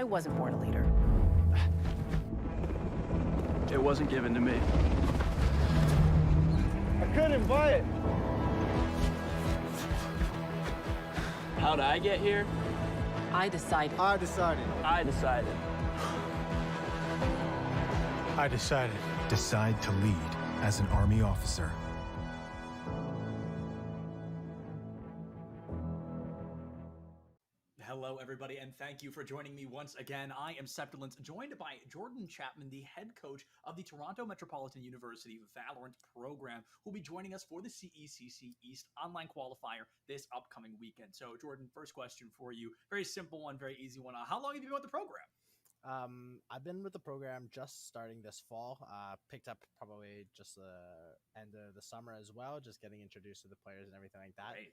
I wasn't born a leader. It wasn't given to me. I couldn't buy it. How'd I get here? I decided. I decided. I decided. I decided. Decide to lead as an Army officer. Hello, everybody, and thank you for joining me once again. I am Septilence, joined by Jordan Chapman, the head coach of the Toronto Metropolitan University Valorant program, who will be joining us for the CECC East online qualifier this upcoming weekend. So, Jordan, first question for you. Very simple one, very easy one. How long have you been with the program? I've been with the program just starting this fall. Picked up probably just the end of the summer as well, just getting introduced to the players and everything like that. Great.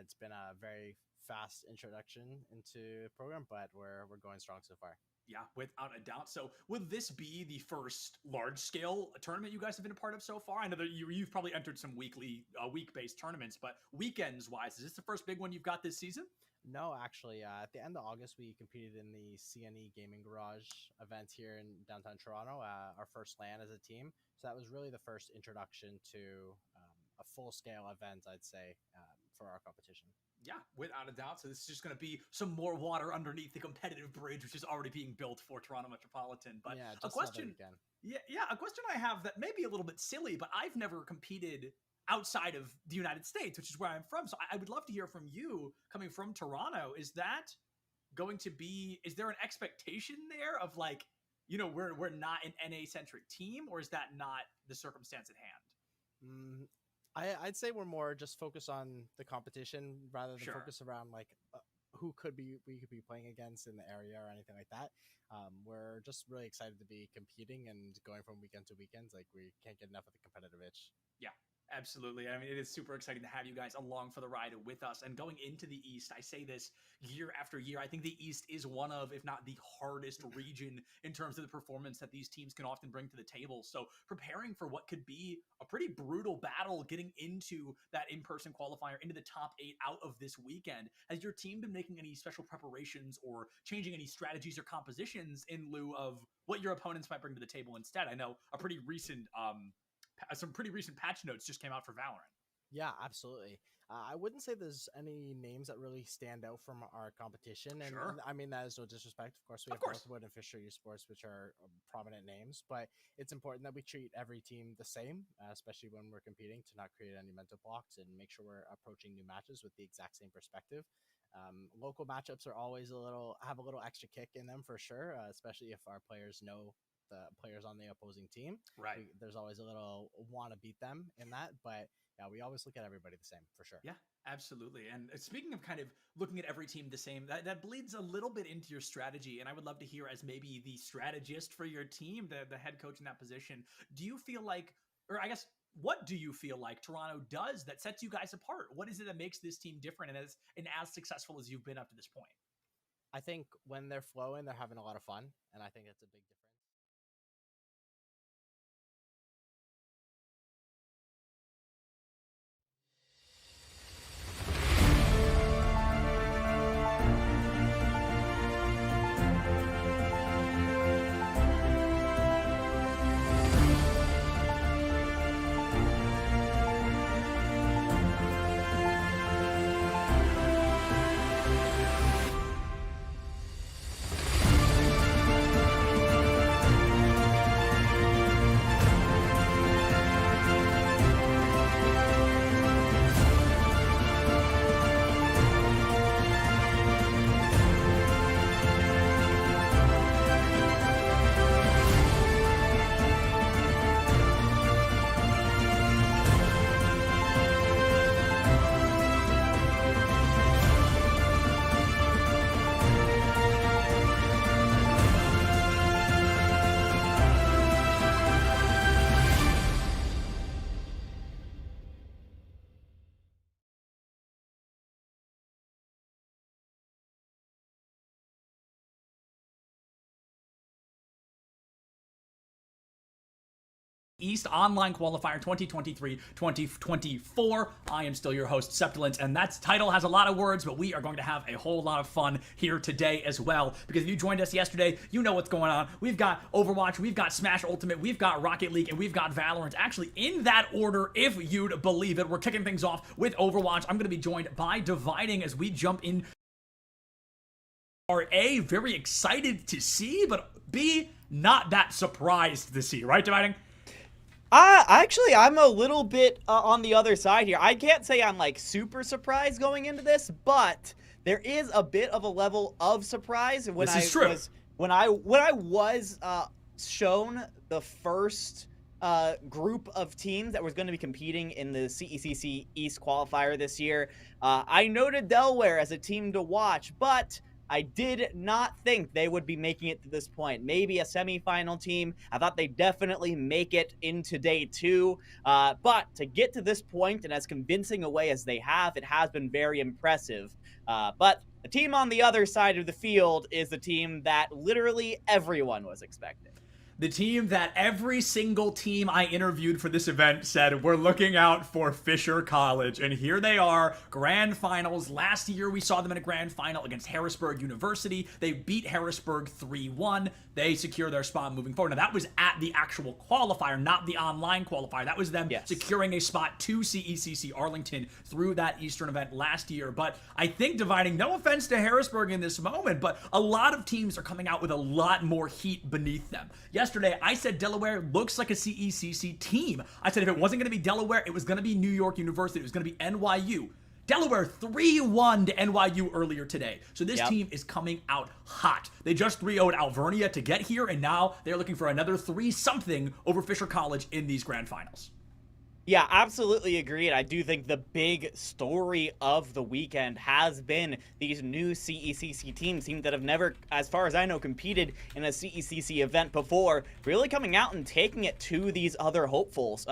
It's been a very fast introduction into the program, but we're going strong so far. Yeah, without a doubt. So would this be the first large-scale tournament you guys have been a part of so far? I know that you've probably entered some week-based tournaments, but weekends-wise, is this the first big one you've got this season? No, actually, at the end of August, we competed in the CNE Gaming Garage event here in downtown Toronto, our first LAN as a team. So that was really the first introduction to a full-scale event, I'd say, for our competition. Yeah, without a doubt. So this is just going to be some more water underneath the competitive bridge, which is already being built for Toronto Metropolitan. But yeah, a question, a question I have that may be a little bit silly, but I've never competed outside of the United States, which is where I'm from. So I would love to hear from you coming from Toronto. Is that going to be, is there an expectation there of like, you know, we're not an NA centric team, or is that not the circumstance at hand? I'd say we're more just focused on the competition rather than Sure. focus around like who we could be playing against in the area or anything like that. We're just really excited to be competing and going from weekend to weekends. Like we can't get enough of the competitive itch. Yeah, absolutely. I mean, it is super exciting to have you guys along for the ride with us. And going into the East, I say this year after year, I think the East is one of, if not the hardest region in terms of the performance that these teams can often bring to the table. So preparing for what could be a pretty brutal battle getting into that in-person qualifier, into the top 8 out of this weekend, has your team been making any special preparations or changing any strategies or compositions in lieu of what your opponents might bring to the table instead? I know a pretty recent some pretty recent patch notes just came out for Valorant. Yeah, absolutely. I wouldn't say there's any names that really stand out from our competition. And, Sure. and I mean, that is no disrespect. Of course, we have Northwood and Fisher Esports, which are prominent names, but it's important that we treat every team the same, especially when we're competing, to not create any mental blocks and make sure we're approaching new matches with the exact same perspective. Local matchups are always have a little extra kick in them for sure, especially if our players know the players on the opposing team. Right. There's always a little want to beat them in that, but yeah, we always look at everybody the same for sure. Yeah, absolutely. And speaking of kind of looking at every team the same, that bleeds a little bit into your strategy. And I would love to hear, as maybe the strategist for your team, the head coach in that position, do you feel like, or I guess, what do you feel like Toronto does that sets you guys apart? What is it that makes this team different and as successful as you've been up to this point? I think when they're flowing, they're having a lot of fun. And I think that's a big difference. East Online Qualifier 2023-2024. I am still your host, Septilent, and that title has a lot of words, but we are going to have a whole lot of fun here today as well, because if you joined us yesterday, you know what's going on. We've got Overwatch, we've got Smash Ultimate, we've got Rocket League, and we've got Valorant. Actually, in that order, if you'd believe it. We're kicking things off with Overwatch. I'm going to be joined by Dividing as we jump in. Are A, very excited to see, but B, not that surprised to see, right, Dividing? Actually, I'm a little bit on the other side here. I can't say I'm like super surprised going into this, but there is a bit of a level of surprise when I was shown the first group of teams that was going to be competing in the CECC East qualifier this year. I noted Delaware as a team to watch, but I did not think they would be making it to this point. Maybe a semifinal team. I thought they'd definitely make it into day two. But to get to this point and as convincing a way as they have, it has been very impressive. But the team on the other side of the field is the team that literally everyone was expecting. The team that every single team I interviewed for this event said, we're looking out for Fisher College. And here they are, grand finals. Last year, we saw them in a grand final against Harrisburg University. They beat Harrisburg 3-1. They secure their spot moving forward. Now, that was at the actual qualifier, not the online qualifier. That was them securing a spot to CECC Arlington through that Eastern event last year. But I think, Dividing, no offense to Harrisburg in this moment, but a lot of teams are coming out with a lot more heat beneath them. Yesterday, I said Delaware looks like a CECC team. I said if it wasn't going to be Delaware, it was going to be New York University. It was going to be NYU. Delaware 3-1 to NYU earlier today. So this team is coming out hot. They just 3-0'd Alvernia to get here, and now they're looking for another 3-something over Fisher College in these grand finals. Yeah, absolutely agreed. I do think the big story of the weekend has been these new CECC teams that have never, as far as I know, competed in a CECC event before, really coming out and taking it to these other hopefuls.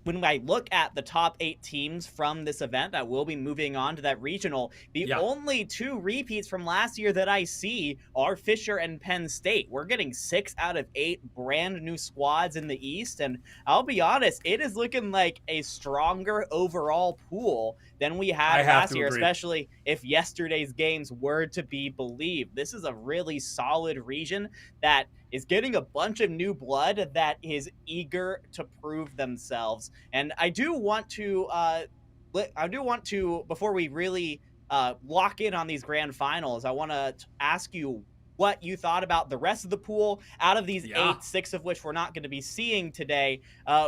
When I look at the top 8 teams from this event that will be moving on to that regional, the only 2 repeats from last year that I see are Fisher and Penn State. We're getting 6 out of 8 brand new squads in the East, and I'll be honest, it is looking like a stronger overall pool than we had last year, especially if yesterday's games were to be believed. This is a really solid region that is getting a bunch of new blood that is eager to prove themselves. And I do want to, before we really lock in on these grand finals, I want to ask you what you thought about the rest of the pool. Out of these 8, 6 of which we're not going to be seeing today,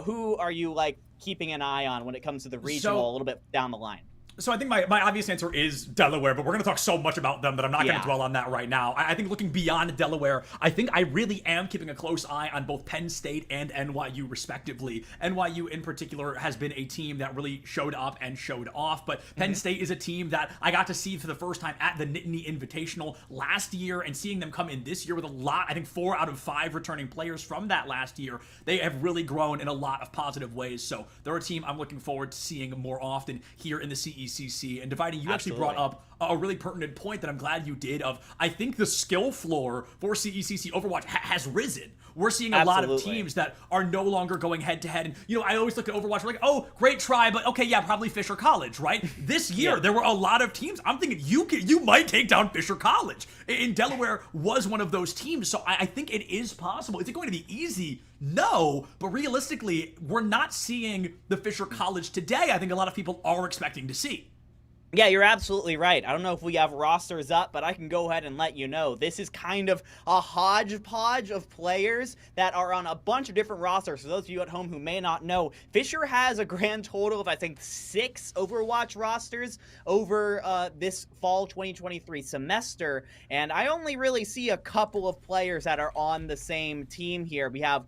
who are you keeping an eye on when it comes to the regional a little bit down the line? So I think my obvious answer is Delaware, but we're going to talk so much about them that I'm not going to dwell on that right now. I think looking beyond Delaware, I think I really am keeping a close eye on both Penn State and NYU respectively. NYU in particular has been a team that really showed up and showed off, but Penn State is a team that I got to see for the first time at the Nittany Invitational last year, and seeing them come in this year with a lot, I think 4 out of 5 returning players from that last year. They have really grown in a lot of positive ways, so they're a team I'm looking forward to seeing more often here in the CECC. And Dividing, you actually brought up a really pertinent point that I'm glad you did of, I think the skill floor for CECC Overwatch has risen. We're seeing a lot of teams that are no longer going head to head. And, I always look at Overwatch, we're like, oh, great try, but okay, yeah, probably Fisher College, right? This year, there were a lot of teams. I'm thinking you might take down Fisher College. And Delaware was one of those teams. So I think it is possible. Is it going to be easy? No, but realistically, we're not seeing the Fisher College today. I think a lot of people are expecting to see. Yeah, you're absolutely right. I don't know if we have rosters up, but I can go ahead and let you know. This is kind of a hodgepodge of players that are on a bunch of different rosters. For those of you at home who may not know, Fisher has a grand total of, I think, 6 Overwatch rosters over this fall 2023 semester, and I only really see a couple of players that are on the same team here. We have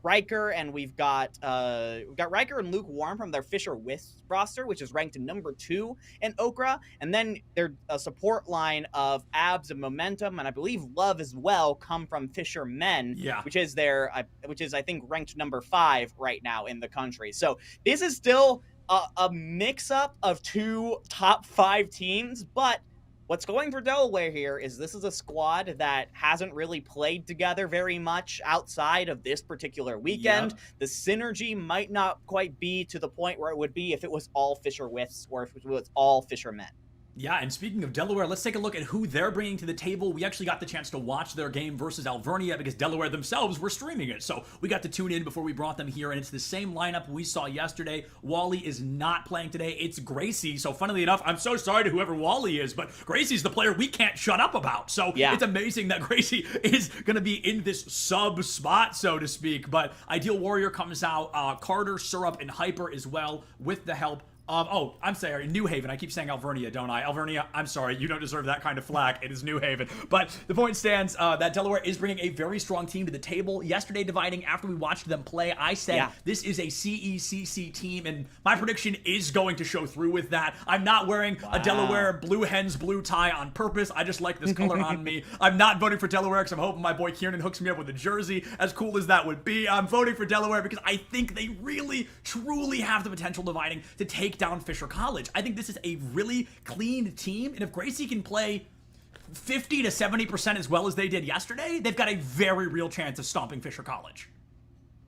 Riker, and we've got Riker and Lukewarm from their Fisher Wisp roster, which is ranked number 2 in Okra, and then their support line of Abs and Momentum, and I believe Love as well, come from Fisher Men, which is I think ranked number 5 right now in the country. So this is still a mix-up of 2 top 5 teams, but what's going for Delaware here is this is a squad that hasn't really played together very much outside of this particular weekend. The synergy might not quite be to the point where it would be if it was all Fisher Withs or if it was all Fisher men. Yeah, and speaking of Delaware, let's take a look at who they're bringing to the table. We actually got the chance to watch their game versus Alvernia because Delaware themselves were streaming it. So we got to tune in before we brought them here, and it's the same lineup we saw yesterday. Wally is not playing today. It's Gracie. So funnily enough, I'm so sorry to whoever Wally is, but Gracie's the player we can't shut up about. So it's amazing that Gracie is going to be in this sub spot, so to speak. But Ideal Warrior comes out, Carter, Syrup, and Hyper as well with the help oh, I'm sorry, New Haven. I keep saying Alvernia, don't I? Alvernia, I'm sorry. You don't deserve that kind of flack. It is New Haven. But the point stands that Delaware is bringing a very strong team to the table. Yesterday, dividing, after we watched them play, I said this is a CECC team, and my prediction is going to show through with that. I'm not wearing a Delaware Blue Hens blue tie on purpose. I just like this color on me. I'm not voting for Delaware because I'm hoping my boy Kieran hooks me up with a jersey, as cool as that would be. I'm voting for Delaware because I think they really, truly have the potential, dividing, to take down Fisher College. I think this is a really clean team, and if Gracie can play 50 to 70% as well as they did yesterday, they've got a very real chance of stomping Fisher College.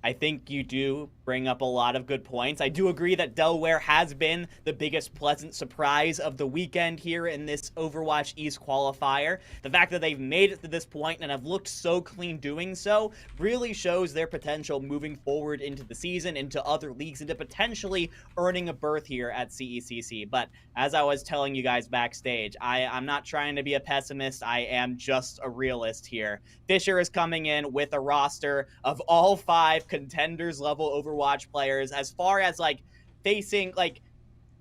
I think you do bring up a lot of good points. I do agree that Delaware has been the biggest pleasant surprise of the weekend here in this Overwatch East qualifier. The fact that they've made it to this point and have looked so clean doing so really shows their potential moving forward into the season, into other leagues, into potentially earning a berth here at CECC. But as I was telling you guys backstage, I'm not trying to be a pessimist. I am just a realist here. Fisher is coming in with a roster of all 5 contenders level Overwatch players. As far as facing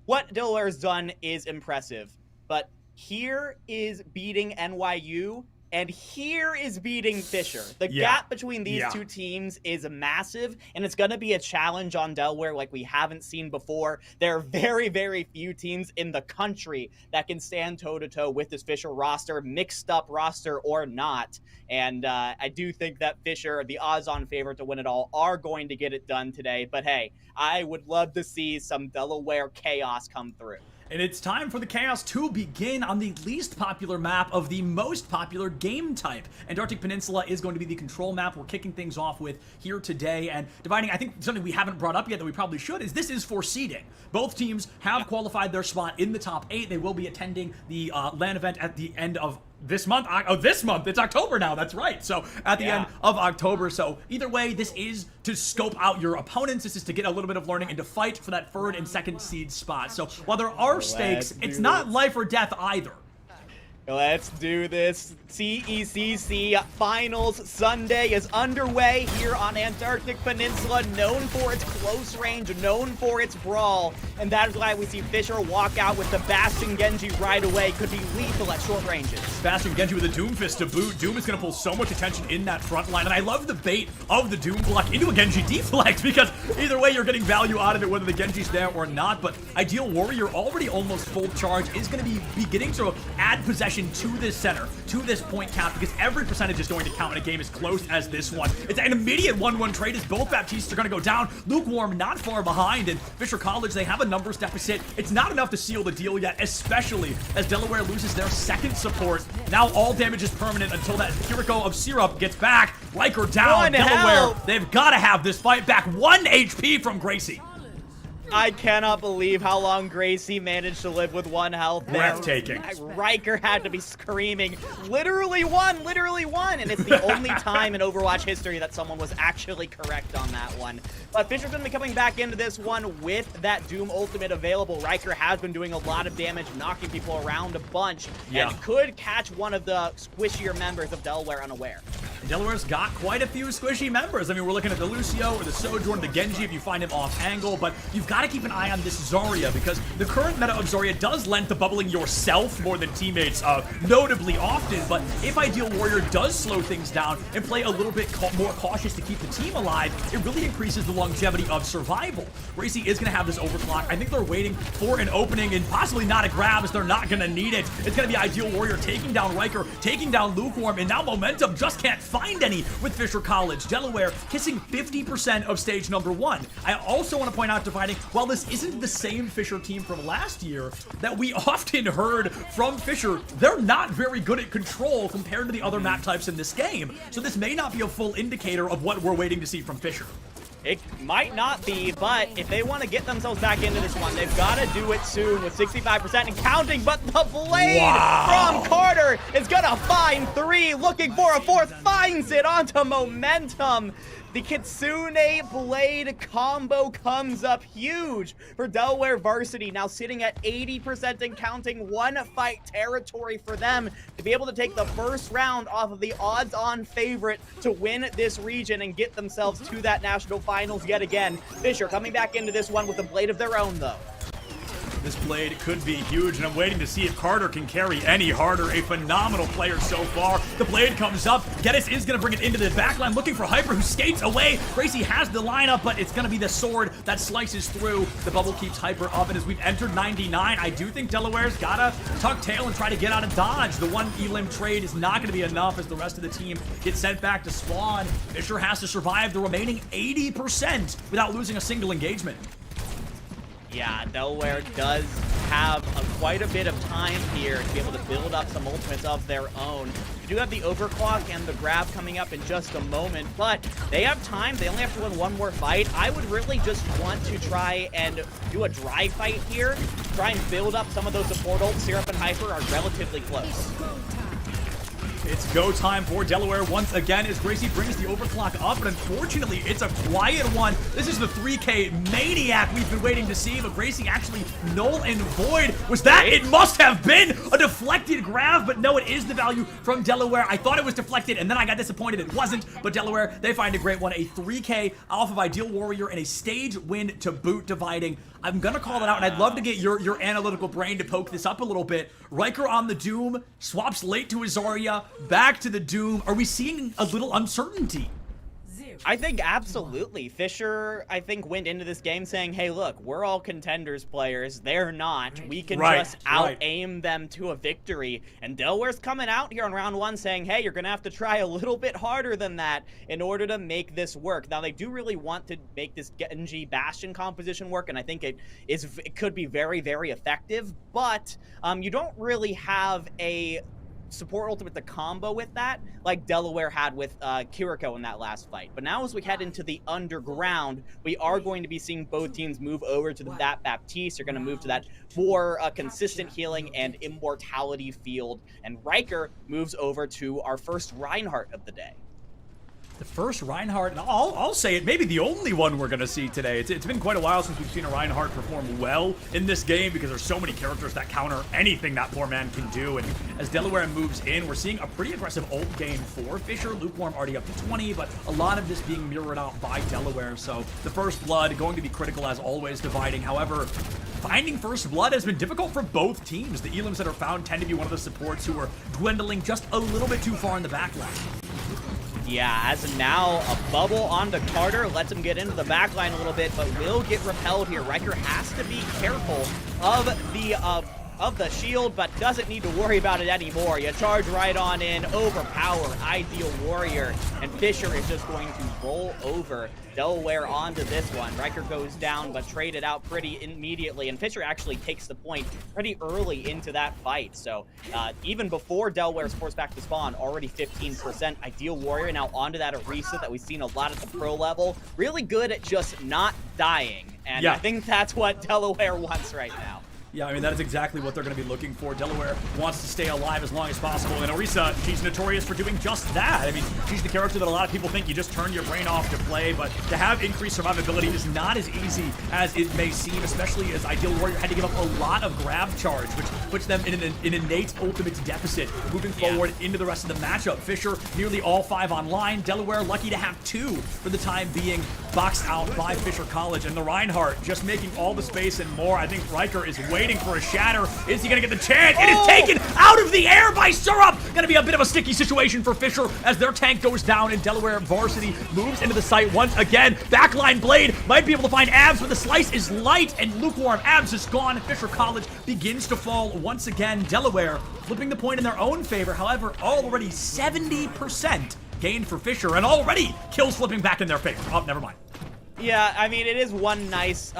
what Delaware's done is impressive, but here is beating NYU and here is beating Fisher. The gap between these two teams is massive, and it's going to be a challenge on Delaware like we haven't seen before. There are very, very few teams in the country that can stand toe-to-toe with this Fisher roster, mixed up roster or not. And I do think that Fisher, the odds-on favorite to win it all, are going to get it done today. But hey, I would love to see some Delaware chaos come through. And it's time for the chaos to begin on the least popular map of the most popular game type. Antarctic Peninsula is going to be the control map we're kicking things off with here today. And dividing, I think something we haven't brought up yet that we probably should is this is for seeding. Both teams have qualified their spot in the top 8. They will be attending the LAN event at the end of this month. This month, it's October now, that's right. So at the end of October. So either way, this is to scope out your opponents. This is to get a little bit of learning and to fight for that 3rd and 2nd seed spot. So while there are stakes, it's not life or death either. Let's do this. CECC Finals Sunday is underway here on Antarctic Peninsula, known for its close range, known for its brawl, and that is why we see Fisher walk out with the Bastion Genji right away. Could be lethal at short ranges. Bastion Genji with a Doom Fist to boot. Doom is going to pull so much attention in that front line, and I love the bait of the Doom block into a Genji deflect, because either way you're getting value out of it, whether the Genji's there or not. But Ideal Warrior, already almost full charge, is going to be beginning to add possession to this center, to this point count, because every percentage is going to count in a game as close as this one. It's an immediate 1-1 trade as both Baptistes are going to go down. Lukewarm not far behind, and Fisher College, they have a numbers deficit. It's not enough to seal the deal yet, especially as Delaware loses their 2nd support. Now all damage is permanent until that Kiriko of Syrup gets back. Riker down. Delaware, they've got to have this fight back. 1 HP from Gracie. I cannot believe how long Gracie managed to live with 1 health there. Breathtaking. Riker had to be screaming, literally won, and it's the only time in Overwatch history that someone was actually correct on that one. But Fisher's going to be coming back into this one with that Doom ultimate available. Riker has been doing a lot of damage, knocking people around a bunch, and could catch one of the squishier members of Delaware unaware. Delaware's got quite a few squishy members. I mean, we're looking at the Lucio or the Sojourn, the Genji if you find him off angle, but you've got to keep an eye on this Zarya, because the current meta of Zarya does lend to bubbling yourself more than teammates notably often. But if Ideal Warrior does slow things down and play a little bit more cautious to keep the team alive, it really increases the longevity of survival. Gracie is going to have this overclock. I think they're waiting for an opening and possibly not a grab, as they're not going to need it. It's going to be Ideal Warrior taking down Riker, taking down Lukewarm, and now Momentum just can't find any with Fisher College. Delaware kissing 50% of stage number 1. I also want to point out, Dividing, while this isn't the same Fisher team from last year that we often heard from Fisher, they're not very good at control compared to the other map types in this game. So this may not be a full indicator of what we're waiting to see from Fisher. It might not be, but if they want to get themselves back into this one, they've got to do it soon with 65% and counting. But the blade from Carter is going to find 3, looking for a 4th, finds it onto Momentum. The Kitsune Blade combo comes up huge for Delaware Varsity, now sitting at 80% and counting, 1 fight territory for them to be able to take the first round off of the odds-on favorite to win this region and get themselves to that national finals yet again. Fisher coming back into this one with a blade of their own, though. This blade could be huge, and I'm waiting to see if Carter can carry any harder. A phenomenal player so far. The blade comes up. Geddes is going to bring it into the backline, looking for Hyper, who skates away. Gracie has the lineup, but it's going to be the sword that slices through. The bubble keeps Hyper up, and as we've entered 99, I do think Delaware's got to tuck tail and try to get out of dodge. The one elim trade is not going to be enough as the rest of the team gets sent back to spawn. Fisher has to survive the remaining 80% without losing a single engagement. Yeah, Delaware does have quite a bit of time here to be able to build up some ultimates of their own. You do have the overclock and the grab coming up in just a moment, but they have time. They only have to win 1 more fight. I would really just want to try and do a dry fight here, try and build up some of those support ults. Syrup and Hyper are relatively close. It's go time for Delaware once again as Gracie brings the overclock up, but unfortunately, it's a quiet one. This is the 3K maniac we've been waiting to see, but Gracie actually null and void. Was that? It must have been a deflected grab, but no, it is the value from Delaware. I thought it was deflected, and then I got disappointed it wasn't, but Delaware, they find a great one. A 3K off of Ideal Warrior and a stage win to boot. Dividing. I'm gonna call it out, and I'd love to get your analytical brain to poke this up a little bit. Riker on the Doom, swaps late to his Zarya, back to the Doom. Are we seeing a little uncertainty? I think absolutely. Fisher, I think, went into this game saying, hey, look, we're all contenders players. They're not. We can just out-aim them to a victory. And Delaware's coming out here on round 1 saying, hey, you're going to have to try a little bit harder than that in order to make this work. Now, they do really want to make this Genji Bastion composition work, and I think it could be very, very effective. But you don't really have a support ultimate to combo with that, like Delaware had with Kiriko in that last fight. But now as we head into the underground, we are going to be seeing both teams move over to that Baptiste. They're going to move to that more consistent healing and immortality field. And Riker moves over to our first Reinhardt of the day. The first Reinhardt, and I'll say it, maybe the only one we're going to see today. It's been quite a while since we've seen a Reinhardt perform well in this game because there's so many characters that counter anything that poor man can do. And as Delaware moves in, we're seeing a pretty aggressive ult game for Fisher. Lukewarm already up to 20, but a lot of this being mirrored out by Delaware. So the first blood going to be critical as always. Dividing. However, finding first blood has been difficult for both teams. The elims that are found tend to be one of the supports who are dwindling just a little bit too far in the backline. Yeah, as of now, a bubble onto Carter lets him get into the backline a little bit, but will get repelled here. Riker has to be careful of the shield, but doesn't need to worry about it anymore. You charge right on in, overpower Ideal Warrior, and Fisher is just going to roll over Delaware onto this one. Riker goes down, but traded out pretty immediately, and Fisher actually takes the point pretty early into that fight. So even before Delaware's forced back to spawn, already 15%. Ideal Warrior now onto that Orisa that we've seen a lot at the pro level. Really good at just not dying, and I think that's what Delaware wants right now. Yeah, I mean, that is exactly what they're going to be looking for. Delaware wants to stay alive as long as possible, and Orisa, she's notorious for doing just that. I mean, she's the character that a lot of people think you just turn your brain off to play, but to have increased survivability is not as easy as it may seem, especially as Ideal Warrior had to give up a lot of grab charge, which puts them in an innate ultimate deficit moving forward into the rest of the matchup. Fisher, nearly all 5 online. Delaware lucky to have 2 for the time being, boxed out by Fisher College, and the Reinhardt just making all the space and more. I think Riker is waiting for a shatter. Is he gonna get the chance? It is taken out of the air by Syrup. Gonna be a bit of a sticky situation for Fisher as their tank goes down, and Delaware Varsity moves into the site once again. Backline Blade might be able to find Abs, but the slice is light, and Lukewarm Abs is gone. Fisher College begins to fall once again. Delaware flipping the point in their own favor. However, already 70% gained for Fisher, and already kills flipping back in their favor. Oh, never mind. Yeah, I mean, it is one nice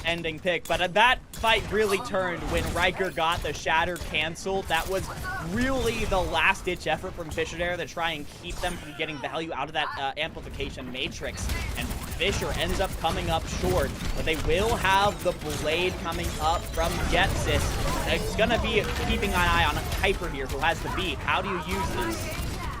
ending pick, but that fight really turned when Riker got the Shatter canceled. That was really the last-ditch effort from Fisher there to try and keep them from getting value out of that amplification matrix. And Fisher ends up coming up short, but they will have the blade coming up from Getsis. It's going to be keeping an eye on Hyper here, who has the beat. How do you use this?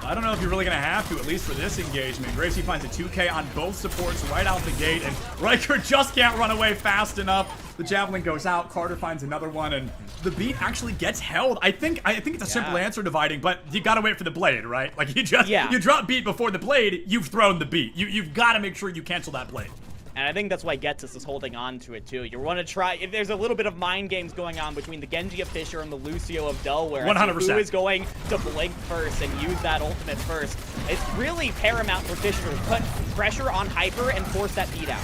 I don't know if you're really going to have to, at least for this engagement. Gracie finds a 2K on both supports right out the gate, and Riker just can't run away fast enough. The Javelin goes out, Carter finds another one, and the beat actually gets held. I think it's a simple answer dividing, but you got to wait for the blade, right? Like, you drop beat before the blade, you've thrown the beat. You've got to make sure you cancel that blade. And I think that's why Getsis is holding on to it, too. You want to try, if there's a little bit of mind games going on between the Genji of Fisher and the Lucio of Delaware. 100%. Who is going to blink first and use that ultimate first. It's really paramount for Fisher to put pressure on Hyper and force that beat out.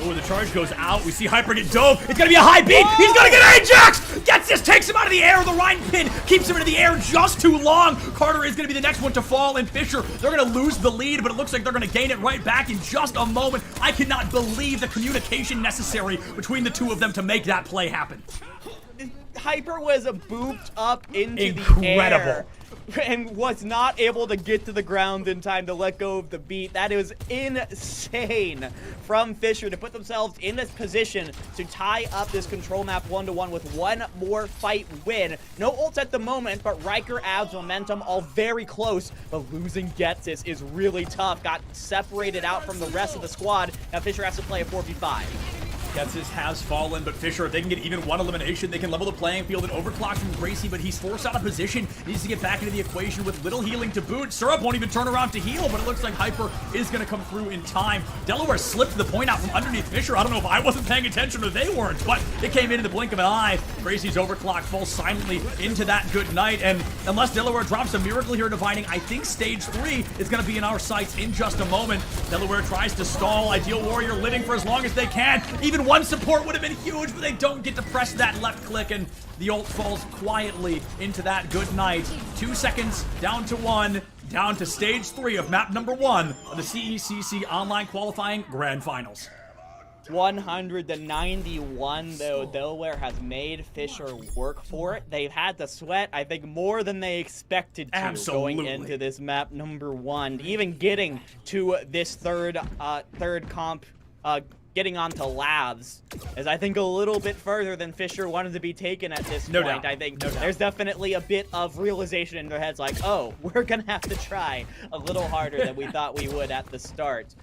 Oh, the charge goes out. We see Hyper get dove. It's going to be a high beat. Oh! He's going to get Ajax. Gets this, takes him out of the air. The Rhine pin keeps him in the air just too long. Carter is going to be the next one to fall, and Fisher, they're going to lose the lead, but it looks like they're going to gain it right back in just a moment. I cannot believe the communication necessary between the two of them to make that play happen. Hyper was booped up into the air and was not able to get to the ground in time to let go of the beat. That is insane from Fisher to put themselves in this position to tie up this control map 1-1 with one more fight win. No ults at the moment, but Riker adds momentum, all very close, but losing Getsis is really tough. Got separated out from the rest of the squad. Now Fisher has to play a 4v5. Getsis has fallen, but Fisher, if they can get even one elimination, they can level the playing field and overclock from Gracie, but he's forced out of position. Needs to get back into the equation with little healing to boot. Syrup won't even turn around to heal, but it looks like Hyper is going to come through in time. Delaware slipped the point out from underneath Fisher. I don't know if I wasn't paying attention or they weren't, but it came in the blink of an eye. Gracie's overclock falls silently into that good night, and unless Delaware drops a miracle here dividing, I think stage 3 is going to be in our sights in just a moment. Delaware tries to stall. Ideal Warrior living for as long as they can. Even one support would have been huge, but they don't get to press that left click, and the ult falls quietly into that good night. 2 seconds down to 1, down to stage 3 of map number 1 of the CECC online qualifying grand finals. 191, though. Delaware has made Fisher work for it. They've had to sweat, I think, more than they expected to. Absolutely. Going into this map number 1. Even getting to this third comp, getting onto labs is, I think, a little bit further than Fisher wanted to be taken at this point. Doubt. I think there's definitely a bit of realization in their heads, like, oh, we're gonna have to try a little harder than we thought we would at the start.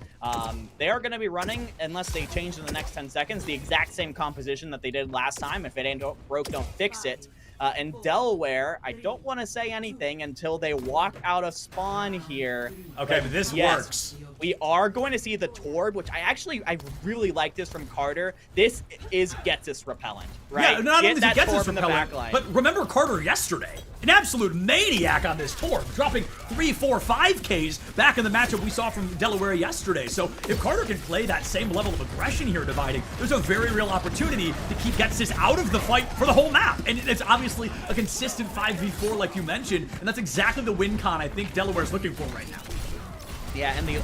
They are gonna be running, unless they change in the next 10 seconds, the exact same composition that they did last time. If it ain't broke, don't fix it. And Delaware, I don't want to say anything until they walk out of spawn here. Okay, but this works. We are going to see the Torb, which I really like this from Carter. This is Getsis repellent, right? Yeah, not only is it Getsis repellent, but remember Carter yesterday. An absolute maniac on this Torb, dropping 3, 4, 5Ks back in the matchup we saw from Delaware yesterday. So if Carter can play that same level of aggression here dividing, there's a very real opportunity to keep Getsis out of the fight for the whole map. And it's obviously a consistent 5v4 like you mentioned, and that's exactly the win con I think Delaware's looking for right now. Yeah, and the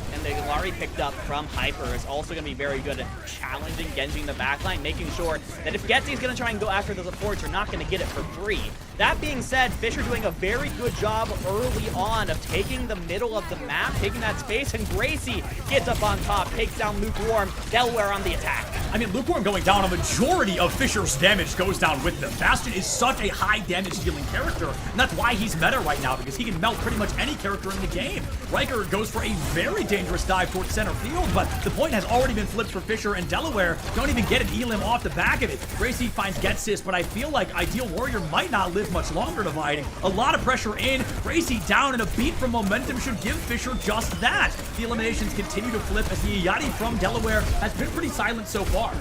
Lari picked up from Hyper is also going to be very good at challenging Genji in the backline, making sure that if Getsy's going to try and go after the supports, you're not going to get it for free. That being said, Fisher doing a very good job early on of taking the middle of the map, taking that space, and Gracie gets up on top, takes down Lukewarm, Delaware on the attack. I mean, Lukewarm going down, a majority of Fisher's damage goes down with them. Bastion is such a high damage dealing character, and that's why he's meta right now, because he can melt pretty much any character in the game. Riker goes for a very dangerous dive towards center field, but the point has already been flipped for Fisher, and Delaware don't even get an elim off the back of it. Gracie finds Getsis, but I feel like Ideal Warrior might not live much longer dividing. A lot of pressure in, Gracie down, and a beat from momentum should give Fisher just that. The eliminations continue to flip as the Yachty from Delaware has been pretty silent so far.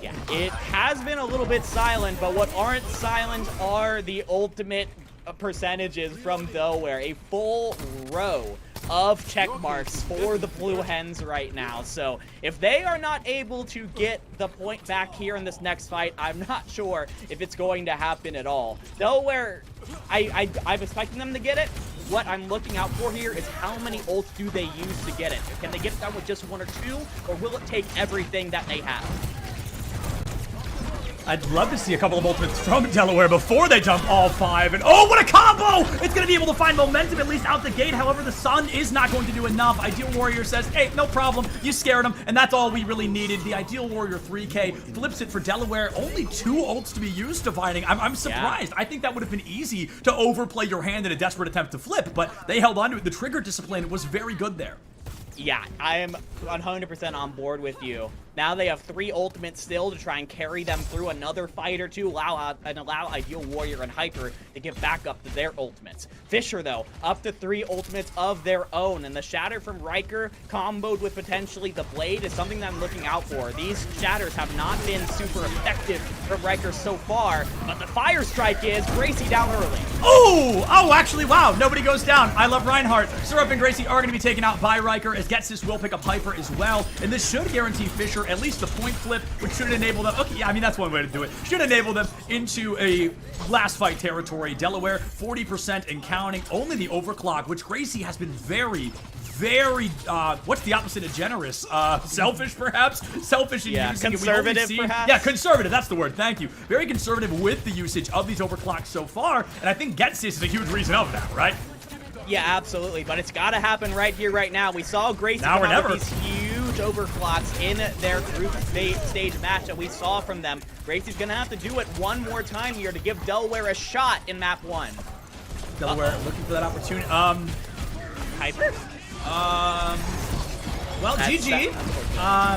Yeah, it has been a little bit silent, but what aren't silent are the ultimate percentages from Delaware. A full row of check marks for the Blue Hens right now. So if they are not able to get the point back here in this next fight, I'm not sure if it's going to happen at all. Delaware, I'm expecting them to get it, what I'm looking out for here is how many ults do they use to get it? Can they get it done with just 1 or 2, or will it take everything that they have? I'd love to see a couple of ultimates from Delaware before they dump all 5. And oh, what a combo! It's going to be able to find momentum at least out the gate. However, the Sun is not going to do enough. Ideal Warrior says, hey, no problem. You scared him, and that's all we really needed. The Ideal Warrior 3K flips it for Delaware. Only 2 ults to be used dividing. I'm surprised. Yeah. I think that would have been easy to overplay your hand in a desperate attempt to flip, but they held on to it. The trigger discipline was very good there. Yeah, I am 100% on board with you. Now they have 3 ultimates still to try and carry them through another fight or two, allow Ideal Warrior and Hyper to get back up to their ultimates. Fisher, though, up to 3 ultimates of their own, and the Shatter from Riker comboed with potentially the Blade is something that I'm looking out for. These Shatters have not been super effective from Riker so far, but the Fire Strike is Gracie down early. Oh, actually, wow, nobody goes down. I love Reinhardt. Syrup and Gracie are going to be taken out by Riker, as Getsis will pick up Hyper as well, and this should guarantee Fisher at least the point flip, which should enable them. Okay, yeah, I mean, that's one way to do it. Should enable them into a last fight territory. Delaware, 40% and counting. Only the overclock, which Gracie has been very, what's the opposite of generous? Selfish, perhaps? Selfish in using conservative, it. Perhaps? Yeah, conservative, that's the word, thank you. Very conservative with the usage of these overclocks so far, and I think Getsis is a huge reason of that, right? Yeah, absolutely, but it's got to happen right here, right now. We saw Gracie now come out with these huge overclocks in their group stage match that we saw from them. Gracie's going to have to do it one more time here to give Delaware a shot in map 1. Delaware looking for that opportunity. Hyper? Well, GG.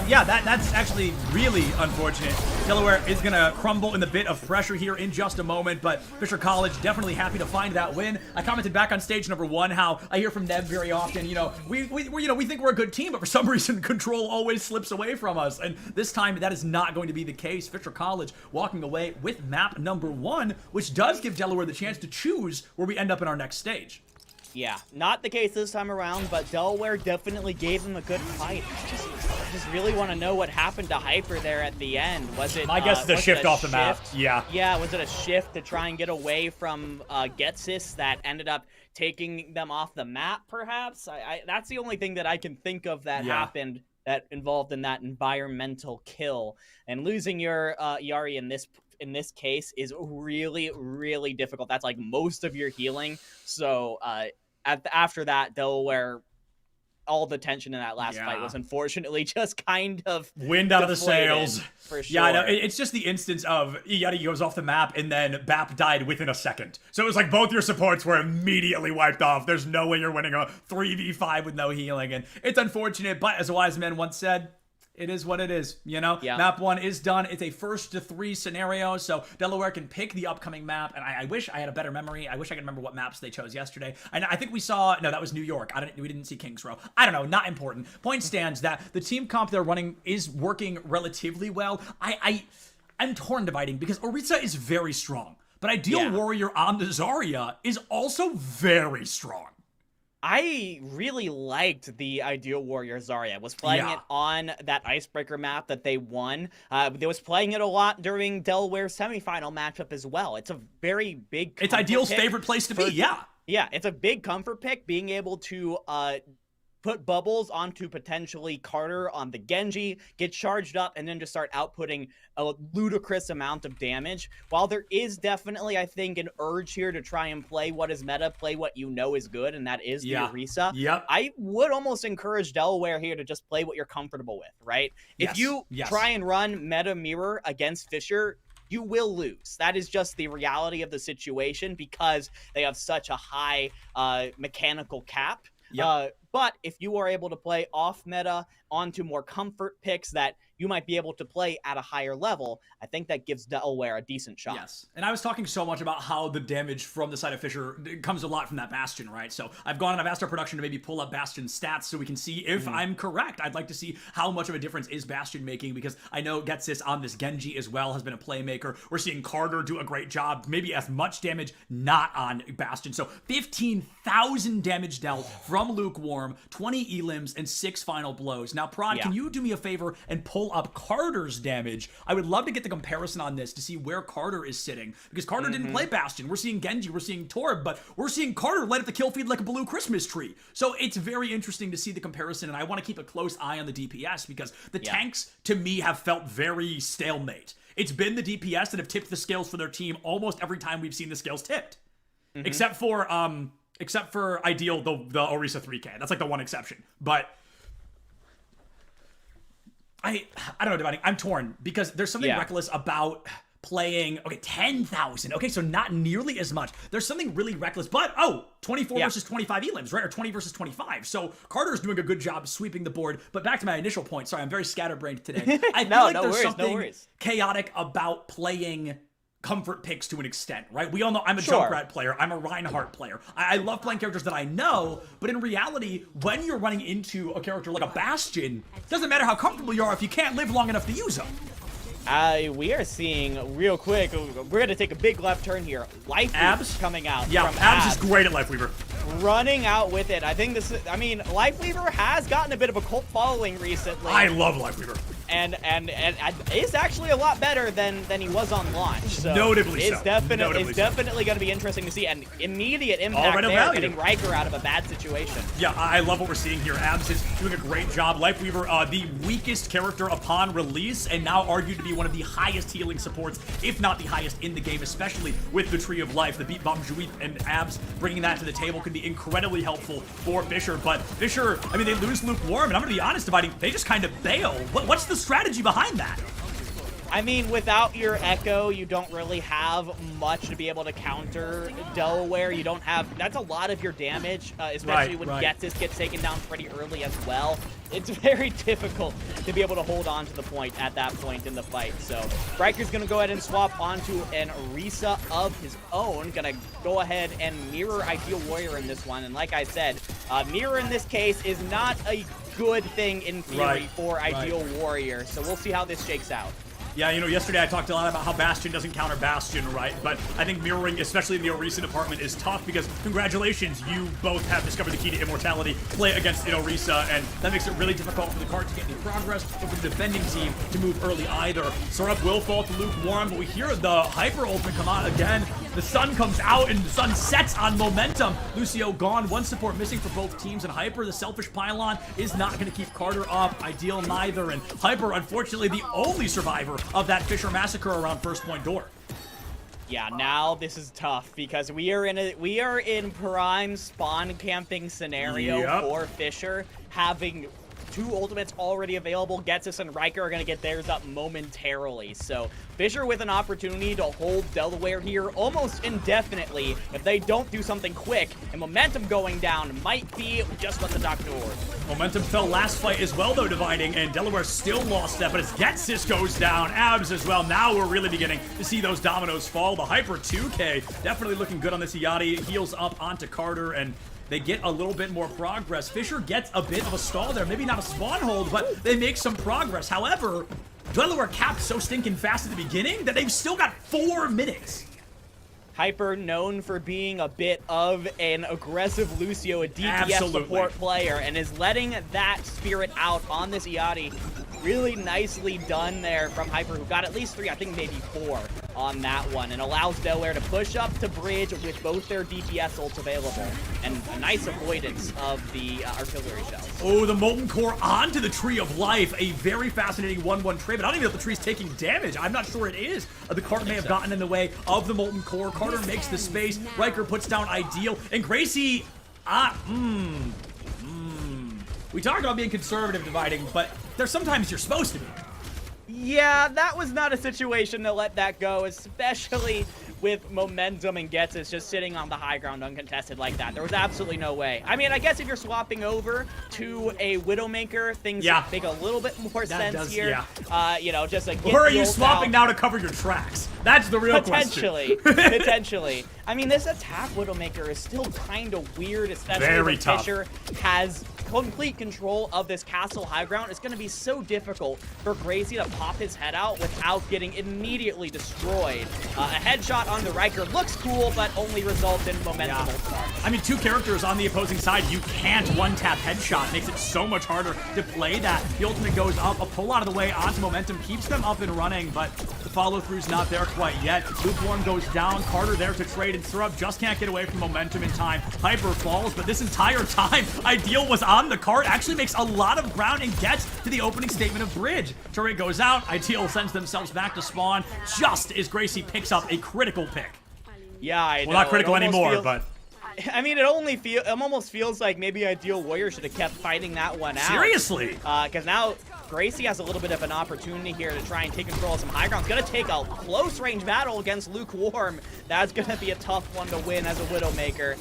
Yeah, that's actually really unfortunate. Delaware is going to crumble in the bit of pressure here in just a moment, but Fisher College definitely happy to find that win. I commented back on stage number 1 how I hear from Neb very often, we think we're a good team, but for some reason Control always slips away from us, and this time that is not going to be the case. Fisher College walking away with map number 1, which does give Delaware the chance to choose where we end up in our next stage. Yeah, not the case this time around, but Delaware definitely gave them a good fight. I just really want to know what happened to Hyper there at the end. Was it? My guess is a shift off the map. Yeah. Yeah, was it a shift to try and get away from Getsis that ended up taking them off the map, perhaps? That's the only thing that I can think of that happened that involved in that environmental kill. And losing your Yari in this case is really, really difficult. That's like most of your healing. So after that, Delaware, all the tension in that last fight was unfortunately just kind of wind out of the sails. For sure. Yeah, I know. It's just the instance of Yeti goes off the map and then Bap died within a second. So it was like both your supports were immediately wiped off. There's no way you're winning a 3v5 with no healing. And it's unfortunate, but as a wise man once said, it is what it is, Yeah. Map 1 is done. It's a 1-to-3 scenario, so Delaware can pick the upcoming map, and I wish I had a better memory. I wish I could remember what maps they chose yesterday. I think we saw, no, that was New York. We didn't see Kings Row. I don't know, not important. Point stands that the team comp they're running is working relatively well. I'm torn dividing because Orisa is very strong, but Ideal Warrior on the Zarya is also very strong. I really liked the Ideal Warrior Zarya. Was playing it on that Icebreaker map that they won. They was playing it a lot during Delaware's semifinal matchup as well. It's a very big It's Ideal's favorite place to be, Yeah, it's a big comfort pick, being able to put bubbles onto potentially Carter on the Genji, get charged up, and then just start outputting a ludicrous amount of damage. While there is definitely, I think, an urge here to try and play what is meta, play what you know is good, and that is the Orisa. Yep. I would almost encourage Delaware here to just play what you're comfortable with, right? If you try and run meta mirror against Fisher, you will lose. That is just the reality of the situation because they have such a high mechanical cap. But if you are able to play off meta onto more comfort picks that you might be able to play at a higher level, I think that gives Delaware a decent shot. Yes, and I was talking so much about how the damage from the side of Fisher comes a lot from that Bastion, right? So I've gone and I've asked our production to maybe pull up Bastion's stats so we can see if I'm correct. I'd like to see how much of a difference is Bastion making because I know Getsis on this Genji as well has been a playmaker. We're seeing Carter do a great job, maybe as much damage not on Bastion. So 15,000 damage dealt from Lukewarm. Worm, 20 elims, and 6 final blows. Now, Prod, can you do me a favor and pull up Carter's damage? I would love to get the comparison on this to see where Carter is sitting, because Carter didn't play Bastion. We're seeing Genji, we're seeing Torb, but we're seeing Carter light up the kill feed like a blue Christmas tree. So it's very interesting to see the comparison, and I want to keep a close eye on the DPS, because the tanks, to me, have felt very stalemate. It's been the DPS that have tipped the scales for their team almost every time we've seen the scales tipped. Except for Ideal, the Orisa 3K. That's like the one exception. But I don't know, Dividing. I'm torn, because there's something reckless about playing, 10,000. Okay, so not nearly as much. There's something really reckless, but 24 versus 25 elims, right? Or 20 versus 25. So Carter's doing a good job sweeping the board. But back to my initial point. Sorry, I'm very scatterbrained today. I feel like there's something chaotic about playing comfort picks to an extent, right? We all know I'm a Junkrat player. I'm a Reinhardt player. I love playing characters that I know, but in reality, when you're running into a character like a Bastion, it doesn't matter how comfortable you are if you can't live long enough to use them. We are seeing real quick. We're going to take a big left turn here. Lifeweaver coming out. Yeah, Abs is great at Lifeweaver. Running out with it. I think this is, Lifeweaver has gotten a bit of a cult following recently. I love Lifeweaver. And is actually a lot better than he was on launch. So Notably it's definitely going to be interesting to see an immediate impact there, getting Riker out of a bad situation. Yeah, I love what we're seeing here. Abs is doing a great job. Lifeweaver, the weakest character upon release, and now argued to be one of the highest healing supports, if not the highest in the game, especially with the Tree of Life. The Beat Bomb Juif and Abs bringing that to the table could be incredibly helpful for Fisher. But Fisher, they lose Lukewarm, and I'm going to be honest, Dividing, they just kind of bail. What's the strategy behind that? Without your Echo, you don't really have much to be able to counter Delaware. You don't have, that's a lot of your damage, especially when Getzis gets taken down pretty early as well. It's very difficult to be able to hold on to the point at that point in the fight. So Riker's going to go ahead and swap onto an Orisa of his own. Going to go ahead and mirror Ideal Warrior in this one. And like I said, mirror in this case is not a good thing in theory for Ideal Warrior. So we'll see how this shakes out. Yeah, yesterday I talked a lot about how Bastion doesn't counter Bastion, right? But I think mirroring, especially in the Orisa department, is tough, because congratulations, you both have discovered the key to immortality. Play against an Orisa, and that makes it really difficult for the card to get any progress, or for the defending team to move early either. Sorup will fall to Lukewarm, but we hear the Hyper ultimate come out again. The sun comes out, and the sun sets on momentum. Lucio gone, one support missing for both teams, and Hyper, the selfish pylon, is not going to keep Carter up. Ideal neither, and Hyper, unfortunately, the only survivor of that Fisher massacre around first point door. Yeah, now this is tough, because we are in prime spawn camping scenario for Fisher, having 2 ultimates already available. Getzis and Riker are going to get theirs up momentarily. So Fisher with an opportunity to hold Delaware here almost indefinitely if they don't do something quick. And momentum going down might be just what the doctor ordered. Momentum fell last fight as well, though, Dividing, and Delaware still lost that, but as Getzis goes down, Abs as well. Now we're really beginning to see those dominoes fall. The Hyper 2K definitely looking good on this Iati. Heals up onto Carter, and they get a little bit more progress. Fisher gets a bit of a stall there. Maybe not a spawn hold, but they make some progress. However, Delaware capped so stinking fast at the beginning that they've still got 4 minutes. Hyper, known for being a bit of an aggressive Lucio, a DPS support player, and is letting that spirit out on this Iati. Really nicely done there from Hyper, who got at least 3, I think maybe 4 on that one, and allows Delaware to push up to bridge with both their DPS ults available, and a nice avoidance of the artillery shells. Oh, the Molten Core onto the Tree of Life. A very fascinating 1-1 trade, but I don't even know if the tree's taking damage. I'm not sure it is. The cart may have gotten in the way of the Molten Core. Carter makes the space. Riker puts down Ideal, and Gracie, we talked about being conservative, Dividing, but there's sometimes you're supposed to be. Yeah, that was not a situation to let that go, especially with momentum and Getzis just sitting on the high ground uncontested like that. There was absolutely no way. I guess if you're swapping over to a Widowmaker, things make a little bit more sense here. Just like where are you swapping now to cover your tracks? That's the real question. Potentially. This attack Widowmaker is still kind of weird, especially when Fisher has complete control of this castle high ground, it's going to be so difficult for Gracie to pop his head out without getting immediately destroyed. A headshot onto Riker looks cool, but only results in momentum. I mean, 2 characters on the opposing side, you can't one-tap headshot. Makes it so much harder to play that. The ultimate goes up, a pull out of the way onto momentum, keeps them up and running, but the follow-through's not there quite yet. Lukewarm goes down, Carter there to trade, and Syrup just can't get away from momentum in time. Hyper falls, but this entire time, Ideal was on the cart, actually makes a lot of ground and gets to the opening statement of bridge. Turret goes out, Ideal sends themselves back to spawn, just as Gracie picks up a critical pick. Yeah, I know. Well, not critical anymore, but... I mean, it almost feels like maybe Ideal Warrior should have kept fighting that one out. Seriously? Because now Gracie has a little bit of an opportunity here to try and take control of some high ground. It's going to take a close-range battle against Lukewarm. That's going to be a tough one to win as a Widowmaker.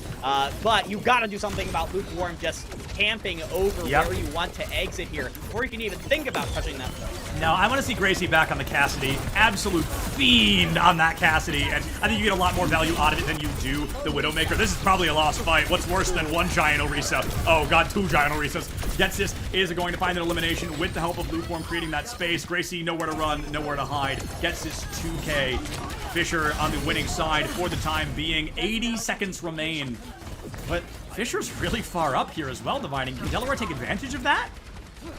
But you got to do something about Lukewarm just camping over where you want to exit here before you can even think about touching that though. No, I want to see Gracie back on the Cassidy. Absolute fiend on that Cassidy, and I think you get a lot more value out of it than you do the Widowmaker. This is probably a lost fight. What's worse than 1 Giant Orisa? Oh god, 2 Giant Orisas. Getsis is going to find an elimination with the help of Lukewarm creating that space. Gracie nowhere to run, nowhere to hide. Getsis 2K. Fisher on the winning side for the time being. 80 seconds remain. But Fisher's really far up here as well, Divining. Can Delaware take advantage of that?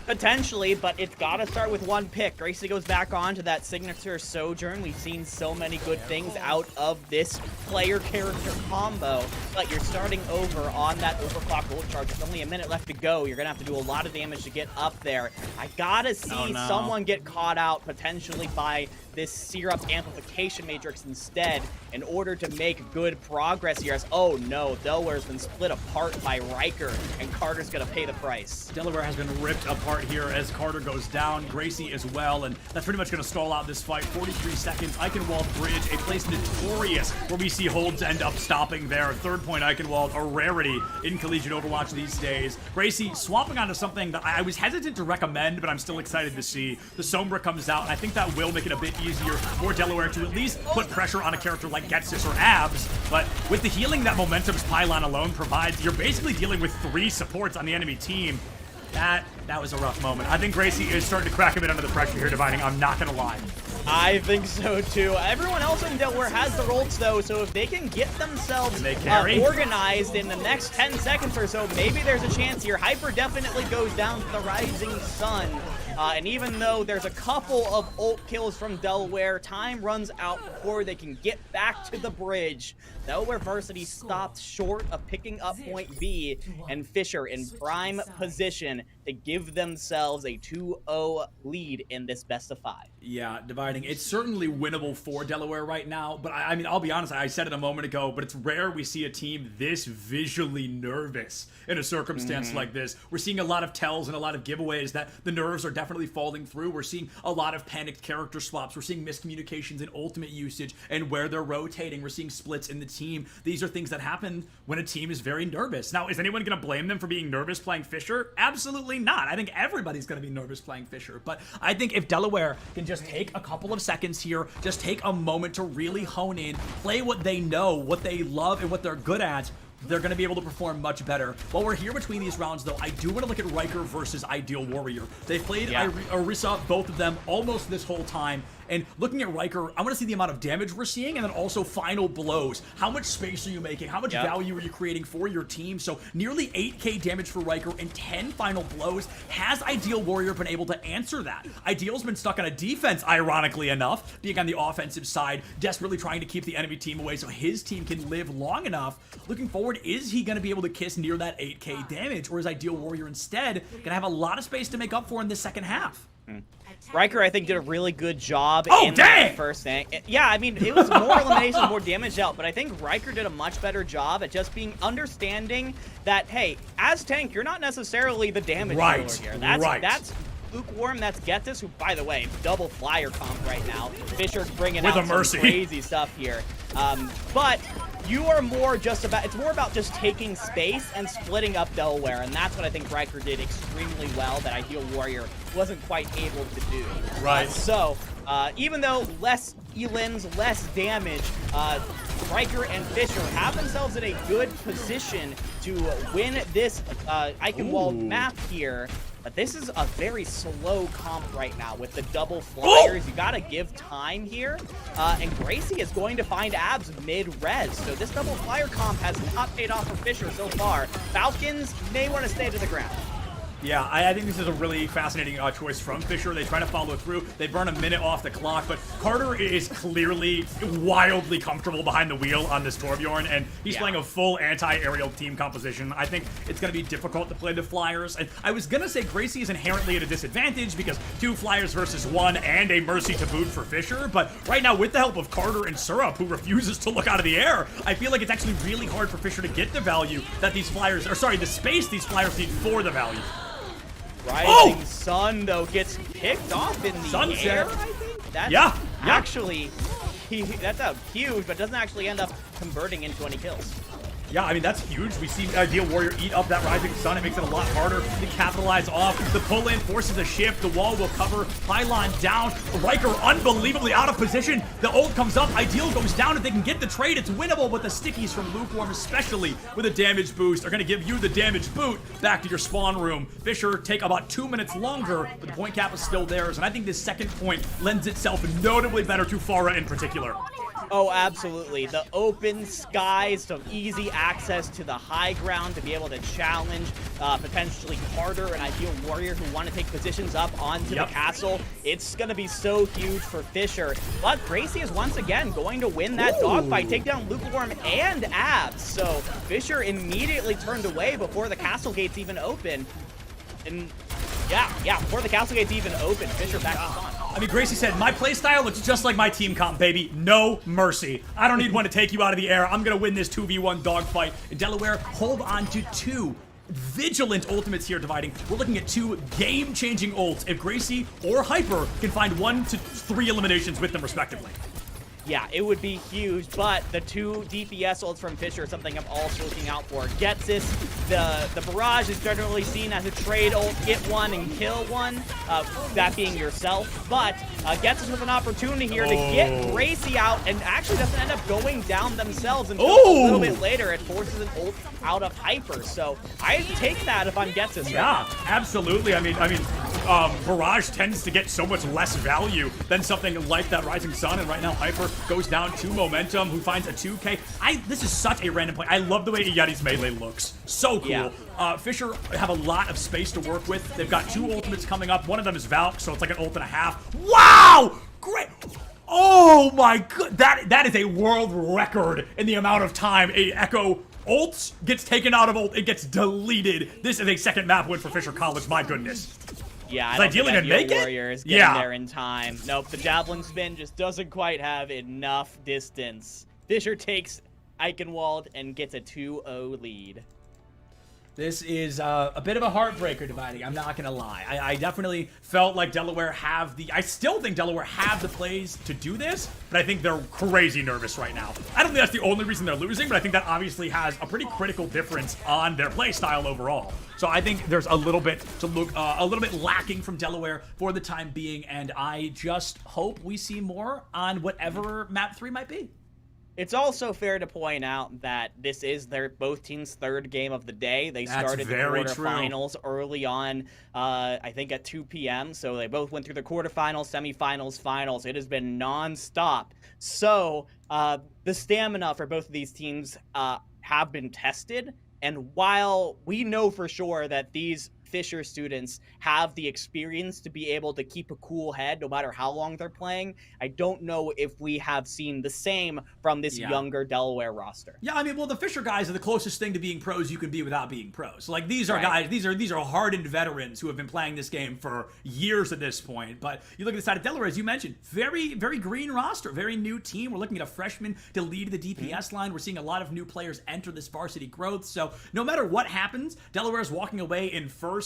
Potentially, but it's got to start with 1 pick. Gracie goes back on to that signature Sojourn. We've seen so many good things out of this player-character combo, but you're starting over on that overclock ult charge. There's only a minute left to go. You're going to have to do a lot of damage to get up there. I got to see someone get caught out potentially by this Syrup amplification matrix instead in order to make good progress here. As, oh no, Delaware's been split apart by Riker, and Carter's going to pay the price. Delaware has been ripped apart here as Carter goes down, Gracie as well, and that's pretty much going to stall out this fight. 43 seconds, Eichenwald Bridge, a place notorious where we see holds end up stopping there. 3rd point Eichenwald, a rarity in collegiate Overwatch these days. Gracie swapping onto something that I was hesitant to recommend, but I'm still excited to see. The Sombra comes out, and I think that will make it a bit easier for Delaware to at least put pressure on a character like Getsis or Abs, but with the healing that Momentum's Pylon alone provides, you're basically dealing with 3 supports on the enemy team. That was a rough moment. I think Gracie is starting to crack a bit under the pressure here, Divining. I'm not going to lie. I think so, too. Everyone else in Delaware has the ults, though, so if they can get themselves organized in the next 10 seconds or so, maybe there's a chance here. Hyper definitely goes down to the Rising Sun. And even though there's a couple of ult kills from Delaware, time runs out before they can get back to the bridge. Delaware Varsity stopped short of picking up point B, and Fisher in prime position to give themselves a 2-0 lead in this best of 5. Yeah, Dividing. It's certainly winnable for Delaware right now, but I mean, I'll be honest, I said it a moment ago, but it's rare we see a team this visually nervous in a circumstance like this. We're seeing a lot of tells and a lot of giveaways that the nerves are definitely falling through. We're seeing a lot of panicked character swaps. We're seeing miscommunications in ultimate usage and where they're rotating. We're seeing splits in the team. These are things that happen when a team is very nervous. Now, is anyone going to blame them for being nervous playing Fisher? Absolutely not. I think everybody's going to be nervous playing Fisher, but I think if Delaware can just take a couple of seconds here, just take a moment to really hone in, play what they know, what they love, and what they're good at, they're going to be able to perform much better. While we're here between these rounds, though, I do want to look at Riker versus Ideal Warrior. They've played Orisa, both of them, almost this whole time. And looking at Riker, I want to see the amount of damage we're seeing and then also final blows. How much space are you making? How much value are you creating for your team? So nearly 8k damage for Riker and 10 final blows. Has Ideal Warrior been able to answer that? Ideal's been stuck on a defense, ironically enough, being on the offensive side, desperately trying to keep the enemy team away so his team can live long enough. Looking forward, is he going to be able to kiss near that 8k damage, or is Ideal Warrior instead going to have a lot of space to make up for in the second half? Riker, I think, did a really good job in that first thing. Yeah, I mean, it was more elimination, more damage out, but I think Riker did a much better job at just understanding that, hey, as tank, you're not necessarily the damage dealer here. That's Lukewarm, that's Getsis, who, by the way, double flyer comp right now. Fisher's bringing out some crazy stuff here. But you are more just about, it's more about just taking space and splitting up Delaware, and that's what I think Riker did extremely well that Ideal Warrior wasn't quite able to do. Right. So, even though less Elins, less damage. Riker and Fisher have themselves in a good position to win this Eichenwald map here. But this is a very slow comp right now with the double flyers. You gotta give time here. And Gracie is going to find abs mid-res. So this double flyer comp has not paid off for Fisher so far. Falcons may want to stay to the ground. Yeah, I think this is a really fascinating choice from Fisher. They try to follow through. They burn a minute off the clock, but Carter is clearly wildly comfortable behind the wheel on this Torbjorn, and he's playing a full anti-aerial team composition. I think it's going to be difficult to play the Flyers. And I was going to say Gracie is inherently at a disadvantage because 2 Flyers versus 1 and a Mercy to boot for Fisher, but right now with the help of Carter and Syrup, who refuses to look out of the air, I feel like it's actually really hard for Fisher to get the value that these Flyers, or sorry, the space these Flyers need for the value. Rising Sun, though, gets picked off in the Sun's air, there. I think. That's actually, that's a huge, but doesn't actually end up converting into any kills. Yeah, I mean, that's huge. We see Ideal Warrior eat up that Rising Sun. It makes it a lot harder to capitalize off. The pull-in forces a shift. The wall will cover. Pylon down. Riker unbelievably out of position. The ult comes up. Ideal goes down. If they can get the trade, it's winnable, but the stickies from Lukewarm, especially with a damage boost, are going to give you the damage boot back to your spawn room. Fisher take about 2 minutes longer, but the point cap is still theirs, and I think this second point lends itself notably better to Farah in particular. Oh, absolutely. The open skies, some easy access to the high ground to be able to challenge potentially Carter and Ideal Warrior who want to take positions up onto the castle. It's going to be so huge for Fisher. But Gracie is once again going to win that dogfight, take down Lukewarm and Abs. So Fisher immediately turned away before the castle gates even open. And yeah, before the castle gates even open, Fisher back on. I mean, Gracie said, my playstyle looks just like my team comp, baby. No mercy. I don't need one to take you out of the air. I'm going to win this 2v1 dogfight. In Delaware, hold on to 2 vigilant ultimates here dividing. We're looking at 2 game-changing ults if Gracie or Hyper can find 1 to 3 eliminations with them respectively. Yeah, it would be huge, but the 2 DPS ults from Fisher is something I'm also looking out for. Gets this, the barrage is generally seen as a trade ult, get 1 and kill 1, that being yourself, but gets us with an opportunity here to get Gracie out, and actually doesn't end up going down themselves until a little bit later. It forces an ult out of Hyper, so I take that if I'm Getsis. Yeah, absolutely. I mean, Barrage tends to get so much less value than something like that Rising Sun, and right now Hyper goes down to Momentum, who finds a 2K. This is such a random play. I love the way Yeti's melee looks. So cool. Yeah. Fisher have a lot of space to work with. They've got 2 ultimates coming up. One of them is Valk, so it's like an ult and a half. Wow! Great! Oh my god! That is a world record in the amount of time a Echo ult gets taken out of ult. It gets deleted. This is a second map win for Fisher College. My goodness. Yeah, I don't think Ideal Warrior is getting there in time. Nope, the Javelin Spin just doesn't quite have enough distance. Fisher takes Eichenwald and gets a 2-0 lead. This is a bit of a heartbreaker dividing, I'm not gonna lie. I definitely felt like Delaware have I still think Delaware have the plays to do this, but I think they're crazy nervous right now. I don't think that's the only reason they're losing, but I think that obviously has a pretty critical difference on their play style overall. So I think there's a little bit to look, a little bit lacking from Delaware for the time being, and I just hope we see more on whatever map 3 might be. It's also fair to point out that this is both teams' 3rd game of the day. They started the quarterfinals early on, I think at 2 p.m. So they both went through the quarterfinals, semifinals, finals. It has been nonstop. So the stamina for both of these teams have been tested. And while we know for sure that these Fisher students have the experience to be able to keep a cool head no matter how long they're playing, I don't know if we have seen the same from this younger Delaware roster. Yeah, I mean, well, the Fisher guys are the closest thing to being pros you can be without being pros. Like, these are guys, these are hardened veterans who have been playing this game for years at this point. But you look at the side of Delaware, as you mentioned, very, very green roster, very new team. We're looking at a freshman to lead the DPS line. We're seeing a lot of new players enter this varsity growth. So no matter what happens, Delaware's walking away in first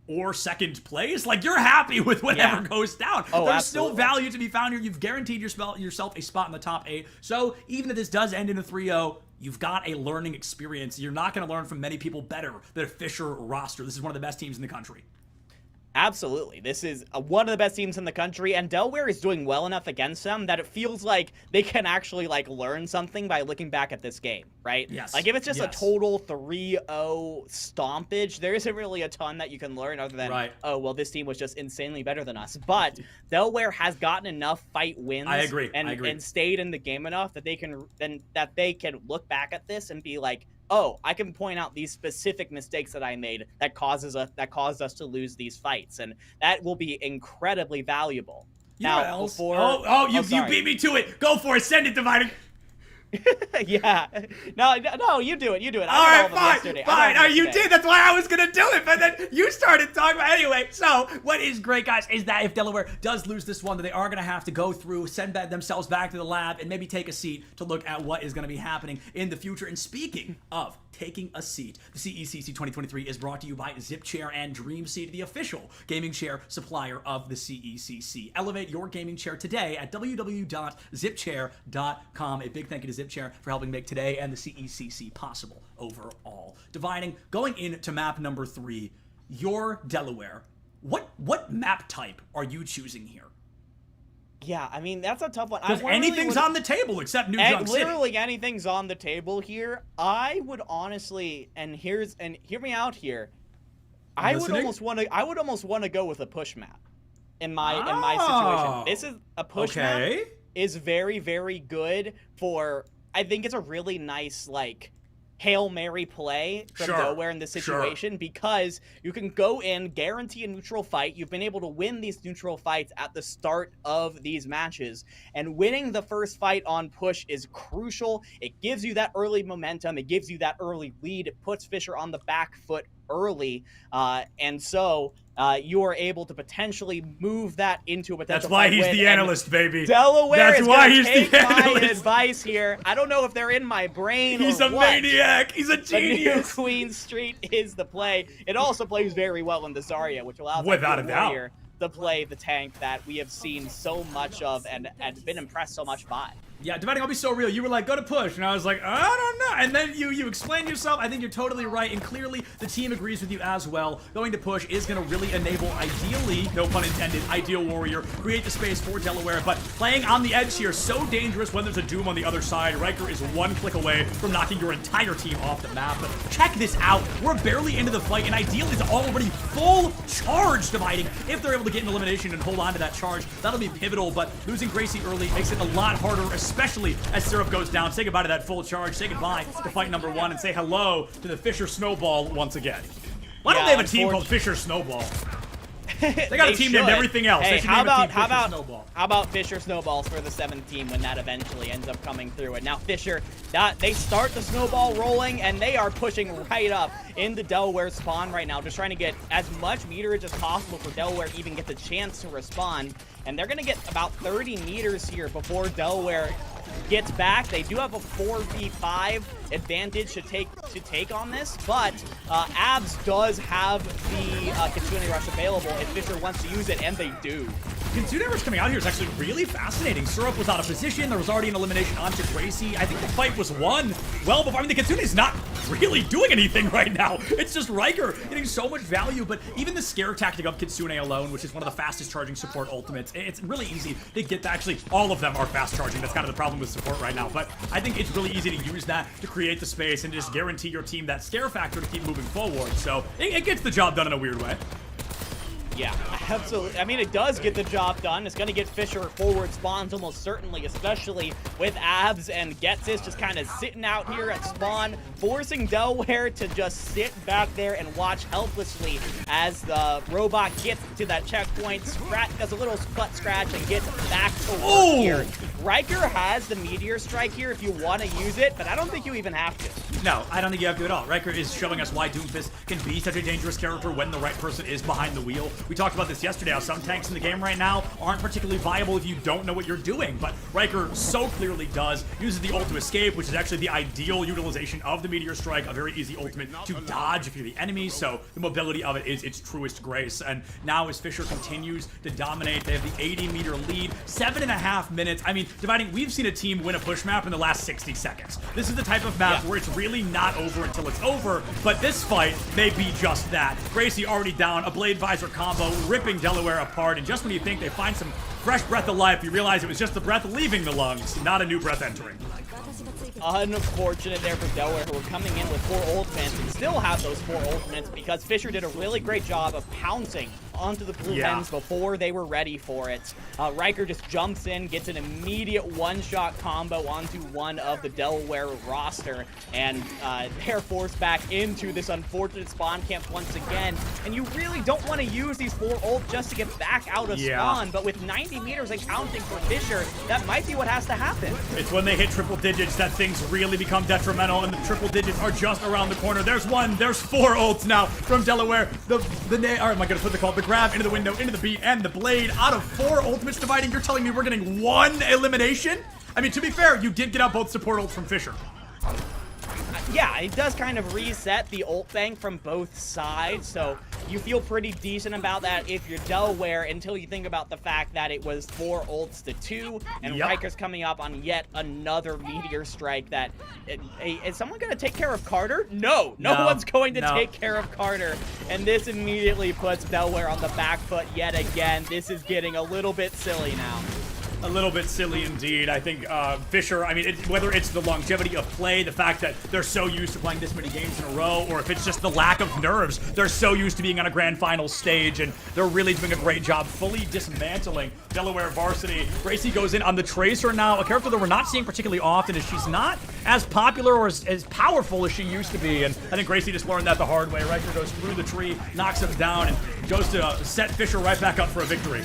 or second place. Like, you're happy with whatever goes down. There's still value to be found here. You've guaranteed yourself a spot in the top 8. So even if this does end in a 3-0, you've got a learning experience. You're not going to learn from many people better than a Fisher roster. This is one of the best teams in the country. Absolutely. This is one of the best teams in the country, and Delaware is doing well enough against them that it feels like they can actually, like, learn something by looking back at this game, right? Yes. Like, if it's just a total 3-0 stompage, there isn't really a ton that you can learn other than, oh, well, this team was just insanely better than us. But Delaware has gotten enough fight wins and stayed in the game enough that they can look back at this and be like, oh, I can point out these specific mistakes that I made that caused us to lose these fights, and that will be incredibly valuable. Now, before you beat me to it. Go for it. Send it, Dividing. Yeah. No, you do it. You do it. All right, fine. You did. That's why I was going to do it. But then you started talking about anyway. So what is great, guys, is that if Delaware does lose this one, that they are going to have to go through, send themselves back to the lab, and maybe take a seat to look at what is going to be happening in the future. And speaking of taking a seat, the CECC 2023 is brought to you by ZipChair and DreamSeat, the official gaming chair supplier of the CECC. Elevate your gaming chair today at www.zipchair.com. A big thank you to ZipChair for helping make today and the CECC possible overall. Dividing, going into map number 3, your Delaware. What map type are you choosing here? Yeah, I mean, that's a tough one. Because anything's on the table except New Junk City. Literally anything's on the table here. I would honestly, hear me out here. I would almost want to go with a push map in my situation. This is a push map is very, very good for, I think it's a really nice, like, Hail Mary play from Delaware in this situation because you can go in, guarantee a neutral fight. You've been able to win these neutral fights at the start of these matches, and winning the first fight on push is crucial. It gives you that early momentum. It gives you that early lead. It puts Fisher on the back foot early, and so you are able to potentially move that into a potential. That's why he's the analyst, baby. Delaware is going to take my advice here. I don't know if they're in my brain. He's a maniac. He's a genius. New Queen Street is the play. It also plays very well in the Zarya, which allows without a doubt to play the tank that we have seen so much of and been impressed so much by. Yeah, Dividing, I'll be so real. You were like, go to push. And I was like, I don't know. And then you explained yourself. I think you're totally right. And clearly, the team agrees with you as well. Going to push is going to really enable, ideally, no pun intended, ideal warrior, create the space for Delaware. But playing on the edge here, so dangerous when there's a Doom on the other side. Riker is one click away from knocking your entire team off the map. But check this out. We're barely into the fight. And ideally, it's already full charge, Dividing. If they're able to get an elimination and hold on to that charge, that'll be pivotal. But losing Gracie early makes it a lot harder, especially as Syrup goes down. Say goodbye to that full charge. Say goodbye to fight number 1 and say hello to the Fisher Snowball once again. Why don't they have a team called Fisher Snowball? They got a team named everything else. Hey, how about Fisher Snowballs for the 7th team when that eventually ends up coming through? And now Fisher, they start the snowball rolling, and they are pushing right up into Delaware's spawn right now, just trying to get as much meterage as possible for Delaware to even get the chance to respond. And they're going to get about 30 meters here before Delaware gets back. They do have a 4v5 advantage to take on this, but Abs does have the Kitsune Rush available if Fisher wants to use it, and they do. Kitsune Rush coming out here is actually really fascinating. Syrup was out of position. There was already an elimination onto Gracie. I think the fight was won well before. I mean, the Kitsune is not really doing anything right now. It's just Riker getting so much value, but even the scare tactic of Kitsune alone, which is one of the fastest charging support ultimates, it's really easy to get that. Actually, all of them are fast charging. That's kind of the problem with support right now, but I think it's really easy to use that to create the space and just guarantee your team that scare factor to keep moving forward. So it gets the job done in a weird way. Yeah, absolutely. I mean, it does get the job done. It's going to get Fisher forward spawns almost certainly, especially with Abs and Getsis just kind of sitting out here at spawn, forcing Delaware to just sit back there and watch helplessly as the robot gets to that checkpoint, does a little butt scratch, and gets back to work here. Riker has the Meteor Strike here if you want to use it, but I don't think you even have to. No, I don't think you have to at all. Riker is showing us why Doomfist can be such a dangerous character when the right person is behind the wheel. We talked about this yesterday, how some tanks in the game right now aren't particularly viable if you don't know what you're doing, but Riker so clearly does. Uses the ult to escape, which is actually the ideal utilization of the Meteor Strike, a very easy ultimate to dodge if you're the enemy, so the mobility of it is its truest grace. And now as Fisher continues to dodge dominate. They have the 80-meter lead, 7.5 minutes. I mean, Dividing, we've seen a team win a push map in the last 60 seconds. This is the type of map where it's really not over until it's over, but this fight may be just that. Gracie already down, a Blade Visor combo, ripping Delaware apart, and just when you think they find some fresh breath of life, you realize it was just the breath leaving the lungs, not a new breath entering. Unfortunate there for Delaware, who were coming in with 4 ultimates and still have those 4 ultimates because Fisher did a really great job of pouncing onto the blue hens before they were ready for it. Riker just jumps in, gets an immediate one-shot combo onto one of the Delaware roster, and they're forced back into this unfortunate spawn camp once again. And you really don't want to use these 4 ults just to get back out of spawn, but with 90 meters and counting for Fisher, that might be what has to happen. It's when they hit triple digits that things really become detrimental, and the triple digits are just around the corner. There's 1, there's 4 ults now from Delaware. All right, am I gonna put the call? The grab into the window, into the beat, and the blade. Out of 4 ultimates Dividing, you're telling me we're getting 1 elimination? I mean, to be fair, you did get out both support ults from Fisher. Yeah, it does kind of reset the ult bank from both sides, so you feel pretty decent about that if you're Delaware until you think about the fact that it was 4 ults to 2, and Riker's coming up on yet another meteor strike that... is someone going to take care of Carter? No one's going to take care of Carter, and this immediately puts Delaware on the back foot yet again. This is getting a little bit silly now. A little bit silly indeed. I think Fisher, I mean, whether it's the longevity of play, the fact that they're so used to playing this many games in a row, or if it's just the lack of nerves, they're so used to being on a grand final stage, and they're really doing a great job fully dismantling Delaware varsity. Gracie goes in on the Tracer now, a character that we're not seeing particularly often, as she's not as popular or as powerful as she used to be, and I think Gracie just learned that the hard way. Riker goes through the tree, knocks him down, and goes to set Fisher right back up for a victory.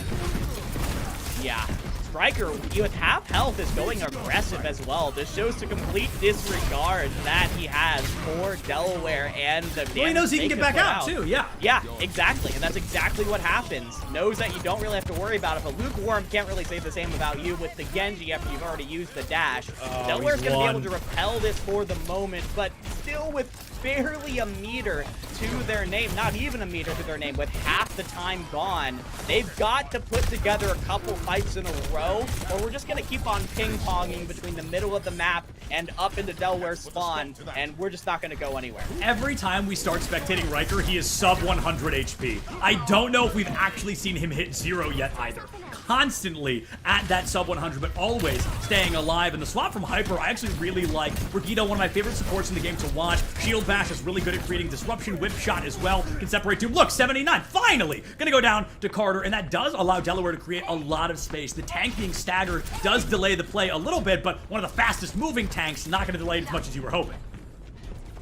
Yeah. Striker, with half health, is going aggressive as well. This shows the complete disregard that he has for Delaware and the damage. Well, he knows he can get back out too, yeah. Yeah, exactly, and that's exactly what happens. Knows that you don't really have to worry about it, but Lukewarm can't really say the same about you with the Genji after you've already used the dash. Delaware's going to be able to repel this for the moment, but still with barely a meter to their name, not even a meter to their name, with half the time gone. They've got to put together a couple fights in a row, or we're just going to keep on ping-ponging between the middle of the map and up into Delaware spawn, and we're just not going to go anywhere. Every time we start spectating Riker, he is sub 100 HP. I don't know if we've actually seen him hit 0 yet either. Constantly at that sub 100, but always staying alive. And the swap from Hyper, I actually really like. Brigitte, one of my favorite supports in the game to watch. Shield Bash is really good at creating disruption. Whip Shot as well can separate two. Look, 79, finally gonna go down to Carter, and that does allow Delaware to create a lot of space. The tank being staggered does delay the play a little bit, but one of the fastest moving tanks, not gonna delay it as much as you were hoping.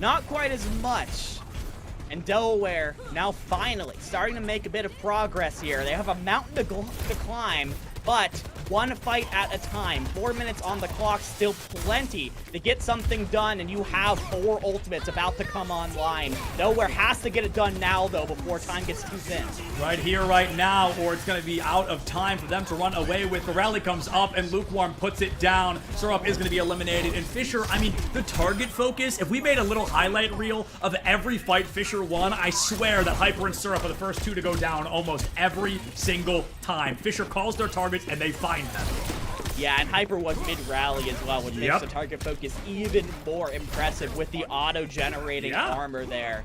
Not quite as much. And Delaware now finally starting to make a bit of progress here. They have a mountain to climb, but one fight at a time. 4 minutes on the clock, still plenty to get something done, and you have 4 ultimates about to come online. Delaware has to get it done now, though, before time gets too thin. Right here, right now, or it's going to be out of time for them to run away with. The rally comes up, and Lukewarm puts it down. Syrup is going to be eliminated, and Fisher, I mean, the target focus, if we made a little highlight reel of every fight Fisher won, I swear that Hyper and Syrup are the first 2 to go down almost every single time. Fisher calls their targets, and they find them. Yeah, and Hyper was mid-rally as well, which makes the target focus even more impressive with the auto-generating armor there.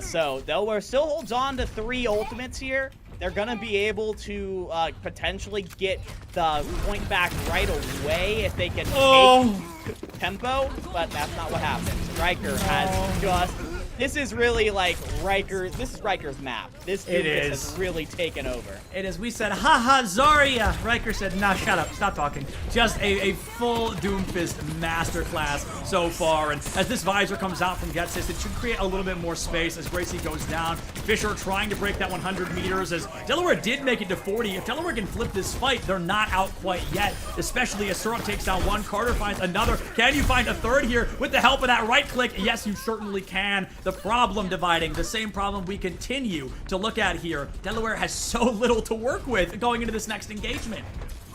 So Delaware still holds on to 3 ultimates here. They're going to be able to potentially get the point back right away if they can take tempo, but that's not what happens. Riker has just... This is really like Riker. This is Riker's map. This has really taken over. It is. We said, haha, Zarya. Riker said, nah, shut up. Stop talking. Just a full Doomfist masterclass so far. And as this visor comes out from Getsys, it should create a little bit more space as Gracie goes down. Fisher trying to break that 100 meters as Delaware did make it to 40. If Delaware can flip this fight, they're not out quite yet, especially as Syrup takes down 1. Carter finds another. Can you find a 3rd here with the help of that right click? Yes, you certainly can. The problem Dividing, the same problem we continue to look at here. Delaware has so little to work with going into this next engagement.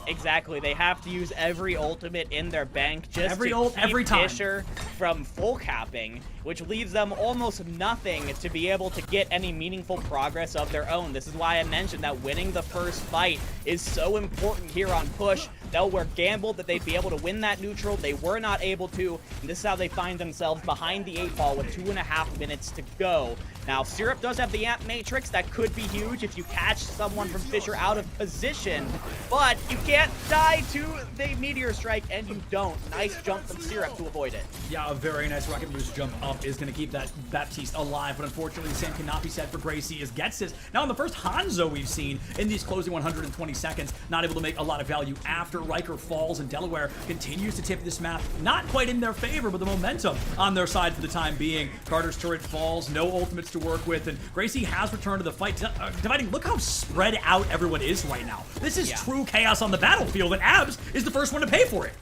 Exactly. They have to use every ultimate in their bank just every to keep time. Fisher from full capping, which leaves them almost nothing to be able to get any meaningful progress of their own. This is why I mentioned that winning the first fight is so important here on Push. Delaware gambled that they'd be able to win that neutral. They were not able to, and this is how they find themselves behind the 8-ball with 2.5 minutes to go. Now, Syrup does have the Amp Matrix. That could be huge if you catch someone from Fisher out of position, but you can't die to the Meteor Strike, and you don't. Nice jump from Syrup to avoid it. Yeah, a very nice rocket boost jump up is going to keep that Baptiste alive, but unfortunately the same cannot be said for Gracie as Getsis. Now, in the first Hanzo we've seen in these closing 120 seconds, not able to make a lot of value after Riker falls, and Delaware continues to tip this map, not quite in their favor, but the momentum on their side for the time being. Carter's turret falls, no ultimates to work with, and Gracie has returned to the fight. Dividing, look how spread out everyone is right now. This is true chaos on the battlefield, and Abs is the first one to pay for it.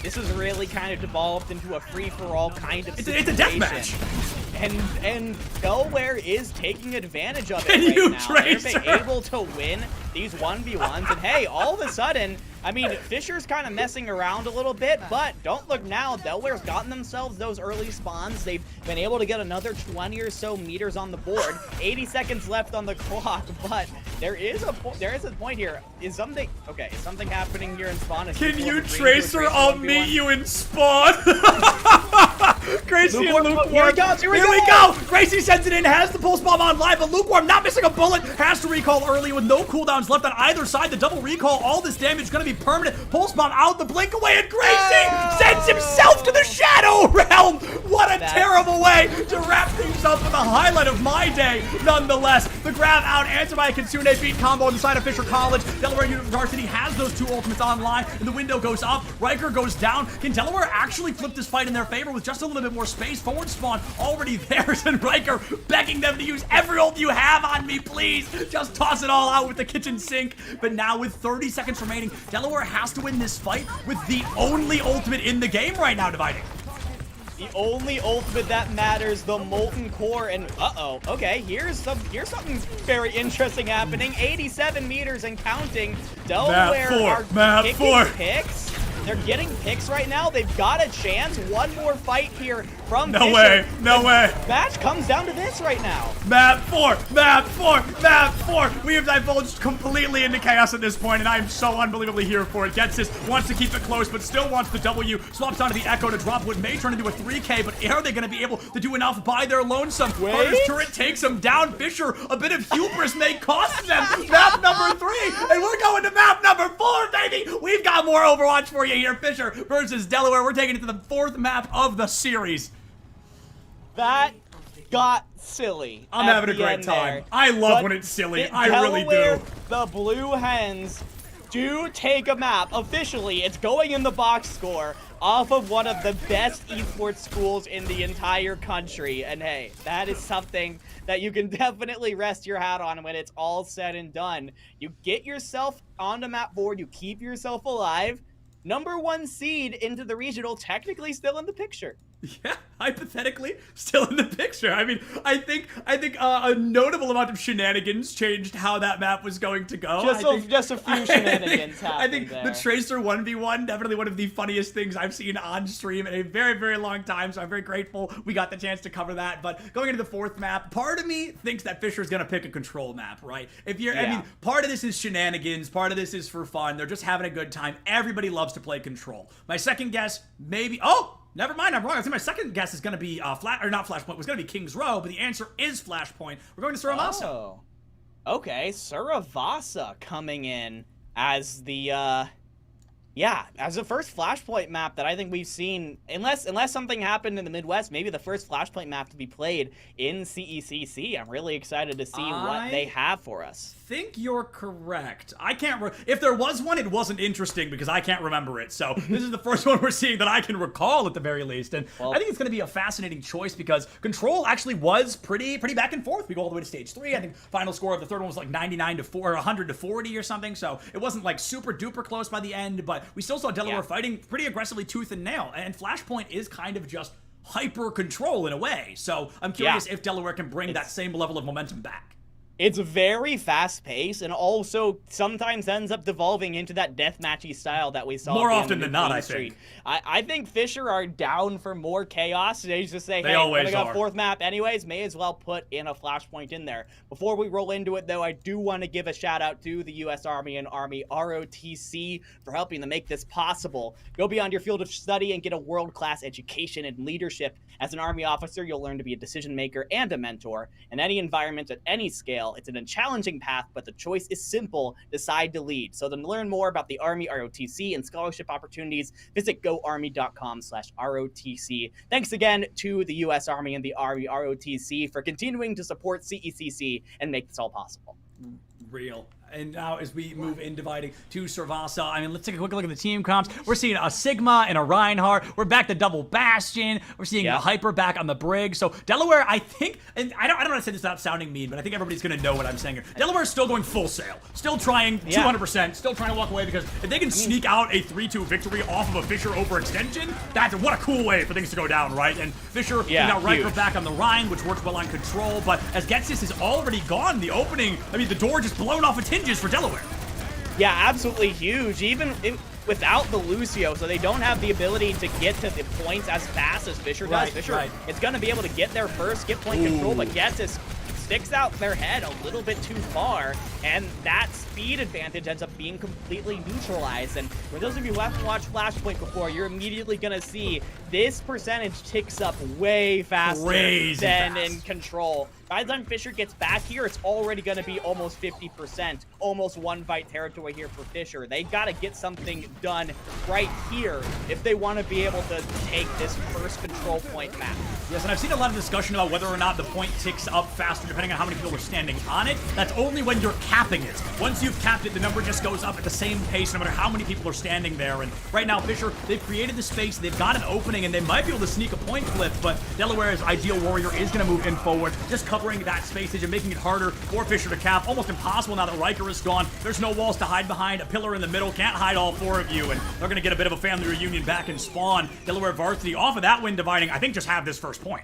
This has really kind of devolved into a free-for-all kind of situation. It's a deathmatch. And Delaware is taking advantage of it Can right you now. trace They're able to win these 1v1s, and hey, all of a sudden, I mean, Fisher's kind of messing around a little bit, but don't look now. Delaware's gotten themselves those early spawns. They've been able to get another 20 or so meters on the board. 80 seconds left on the clock, but there is a point here. Is something happening here in spawn? Can you Tracer? I'll meet you in spawn. Gracie and Lukewarm. Here we go. Gracie sends it in, has the pulse bomb on live, but Lukewarm not missing a bullet, has to recall early with no cooldowns left on either side. The double recall, all this damage going to be permanent. Pulse bomb out, the blink away, and Gracie sends himself to the Shadow Realm. What a terrible way to wrap things up with a highlight of my day. Nonetheless, the grab out, answered by a Kitsune beat combo on the side of Fisher College. Delaware University has those two ultimates online, and the window goes up. Riker goes down. Can Delaware actually flip this fight in their favor with just a little bit more space? Forward spawn already theirs, and Riker begging them to use every ult you have on me, please. Just toss it all out with the kitchen sink. But now with 30 seconds remaining, Delaware has to win this fight with the only ultimate in the game right now, Dividing. The only ultimate that matters, the Molten Core, and okay, here's something very interesting happening. 87 meters and counting. Delaware are kicking picks. They're getting picks right now. They've got a chance. One more fight here from Fisher. No way. Match comes down to this right now. Map 4. We have divulged completely into chaos at this point, and I am so unbelievably here for it. Getsis wants to keep it close, but still wants the W. Swaps onto the Echo to drop what may turn into a 3K, but are they going to be able to do enough by their lonesome? Carter's turret takes him down. Fisher, a bit of hubris may cost them. Map number 3, and we're going to map number 4, baby. We've got more Overwatch for you here. Fisher versus Delaware. We're taking it to the 4th map of the series. That got silly. I'm having a great time. I love when it's silly. I really do. The Blue Hens do take a map. Officially, it's going in the box score off of one of the best esports schools in the entire country. And hey, that is something that you can definitely rest your hat on when it's all said and done. You get yourself on the map board, you keep yourself alive. #1 seed into the regional, technically still in the picture. Yeah, hypothetically, still in the picture. I mean, I think a notable amount of shenanigans changed how that map was going to go. Just a few shenanigans happened I think there. the Tracer 1v1, definitely one of the funniest things I've seen on stream in a very, very long time, so I'm very grateful we got the chance to cover that. But going into the 4th map, part of me thinks that Fisher's going to pick a control map, right? I mean, part of this is shenanigans, part of this is for fun. They're just having a good time. Everybody loves to play control. My second guess, maybe... Never mind, I'm wrong. I think my second guess is going to be not Flashpoint. It was going to be King's Row, but the answer is Flashpoint. We're going to Suravasa. Oh, okay. Suravasa coming in as the as the first Flashpoint map that I think we've seen, unless something happened in the Midwest, maybe the first Flashpoint map to be played in CECC. I'm really excited to see what they have for us. I think you're correct. I can't if there was one, it wasn't interesting because I can't remember it. So this is the first one we're seeing that I can recall at the very least. And I think it's going to be a fascinating choice because Control actually was pretty back and forth. We go all the way to stage 3. I think final score of the third one was like 99 to 4 or 100 to 40 or something. So it wasn't like super duper close by the end, but we still saw Delaware fighting pretty aggressively tooth and nail. And Flashpoint is kind of just hyper control in a way. So I'm curious if Delaware can bring that same level of momentum back. It's very fast-paced, and also sometimes ends up devolving into that deathmatchy style that we saw More at the often end of than not, Queen I Street. think. I think Fisher are down for more chaos. They just say, They hey, always we got are. 4th map anyways, may as well put in a flashpoint in there. Before we roll into it, though, I do want to give a shout-out to the U.S. Army and Army ROTC for helping to make this possible. Go beyond your field of study and get a world-class education and leadership. As an Army officer, you'll learn to be a decision-maker and a mentor. In any environment at any scale, it's a challenging path, but the choice is simple: decide to lead. So to learn more about the Army ROTC and scholarship opportunities, visit goarmy.com/ROTC. Thanks again to the U.S. Army and the Army ROTC for continuing to support CECC and make this all possible. Real. And now as we move in dividing to Servasa, I mean, let's take a quick look at the team comps. We're seeing a Sigma and a Reinhardt. We're back to double Bastion. We're seeing a Hyper back on the Brig. So Delaware, I think, and I don't want to say this without sounding mean, but I think everybody's going to know what I'm saying here. Delaware's still going full sail. Still trying 200%. Still trying to walk away, because if they can sneak out a 3-2 victory off of a Fisher overextension, what a cool way for things to go down, right? And Fisher, now Riker back on the Rhine, which works well on control, but as Getsis is already gone, the opening, I mean, the door just blown off its hinges for Delaware. Yeah, absolutely huge. Even without the Lucio, so they don't have the ability to get to the points as fast as Fisher does. Fisher is going to be able to get there first, get point control, but Getsis sticks out their head a little bit too far, and that speed advantage ends up being completely neutralized. And for those of you who haven't watched Flashpoint before, you're immediately going to see this percentage ticks up way faster than in Control. By the time Fisher gets back here, it's already going to be almost 50%, almost one fight territory here for Fisher. They got to get something done right here if they want to be able to take this first control point map. Yes, and I've seen a lot of discussion about whether or not the point ticks up faster depending on how many people are standing on it. That's only when you're capping it. Once you've capped it, the number just goes up at the same pace no matter how many people are standing there. And right now, Fisher, they've created the space, they've got an opening, and they might be able to sneak a point flip, but Delaware's Ideal Warrior is going to move in forward, just covering that spacage and making it harder for Fisher to cap. Almost impossible now that Riker is gone. There's no walls to hide behind. A pillar in the middle can't hide all 4 of you, and they're going to get a bit of a family reunion back in Spawn. Delaware Varsity off of that win dividing, I think just have this first point.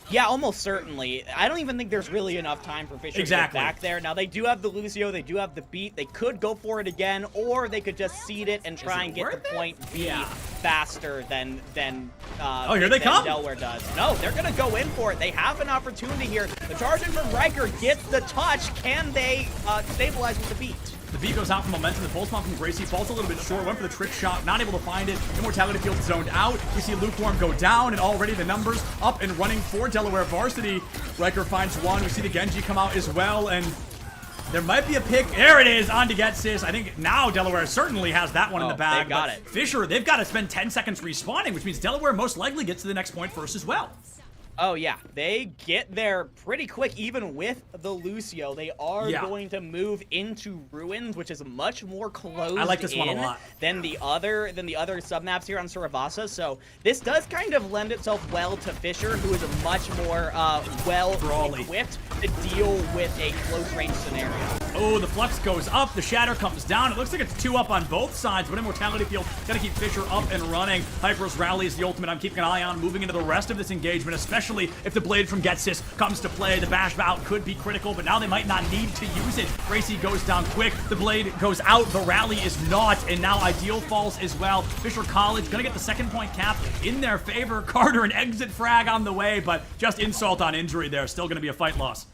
Yeah, almost certainly. I don't even think there's really enough time for Fisher to get back there. Now, they do have the Lucio, they do have the beat. They could go for it again, or they could just seed it and try and get the point B faster than here they come. Delaware does. No, they're going to go in for it. They have an opportunity here. The charging from Riker gets the touch. Can they stabilize with the beat? The beat goes out from Momentum. The pulse bomb from Gracie falls a little bit short. Went for the trick shot, not able to find it. Immortality field zoned out. We see Lukewarm go down, and already the numbers up and running for Delaware Varsity. Riker finds one. We see the Genji come out as well, and there might be a pick. There it is, on to Getsis. I think now Delaware certainly has that one in the bag. They got it. Fisher, they've got to spend 10 seconds respawning, which means Delaware most likely gets to the next point first as well. Oh, yeah. They get there pretty quick, even with the Lucio. They are going to move into Ruins, which is much more closed I like this one a lot. than the other submaps here on Saravasa. So this does kind of lend itself well to Fisher, who is a much more well-equipped to deal with a close-range scenario. Oh, the Flux goes up. The Shatter comes down. It looks like it's 2 up on both sides, but Immortality Field got to keep Fisher up and running. Hyper's Rally is the ultimate I'm keeping an eye on moving into the rest of this engagement, especially if the blade from Getsis comes to play. The bash bout could be critical, but now they might not need to use it. Gracie goes down quick. The blade goes out. The rally is not, and now Ideal falls as well. Fisher College gonna get the second point cap in their favor. Carter an exit frag on the way, but just insult on injury there. Still gonna be a fight loss.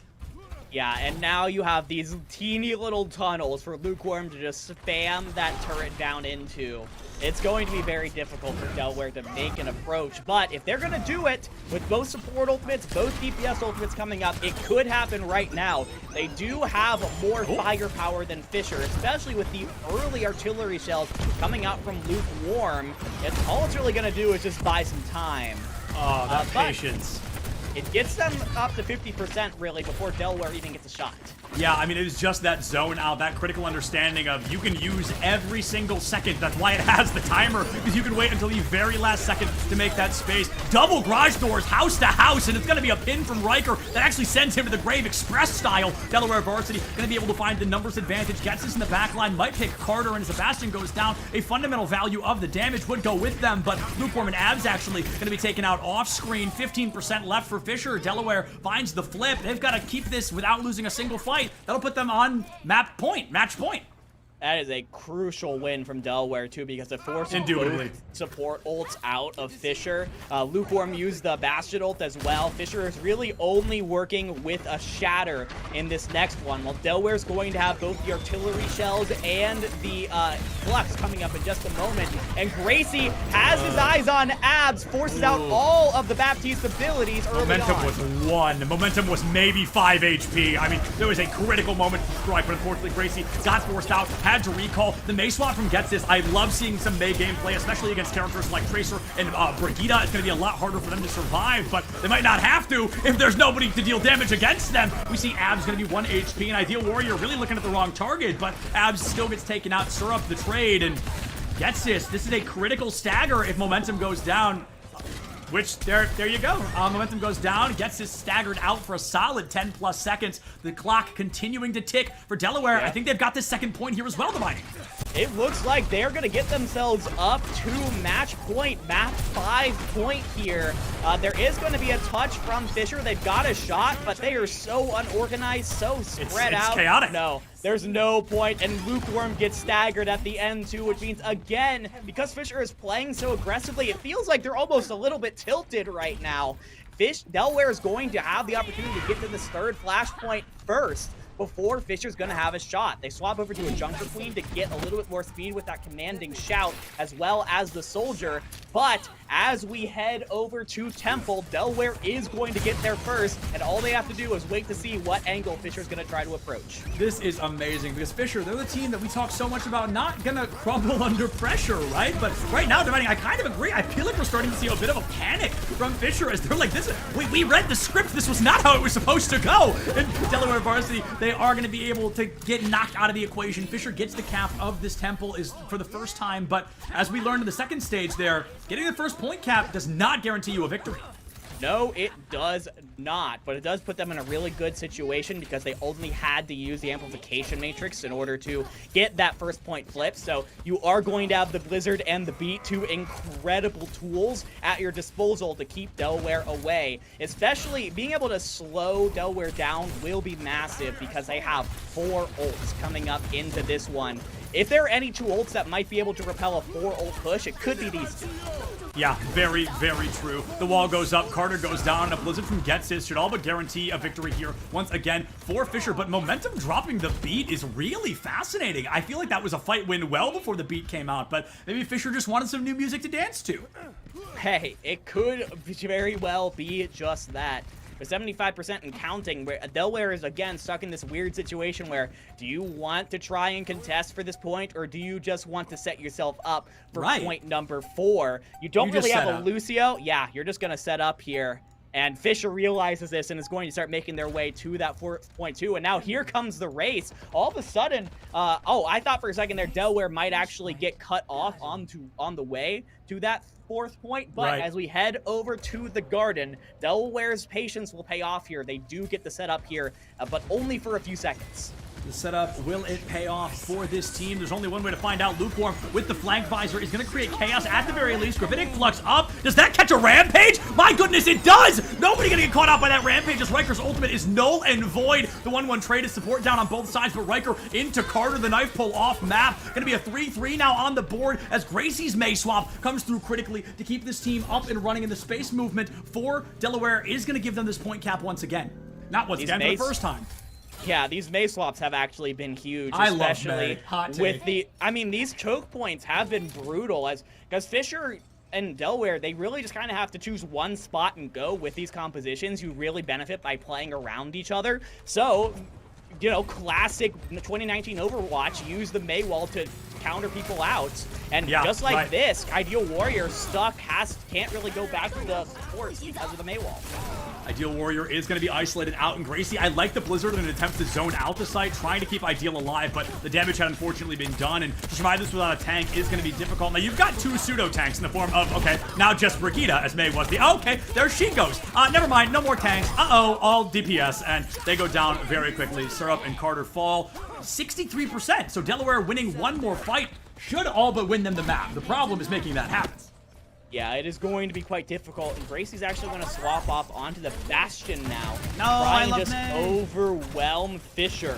Yeah, and now you have these teeny little tunnels for Lukewarm to just spam that turret down into. It's going to be very difficult for Delaware to make an approach, but if they're going to do it with both support ultimates, both DPS ultimates coming up, it could happen right now. They do have more firepower than Fisher, especially with the early artillery shells coming out from Lukewarm. All it's really going to do is just buy some time. Oh, that patience. It gets them up to 50% really before Delaware even gets a shot. Yeah, I mean, it is just that zone out, that critical understanding of you can use every single second. That's why it has the timer, because you can wait until the very last second to make that space. Double garage doors, house to house, and it's going to be a pin from Riker that actually sends him to the grave express style. Delaware Varsity going to be able to find the numbers advantage. Gets this in the back line, might pick Carter, and Sebastian goes down. A fundamental value of the damage would go with them, but Lukewarm and Abs actually going to be taken out off screen. 15% left for Fisher. Delaware finds the flip. They've got to keep this without losing a single fight. fight, that'll put them on match point. That is a crucial win from Delaware, too, because it forced both support ults out of Fisher. Lukewarm used the Bastion ult as well. Fisher is really only working with a Shatter in this next one, while Delaware's going to have both the artillery shells and the Flux coming up in just a moment. And Gracie has his eyes on Abs, forces out all of the Baptiste abilities early Momentum on. was 1. Momentum was maybe 5 HP. I mean, there was a critical moment to strike, but unfortunately, Gracie got forced out. Had to recall. The Mei swap from Gets This. I love seeing some Mei gameplay, especially against characters like Tracer and Brigitte. It's going to be a lot harder for them to survive, but they might not have to if there's nobody to deal damage against them. We see Abs going to be 1 HP, and Ideal Warrior really looking at the wrong target, but Abs still gets taken out. Syrup the trade, and Gets This. This is a critical stagger if momentum goes down. Which, there you go. Momentum goes down, Gets This staggered out for a solid 10+ seconds. The clock continuing to tick for Delaware. I think they've got this second point here as well, the Mighty. It looks like they're going to get themselves up to match point, map 5 point here. There is going to be a touch from Fisher. They've got a shot, but they are so unorganized, so spread out. It's chaotic. No, there's no point, and Lukewarm gets staggered at the end too, which means, again, because Fisher is playing so aggressively, it feels like they're almost a little bit tilted right now. Delaware is going to have the opportunity to get to this third flashpoint first before Fisher's gonna have a shot. They swap over to a Junker Queen to get a little bit more speed with that commanding shout, as well as the Soldier. But as we head over to Temple, Delaware is going to get there first, and all they have to do is wait to see what angle Fisher's gonna try to approach. This is amazing, because Fisher, they're the team that we talk so much about not gonna crumble under pressure, right? But right now, I kind of agree. I feel like we're starting to see a bit of a panic from Fisher as they're like, we read the script. This was not how it was supposed to go. In Delaware Varsity, they are going to be able to get knocked out of the equation. Fisher gets the cap of this Temple is for the first time, but as we learned in the second stage there, getting the first point cap does not guarantee you a victory. No, it does not, but it does put them in a really good situation because they only had to use the amplification matrix in order to get that first point flip. So you are going to have the Blizzard and the Beat, two incredible tools at your disposal to keep Delaware away. Especially being able to slow Delaware down will be massive because they have 4 ults coming up into this one. If there are any 2 ults that might be able to repel a 4 ult push, it could be these 2. Yeah, very, very true. The wall goes up, Carter goes down, and a Blizzard from Gets This should all but guarantee a victory here once again for Fisher, but momentum dropping the Beat is really fascinating. I feel like that was a fight win well before the Beat came out, but maybe Fisher just wanted some new music to dance to. Hey, it could very well be just that. With 75% and counting, where Delaware is again stuck in this weird situation where do you want to try and contest for this point, or do you just want to set yourself up for point number 4? You don't really have a Lucio. Yeah, you're just going to set up here. And Fisher realizes this and is going to start making their way to that 4.2. And now here comes the race. All of a sudden, I thought for a second there Delaware might actually get cut off on the way to that 4th point. But as we head over to the Garden, Delaware's patience will pay off here. They do get the setup here, but only for a few seconds. The setup, will it pay off for this team? There's only one way to find out. Lukewarm with the flank visor is going to create chaos at the very least. Gravitic Flux up. Does that catch a Rampage? My goodness, it does! Nobody going to get caught out by that Rampage as Riker's ultimate is null and void. The 1-1 trade is support down on both sides, but Riker into Carter. The knife pull off map. Going to be a 3-3 now on the board as Gracie's Mei swap comes through critically to keep this team up and running in the space movement for Delaware is going to give them this point cap once again. Not once again, for the first time. Yeah, these Mei swaps have actually been huge, I especially love Mei. Hot take. with the. I mean, these choke points have been brutal because Fisher and Delaware, they really just kind of have to choose one spot and go with these compositions. You really benefit by playing around each other. So, you know, classic 2019 Overwatch, use the Mei wall to counter people out. And just like this, Ideal Warrior stuck, can't really go back to the supports because of the Mei wall. Ideal Warrior is going to be isolated out in Gracie. I like the Blizzard in an attempt to zone out the site, trying to keep Ideal alive, but the damage had unfortunately been done, and to survive this without a tank is going to be difficult. Now, you've got 2 pseudo-tanks in the form of, okay, now just Brigitte, as Mei was the, okay, there she goes. Never mind, no more tanks. All DPS, and they go down very quickly. Syrup and Carter fall 63%, so Delaware winning one more fight should all but win them the map. The problem is making that happen. Yeah, it is going to be quite difficult, and Gracie's actually going to swap off onto the Bastion now. No, I trying love to just May. overwhelm Fisher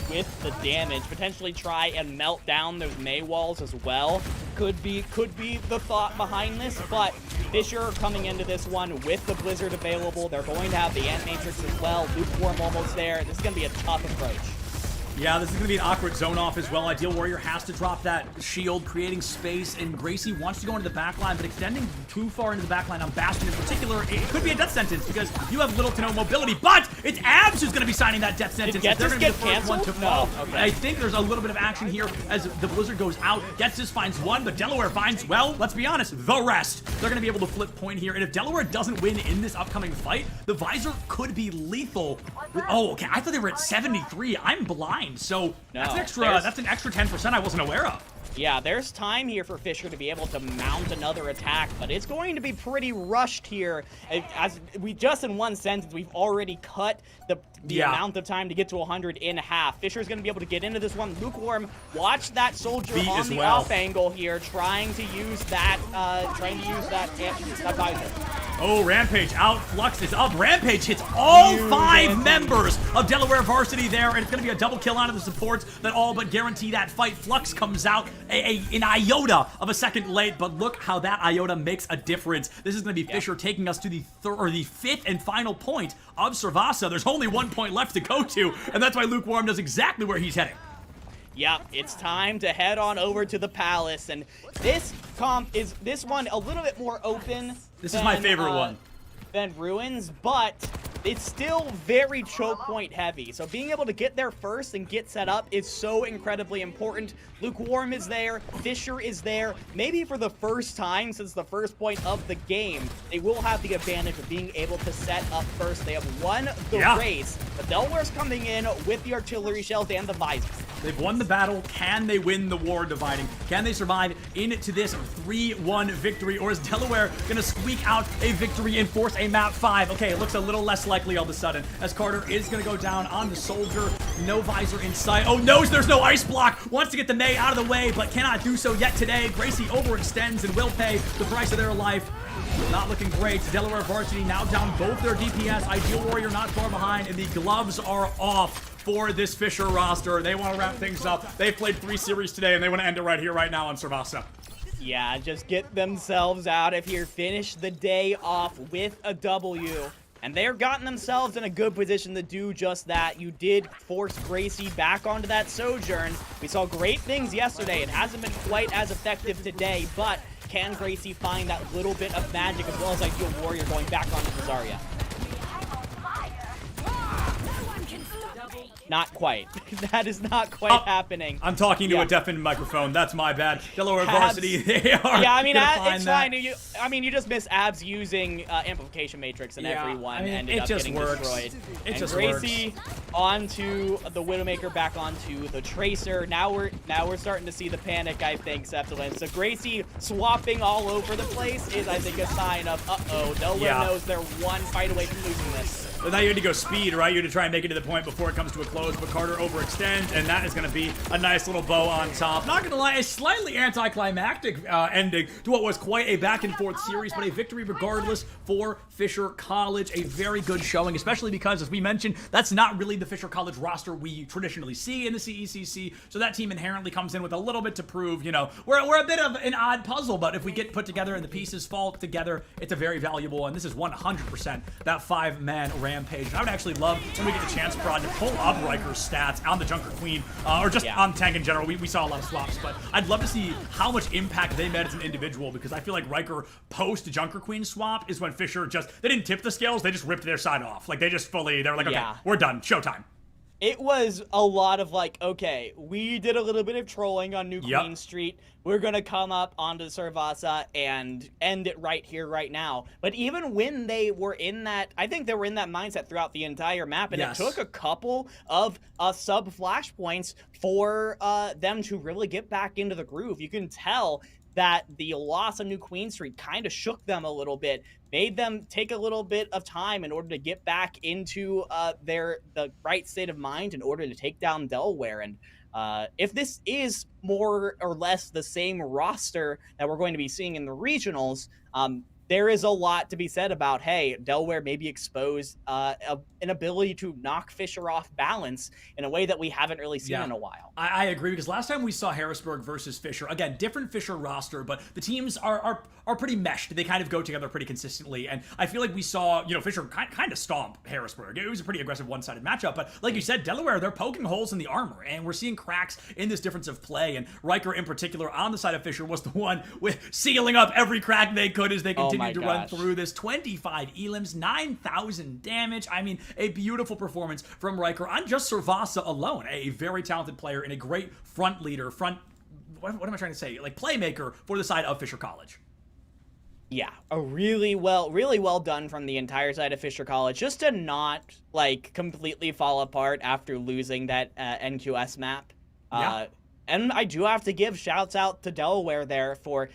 with the damage. Potentially try and melt down those May walls as well. Could be the thought behind this, but Fisher coming into this one with the Blizzard available. They're going to have the Ant Matrix as well. Lukewarm almost there. This is going to be a tough approach. Yeah, this is going to be an awkward zone off as well. Ideal Warrior has to drop that shield, creating space, and Gracie wants to go into the backline, but extending too far into the backline on Bastion in particular, it could be a death sentence because you have little to no mobility, but it's Abs who's going to be signing that death sentence. Did They're going to be the first canceled? one to fall. No. Okay. I think there's a little bit of action here as the Blizzard goes out. Getsus finds one, but Delaware finds, well, let's be honest, the rest. They're going to be able to flip point here, and if Delaware doesn't win in this upcoming fight, the Visor could be lethal. Oh, okay, I thought they were at 73. I'm blind, so... No, that's an extra 10% I wasn't aware of. Yeah, there's time here for Fisher to be able to mount another attack, but it's going to be pretty rushed here. As we just in one sentence, we've already cut the amount of time to get to 100 in half. Fisher's going to be able to get into this one. Lukewarm, watch that soldier on the off angle here, trying to use that visor. Oh, Rampage out, Flux is up. Rampage hits all 5 members of Delaware Varsity there, and it's going to be a double kill out of the supports that all but guarantee that fight. Flux comes out an iota of a second late, but look how that iota makes a difference. This is going to be Fisher taking us to the 5th and final point of Servasa. There's only 1 point left to go to, and that's why Lukewarm knows exactly where he's heading. Yep, it's time to head on over to the Palace, and this one a little bit more open. This is my favorite one. Than Ruins, but it's still very choke point heavy. So being able to get there first and get set up is so incredibly important. Lukewarm is there, Fisher is there. Maybe for the first time since the first point of the game, they will have the advantage of being able to set up first. They have won the race, but Delaware's coming in with the artillery shells and the visors. They've won the battle. Can they win the war dividing? Can they survive into this 3-1 victory? Or is Delaware going to squeak out a victory and force a map 5? Okay, it looks a little less likely all of a sudden as Carter is going to go down on the soldier. No visor in sight. Oh, no, there's no ice block. Wants to get the May out of the way, but cannot do so yet today. Gracie overextends and will pay the price of their life. Not looking great. Delaware Varsity now down both their DPS. Ideal Warrior not far behind, and the gloves are off for this Fisher roster. They want to wrap things up. They've played 3 series today, and they want to end it right here, right now on Servasa. Yeah, just get themselves out of here. Finish the day off with a W. And they're gotten themselves in a good position to do just that. You did force Gracie back onto that Sojourn. We saw great things yesterday. It hasn't been quite as effective today, but can Gracie find that little bit of magic as well as Ideal Warrior going back onto the Zarya? Not quite. That is not quite happening. I'm talking to a deafened microphone. That's my bad. Delaware Varsity, they are. Yeah, I mean, it's fine. You just miss Abs using Amplification Matrix, and everyone ended up getting destroyed. It just Gracie onto the Widowmaker, back onto the Tracer. Now we're starting to see the panic, I think, Septilin. So Gracie swapping all over the place is, I think, a sign of, Delaware knows they're one fight away from losing this. Well, now you had to go speed, right? You had to try and make it to the point before it comes to a close, but Carter overextends, and that is going to be a nice little bow on top. Not going to lie, a slightly anticlimactic ending to what was quite a back-and-forth series, but a victory regardless for Fisher College. A very good showing, especially because, as we mentioned, that's not really the Fisher College roster we traditionally see in the CECC, so that team inherently comes in with a little bit to prove. You know, we're a bit of an odd puzzle, but if we get put together and the pieces fall together, it's a very valuable, and this is 100% that 5-man Rampage. And I would actually love when we get the chance, Prod, to pull up Riker's stats on the Junker Queen, or just on tank in general. We saw a lot of swaps, but I'd love to see how much impact they made as an individual, because I feel like Riker post Junker Queen swap is when Fisher they didn't tip the scales, they just ripped their side off. Like, they were like, okay, we're done, showtime. It was a lot of like, okay, we did a little bit of trolling on New Queen Street. We're going to come up onto Servasa and end it right here, right now. But even when they were in that, I think they were in that mindset throughout the entire map. And it took a couple of sub-flashpoints for them to really get back into the groove. You can tell that the loss of New Queen Street kind of shook them a little bit, made them take a little bit of time in order to get back into the right state of mind in order to take down Delaware. And if this is more or less the same roster that we're going to be seeing in the regionals, there is a lot to be said about, hey, Delaware maybe exposed an ability to knock Fisher off balance in a way that we haven't really seen in a while. I agree, because last time we saw Harrisburg versus Fisher, again, different Fisher roster, but the teams are pretty meshed. They kind of go together pretty consistently, and I feel like we saw, Fisher kind of stomp Harrisburg. It was a pretty aggressive one-sided matchup, but like you said, Delaware, they're poking holes in the armor, and we're seeing cracks in this difference of play, and Riker in particular on the side of Fisher was the one with sealing up every crack they could as they continued to run through this. 25 elims, 9,000 damage. I mean, a beautiful performance from Riker on just Servasa alone. A very talented player and a great front leader, what am I trying to say? Like, playmaker for the side of Fisher College. Yeah, a really well done from the entire side of Fisher College, just to not, like, completely fall apart after losing that NQS map. And I do have to give shouts out to Delaware there for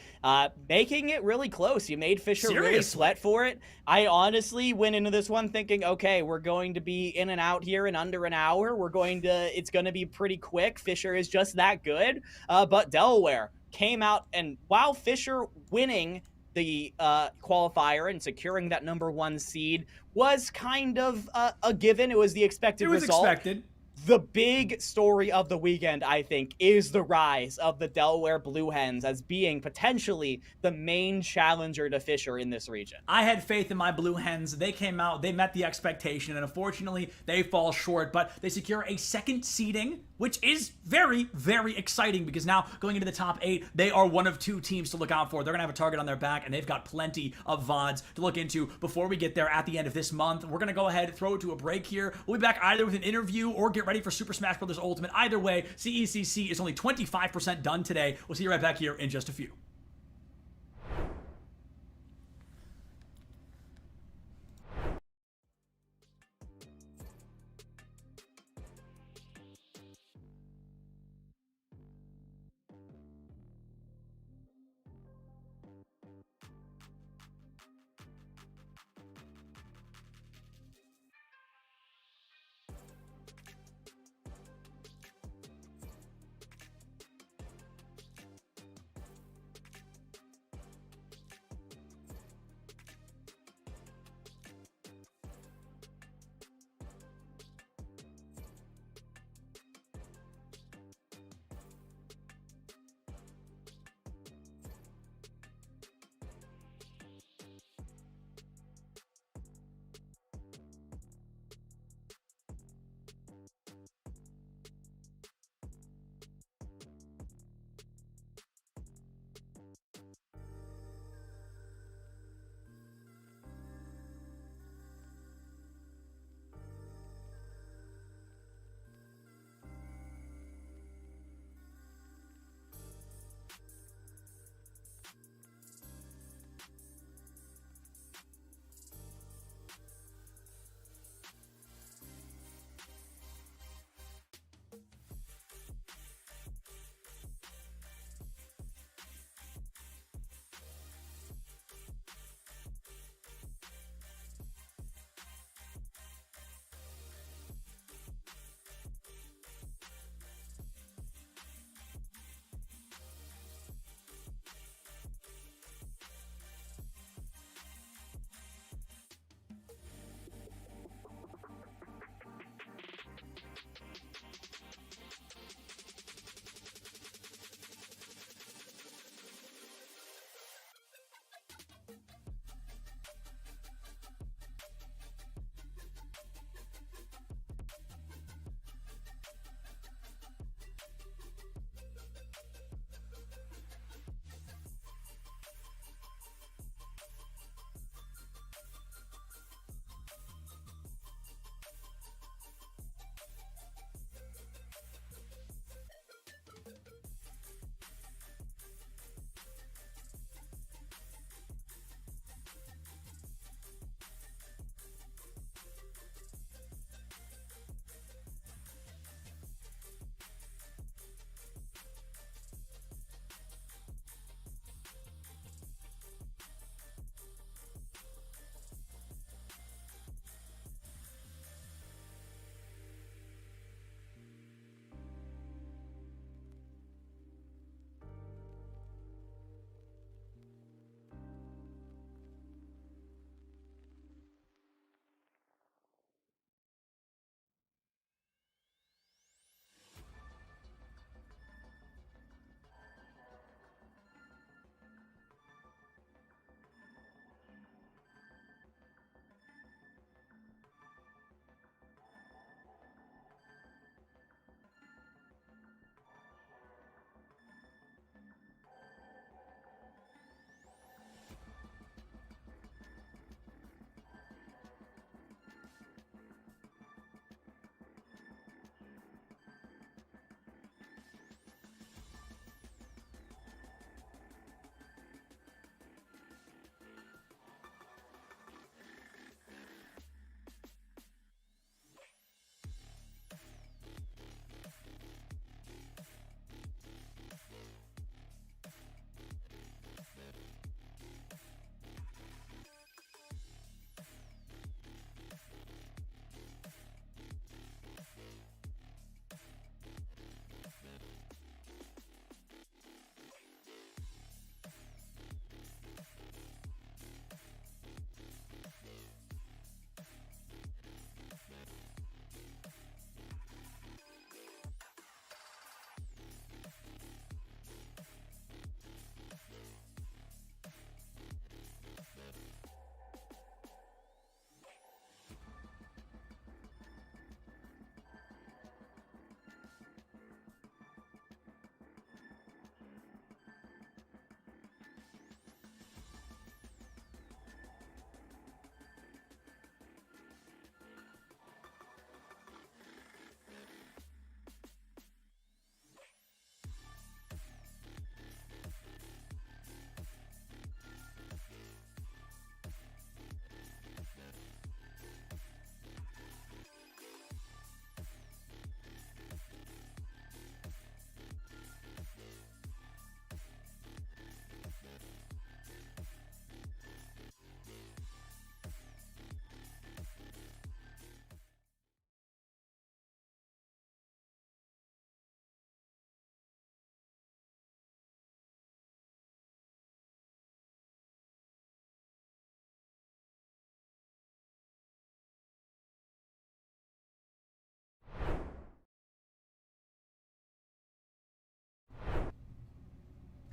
making it really close. You made Fisher really sweat for it. I honestly went into this one thinking, okay, we're going to be in and out here in under an hour. It's going to be pretty quick. Fisher is just that good. But Delaware came out, and while Fisher winning the qualifier and securing that #1 seed was kind of a given, it was the expected result. It was expected. The big story of the weekend, I think, is the rise of the Delaware Blue Hens as being potentially the main challenger to Fisher in this region. I had faith in my Blue Hens. They came out, they met the expectation, and unfortunately, they fall short, but they secure a second seeding, which is very, very exciting, because now going into the top 8, they are one of 2 teams to look out for. They're going to have a target on their back, and they've got plenty of VODs to look into before we get there at the end of this month. We're going to go ahead and throw it to a break here. We'll be back either with an interview or get ready for Super Smash Bros. Ultimate. Either way, CECC is only 25% done today. We'll see you right back here in just a few.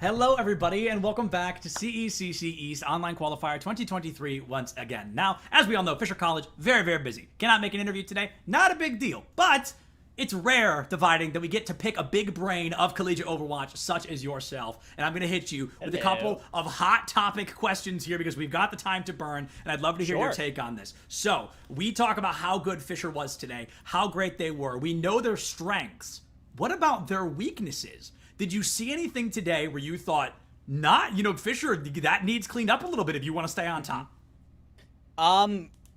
Hello, everybody, and welcome back to CECC East Online Qualifier 2023 once again. Now, as we all know, Fisher College, very, very busy. Cannot make an interview today. Not a big deal, but it's rare, Dividing, that we get to pick a big brain of collegiate Overwatch such as yourself. And I'm going to hit you with a couple of hot topic questions here because we've got the time to burn, and I'd love to hear your take on this. So, we talk about how good Fisher was today, how great they were. We know their strengths. What about their weaknesses? Did you see anything today where you thought, Fisher, that needs cleaned up a little bit if you want to stay on top?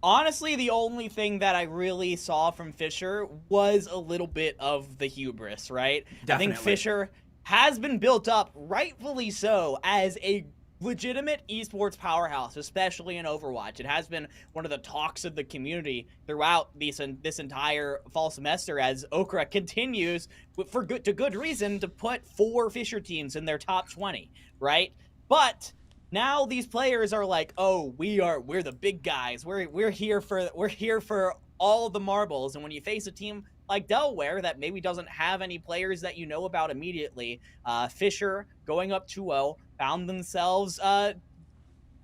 Honestly, the only thing that I really saw from Fisher was a little bit of the hubris, right? Definitely. I think Fisher has been built up, rightfully so, as a legitimate esports powerhouse, especially in Overwatch. It has been one of the talks of the community throughout this entire fall semester as Okra continues, to good reason, to put 4 Fisher teams in their top 20, right? But now these players are like, oh, we're the big guys. We're here for all the marbles. And when you face a team like Delaware that maybe doesn't have any players that you know about immediately, Fisher going up 2-0 found themselves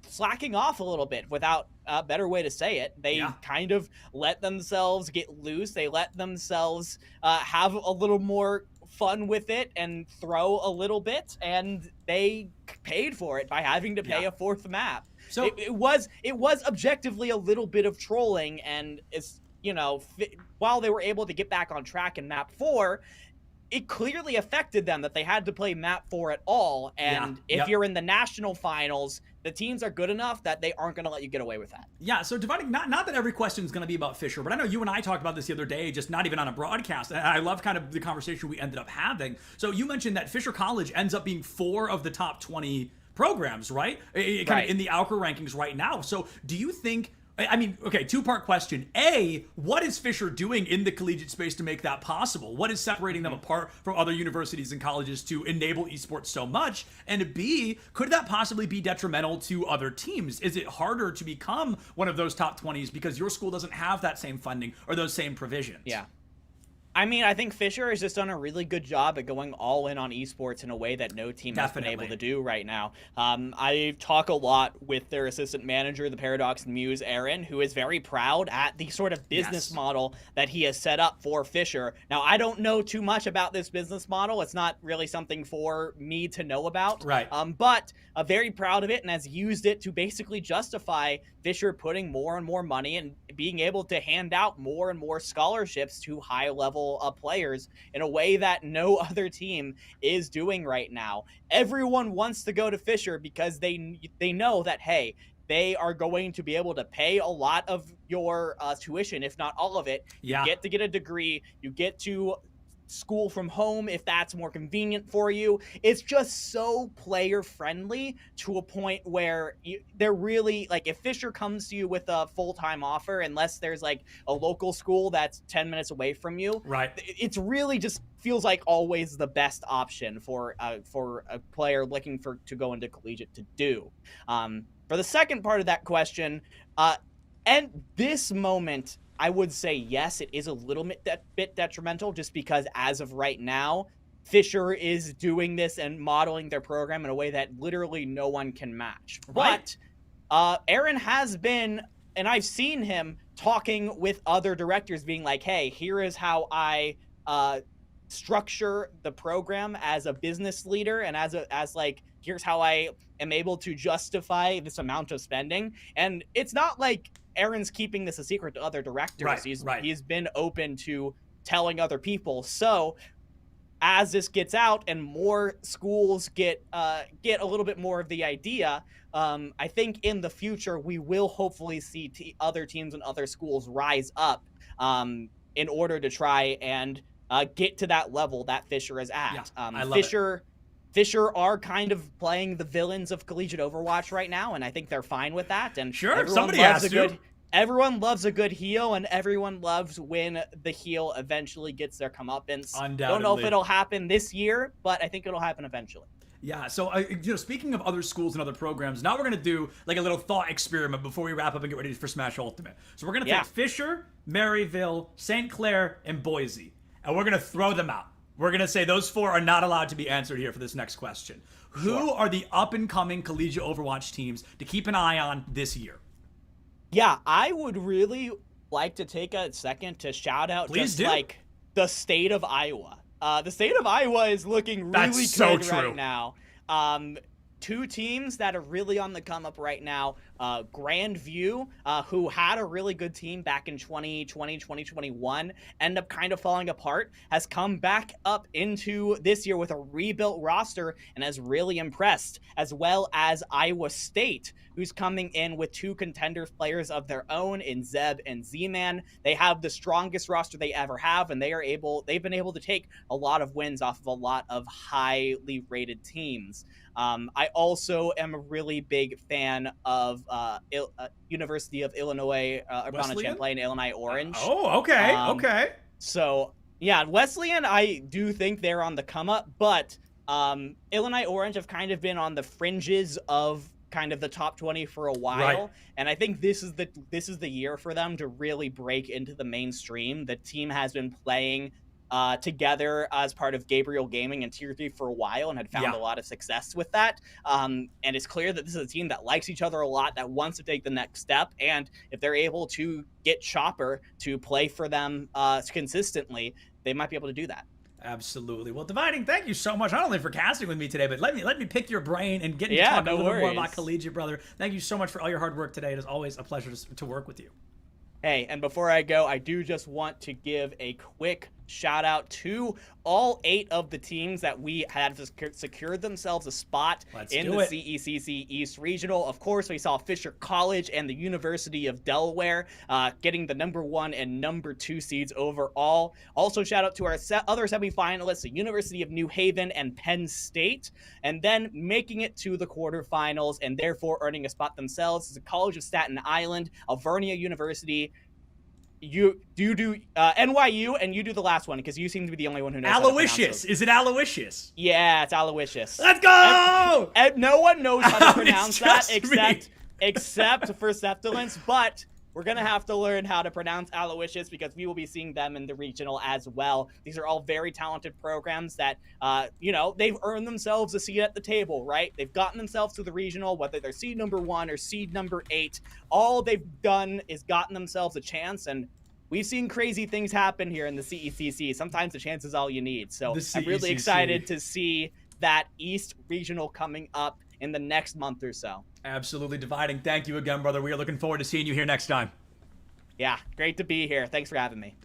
slacking off a little bit, without a better way to say it. They kind of let themselves get loose. They let themselves have a little more fun with it and throw a little bit, and they paid for it by having to pay a 4th map. So it was objectively a little bit of trolling, and it's, while they were able to get back on track in map 4, it clearly affected them that they had to play map 4 at all. And if you're in the national finals, the teams are good enough that they aren't going to let you get away with that. Yeah, so Dividing, not that every question is going to be about Fisher, but I know you and I talked about this the other day, just not even on a broadcast. And I love kind of the conversation we ended up having. So you mentioned that Fisher College ends up being 4 of the top 20 programs, right? Kind of in the Alker rankings right now. So do you think, okay, 2-part question. A, what is Fisher doing in the collegiate space to make that possible? What is separating them apart from other universities and colleges to enable esports so much? And B, could that possibly be detrimental to other teams? Is it harder to become one of those top 20s because your school doesn't have that same funding or those same provisions? Yeah. I think Fisher has just done a really good job at going all in on esports in a way that no team has been able to do right now. I talk a lot with their assistant manager, the Paradox Muse, Aaron, who is very proud at the sort of business model that he has set up for Fisher. Now, I don't know too much about this business model. It's not really something for me to know about. Right. But very proud of it, and has used it to basically justify Fisher putting more and more money and being able to hand out more and more scholarships to high-level players in a way that no other team is doing right now. Everyone wants to go to Fisher because they know that, hey, they are going to be able to pay a lot of your tuition, if not all of it. You get to get a degree. You get to school from home if that's more convenient for you. It's just so player friendly to a point where they're really, like, if Fisher comes to you with a full-time offer, unless there's like a local school that's 10 minutes away from you, right, it's really just feels like always the best option for a player looking to go into collegiate to do. For the second part of that question, and this moment, I would say yes, it is a little bit detrimental, just because as of right now, Fisher is doing this and modeling their program in a way that literally no one can match. Right. But Aaron has been, and I've seen him talking with other directors being like, hey, here is how I structure the program as a business leader, and as here's how I am able to justify this amount of spending. And it's not like Aaron's keeping this a secret to other directors. He's been open to telling other people. So as this gets out and more schools get a little bit more of the idea, I think in the future we will hopefully see other teams and other schools rise up in order to try and get to that level that Fisher is at. I love it. Fisher are kind of playing the villains of collegiate Overwatch right now, and I think they're fine with that. And sure, somebody has to. Everyone loves a good heel, and everyone loves when the heel eventually gets their comeuppance. Undoubtedly. Don't know if it'll happen this year, but I think it'll happen eventually. Yeah, so speaking of other schools and other programs, now we're going to do like a little thought experiment before we wrap up and get ready for Smash Ultimate. So we're going to take Fisher, Maryville, St. Clair, and Boise, and we're going to throw them out. We're going to say those 4 are not allowed to be answered here for this next question. Who are the up-and-coming collegiate Overwatch teams to keep an eye on this year? Yeah, I would really like to take a second to shout out like the state of Iowa. The state of Iowa is looking really good right now. 2 teams that are really on the come up right now. Grandview, who had a really good team back in 2020, 2021, end up kind of falling apart, has come back up into this year with a rebuilt roster and has really impressed, as well as Iowa State, who's coming in with 2 contender players of their own in Zeb and Z-Man. They have the strongest roster they ever have, and they've been able to take a lot of wins off of a lot of highly rated teams. I also am a really big fan of University of Illinois, Urbana-Champaign, Illinois Orange. Okay. So, yeah, Wesleyan, I do think they're on the come up, but Illinois Orange have kind of been on the fringes of kind of the top 20 for a while, and I think this is the year for them to really break into the mainstream. The team has been playing together as part of Gabriel Gaming and Tier 3 for a while and had found a lot of success with that. And it's clear that this is a team that likes each other a lot, that wants to take the next step. And if they're able to get Chopper to play for them consistently, they might be able to do that. Absolutely. Well, Dividing, thank you so much, not only for casting with me today, but let me pick your brain and get to talk a little bit more about Collegiate, brother. Thank you so much for all your hard work today. It is always a pleasure to work with you. Hey, and before I go, I do just want to give a quick shout out to all 8 of the teams that we had secured themselves a spot in the CECC East Regional. Of course, we saw Fisher College and the University of Delaware getting the #1 and #2 seeds overall. Also, shout out to our other semifinalists, the University of New Haven and Penn State, and then making it to the quarterfinals and therefore earning a spot themselves is the College of Staten Island, Alvernia University. You do NYU, and you do the last one because you seem to be the only one who knows. Aloysius. Is it Aloysius? Yeah, it's Aloysius. Let's go! And no one knows how to pronounce that except for Septilence, but we're going to have to learn how to pronounce Aloysius because we will be seeing them in the regional as well. These are all very talented programs that, they've earned themselves a seat at the table, right? They've gotten themselves to the regional, whether they're seed #1 or seed #8. All they've done is gotten themselves a chance, and we've seen crazy things happen here in the CECC. Sometimes the chance is all you need. So I'm really excited to see that East Regional coming up in the next month or so. Absolutely. Dividing. Thank you again, brother. We are looking forward to seeing you here next time. Yeah, great to be here. Thanks for having me.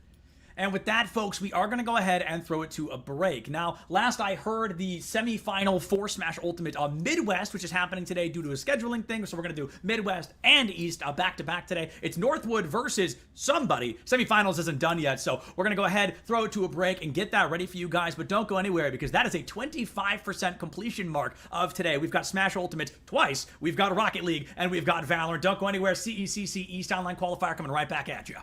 And with that, folks, we are going to go ahead and throw it to a break. Now, last I heard, the semifinal for Smash Ultimate Midwest, which is happening today due to a scheduling thing, so we're going to do Midwest and East back-to-back today. It's Northwood versus somebody. Semifinals isn't done yet, so we're going to go ahead, throw it to a break, and get that ready for you guys, but don't go anywhere, because that is a 25% completion mark of today. We've got Smash Ultimate twice, we've got Rocket League, and we've got Valorant. Don't go anywhere. CECC East Online Qualifier coming right back at you.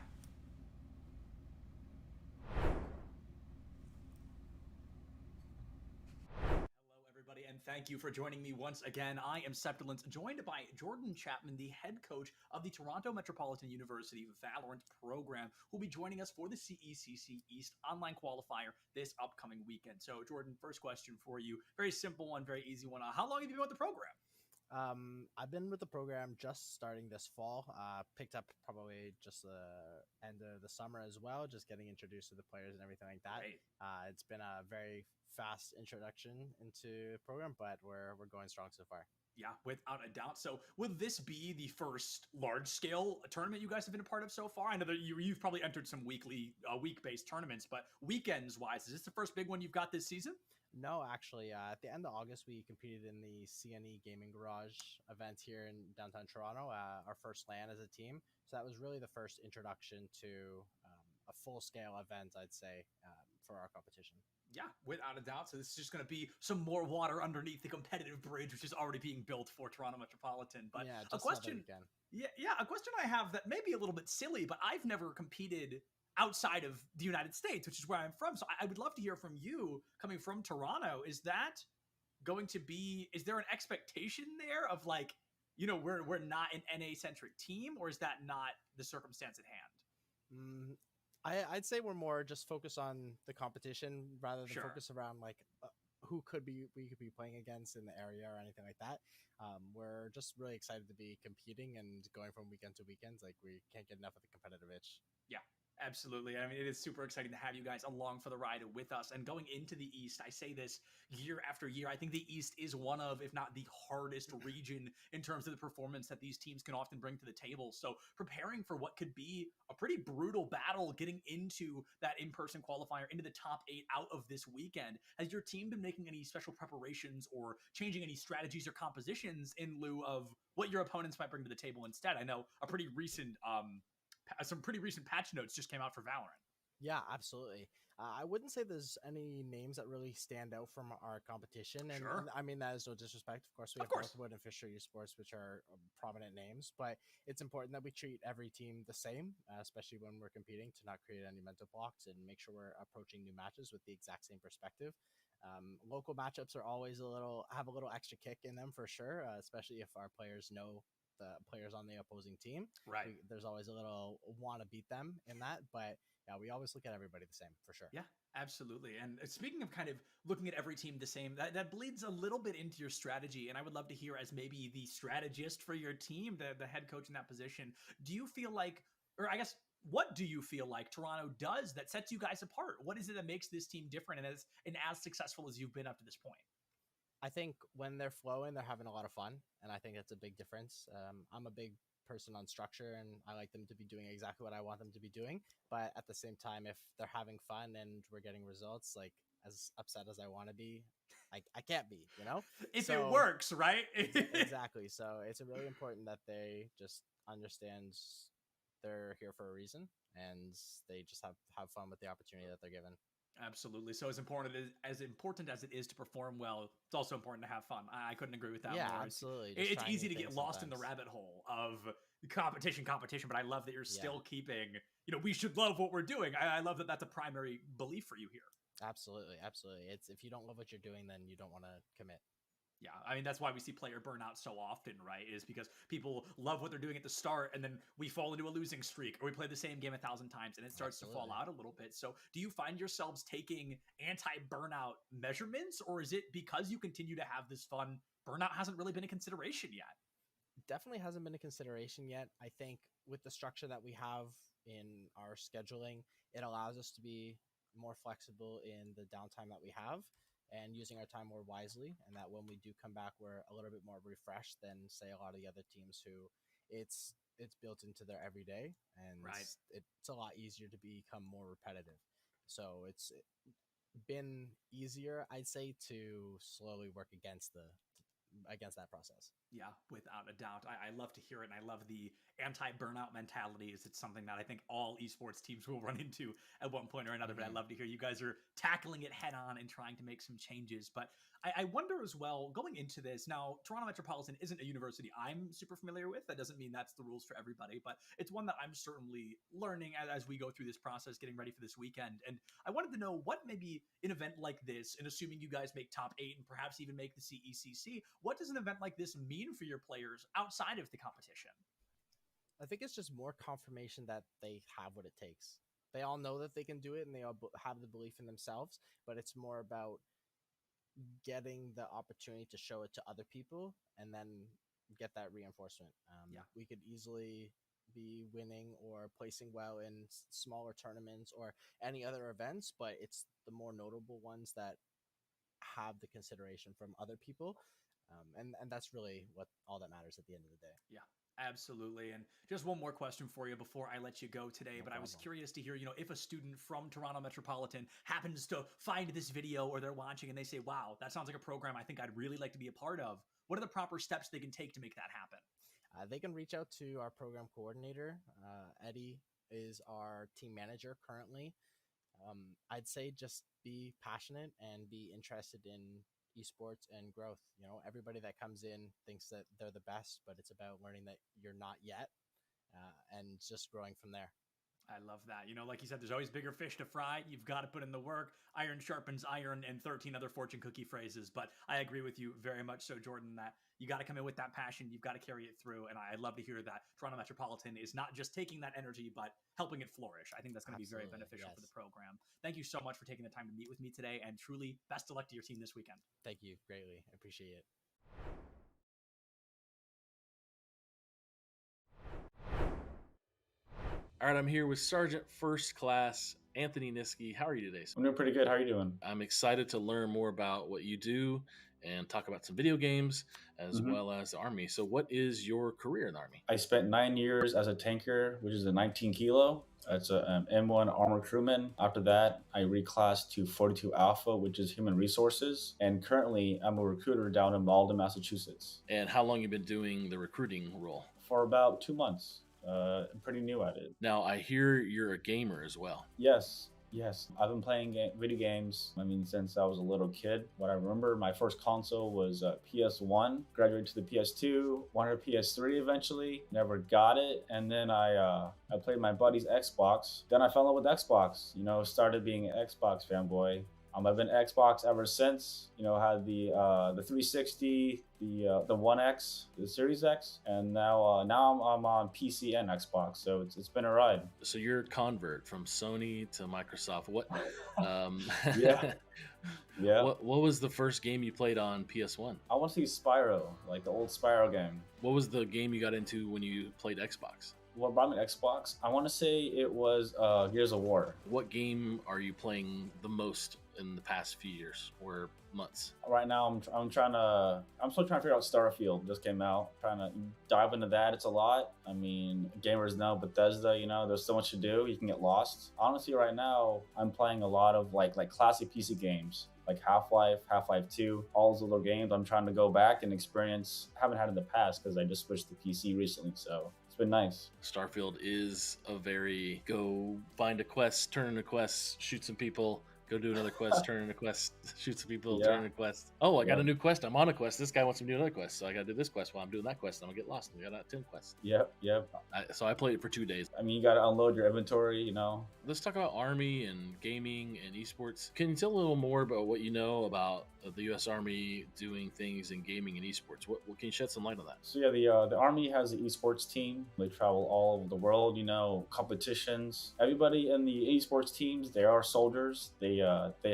Thank you for joining me once again. I am Septilence, joined by Jordan Chapman, the head coach of the Toronto Metropolitan University Valorant program, who will be joining us for the CECC East Online Qualifier this upcoming weekend. So, Jordan, first question for you. Very simple one, very easy one. How long have you been with the program? I've been with the program just starting this fall. Picked up probably just the end of the summer as well, just getting introduced to the players and everything like that. Right. It's been a very fast introduction into the program, but we're going strong so far. Yeah, without a doubt. So will this be the first large-scale tournament you guys have been a part of so far? I know that you've probably entered some week-based tournaments, but weekends-wise, is this the first big one you've got this season? No, actually, at the end of August, we competed in the CNE Gaming Garage event here in downtown Toronto, our first LAN as a team. So that was really the first introduction to a full-scale event, I'd say, for our competition. Yeah, without a doubt. So this is just going to be some more water underneath the competitive bridge, which is already being built for Toronto Metropolitan. But yeah, a question I have that may be a little bit silly, but I've never competed outside of the United States, which is where I'm from. So I would love to hear from you coming from Toronto. Is there an expectation there of like, we're not an NA centric team, or is that not the circumstance at hand? I'd say we're more just focused on the competition rather than Sure. focus around like who we could be playing against in the area or anything like that. We're just really excited to be competing and going from weekend to weekends. Like we can't get enough of the competitive itch. Yeah, absolutely. I mean, it is super exciting to have you guys along for the ride with us. And going into the East, I say this year after year. I think the East is one of, if not the hardest region in terms of the performance that these teams can often bring to the table. So preparing for what could be a pretty brutal battle getting into that in-person qualifier, into the top 8 out of this weekend. Has your team been making any special preparations or changing any strategies or compositions in lieu of what your opponents might bring to the table instead? I know a pretty recent some pretty recent patch notes just came out for Valorant. Yeah, absolutely. I wouldn't say there's any names that really stand out from our competition. And, Sure. and I mean, that is no disrespect. Of course, we have Northwood and Fisher Esports, which are prominent names, but it's important that we treat every team the same, especially when we're competing, to not create any mental blocks and make sure we're approaching new matches with the exact same perspective. Local matchups are always have a little extra kick in them for sure, especially if our players know the players on the opposing team. Right. There's always a little want to beat them in that, but yeah, we always look at everybody the same for sure. Yeah, absolutely. And speaking of kind of looking at every team the same, that bleeds a little bit into your strategy. And I would love to hear, as maybe the strategist for your team, the head coach in that position, do you feel like, or I guess, what do you feel like Toronto does that sets you guys apart? What is it that makes this team different and as successful as you've been up to this point? I think when they're flowing, they're having a lot of fun, and I think that's a big difference. I'm a big person on structure, and I like them to be doing exactly what I want them to be doing. But at the same time, if they're having fun and we're getting results, like as upset as I want to be, I can't be, you know? If it works, right? Exactly. So it's really important that they just understand they're here for a reason, and they just have fun with the opportunity that they're given. Absolutely. So as important as it is to perform well, it's also important to have fun. I couldn't agree with that Yeah, more. absolutely. It's easy to get lost in the rabbit hole of competition, but I love that you're still keeping, we should love what we're doing. I love that that's a primary belief for you here. Absolutely. It's if you don't love what you're doing, then you don't want to commit. Yeah, I mean, that's why we see player burnout so often, right? Is because people love what they're doing at the start, and then we fall into a losing streak, or we play the same game 1,000 times, and it starts to fall out a little bit. So do you find yourselves taking anti-burnout measurements, or is it because you continue to have this fun, burnout hasn't really been a consideration yet? Definitely hasn't been a consideration yet. I think with the structure that we have in our scheduling, it allows us to be more flexible in the downtime that we have, and using our time more wisely, and that when we do come back, we're a little bit more refreshed than, say, a lot of the other teams who it's built into their everyday, and it's a lot easier to become more repetitive. So it's been easier, I'd say, to slowly work against that process. Yeah, without a doubt. I love to hear it, and I love the anti-burnout mentality. It's something that I think all esports teams will run into at one point or another, but I love to hear you guys are tackling it head on and trying to make some changes. But I wonder as well, going into this, now, Toronto Metropolitan isn't a university I'm super familiar with. That doesn't mean that's the rules for everybody, but it's one that I'm certainly learning as we go through this process, getting ready for this weekend. And I wanted to know what maybe an event like this, and assuming you guys make top 8 and perhaps even make the CECC, what does an event like this mean for your players outside of the competition? I think it's just more confirmation that they have what it takes. They all know that they can do it, and they all have the belief in themselves, but it's more about getting the opportunity to show it to other people and then get that reinforcement. We could easily be winning or placing well in smaller tournaments or any other events, but it's the more notable ones that have the consideration from other people. And that's really what all that matters at the end of the day. Yeah, absolutely. And just one more question for you before I let you go today. I was curious to hear, if a student from Toronto Metropolitan happens to find this video or they're watching and they say, wow, that sounds like a program I think I'd really like to be a part of. What are the proper steps they can take to make that happen? They can reach out to our program coordinator. Eddie is our team manager currently. I'd say just be passionate and be interested in esports and growth. Everybody that comes in thinks that they're the best, but it's about learning that you're not yet, and just growing from there. I love that. You know, like you said, there's always bigger fish to fry. You've got to put in the work. Iron sharpens iron, and 13 other fortune cookie phrases. But I agree with you very much so, Jordan, that you got to come in with that passion. You've got to carry it through. And I love to hear that Toronto Metropolitan is not just taking that energy, but helping it flourish. I think that's going to be very beneficial for the program. Thank you so much for taking the time to meet with me today. And truly, best of luck to your team this weekend. Thank you greatly. I appreciate it. All right, I'm here with Sergeant First Class Anthony Niski. How are you today, sir? I'm doing pretty good. How are you doing? I'm excited to learn more about what you do and talk about some video games as well as the Army. So what is your career in the Army? I spent 9 years as a tanker, which is a 19 kilo. That's an M1 armor crewman. After that, I reclassed to 42 Alpha, which is human resources. And currently, I'm a recruiter down in Malden, Massachusetts. And how long you been doing the recruiting role? For about 2 months. I'm pretty new at it. Now, I hear you're a gamer as well. Yes. I've been playing video games, since I was a little kid. What I remember, my first console was PS1, graduated to the PS2, wanted a PS3 eventually, never got it. And then I played my buddy's Xbox. Then I fell in love with Xbox, started being an Xbox fanboy. I've been Xbox ever since. Had the 360, the One X, the Series X, and now I'm on PC and Xbox. So it's been a ride. So you're a convert from Sony to Microsoft. What? Yeah. What was the first game you played on PS1? I want to see Spyro, like the old Spyro game. What was the game you got into when you played Xbox? What brought me to Xbox? I want to say it was Gears of War. What game are you playing the most in the past few years or months? Right now, I'm still trying to figure out Starfield. Just came out. Trying to dive into that. It's a lot. Gamers know Bethesda. There's so much to do. You can get lost. Honestly, right now, I'm playing a lot of like classic PC games. Like Half-Life 2, all those little games I'm trying to go back and experience. Haven't had in the past because I just switched to PC recently, so it's been nice. Starfield is a very go find a quest, turn in a quest, shoot some people, go do another quest, turn in a quest, shoot some people, turn in a quest. Oh, I got a new quest. I'm on a quest. This guy wants me to do another quest, so I got to do this quest while I'm doing that quest. I'm gonna get lost. We got 10 quests. Yep. So I played it for 2 days. You got to unload your inventory. Let's talk about Army and gaming and esports. Can you tell a little more about what you know about the U.S. Army doing things in gaming and esports? What can you shed some light on that? So yeah, the Army has an esports team. They travel all over the world. Competitions. Everybody in the esports teams, they are soldiers. They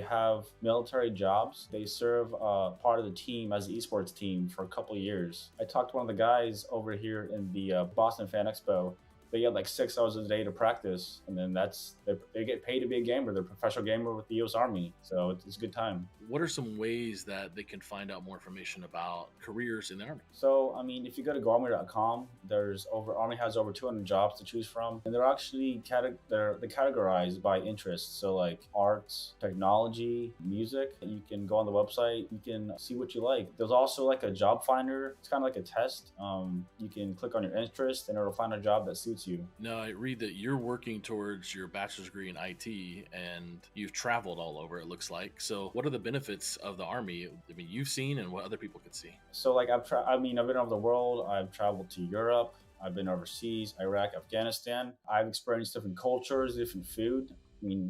have military jobs. They serve part of the team as the esports team for a couple of years. I talked to one of the guys over here in the Boston Fan Expo. They get like 6 hours a day to practice, and then they get paid to be a gamer. They're a professional gamer with the U.S. Army, so it's a good time. What are some ways that they can find out more information about careers in the Army? So, if you go to GoArmy.com, Army has over 200 jobs to choose from, and they're actually they're categorized by interest. So, like arts, technology, music. You can go on the website. You can see what you like. There's also like a job finder. It's kind of like a test. You can click on your interest, and it'll find a job that suits you. Now, I read that you're working towards your bachelor's degree in IT, and you've traveled all over, it looks like. So what are the benefits of the Army? You've seen, and what other people could see. So like I've been over the world. I've traveled to Europe. I've been overseas, Iraq, Afghanistan. I've experienced different cultures, different food.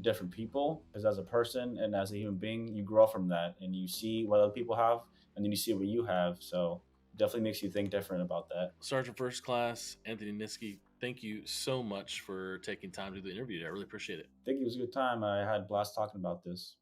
Different people, because as a person and as a human being, you grow from that, and you see what other people have, and then you see what you have. So definitely makes you think different about that. Sergeant First Class Anthony Niski, thank you so much for taking time to do the interview. I really appreciate it. Thank you. It was a good time. I had a blast talking about this.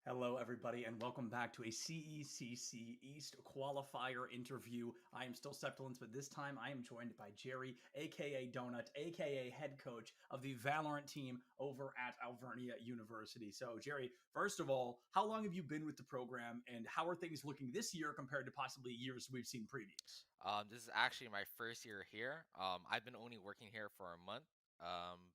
Hello, everybody, and welcome back to a CECC East qualifier interview. I am still Septulence, but this time I am joined by Jerry, aka Donut, aka head coach of the Valorant team over at Alvernia University. So, Jerry, first of all, how long have you been with the program, and how are things looking this year compared to possibly years we've seen previous? This is actually my first year here. I've been only working here for a month.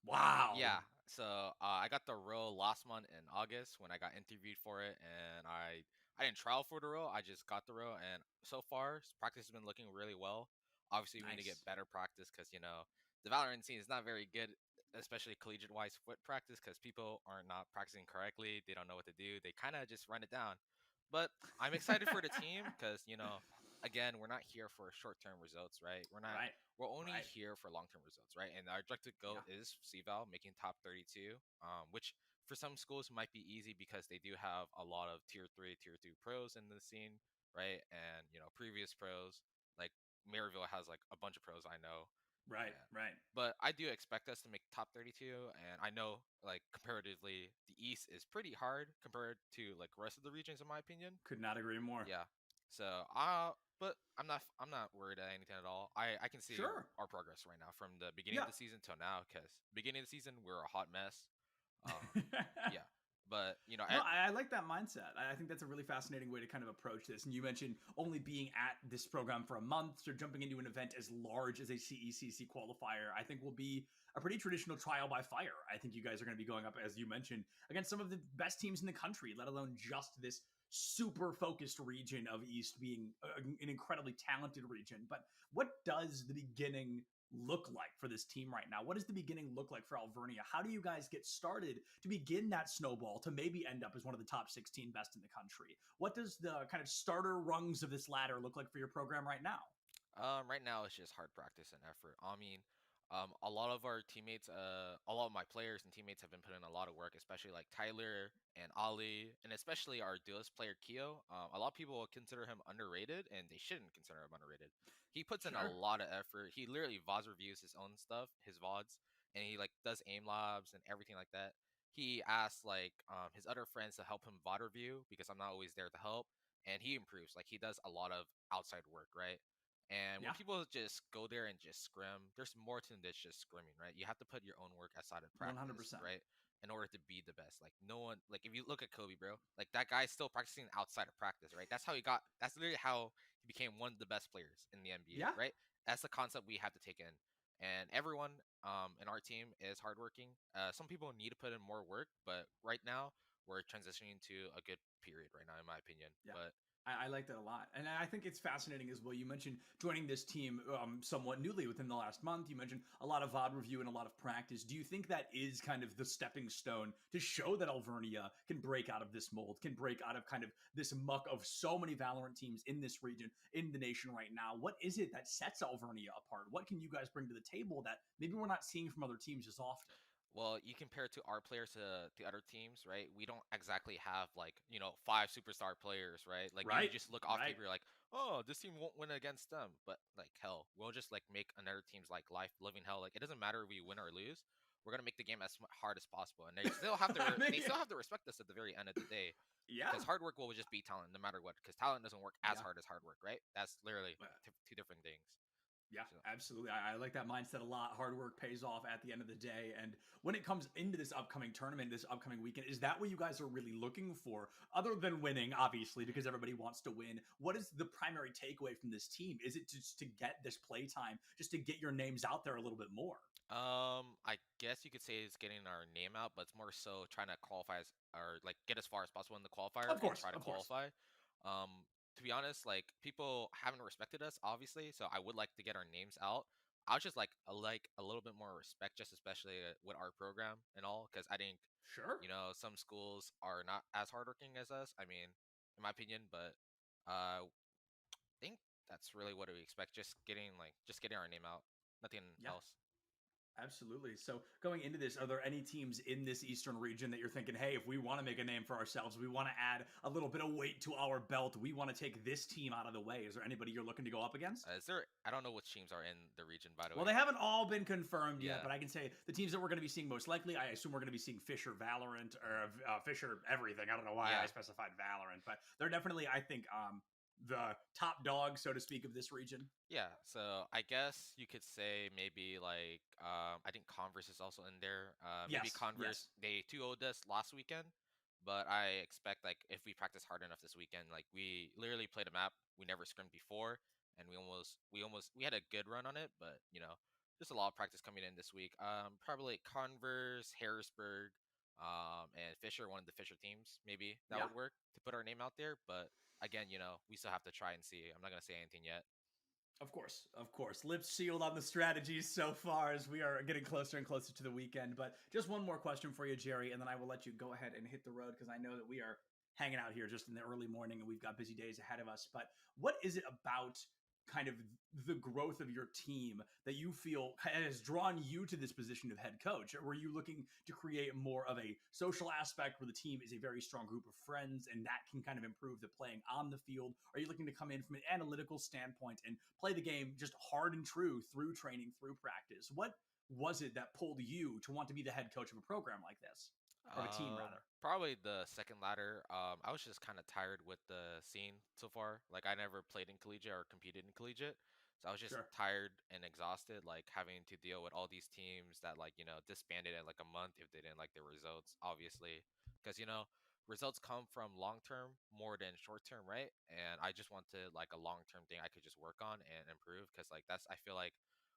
Wow. Yeah. So I got the role last month in August when I got interviewed for it, and I didn't trial for the role. I just got the role, and so far practice has been looking really well. Obviously, we need to get better practice because the Valorant scene is not very good, especially collegiate wise foot practice, because people are not practicing correctly. They don't know what to do. They kind of just run it down. But I'm excited for the team because again, we're not here for short-term results, right? We're not. Right. We're only Right. here for long-term results, right? And our objective goal is CVAL, making top 32, which for some schools might be easy because they do have a lot of tier 3, tier 2 pros in the scene, right? And previous pros like Maryville has like a bunch of pros I know. Right. Right. But I do expect us to make top 32, and I know like comparatively the East is pretty hard compared to like rest of the regions in my opinion. Could not agree more. Yeah. So but I'm not worried at anything at all. I can see our progress right now from the beginning of the season till now, because beginning of the season we're a hot mess. Yeah. But no, I like that mindset. I think that's a really fascinating way to kind of approach this. And you mentioned only being at this program for a month, so jumping into an event as large as a CECC qualifier, I think will be a pretty traditional trial by fire. I think you guys are going to be going up, as you mentioned, against some of the best teams in the country, let alone just this super focused region of East being an incredibly talented region. But what does the beginning look like for this team right now? What does the beginning look like for Alvernia? How do you guys get started to begin that snowball to maybe end up as one of the top 16 best in the country? What does the kind of starter rungs of this ladder look like for your program right now? Right now it's just hard practice and effort. I mean, a lot of our teammates, a lot of my players and teammates have been putting in a lot of work, especially like Tyler and Ali, and especially our duelist player Keo. A lot of people will consider him underrated, and they shouldn't consider him underrated. He puts in a lot of effort. He literally VOD reviews his own stuff, his VODs, and he like does aim labs and everything like that. He asks like his other friends to help him VOD review because I'm not always there to help, and he improves. Like he does a lot of outside work, right? And when people just go there and just scrim, there's more to this just scrimming, right? You have to put your own work outside of practice, 100%. right? In order to be the best. Like no one, like if you look at Kobe, bro, like that guy's still practicing outside of practice, right? That's how he got. That's literally how he became one of the best players in the NBA, right? That's the concept we have to take in. And everyone in our team is hardworking. Some people need to put in more work, but right now we're transitioning to a good period right now, in my opinion. But I like that a lot. And I think it's fascinating as well. You mentioned joining this team somewhat newly within the last month. You mentioned a lot of VOD review and a lot of practice. Do you think that is kind of the stepping stone to show that Alvernia can break out of this mold, can break out of kind of this muck of so many Valorant teams in this region, in the nation right now? What is it that sets Alvernia apart? What can you guys bring to the table that maybe we're not seeing from other teams as often? Well, you compare to our players to the other teams, right? We don't exactly have like, 5 superstar players, right? Like you just look off paper like, oh, this team won't win against them. But like hell, we'll just like make another team's like life living hell. Like it doesn't matter if we win or lose. We're gonna make the game as hard as possible, and they still have to they still have to respect us at the very end of the day. Yeah. Because hard work will just beat talent no matter what. Because talent doesn't work as hard as hard work, right? That's literally two different things. Yeah, absolutely. I like that mindset a lot. Hard work pays off at the end of the day. And when it comes into this upcoming tournament, this upcoming weekend, is that what you guys are really looking for? Other than winning, obviously, because everybody wants to win. What is the primary takeaway from this team? Is it just to get this play time, just to get your names out there a little bit more? I guess you could say it's getting our name out, but it's more so trying to qualify or like get as far as possible in the qualifier Of course, and try to qualify. To be honest, like people haven't respected us, obviously, so I would like to get our names out. I was just like a little bit more respect, just especially with our program and all, because I think some schools are not as hardworking as us. I mean, in my opinion, but I think that's really what we expect. Just getting our name out, nothing else. Absolutely. So going into this, are there any teams in this Eastern region that you're thinking, hey, if we want to make a name for ourselves, we want to add a little bit of weight to our belt, we want to take this team out of the way? Is there anybody you're looking to go up against? I don't know which teams are in the region, by the way. Well, they haven't all been confirmed yet, but I can say the teams that we're going to be seeing most likely, I assume we're going to be seeing Fisher Valorant or Fisher everything. I don't know why I specified Valorant, but they're definitely, I think, the top dog, so to speak, of this region. Yeah, so I guess you could say maybe like I think Converse is also in there. Maybe Converse they 2-0'd us last weekend, but I expect like if we practice hard enough this weekend, like we literally played a map we never scrimmed before, and we had a good run on it, but just a lot of practice coming in this week. Probably Converse, Harrisburg, and Fisher, one of the Fisher teams, maybe that would work to put our name out there, but. Again, we still have to try and see. I'm not going to say anything yet. Of course. Lips sealed on the strategies so far as we are getting closer and closer to the weekend. But just one more question for you, Jerry, and then I will let you go ahead and hit the road because I know that we are hanging out here just in the early morning, and we've got busy days ahead of us. But what is it about kind of the growth of your team that you feel has drawn you to this position of head coach? Or were you looking to create more of a social aspect where the team is a very strong group of friends and that can kind of improve the playing on the field? Are you looking to come in from an analytical standpoint and play the game just hard and true through training, through practice? What was it that pulled you to want to be the head coach of a program like this? Or of a team, rather? Probably the second ladder. I was just kind of tired with the scene so far. Like, I never played in collegiate or competed in collegiate, so I was just tired and exhausted, like having to deal with all these teams that, like, disbanded in like a month if they didn't like their results. Obviously, because results come from long term more than short term, right? And I just wanted like a long term thing I could just work on and improve, because like that's I feel like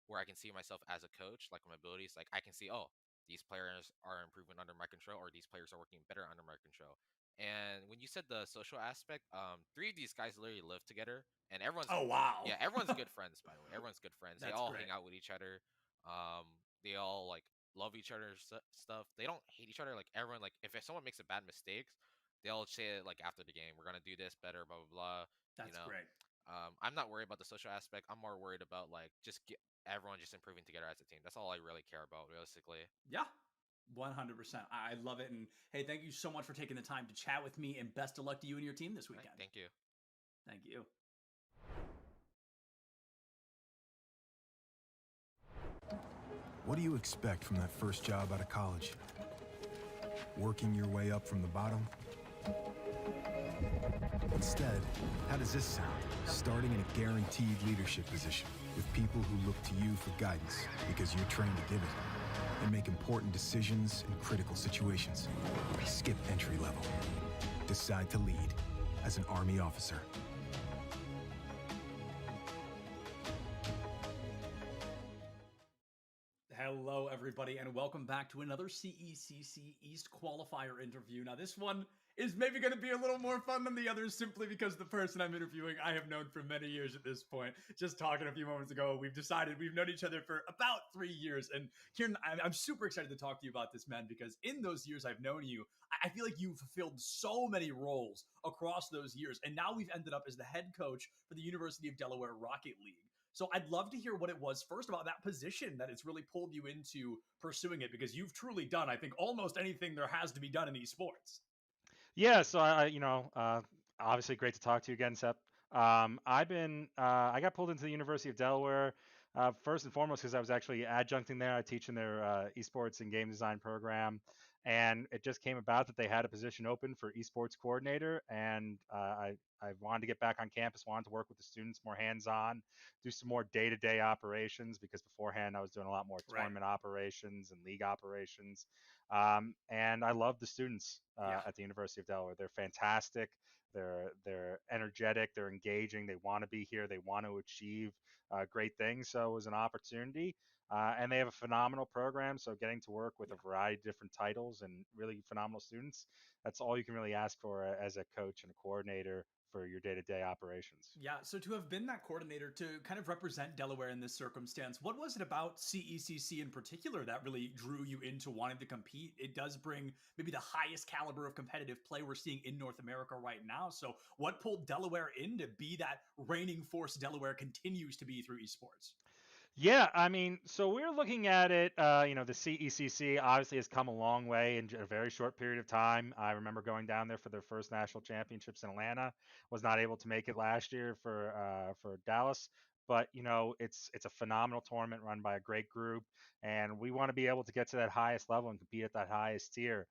where I can see myself as a coach, like my abilities, like I can see, oh, these players are improving under my control, or these players are working better under my control. And when you said the social aspect, three of these guys literally live together, and everyone's yeah, everyone's good friends. By the way, everyone's good friends. They all hang out with each other. They all like love each other's stuff. They don't hate each other. Like everyone, like if someone makes a bad mistake, they'll say it like after the game, we're gonna do this better, blah blah blah. That's great. I'm not worried about the social aspect. I'm more worried about like just everyone just improving together as a team. That's all I really care about, realistically. Yeah, 100%. I love it. And hey, thank you so much for taking the time to chat with me, and best of luck to you and your team this weekend. Right, thank you. Thank you. What do you expect from that first job out of college? Working your way up from the bottom? Instead, how does this sound? Starting in a guaranteed leadership position with people who look to you for guidance because you're trained to give it, and make important decisions in critical situations. Skip entry level. Decide to lead as an Army officer. Hello, everybody, and welcome back to another CECC East Qualifier interview. Now, this one is maybe going to be a little more fun than the others, simply because the person I'm interviewing I have known for many years at this point. Just talking a few moments ago, we've decided we've known each other for about 3 years. And Kieran, I'm super excited to talk to you about this, man, because in those years I've known you, I feel like you've fulfilled so many roles across those years. And now we've ended up as the head coach for the University of Delaware Rocket League. So I'd love to hear what it was first about that position that it's really pulled you into pursuing it, because you've truly done, I think, almost anything there has to be done in esports. Yeah, so obviously great to talk to you again, Sep. I got pulled into the University of Delaware first and foremost because I was actually adjuncting there. I teach in their esports and game design program, and it just came about that they had a position open for esports coordinator, and I wanted to get back on campus, wanted to work with the students more hands-on, do some more day-to-day operations, because beforehand I was doing a lot more tournament operations and league operations. And I love the students at the University of Delaware. They're fantastic. They're energetic. They're engaging. They want to be here. They want to achieve great things. So it was an opportunity. And they have a phenomenal program. So getting to work with a variety of different titles and really phenomenal students, that's all you can really ask for as a coach and a coordinator for your day-to-day operations. Yeah, so to have been that coordinator, to kind of represent Delaware in this circumstance, what was it about CECC in particular that really drew you into wanting to compete? It does bring maybe the highest caliber of competitive play we're seeing in North America right now. So what pulled Delaware in to be that reigning force Delaware continues to be through esports? Yeah, I mean, so we're looking at it, the CECC obviously has come a long way in a very short period of time. I remember going down there for their first national championships in Atlanta, was not able to make it last year for Dallas. But, it's a phenomenal tournament run by a great group, and we want to be able to get to that highest level and compete at that highest tier.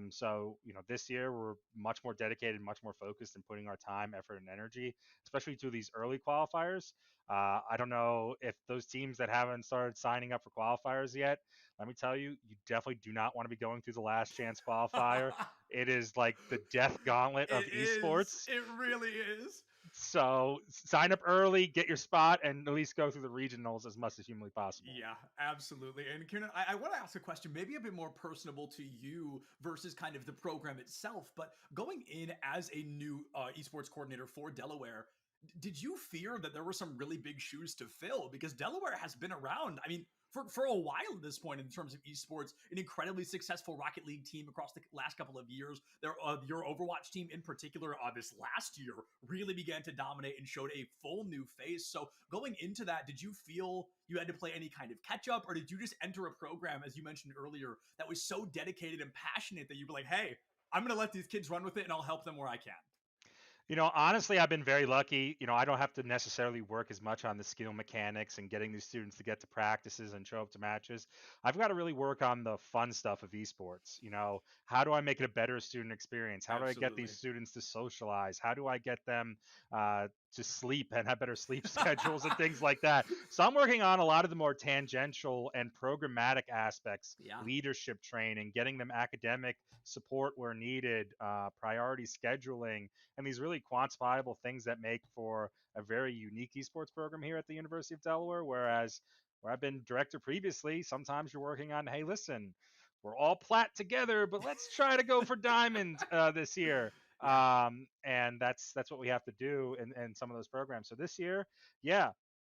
So, this year we're much more dedicated, much more focused in putting our time, effort, and energy, especially to these early qualifiers. I don't know if those teams that haven't started signing up for qualifiers yet, let me tell you, you definitely do not want to be going through the last chance qualifier. It is like the death gauntlet of esports. It really is. So sign up early, get your spot, and at least go through the regionals as much as humanly possible. Yeah, absolutely. And Kieran, I want to ask a question, maybe a bit more personable to you versus kind of the program itself, but going in as a new esports coordinator for Delaware, Did you fear that there were some really big shoes to fill? Because Delaware has been around, I mean, for a while at this point in terms of esports, an incredibly successful Rocket League team across the last couple of years. Your Overwatch team in particular, this last year, really began to dominate and showed a full new face. So going into that, did you feel you had to play any kind of catch up, or did you just enter a program, as you mentioned earlier, that was so dedicated and passionate that you were like, hey, I'm going to let these kids run with it and I'll help them where I can? Honestly, I've been very lucky. I don't have to necessarily work as much on the skill mechanics and getting these students to get to practices and show up to matches. I've got to really work on the fun stuff of esports. How do I make it a better student experience? How do I get these students to socialize? How do I get them to sleep and have better sleep schedules and things like that? So I'm working on a lot of the more tangential and programmatic aspects, leadership training, getting them academic support where needed, priority scheduling, and these really quantifiable things that make for a very unique esports program here at the University of Delaware. Whereas where I've been director previously, sometimes you're working on, hey, listen, we're all plat together, but let's try to go for diamond this year. And that's what we have to do in some of those programs. So this year,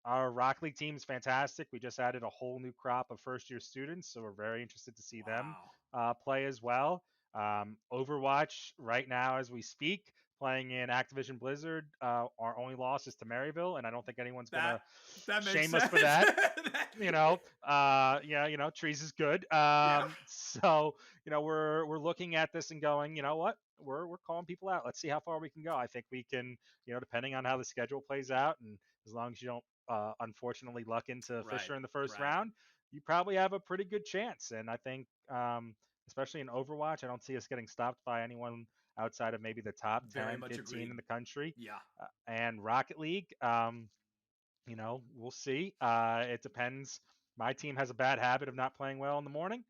our Rock League team is fantastic. We just added a whole new crop of first-year students, so we're very interested to see them play as well. Overwatch right now, as we speak, playing in Activision Blizzard. Our only loss is to Maryville, and I don't think anyone's gonna shame us for that. Trees is good. So we're looking at this and going, you know what? We're calling people out. Let's see how far we can go. I think we can, depending on how the schedule plays out, and as long as you don't unfortunately luck into Fisher in the first round, you probably have a pretty good chance. And I think especially in Overwatch, I don't see us getting stopped by anyone outside of maybe the top 10, 15 in the country. And Rocket League, we'll see. It depends. My team has a bad habit of not playing well in the morning.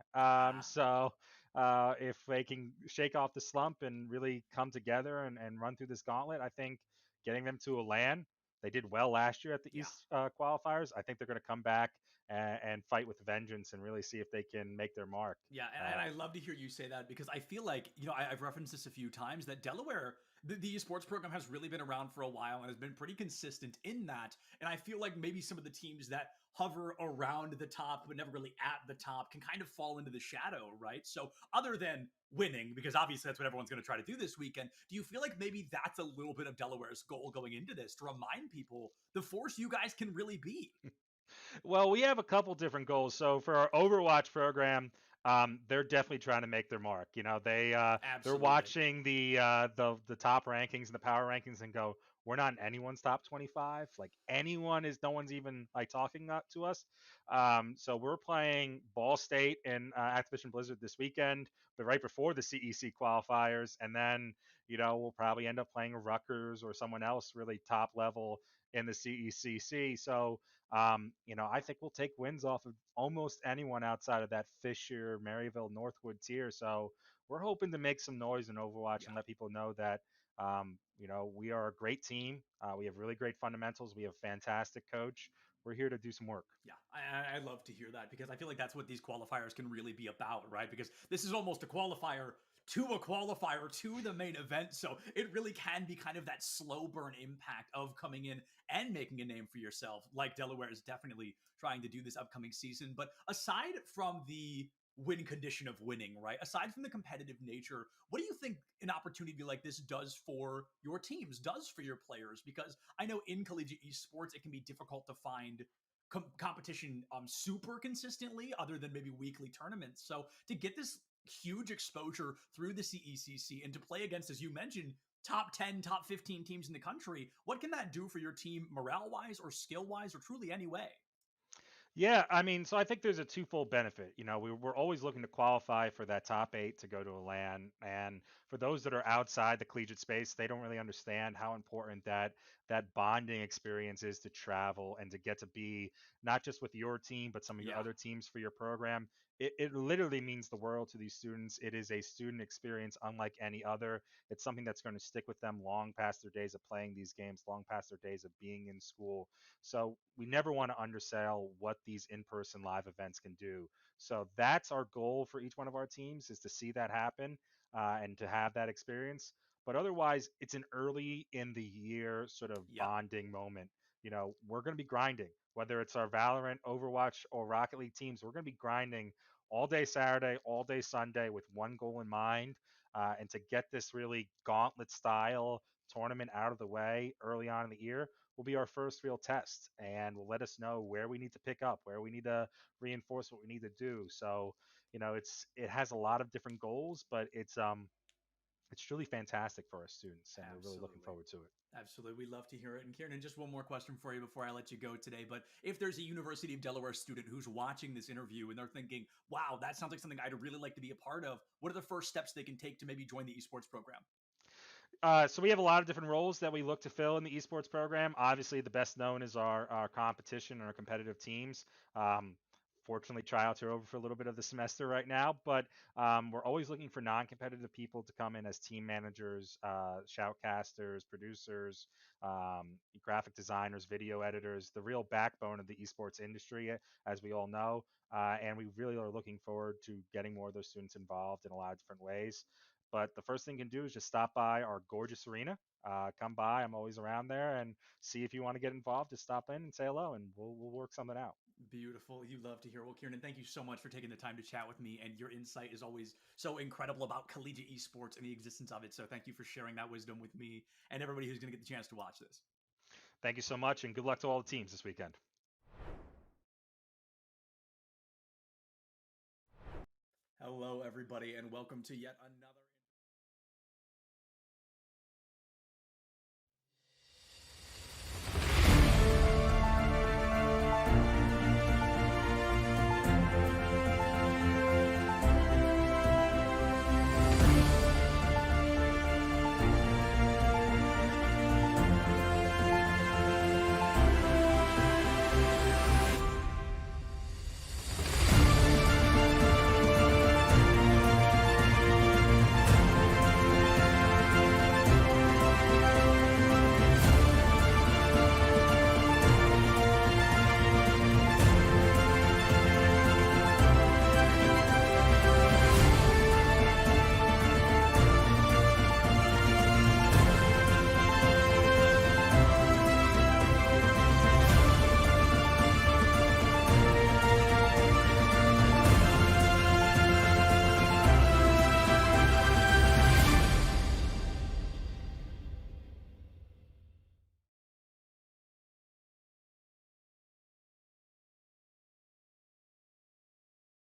So if they can shake off the slump and really come together and run through this gauntlet, I think getting them to a LAN, they did well last year at the East qualifiers. I think they're going to come back and fight with vengeance and really see if they can make their mark. Yeah, and I love to hear you say that, because I feel like, I've referenced this a few times, that Delaware, the esports program has really been around for a while and has been pretty consistent in that. And I feel like maybe some of the teams that hover around the top but never really at the top can kind of fall into the shadow, right? So other than winning, because obviously that's what everyone's going to try to do this weekend, do you feel like maybe that's a little bit of Delaware's goal going into this, to remind people the force you guys can really be? Well, we have a couple different goals. So for our Overwatch program, they're definitely trying to make their mark. They're watching the top rankings and the power rankings and go, we're not in anyone's top 25. Like no one's even like talking to us. So we're playing Ball State and Activision Blizzard this weekend, but right before the CEC qualifiers, and then we'll probably end up playing a Rutgers or someone else really top level in the CECC. So I think we'll take wins off of almost anyone outside of that Fisher, Maryville, Northwood tier. So we're hoping to make some noise in Overwatch and let people know that, we are a great team. We have really great fundamentals. We have a fantastic coach. We're here to do some work. Yeah, I love to hear that, because I feel like that's what these qualifiers can really be about, right? Because this is almost a qualifier to the main event. So it really can be kind of that slow burn impact of coming in and making a name for yourself, like Delaware is definitely trying to do this upcoming season. But aside from the win condition of winning, right? Aside from the competitive nature, what do you think an opportunity like this does for your teams, does for your players? Because I know in collegiate esports, it can be difficult to find competition super consistently, other than maybe weekly tournaments. So to get this huge exposure through the CECC and to play against, as you mentioned, top 10, top 15 teams in the country, what can that do for your team morale-wise or skill-wise or truly any way? Yeah, so I think there's a twofold benefit. We're always looking to qualify for that top 8 to go to a LAN. And for those that are outside the collegiate space, they don't really understand how important that bonding experience is, to travel and to get to be not just with your team, but some of your other teams for your program. It literally means the world to these students. It is a student experience unlike any other. It's something that's going to stick with them long past their days of playing these games, long past their days of being in school. So we never want to undersell what these in-person live events can do. So that's our goal for each one of our teams, is to see that happen and to have that experience. But otherwise, it's an early in the year sort of bonding moment. We're going to be grinding, whether it's our Valorant, Overwatch, or Rocket League teams. We're going to be grinding all day Saturday, all day Sunday with one goal in mind, and to get this really gauntlet style tournament out of the way early on in the year will be our first real test, and will let us know where we need to pick up, where we need to reinforce what we need to do. So, it has a lot of different goals, but it's truly fantastic for our students, and we're really looking forward to it. Absolutely. We love to hear it. And Kieran, just one more question for you before I let you go today. But if there's a University of Delaware student who's watching this interview and they're thinking, wow, that sounds like something I'd really like to be a part of, what are the first steps they can take to maybe join the esports program? So we have a lot of different roles that we look to fill in the esports program. Obviously, the best known is our competition and our competitive teams. Fortunately, tryouts are over for a little bit of the semester right now, but we're always looking for non-competitive people to come in as team managers, shoutcasters, producers, graphic designers, video editors, the real backbone of the esports industry, as we all know. And we really are looking forward to getting more of those students involved in a lot of different ways. But the first thing you can do is just stop by our gorgeous arena. Come by. I'm always around there, and see if you want to get involved. Just stop in and say hello, and we'll work something out. Beautiful. You love to hear. Well, Kieran, thank you so much for taking the time to chat with me, and your insight is always so incredible about collegiate esports and the existence of it. So thank you for sharing that wisdom with me and everybody who's going to get the chance to watch this. Thank you so much, and good luck to all the teams this weekend. Hello, everybody, and welcome to yet another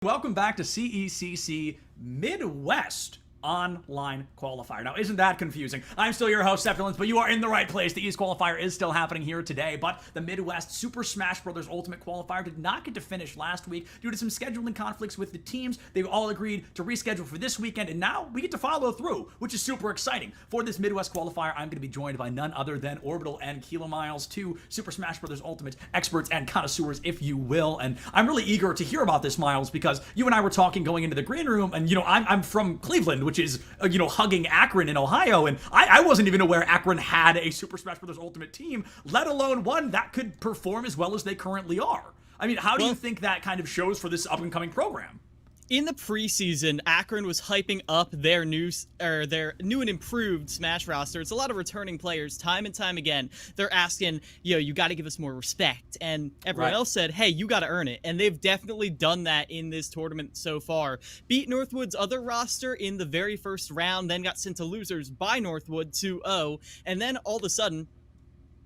Welcome back to CECC Midwest Online Qualifier. Now, isn't that confusing? I'm still your host, Septulence, but you are in the right place. The East Qualifier is still happening here today, but the Midwest Super Smash Bros. Ultimate Qualifier did not get to finish last week due to some scheduling conflicts with the teams. They've all agreed to reschedule for this weekend, and now we get to follow through, which is super exciting. For this Midwest Qualifier, I'm going to be joined by none other than Orbital and Kilomiles, two Super Smash Bros. Ultimate experts and connoisseurs, if you will, and I'm really eager to hear about this, Miles, because you and I were talking going into the green room, and, I'm from Cleveland, which is, hugging Akron in Ohio, and I wasn't even aware Akron had a Super Smash Bros. Ultimate team, let alone one that could perform as well as they currently are. I mean, how do you think that kind of shows for this up-and-coming program? In the preseason, Akron was hyping up their new and improved Smash roster. It's a lot of returning players, time and time again. They're asking, you got to give us more respect. And everyone else said, hey, you got to earn it. And they've definitely done that in this tournament so far. Beat Northwood's other roster in the very first round, then got sent to losers by Northwood 2-0. And then all of a sudden,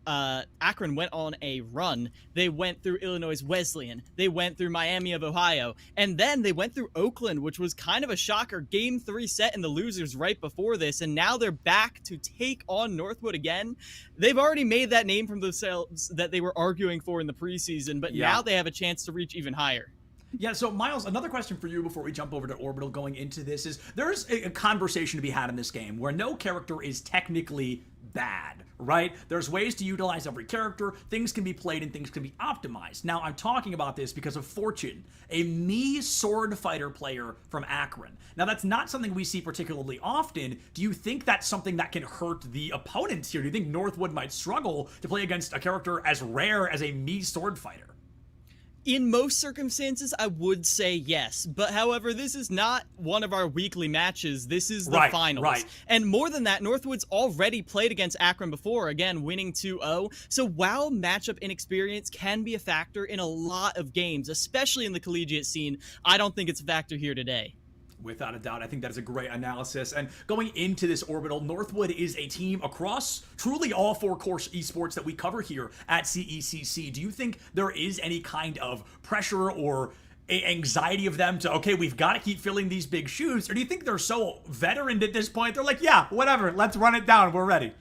Akron went on a run. They went through Illinois Wesleyan. They went through Miami of Ohio. And then they went through Oakland, which was kind of a shocker. Game 3 set in the losers right before this. And now they're back to take on Northwood again. They've already made that name for themselves that they were arguing for in the preseason. But now they have a chance to reach even higher. Yeah, so Miles, another question for you before we jump over to Orbital going into this is there's a conversation to be had in this game where no character is technically bad, right? There's ways to utilize every character, things can be played and things can be optimized. Now, I'm talking about this because of Fortune, a Mii sword fighter player from Akron. Now, that's not something we see particularly often. Do you think that's something that can hurt the opponents here? Do you think Northwood might struggle to play against a character as rare as a Mii sword fighter? In most circumstances, I would say yes. But however, this is not one of our weekly matches. This is the finals. Right. And more than that, Northwood's already played against Akron before, again, winning 2-0. So while matchup inexperience can be a factor in a lot of games, especially in the collegiate scene, I don't think it's a factor here today. Without a doubt, I think that is a great analysis. And going into this orbital, Northwood is a team across truly all 4 core esports that we cover here at CECC. Do you think there is any kind of pressure or anxiety of them to, okay, we've got to keep filling these big shoes? Or do you think they're so veteran at this point, they're like, yeah, whatever, let's run it down, we're ready?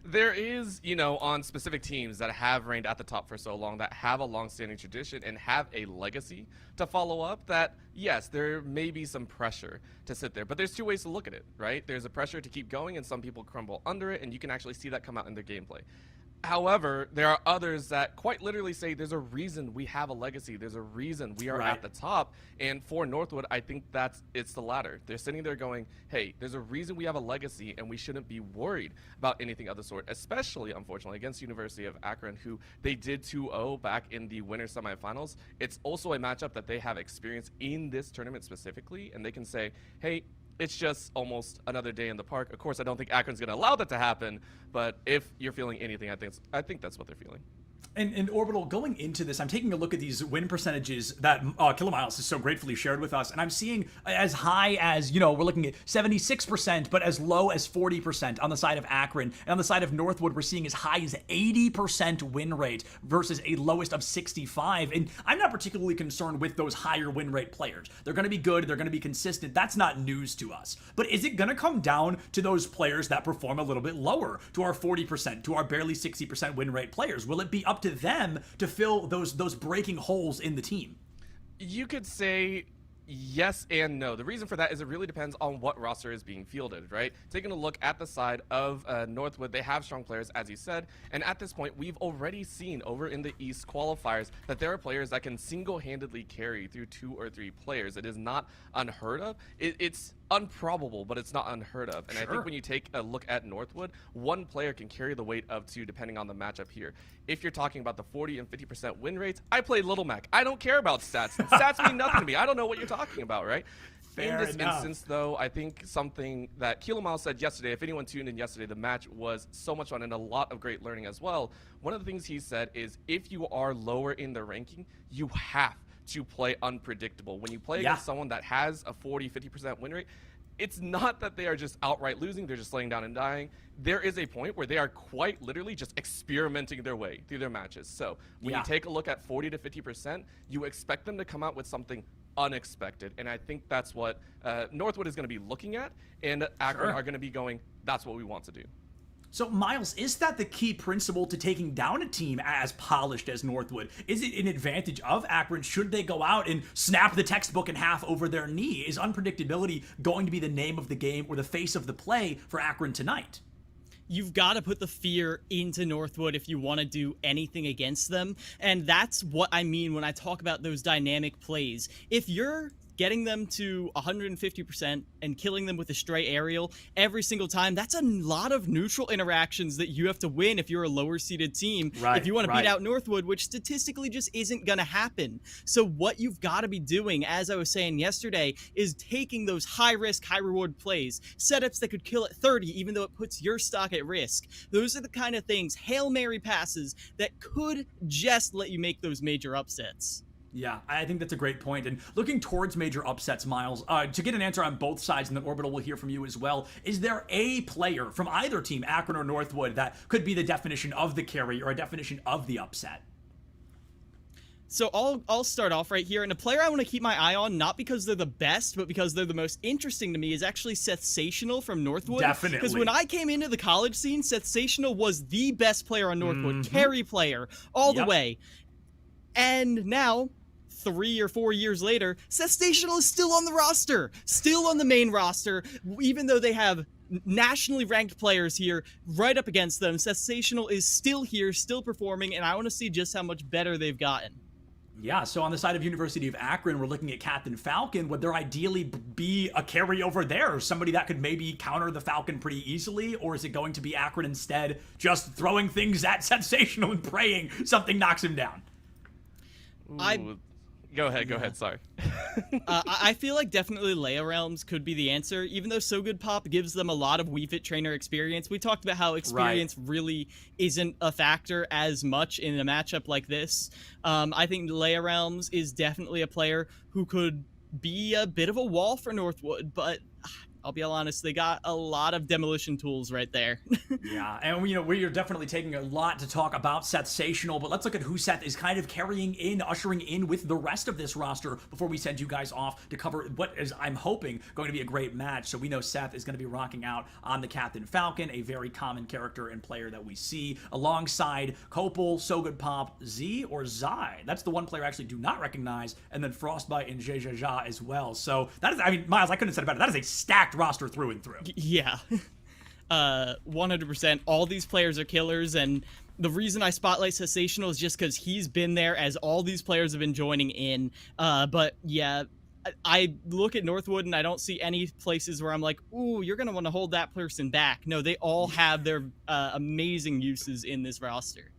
There is, on specific teams that have reigned at the top for so long, that have a long-standing tradition and have a legacy to follow up, that, yes, there may be some pressure to sit there. But there's 2 ways to look at it, right? There's a pressure to keep going, and some people crumble under it, and you can actually see that come out in their gameplay. However, there are others that quite literally say there's a reason we have a legacy. There's a reason we are at the top. And for Northwood, I think it's the latter. They're sitting there going, hey, there's a reason we have a legacy and we shouldn't be worried about anything of the sort, especially, unfortunately, against University of Akron, who they did 2-0 back in the winter semifinals. It's also a matchup that they have experience in this tournament specifically, and they can say, hey, it's just almost another day in the park. Of course, I don't think Akron's going to allow that to happen, but if you're feeling anything, I think that's what they're feeling. And Orbital, going into this, I'm taking a look at these win percentages that Kilomiles has so gratefully shared with us, and I'm seeing as high as, we're looking at 76%, but as low as 40% on the side of Akron. And on the side of Northwood, we're seeing as high as 80% win rate versus a lowest of 65. And I'm not particularly concerned with those higher win rate players. They're going to be good. They're going to be consistent. That's not news to us. But is it going to come down to those players that perform a little bit lower, to our 40%, to our barely 60% win rate players? Will it be up to them to fill those breaking holes in the team? You could say yes and no. The reason for that is it really depends on what roster is being fielded, right? Taking a look at the side of Northwood, they have strong players, as you said, and at this point, we've already seen over in the East qualifiers that there are players that can single-handedly carry through 2 or 3 players. It is not unheard of. It's improbable, but it's not unheard of. And I think when you take a look at Northwood, one player can carry the weight of 2 depending on the matchup here. If you're talking about the 40 and 50% win rates, I play Little Mac. I don't care about stats. Stats mean nothing to me. I don't know what you're talking about, right? In this instance, though, I think something that Kilomal said yesterday, if anyone tuned in yesterday, the match was so much fun and a lot of great learning as well. One of the things he said is if you are lower in the ranking, you have to play unpredictable. When you play against someone that has a 40, 50% win rate, it's not that they are just outright losing, they're just laying down and dying. There is a point where they are quite literally just experimenting their way through their matches. So when you take a look at 40 to 50%, you expect them to come out with something unexpected. And I think that's what Northwood is going to be looking at, and Akron are going to be going, that's what we want to do. So, Miles, is that the key principle to taking down a team as polished as Northwood? Is it an advantage of Akron? Should they go out and snap the textbook in half over their knee? Is unpredictability going to be the name of the game or the face of the play for Akron tonight? You've got to put the fear into Northwood if you want to do anything against them. And that's what I mean when I talk about those dynamic plays. If you're getting them to 150% and killing them with a stray aerial every single time, that's a lot of neutral interactions that you have to win if you're a lower seeded team. If you want to beat out Northwood, which statistically just isn't going to happen. So what you've got to be doing, as I was saying yesterday, is taking those high risk, high reward plays, setups that could kill at 30, even though it puts your stock at risk. Those are the kind of things, Hail Mary passes, that could just let you make those major upsets. Yeah, I think that's a great point. And looking towards major upsets, Miles, to get an answer on both sides, and then Orbital will hear from you as well, is there a player from either team, Akron or Northwood, that could be the definition of the carry or a definition of the upset? So I'll start off right here, and a player I want to keep my eye on, not because they're the best, but because they're the most interesting to me, is actually Sensational from Northwood. Definitely. Because when I came into the college scene, Sensational was the best player on Northwood, carry player, all the way. And now, 3 or 4 years later, Sensational is still on the roster, still on the main roster, even though they have nationally ranked players here right up against them. Sensational is still here, still performing, and I want to see just how much better they've gotten. Yeah, so on the side of University of Akron, we're looking at Captain Falcon. Would there ideally be a carry over there? Somebody that could maybe counter the Falcon pretty easily? Or is it going to be Akron instead just throwing things at Sensational and praying something knocks him down? Go ahead. Sorry. I feel like definitely Leia Realms could be the answer, even though So Good Pop gives them a lot of Wii Fit trainer experience. We talked about how experience really isn't a factor as much in a matchup like this. I think Leia Realms is definitely a player who could be a bit of a wall for Northwood, but I'll be honest, they got a lot of demolition tools right there. Yeah, and we are definitely taking a lot to talk about Sethsational, but let's look at who Seth is kind of ushering in with the rest of this roster before we send you guys off to cover what is, I'm hoping, going to be a great match. So we know Seth is going to be rocking out on the Captain Falcon, a very common character and player that we see, alongside Copel, So Good Pop, Z, or Zai. That's the one player I actually do not recognize, and then Frostbite and Jejaja as well. So that is, I mean, Miles, I couldn't have said it better. That is a stacked roster through and through. Yeah. 100%. All these players are killers, and the reason I spotlight Sethsational is just because he's been there as all these players have been joining in. But yeah, I look at Northwood and I don't see any places where I'm like, ooh, you're going to want to hold that person back. No, they all have their amazing uses in this roster.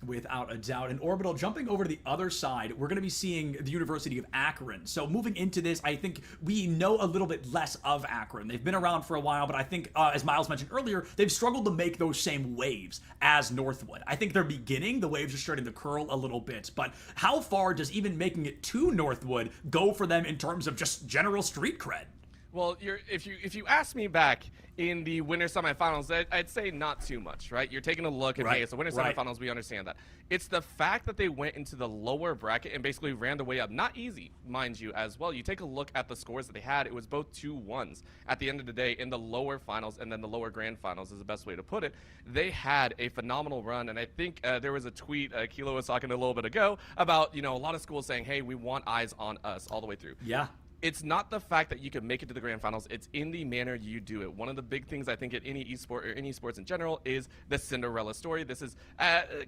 Without a doubt. And Orbital, jumping over to the other side, we're going to be seeing the University of Akron. So moving into this, I think we know a little bit less of Akron. They've been around for a while, but I think, as Miles mentioned earlier, they've struggled to make those same waves as Northwood. I think they're beginning. The waves are starting to curl a little bit. But how far does even making it to Northwood go for them in terms of just general street cred? Well, if you ask me back in the winter semifinals, I'd say not too much, right? You're taking a look at, hey, it's the winter semifinals, we understand that. It's the fact that they went into the lower bracket and basically ran the way up. Not easy, mind you, as well. You take a look at the scores that they had, it was both 2-1s at the end of the day in the lower finals, and then the lower grand finals is the best way to put it. They had a phenomenal run, and I think there was a tweet Kilo was talking a little bit ago about, a lot of schools saying, hey, we want eyes on us all the way through. Yeah. It's not the fact that you can make it to the grand finals, it's in the manner you do it. One of the big things I think at any esport or any sports in general is the Cinderella story. This is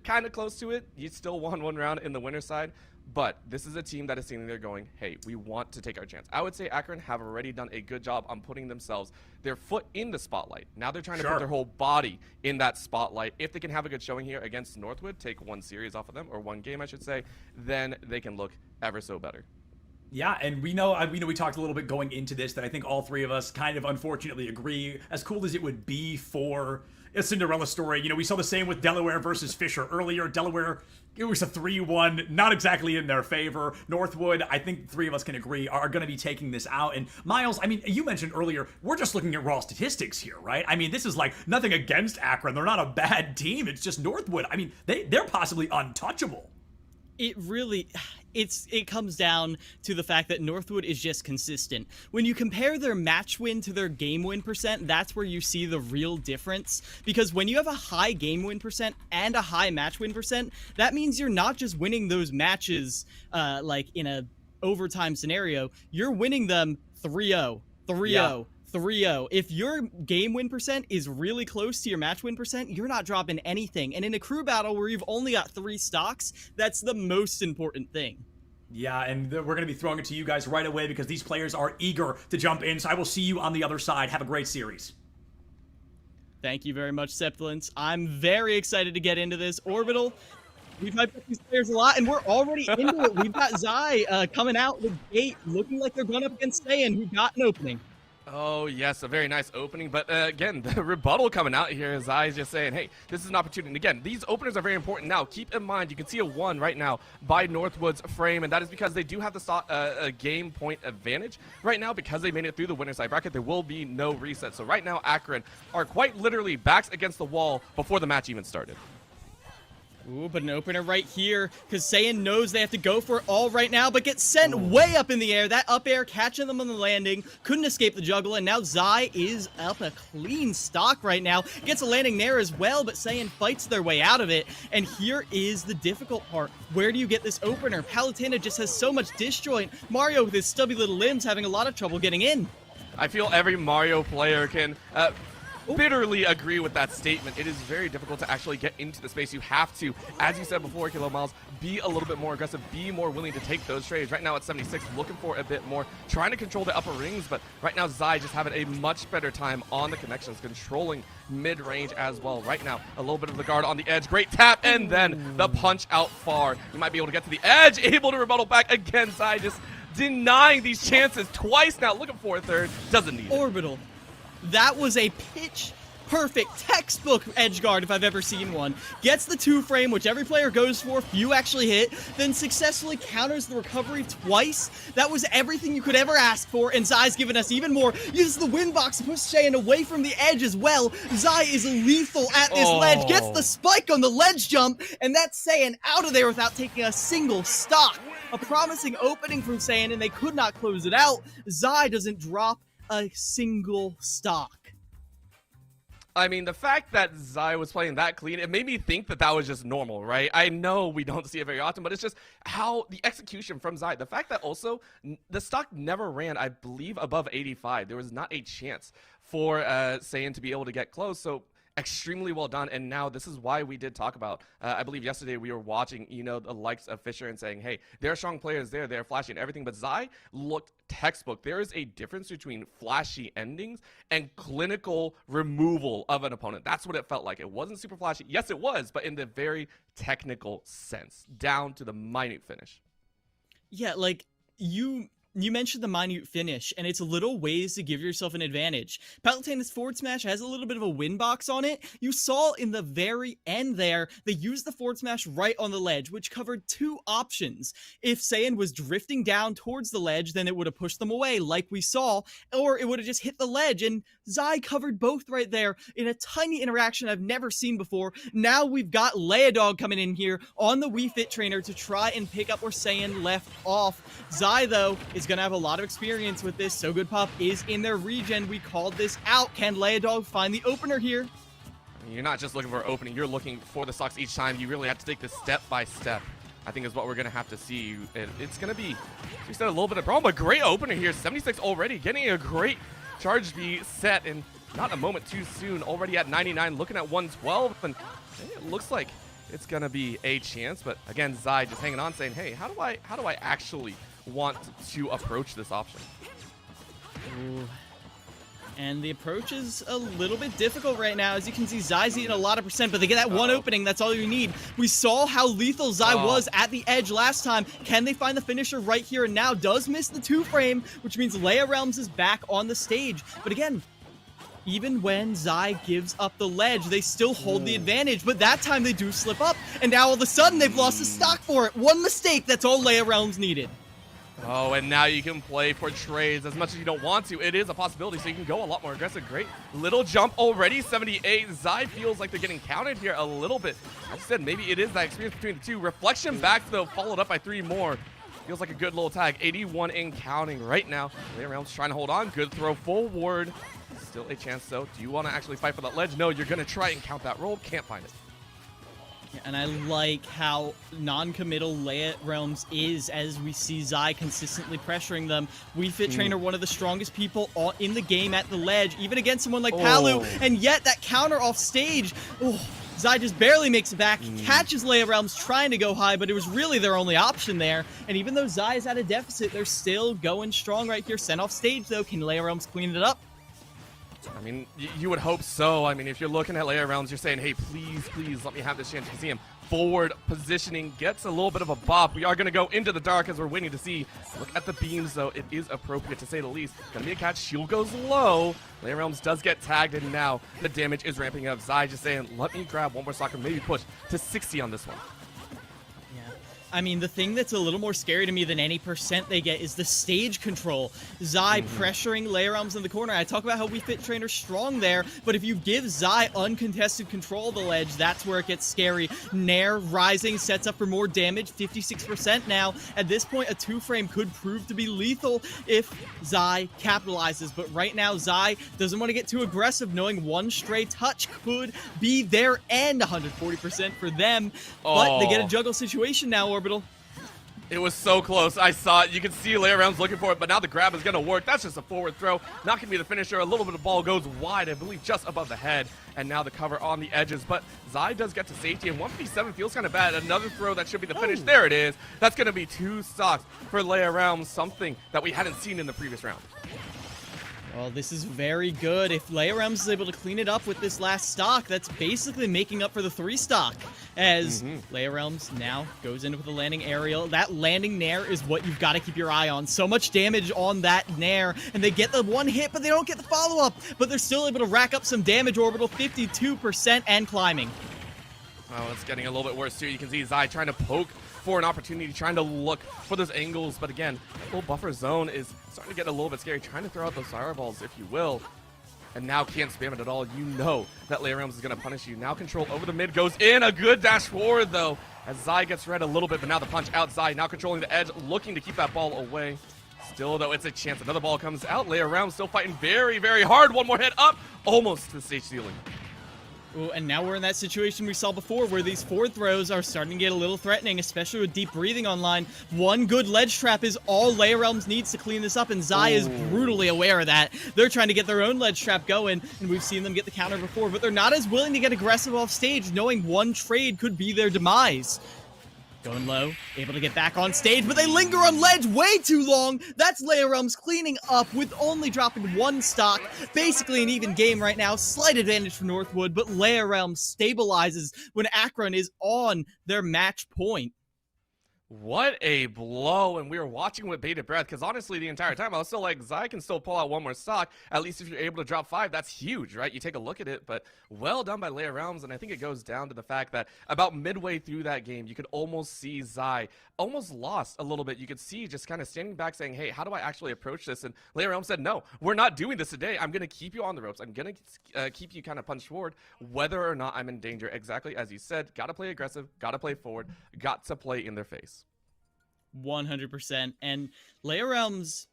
kind of close to it. You still won one round in the winner's side, but this is a team that is sitting there going, hey, we want to take our chance. I would say Akron have already done a good job on putting their foot in the spotlight. Now they're trying to put their whole body in that spotlight. If they can have a good showing here against Northwood, take one series off of them, or one game I should say, then they can look ever so better. Yeah, and we know we talked a little bit going into this that I think all three of us kind of unfortunately agree. As cool as it would be for a Cinderella story, we saw the same with Delaware versus Fisher earlier. Delaware, it was a 3-1, not exactly in their favor. Northwood, I think three of us can agree, are going to be taking this out. And Miles, I mean, you mentioned earlier, we're just looking at raw statistics here, right? I mean, this is like nothing against Akron. They're not a bad team. It's just Northwood. I mean, they're possibly untouchable. It comes down to the fact that Northwood is just consistent. When you compare their match win to their game win percent, that's where you see the real difference. Because when you have a high game win percent and a high match win percent, that means you're not just winning those matches like in a overtime scenario. You're winning them 3-0, 3-0. 3-0. If your game win percent is really close to your match win percent, you're not dropping anything. And in a crew battle where you've only got 3 stocks, that's the most important thing. Yeah, and we're going to be throwing it to you guys right away because these players are eager to jump in. So I will see you on the other side. Have a great series. Thank you very much, Septilence. I'm very excited to get into this. Orbital, we've hyped up these players a lot, and we're already into it. We've got Zai coming out with gate, looking like they're going up against Saiyan, who got an opening. Oh, yes, a very nice opening. But again, the rebuttal coming out here is Zai just saying, hey, this is an opportunity. And again, these openers are very important now. Keep in mind, you can see a 1 right now by Northwood's frame, and that is because they do have the game point advantage. Right now, because they made it through the winner's side bracket, there will be no reset. So right now, Akron are quite literally backs against the wall before the match even started. Ooh, but an opener right here, because Saiyan knows they have to go for it all right now, but gets sent way up in the air. That up air catching them on the landing, couldn't escape the juggle, and now Zai is up a clean stock right now. Gets a landing there as well, but Saiyan fights their way out of it, and here is the difficult part. Where do you get this opener? Palutena just has so much disjoint. Mario with his stubby little limbs having a lot of trouble getting in. I feel every Mario player can... bitterly agree with that statement. It is very difficult to actually get into the space. You have to, as you said before, Kilo Miles, be a little bit more aggressive, be more willing to take those trades. Right now at 76, looking for a bit more, trying to control the upper rings, but right now Zai just having a much better time on the connections, controlling mid-range as well. Right now, a little bit of the guard on the edge. Great tap, and then the punch out far. You might be able to get to the edge, able to rebuttal back again. Zai just denying these chances twice now, looking for a third, doesn't need it. Orbital. That was a pitch perfect textbook edge guard if I've ever seen one. Gets the 2-frame, which every player goes for, few actually hit, then successfully counters the recovery twice. That was everything you could ever ask for, and Zai's given us even more. Uses the wind box to push Saiyan away from the edge as well. Zai is lethal at this ledge, gets the spike on the ledge jump, and that's Saiyan out of there without taking a single stock. A promising opening from Saiyan, and they could not close it out. Zai doesn't drop a single stock. I mean, the fact that Zai was playing that clean, it made me think that that was just normal, right? I know we don't see it very often, but it's just how the execution from Zai. The fact that also the stock never ran, I believe, above 85. There was not a chance for Saiyan to be able to get close. So extremely well done. And now this is why we did talk about, I believe yesterday we were watching, you know, the likes of Fisher and saying, hey, there are strong players there, they're flashy and everything, but Zai looked textbook. There is a difference between flashy endings and clinical removal of an opponent. That's what it felt like. It wasn't super flashy. Yes, it was, but in the very technical sense, down to the minute finish. Yeah, like you mentioned the minute finish, and it's little ways to give yourself an advantage. Palutena's forward smash has a little bit of a win box on it. You saw in the very end there, they used the forward smash right on the ledge, which covered two options. If Saiyan was drifting down towards the ledge, then it would have pushed them away like we saw, or it would have just hit the ledge, and Zai covered both right there in a tiny interaction I've never seen before. Now we've got Leodog coming in here on the Wii Fit trainer to try and pick up where Saiyan left off. Zai, though, is going to have a lot of experience with this. So Good Pop is in their region. We called this out. Can Leodog find the opener here? You're not just looking for an opening. You're looking for the stocks each time. You really have to take this step by step, I think is what we're going to have to see. It's going to be, we said, a little bit of problem, but great opener here. 76 already, getting a great charge B set, and not a moment too soon. Already at 99, looking at 112, and it looks like it's going to be a chance. But again, Zai just hanging on, saying, hey, how do I actually want to approach this option? Ooh. And the approach is a little bit difficult right now. As you can see, Zai's eating a lot of percent, but they get that one opening. That's all you need. We saw how lethal Zai was at the edge last time. Can they find the finisher right here and now? Does miss the 2-frame, which means Leia Realms is back on the stage. But again, even when Zai gives up the ledge, they still hold the advantage, but that time they do slip up, and now all of a sudden they've lost the stock for it. One mistake, that's all Leia Realms needed. Oh, and now you can play for trades as much as you don't want to. It is a possibility, so you can go a lot more aggressive. Great little jump already, 78. Zai feels like they're getting counted here a little bit. As I said, maybe it is that experience between the two. Reflection back, though, followed up by 3 more. Feels like a good little tag. 81 in counting right now. Leia Realms trying to hold on. Good throw forward. Still a chance, though. Do you want to actually fight for that ledge? No, you're going to try and count that roll. Can't find it. And I like how non-committal Leia Realms is as we see Zai consistently pressuring them. Wii Fit Trainer, one of the strongest people in the game at the ledge, even against someone like Palu, and yet that counter off stage, Zai just barely makes it back, catches Leia Realms trying to go high, but it was really their only option there. And even though Zai is at a deficit, they're still going strong right here. Sent off stage, though. Can Leia Realms clean it up? I mean, you would hope so. I mean, if you're looking at Leia Realms, you're saying, hey, please, please let me have this chance. You can see him forward positioning, gets a little bit of a bop. We are going to go into the dark as we're waiting to see. Look at the beams, though. It is appropriate, to say the least. Going to be a catch. Shield goes low. Leia Realms does get tagged, and now the damage is ramping up. Zai just saying, let me grab one more stock and maybe push to 60 on this one. I mean, the thing that's a little more scary to me than any percent they get is the stage control. Zai pressuring Leia Realms in the corner. I talk about how Wii Fit Trainer's strong there, but if you give Zai uncontested control of the ledge, that's where it gets scary. Nair rising, sets up for more damage, 56% now. At this point, a 2-frame could prove to be lethal if Zai capitalizes, but right now, Zai doesn't want to get too aggressive, knowing one stray touch could be their end. 140% for them, but they get a juggle situation now, Orbital. It was so close. I saw it. You can see Leia Realms looking for it, but now the grab is going to work. That's just a forward throw. Not going to be the finisher. A little bit of ball goes wide, I believe, just above the head. And now the cover on the edges. But Zai does get to safety, and 157 feels kind of bad. Another throw that should be the finish. There it is. That's going to be 2 stocks for Leia Realms, something that we hadn't seen in the previous round. Well, this is very good. If Leia Realms is able to clean it up with this last stock, that's basically making up for the 3 stock. As Leia Realms now goes in with a landing aerial. That landing nair is what you've got to keep your eye on. So much damage on that nair, and they get the 1 hit, but they don't get the follow-up. But they're still able to rack up some damage. Orbital 52% and climbing. Oh, it's getting a little bit worse too. You can see Zai trying to poke for an opportunity, trying to look for those angles, but again, little buffer zone is starting to get a little bit scary, trying to throw out those fireballs, if you will, and now can't spam it at all. You know that Leia Realms is going to punish you. Now control over the mid goes in, a good dash forward though, as Zai gets read a little bit, but now the punch out. Zai now controlling the edge, looking to keep that ball away. Still though, it's a chance. Another ball comes out. Leia Realms still fighting very, very hard. One more hit up, almost to the stage ceiling. Ooh, and now we're in that situation we saw before where these forward throws are starting to get a little threatening, especially with deep breathing online. 1 good ledge trap is all Leia Realms needs to clean this up, and Zai is brutally aware of that. They're trying to get their own ledge trap going, and we've seen them get the counter before, but they're not as willing to get aggressive off stage, knowing 1 trade could be their demise. Going low, able to get back on stage, but they linger on ledge way too long. That's Leia Realms cleaning up with only dropping 1 stock. Basically an even game right now. Slight advantage for Northwood, but Leia Realms stabilizes when Akron is on their match point. What a blow, and we were watching with bated breath, because honestly, the entire time, I was still like, Zai can still pull out 1 more stock. At least if you're able to drop 5, that's huge, right? You take a look at it, but well done by Leia Realms, and I think it goes down to the fact that about midway through that game, you could almost see Zai almost lost a little bit. You could see just kind of standing back saying, hey, how do I actually approach this? And Leia Realms said, no, we're not doing this today. I'm going to keep you on the ropes. I'm going to keep you kind of punched forward, whether or not I'm in danger. Exactly as you said, got to play aggressive, got to play forward, got to play in their face. 100%. And Leia Realms,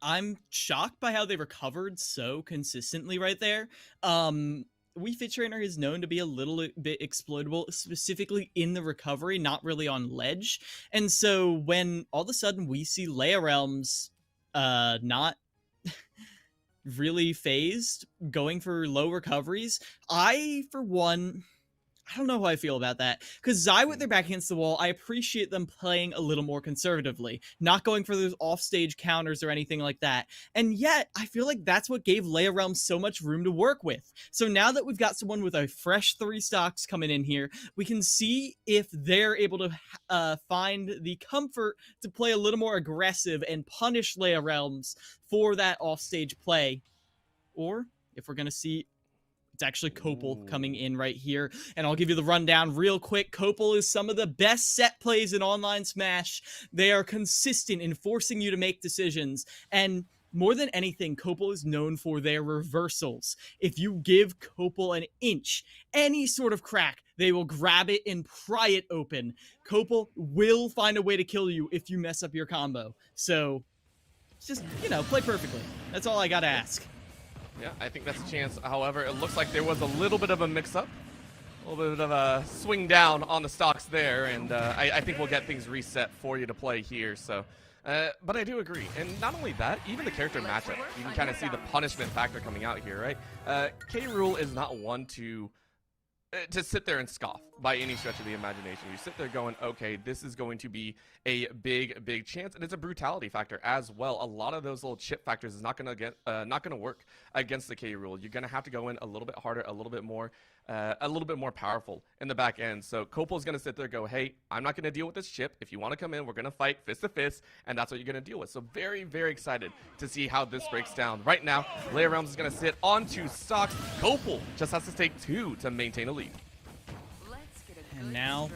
I'm shocked by how they recovered so consistently right there. Wii Fit Trainer is known to be a little bit exploitable, specifically in the recovery, not really on ledge. And so when all of a sudden we see Leia Realms not really phased, going for low recoveries, I, for one, I don't know how I feel about that, because Zai with their back against the wall, I appreciate them playing a little more conservatively, not going for those offstage counters or anything like that, and yet I feel like that's what gave Leia Realms so much room to work with. So now that we've got someone with a fresh 3 stocks coming in here, we can see if they're able to find the comfort to play a little more aggressive and punish Leia Realms for that offstage play, or if we're going to see it's actually Kopel coming in right here, and I'll give you the rundown real quick. Kopel is some of the best set plays in online Smash. They are consistent in forcing you to make decisions, and more than anything, Kopel is known for their reversals. If you give Kopel an inch, any sort of crack, they will grab it and pry it open. Kopel will find a way to kill you if you mess up your combo. So, just, play perfectly. That's all I gotta ask. Yeah, I think that's a chance. However, it looks like there was a little bit of a mix-up, a little bit of a swing down on the stocks there, and I think we'll get things reset for you to play here. So, but I do agree, and not only that, even the character matchup, you can kind of see the punishment factor coming out here, right? K. Rool is not one to sit there and scoff by any stretch of the imagination. You sit there going, okay, this is going to be a big, big chance, and it's a brutality factor as well. A lot of those little chip factors is not going to work against the K. Rool. You're going to have to go in a little bit harder, a little bit more powerful in the back end. So Kopel's going to sit there and go, hey, I'm not going to deal with this chip. If you want to come in, we're going to fight fist to fist, and that's what you're going to deal with. So very, very excited to see how this breaks down. Right now, Leia Realms is going to sit on 2 stocks. Kopel just has to take 2 to maintain a lead. And now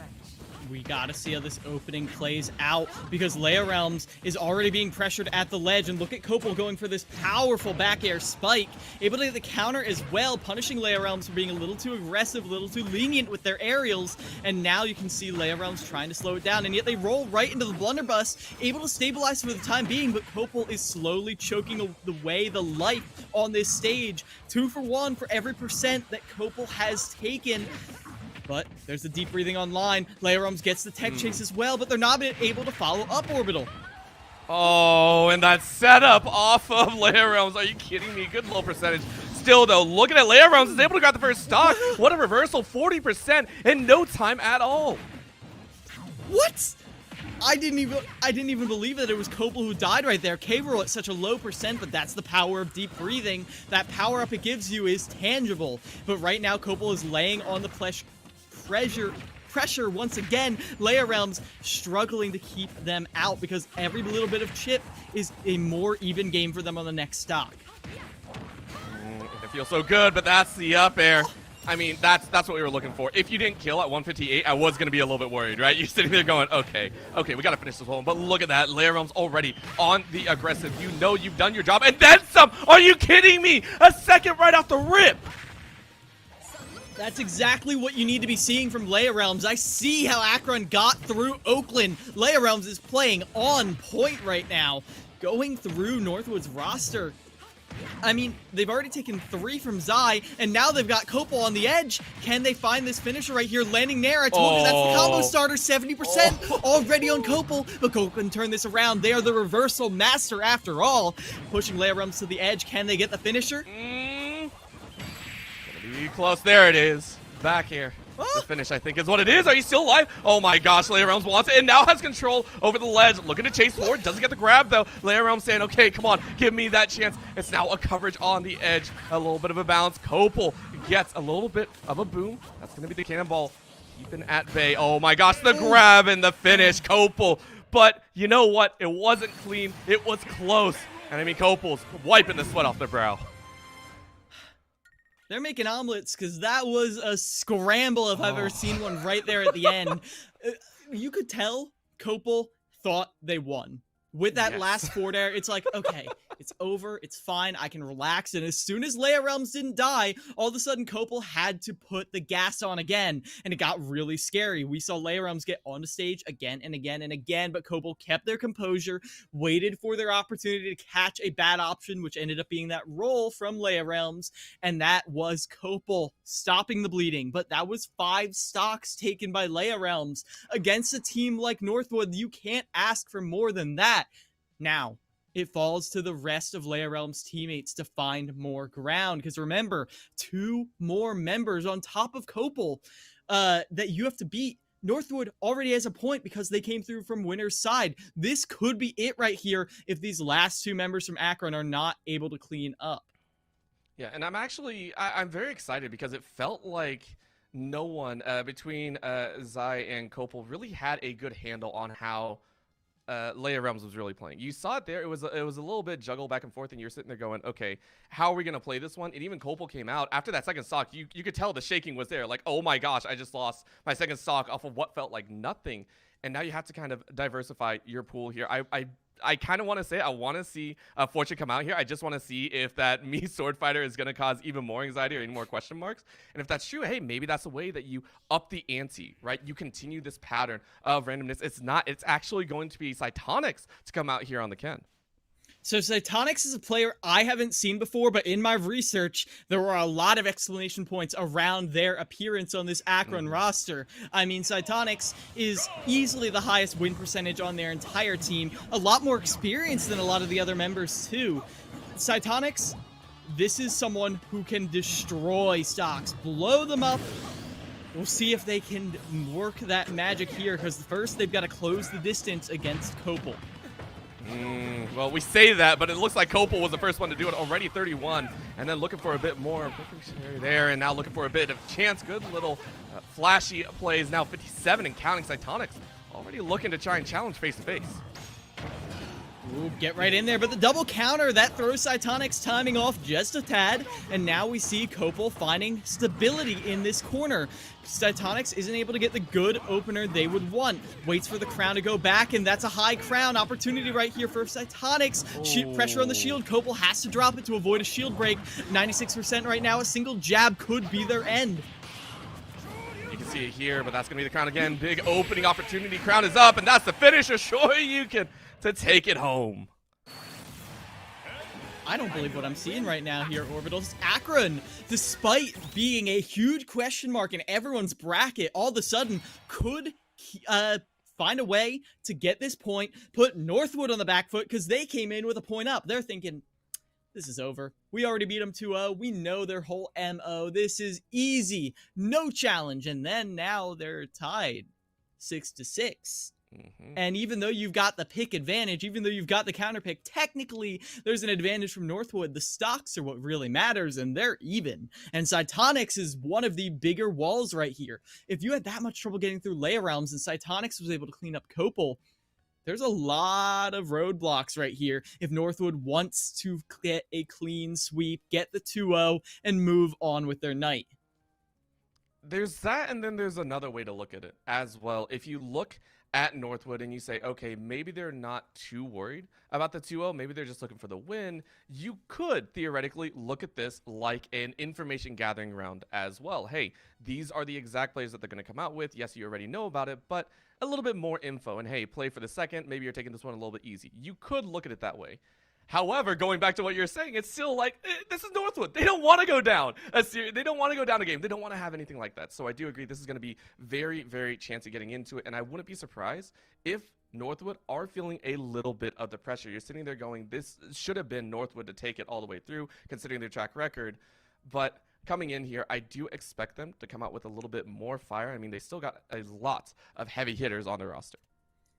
we gotta see how this opening plays out, because Leia Realms is already being pressured at the ledge, and look at Kopel going for this powerful back air spike, able to get the counter as well, punishing Leia Realms for being a little too aggressive, a little too lenient with their aerials, and now you can see Leia Realms trying to slow it down, and yet they roll right into the blunderbuss, able to stabilize for the time being, but Kopel is slowly choking away the life on this stage. 2 for 1 for every percent that Kopel has taken. But there's the deep breathing online. Leorums gets the tech chase as well, but they're not able to follow up Orbital. Oh, and that setup off of Leorums. Are you kidding me? Good low percentage. Still, though, looking at Leorums is able to grab the first stock. What a reversal, 40% in no time at all. What? I didn't even believe that it was Copel who died right there. K-Roll at such a low percent, but that's the power of deep breathing. That power up it gives you is tangible. But right now, Copel is laying on the pressure once again. Leorums struggling to keep them out because every little bit of chip is a more even game for them on the next stock. It feels so good, but that's the up air. I mean, that's what we were looking for. If you didn't kill at 158, I was going to be a little bit worried, right? You're sitting there going, okay, we got to finish this one. But look at that. Leorums already on the aggressive. You know you've done your job. And then some. Are you kidding me? A second right off the rip. That's exactly what you need to be seeing from Leorums. I see how Akron got through Oakland. Leorums is playing on point right now. Going through Northwood's roster. I mean, they've already taken 3 from Zai, and now they've got Copel on the edge. Can they find this finisher right here? Landing Nair, I told you that's the combo starter, 70% already on Copel, but Copel can turn this around. They are the reversal master after all. Pushing Leorums to the edge. Can they get the finisher? Gonna be close. There it is. Back here. The finish, I think, is what it is. Are you still alive? Oh my gosh, Leorums wants it and now has control over the ledge. Looking to chase forward. Doesn't get the grab, though. Leorums saying, okay, come on, give me that chance. It's now a coverage on the edge. A little bit of a bounce. Copel gets a little bit of a boom. That's going to be the cannonball. Keeping at bay. Oh my gosh, the grab and the finish. Copel. But you know what? It wasn't clean. It was close. And I mean, Copel's wiping the sweat off their brow. They're making omelets because that was a scramble if I've ever seen one right there at the end. You could tell Copel thought they won. With that last forward air, it's like, okay, it's over, it's fine, I can relax. And as soon as Leorums didn't die, all of a sudden Copel had to put the gas on again, and it got really scary. We saw Leorums get on the stage again and again and again, but Copel kept their composure, waited for their opportunity to catch a bad option, which ended up being that roll from Leorums, and that was Copel stopping the bleeding. But that was 5 stocks taken by Leorums against a team like Northwood. You can't ask for more than that. Now, it falls to the rest of Leorums' teammates to find more ground. Because remember, 2 more members on top of Copel that you have to beat. Northwood already has a point because they came through from winner's side. This could be it right here if these last 2 members from Akron are not able to clean up. Yeah, and I'm very excited because it felt like no one between Zai and Copel really had a good handle on how Leorums was really playing. You saw it there. It was a little bit juggle back and forth, and you're sitting there going, okay, how are we going to play this one? And even Copel came out after that second stock. You could tell the shaking was there. Like, oh my gosh, I just lost my second stock off of what felt like nothing. And now you have to kind of diversify your pool here. I kind of want to say I want to see Fortune come out here. I just want to see if that me sword fighter is going to cause even more anxiety or any more question marks. And if that's true, hey, maybe that's a way that you up the ante, right? You continue this pattern of randomness. It's actually going to be Cytonics to come out here on the Ken. So Cytonics is a player I haven't seen before, but in my research, there were a lot of exclamation points around their appearance on this Akron roster. I mean, Cytonics is easily the highest win percentage on their entire team. A lot more experience than a lot of the other members, too. Cytonics, this is someone who can destroy stocks, blow them up. We'll see if they can work that magic here, because first they've got to close the distance against Copel. Well, we say that, but it looks like Copel was the first one to do it already, 31, and then looking for a bit more there, and now looking for a bit of chance. Good little flashy plays, now 57 and counting. Cytonics already looking to try and challenge face-to-face. Ooh, get right in there, but the double counter, that throws Cytonics timing off just a tad, and now we see Copel finding stability in this corner. Cytonics isn't able to get the good opener they would want. Waits for the crown to go back, and that's a high crown opportunity right here for Cytonics. Pressure on the shield. Copel has to drop it to avoid a shield break. 96% right now. A single jab could be their end. You can see it here, but that's going to be the crown again. Big opening opportunity. Crown is up, and that's the finisher. Sure, you can to take it home. I don't believe what I'm seeing right now here, Orbitals. Akron, despite being a huge question mark in everyone's bracket, all of a sudden could find a way to get this point, put Northwood on the back foot, because they came in with a point up. They're thinking, this is over. We already beat them 2-0. We know their whole MO. This is easy. No challenge. And then now they're tied 6-6. And even though you've got the pick advantage, even though you've got the counter pick, technically there's an advantage from Northwood. The stocks are what really matters, and they're even. And Cytonix is one of the bigger walls right here. If you had that much trouble getting through Leia Realms and Cytonix was able to clean up Copal, there's a lot of roadblocks right here if Northwood wants to get a clean sweep, get the 2-0, and move on with their night. There's that, and then there's another way to look at it as well. If you look at Northwood and you say, okay, maybe they're not too worried about the 2-0, maybe they're just looking for the win, you could theoretically look at this like an information gathering round as well. Hey, these are the exact plays that they're going to come out with. Yes, you already know about it, but a little bit more info. And hey, play for the second. Maybe you're taking this one a little bit easy. You could look at it that way. However, going back to what you're saying, it's still like, this is Northwood. They don't want to go down. They don't want to go down a game. They don't want to have anything like that. So I do agree this is going to be very, very chancy getting into it. And I wouldn't be surprised if Northwood are feeling a little bit of the pressure. You're sitting there going, this should have been Northwood to take it all the way through, considering their track record. But coming in here, I do expect them to come out with a little bit more fire. I mean, they still got a lot of heavy hitters on their roster.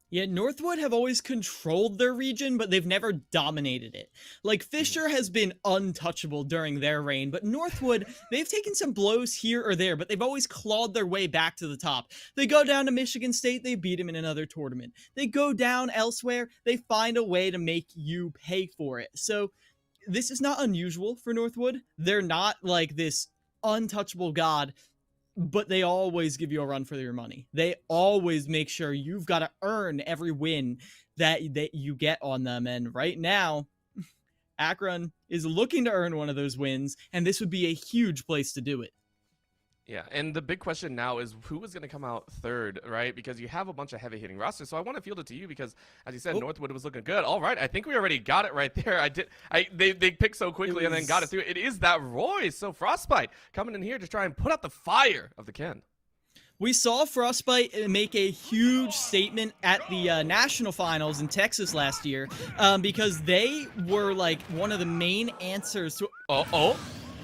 Yeah, Northwood have always controlled their region, but they've never dominated it. Like, Fisher has been untouchable during their reign, but Northwood, they've taken some blows here or there, but they've always clawed their way back to the top. They go down to Michigan State, they beat them in another tournament. They go down elsewhere, they find a way to make you pay for it. So, this is not unusual for Northwood. They're not like this untouchable god, but they always give you a run for your money. They always make sure you've got to earn every win that you get on them. And right now, Akron is looking to earn one of those wins, and this would be a huge place to do it. Yeah, and the big question now is who is going to come out third, right? Because you have a bunch of heavy-hitting rosters. So I want to field it to you because, as you said, Northwood was looking good. All right, I think we already got it right there. They picked so quickly and then got it through. It is that Royce. So Frostbite coming in here to try and put out the fire of the Ken. We saw Frostbite make a huge statement at the national finals in Texas last year because they were like one of the main answers to...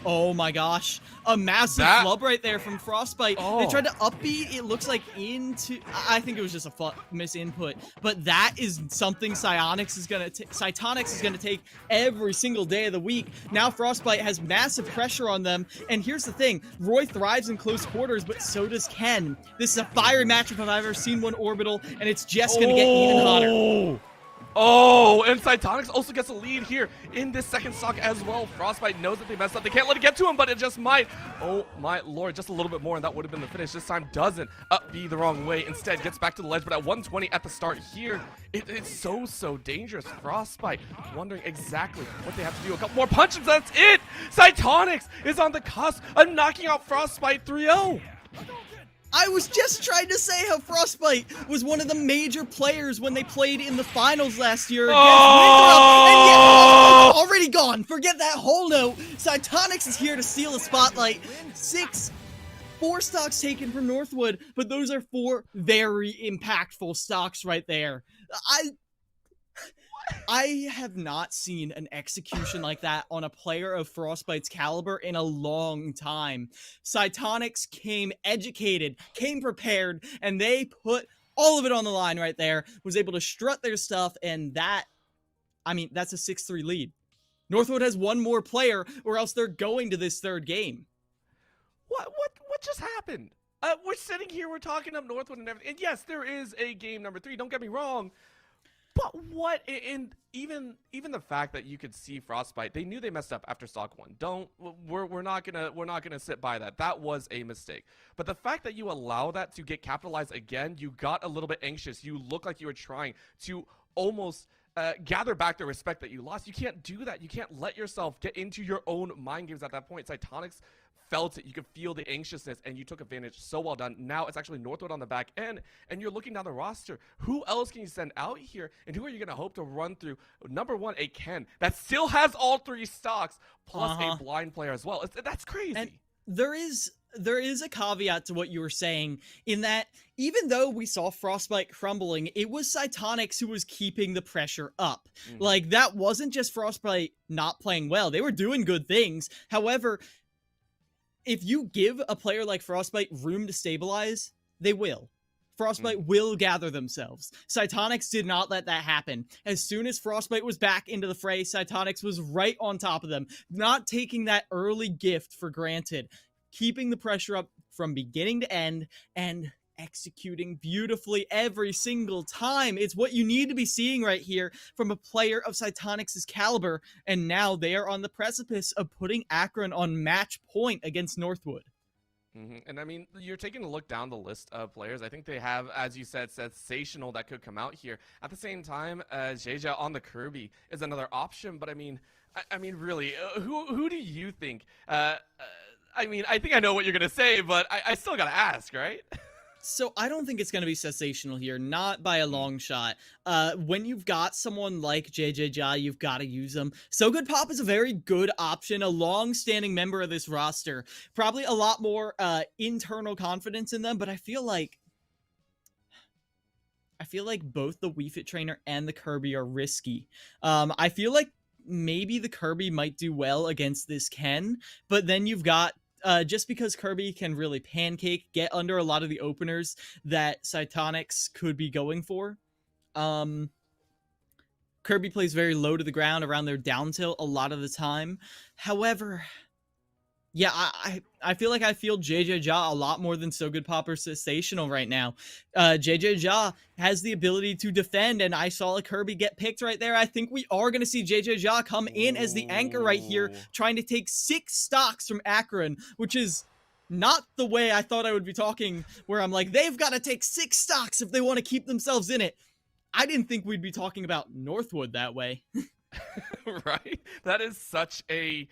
Oh my gosh. A massive flub right there from Frostbite. They tried to upbeat, it looks like into... I think it was just a misinput. But that is something Cytonix is going to take every single day of the week. Now Frostbite has massive pressure on them. And here's the thing. Roy thrives in close quarters, but so does Ken. This is a fiery matchup if I've ever seen one, Orbital. And it's just going to get even hotter. Oh, and Cytonix also gets a lead here in this second stock as well. Frostbite knows that they messed up. They can't let it get to him, but it just might. Oh my lord, just a little bit more and that would have been the finish. This time doesn't be the wrong way. Instead gets back to the ledge, but at 120 at the start here, it's so dangerous. Frostbite wondering exactly what they have to do. A couple more punches, that's it! Cytonix is on the cusp of knocking out Frostbite 3-0. I was just trying to say how Frostbite was one of the major players when they played in the finals last year against Windrub, and yet Frostbite's already gone. Forget that whole note. Cytonix is here to steal the spotlight. 4 stocks taken from Northwood, but those are 4 very impactful stocks right there. I have not seen an execution like that on a player of Frostbite's caliber in a long time. Cytonix came educated, came prepared, and they put all of it on the line right there, was able to strut their stuff, and that's a 6-3 lead. Northwood has one more player, or else they're going to this third game. What just happened? We're sitting here, we're talking up Northwood and everything, and yes, there is a game number 3, don't get me wrong. But what, and even the fact that you could see Frostbite, they knew they messed up after stock 1. We're not gonna sit by that. That was a mistake. But the fact that you allow that to get capitalized again, you got a little bit anxious. You look like you were trying to almost gather back the respect that you lost. You can't do that. You can't let yourself get into your own mind games at that point. Cytonix felt it. You could feel the anxiousness, and you took advantage. So well done. Now it's actually Northwood on the back end, and you're looking down the roster. Who else can you send out here, and who are you going to hope to run through? Number one, a Ken that still has all 3 stocks, plus a blind player as well. That's crazy. And there is a caveat to what you were saying in that even though we saw Frostbite crumbling, it was Cytonix who was keeping the pressure up. Like, that wasn't just Frostbite not playing well. They were doing good things. However, if you give a player like Frostbite room to stabilize, they will. Frostbite will gather themselves. Cytonix did not let that happen. As soon as Frostbite was back into the fray, Cytonix was right on top of them, not taking that early gift for granted, keeping the pressure up from beginning to end, and executing beautifully every single time. It's what you need to be seeing right here from a player of Cytonix's caliber, and now they are on the precipice of putting Akron on match point against Northwood. And I mean, you're taking a look down the list of players. I think they have, as you said, sensational that could come out here. At the same time, Jeja on the Kirby is another option. But I mean, really, who do you think? I mean, I think I know what you're gonna say, but I still gotta ask, right? So I don't think it's going to be sensational here, not by a long shot. When you've got someone like JJ Ja, you've got to use them. So Good Pop is a very good option, a long-standing member of this roster. Probably a lot more internal confidence in them, but I feel like both the Wii Fit Trainer and the Kirby are risky. I feel like maybe the Kirby might do well against this Ken, but then you've got just because Kirby can really pancake, get under a lot of the openers that Cytonix could be going for. Kirby plays very low to the ground around their down tilt a lot of the time. However, yeah, I feel like I feel JJ Ja a lot more than So Good Pop or Sensational right now. JJ Ja has the ability to defend, and I saw a Kirby get picked right there. I think we are going to see JJ Ja come in as the anchor right here, trying to take 6 stocks from Akron, which is not the way I thought I would be talking, where I'm like, they've got to take 6 stocks if they want to keep themselves in it. I didn't think we'd be talking about Northwood that way. Right? That is such a...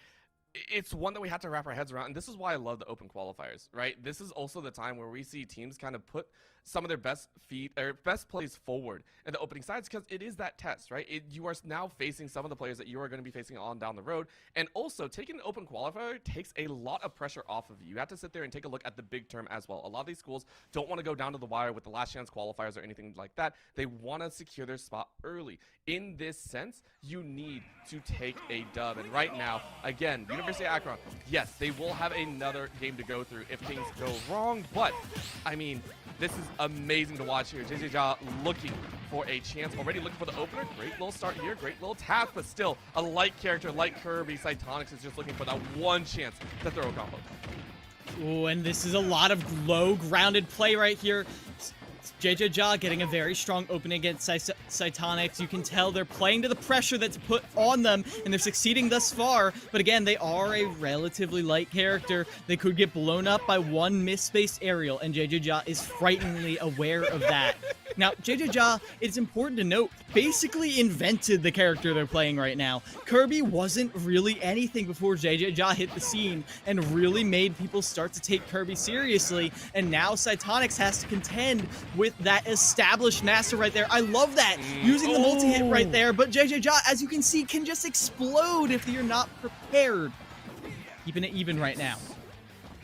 It's one that we have to wrap our heads around, and this is why I love the open qualifiers, right? This is also the time where we see teams kind of put some of their best plays forward in the opening sides, because it is that test, right? You are now facing some of the players that you are going to be facing on down the road, and also taking an open qualifier takes a lot of pressure off of you. You have to sit there and take a look at the big term as well. A lot of these schools don't want to go down to the wire with the last chance qualifiers or anything like that. They want to secure their spot early. In this sense, you need to take a dub, and right now, again, University of Akron, yes, they will have another game to go through if things go wrong, but I mean, this is amazing to watch here. JJ Ja looking for a chance, already looking for the opener. Great little start here, great little tap, but still a light character like Kirby. Cytonix is just looking for that one chance to throw a combo. Ooh, and this is a lot of low grounded play right here. JJ Ja getting a very strong opening against Cytonix. You can tell they're playing to the pressure that's put on them, and they're succeeding thus far. But again, they are a relatively light character. They could get blown up by one misspaced aerial, and JJ Ja is frighteningly aware of that. Now, JJ Ja, it's important to note, basically invented the character they're playing right now. Kirby wasn't really anything before JJ Ja hit the scene and really made people start to take Kirby seriously, and now Cytonix has to contend with that established master right there. I love that, using the multi-hit right there, but JJ Ja, as you can see, can just explode if you're not prepared. Keeping it even right now.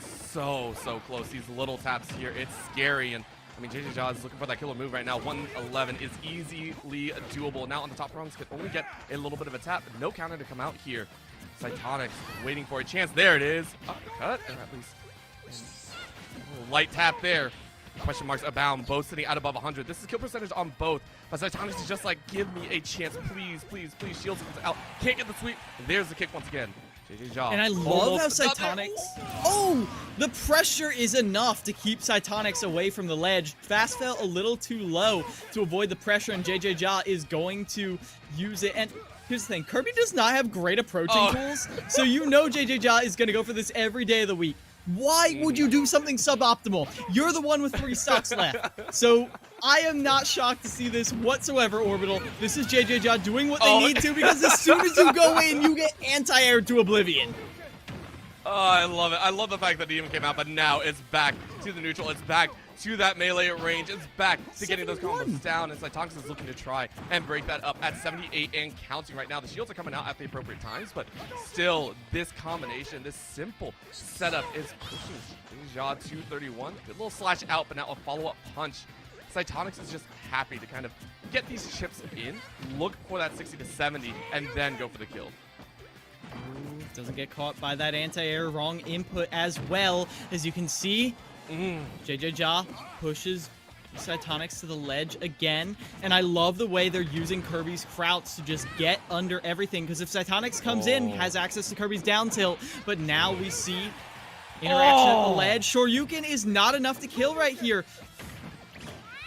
So close. These little taps here, it's scary, and I mean, JJ Ja is looking for that killer move right now. 111 is easily doable. Now on the top rungs can only get a little bit of a tap, but no counter to come out here. Cytonix waiting for a chance. There it is. Uppercut, or at least light tap there. Question marks abound, both sitting at above 100. This is kill percentage on both, but Cytonix is just like, give me a chance, please, please, please. Shields out, can't get the sweep. There's the kick once again. JJ Ja. And I love how Cytonix... Oh! The pressure is enough to keep Cytonix away from the ledge. Fast fell a little too low to avoid the pressure, and JJ Ja is going to use it. And here's the thing, Kirby does not have great approaching tools, so you know JJ Ja is going to go for this every day of the week. Why would you do something suboptimal? You're the one with 3 stocks left. So I am not shocked to see this whatsoever, Orbital. This is JJ Ja doing what they need to, because as soon as you go in, you get anti-air to oblivion. Oh, I love it. I love the fact that the demon came out, but now it's back to the neutral. It's back to that melee range. It's back to getting those combos down. And CECC is looking to try and break that up at 78 and counting right now. The shields are coming out at the appropriate times, but still, this combination, this simple setup is pushing Ja to 31. Good little slash out, but now a follow-up punch. CECC is just happy to kind of get these chips in, look for that 60 to 70, and then go for the kill. Ooh, doesn't get caught by that anti-air. Wrong input as well. As you can see, JJ Ja pushes CECC to the ledge again. And I love the way they're using Kirby's Krauts to just get under everything. Because if CECC comes in, has access to Kirby's down tilt. But now we see interaction at the ledge. Shoryuken is not enough to kill right here.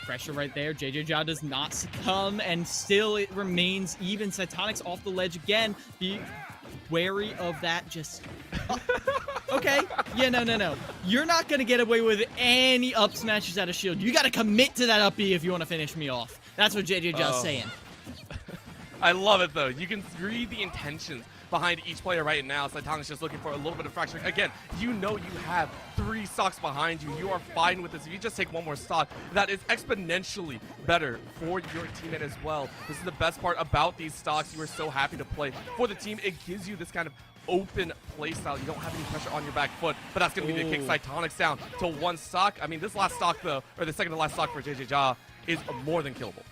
Pressure right there. JJ Ja does not succumb. And still it remains even. CECC off the ledge again. Be wary of that. Just okay. Yeah, no. You're not gonna get away with any up smashes out of shield. You gotta commit to that up B if you want to finish me off. That's what JJ Ja's saying. I love it though. You can read the intentions behind each player right now. CECC is just looking for a little bit of fracturing. Again, you know you have 3 stocks behind you. You are fine with this. If you just take one more stock, that is exponentially better for your teammate as well. This is the best part about these stocks. You are so happy to play for the team. It gives you this kind of open play style. You don't have any pressure on your back foot, but that's going to be the kick CECC down to 1 stock. I mean, this last stock though, or the second to last stock for JJ Ja is more than killable.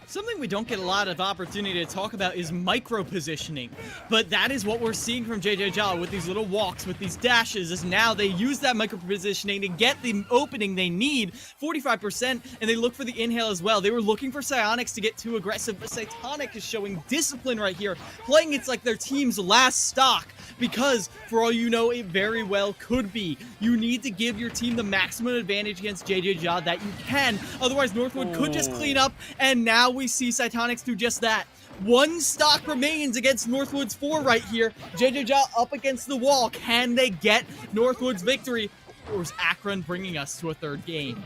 Something we don't get a lot of opportunity to talk about is micro-positioning. But that is what we're seeing from JJ Ja with these little walks, with these dashes, is now they use that micro-positioning to get the opening they need, 45%, and they look for the inhale as well. They were looking for Psyonix to get too aggressive, but CECC is showing discipline right here, playing it's like their team's last stock, because, for all you know, it very well could be. You need to give your team the maximum advantage against JJ Ja that you can, otherwise Northwood could just clean up, and now we see CECC do just that. 1 stock remains against Northwood's 4 right here. JJ Ja up against the wall. Can they get Northwood's victory? Or is Akron bringing us to a 3rd game?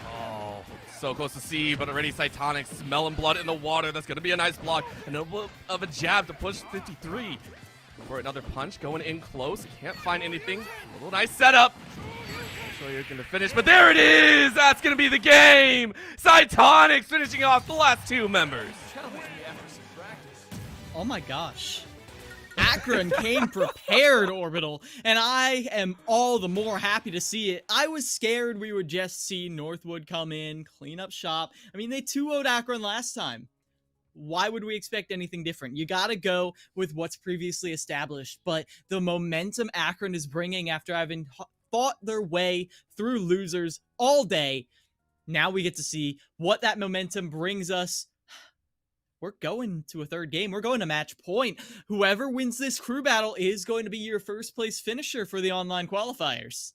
Oh, so close to see, but already CECC smelling blood in the water. That's going to be a nice block. A little of a jab to push 53. For another punch, going in close. Can't find anything. A little nice setup. So you're going to finish, but there it is! That's going to be the game! CECC finishing off the last 2 members. Oh my gosh. Akron came prepared, Orbital, and I am all the more happy to see it. I was scared we would just see Northwood come in, clean up shop. I mean, they 2-0'd Akron last time. Why would we expect anything different? You gotta go with what's previously established, but the momentum Akron is bringing after having fought their way through losers all day, now we get to see what that momentum brings us. We're going to a 3rd game. We're going to match point. Whoever wins this crew battle is going to be your 1st place finisher for the online qualifiers.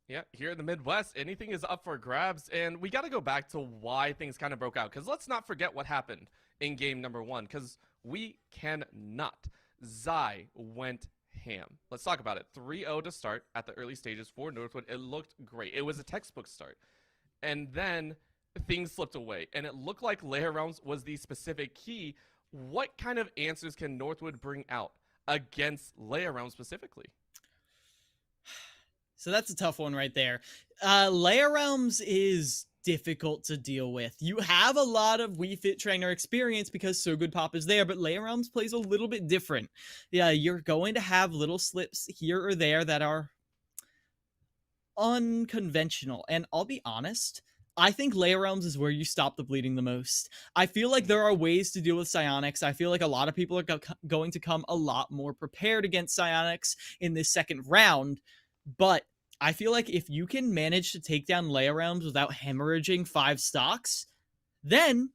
Yeah, here in the Midwest, anything is up for grabs, and we got to go back to why things kind of broke out, because let's not forget what happened in game number 1, because we cannot. Zai went ham. Let's talk about it. 3-0 to start at the early stages for Northwood. It looked great. It was a textbook start. And then things slipped away, and it looked like Lair Realms was the specific key. What kind of answers can Northwood bring out against Lair Realms specifically? So that's a tough one right there. Lair Realms is difficult to deal with. You have a lot of Wii Fit Trainer experience because So Good Pop is there, but Lair Realms plays a little bit different. Yeah, you're going to have little slips here or there that are unconventional. And I'll be honest, I think Lair Realms is where you stop the bleeding the most. I feel like there are ways to deal with Psyonix. I feel like a lot of people are going to come a lot more prepared against Psyonix in this 2nd round, but I feel like if you can manage to take down Lair Realms without hemorrhaging 5 stocks, then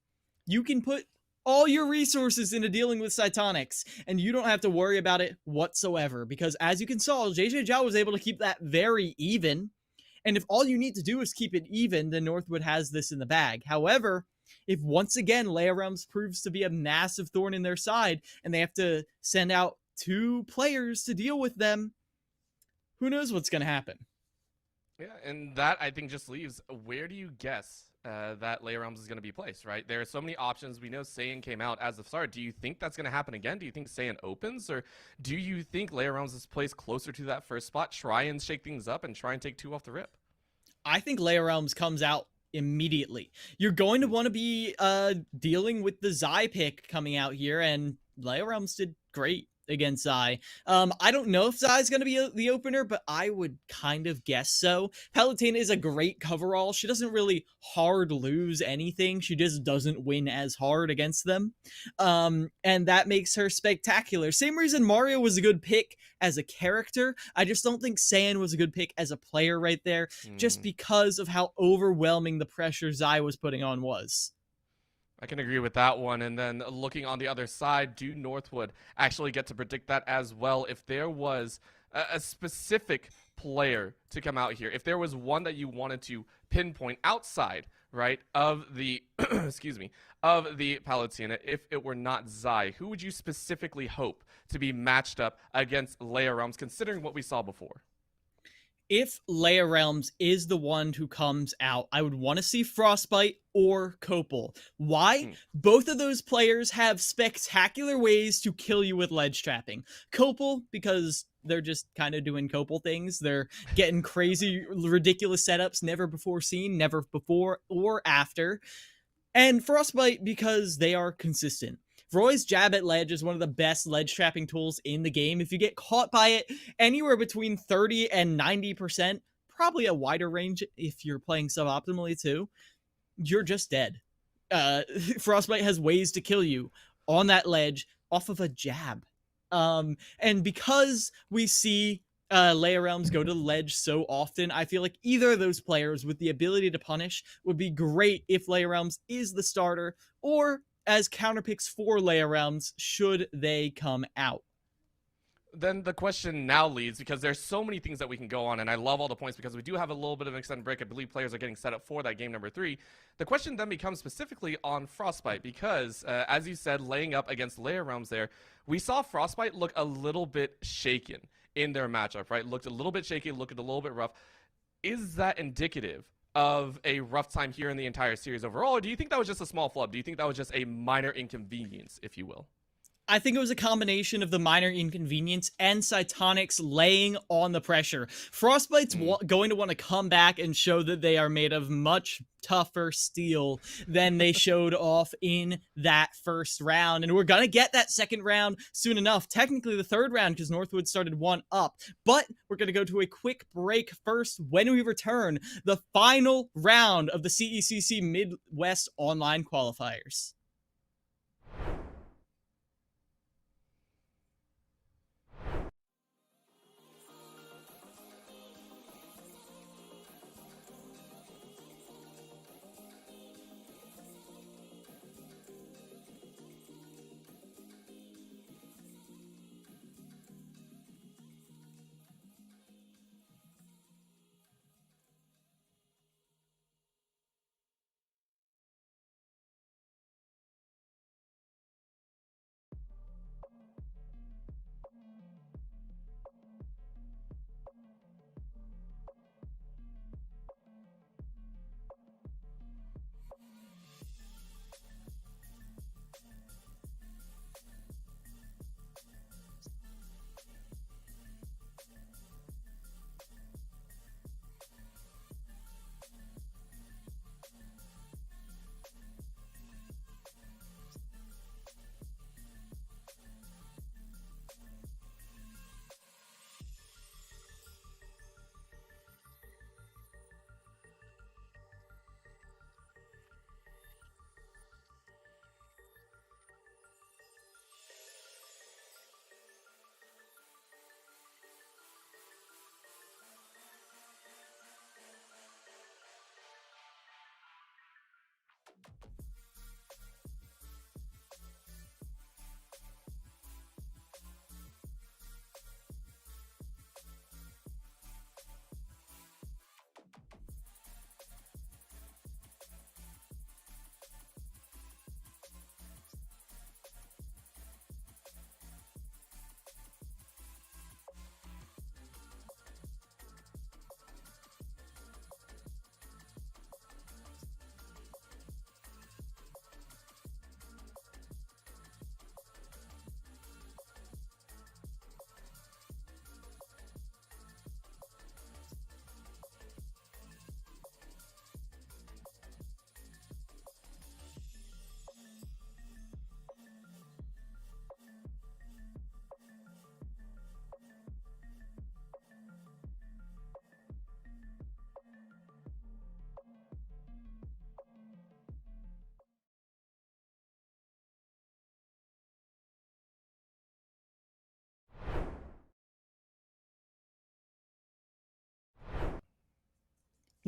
you can put all your resources into dealing with CECC, and you don't have to worry about it whatsoever, because as you can saw, JJ Ja was able to keep that very even, and if all you need to do is keep it even, then Northwood has this in the bag. However, if once again Lair Realms proves to be a massive thorn in their side, and they have to send out 2 players to deal with them, who knows what's going to happen? Yeah, and that, I think, just leaves, where do you guess that Leia Realms is going to be placed, right? There are so many options. We know Saiyan came out as the start. Do you think that's going to happen again? Do you think Saiyan opens? Or do you think Leia Realms is placed closer to that first spot, try and shake things up and try and take 2 off the rip? I think Leia Realms comes out immediately. You're going to want to be dealing with the Zai pick coming out here, and Leia Realms did great against Zai. I don't know if Zai's going to be the opener, but I would kind of guess so. Palutena is a great coverall. She doesn't really hard lose anything. She just doesn't win as hard against them. And that makes her spectacular. Same reason Mario was a good pick as a character. I just don't think Saiyan was a good pick as a player right there, just because of how overwhelming the pressure Zai was putting on was. I can agree with that one. And then looking on the other side, do Northwood actually get to predict that as well? If there was a specific player to come out here, if there was one that you wanted to pinpoint outside, right, of the, excuse me, of the Palutena, if it were not Zai, who would you specifically hope to be matched up against Leia Realms, considering what we saw before? If Leia Realms is the one who comes out, I would want to see Frostbite or Copel. Why? Both of those players have spectacular ways to kill you with ledge trapping. Copel, because they're just kind of doing Copel things. They're getting crazy, ridiculous setups never before seen, never before or after. And Frostbite, because they are consistent. Roy's jab at ledge is one of the best ledge trapping tools in the game. If you get caught by it anywhere between 30 and 90%, probably a wider range if you're playing suboptimally too, you're just dead. Frostbite has ways to kill you on that ledge off of a jab. And because we see Leia Realms go to the ledge so often, I feel like either of those players with the ability to punish would be great if Leia Realms is the starter, or as counterpicks for Leia Realms should they come out. Then the question now leads, because there's so many things that we can go on, and I love all the points because we do have a little bit of an extended break. I believe players are getting set up for that game number 3. The question then becomes specifically on Frostbite, because as you said, laying up against Leia Realms there, we saw Frostbite look a little bit shaken in their matchup, right? Looked a little bit shaky, looked a little bit rough. Is that indicative of a rough time here in the entire series overall, or do you think that was just a small flub? Do you think that was just a minor inconvenience, if you will? I think it was a combination of the minor inconvenience and Cytonics laying on the pressure. Frostbite's going to want to come back and show that they are made of much tougher steel than they showed off in that first round. And we're going to get that second round soon enough. Technically the third round, because Northwood started 1 up. But we're going to go to a quick break first. When we return, the final round of the CECC Midwest Online Qualifiers.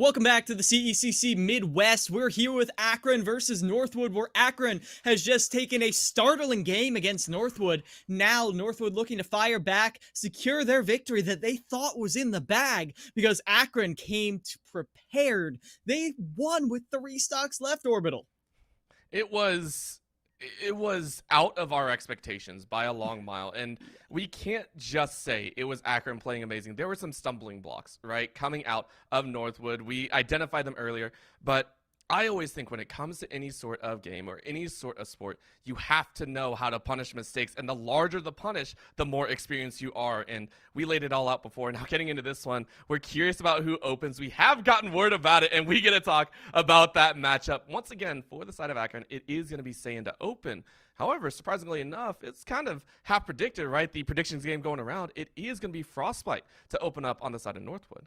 Welcome back to the CECC Midwest. We're here with Akron versus Northwood, where Akron has just taken a startling game against Northwood. Now Northwood looking to fire back, secure their victory that they thought was in the bag, because Akron came prepared. They won with 3 stocks left, Orbital. It was out of our expectations by a long mile, and we can't just say it was Akron playing amazing. There were some stumbling blocks, right, coming out of Northwood. We identified them earlier, but I always think when it comes to any sort of game or any sort of sport, you have to know how to punish mistakes, and the larger the punish, the more experienced you are, and we laid it all out before. Now getting into this one, we're curious about who opens. We have gotten word about it, and we get to talk about that matchup. Once again, for the side of Akron, it is going to be Saiyan to open. However, surprisingly enough, it's kind of half predicted, right? The predictions game going around, it is going to be Frostbite to open up on the side of Northwood.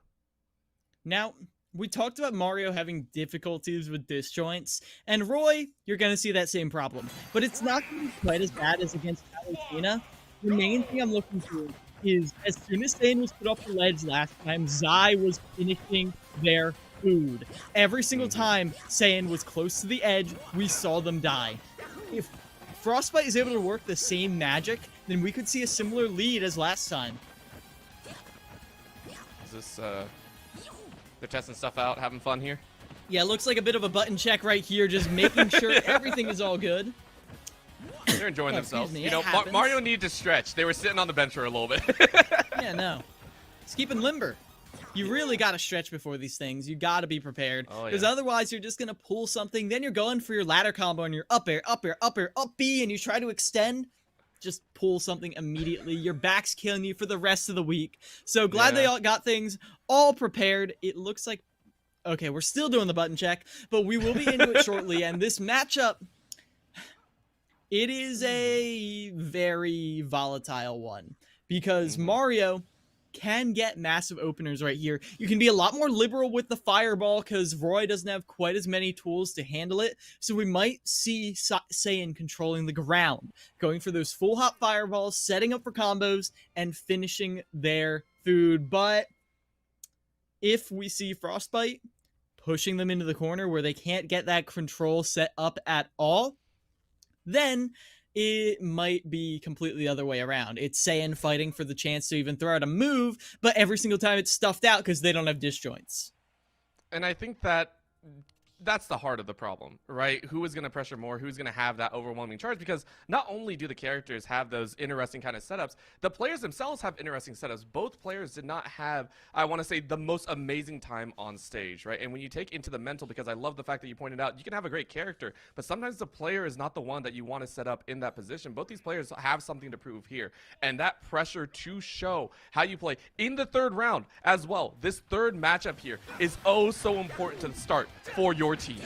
Now, we talked about Mario having difficulties with disjoints, and Roy, you're going to see that same problem. But it's not going to be quite as bad as against Valentina. The main thing I'm looking for is, as soon as Saiyan was put off the ledge last time, Zai was finishing their food. Every single time Saiyan was close to the edge, we saw them die. If Frostbite is able to work the same magic, then we could see a similar lead as last time. Is this, they're testing stuff out, having fun here? Yeah, looks like a bit of a button check right here, just making sure everything is all good. They're enjoying themselves. Me, you know, Mario needed to stretch. They were sitting on the bench for a little bit. Yeah, no. It's keeping limber. You really got to stretch before these things. You got to be prepared. Because otherwise, you're just going to pull something. Then you're going for your ladder combo and your up air, up air, up air, up B, and you try to extend. Just pull something immediately. Your back's killing you for the rest of the week. So glad they all got things all prepared. It looks like... Okay, we're still doing the button check, but we will be into it shortly. And this matchup... It is a very volatile one. Because Mario can get massive openers right here. You can be a lot more liberal with the fireball because Roy doesn't have quite as many tools to handle it. So we might see Saiyan controlling the ground, going for those full hop fireballs, setting up for combos, and finishing their food. But if we see Frostbite pushing them into the corner where they can't get that control set up at all, then it might be completely the other way around. It's Saiyan fighting for the chance to even throw out a move, but every single time it's stuffed out because they don't have disjoints. And I think that's the heart of the problem, right? Who is going to pressure more? Who's going to have that overwhelming charge? Because not only do the characters have those interesting kind of setups, the players themselves have interesting setups. Both players did not have, I want to say, the most amazing time on stage, right? And when you take into the mental, because I love the fact that you pointed out, you can have a great character, but sometimes the player is not the one that you want to set up in that position. Both these players have something to prove here. And that pressure to show how you play in the third round as well. This third matchup here is oh so important to start for your team.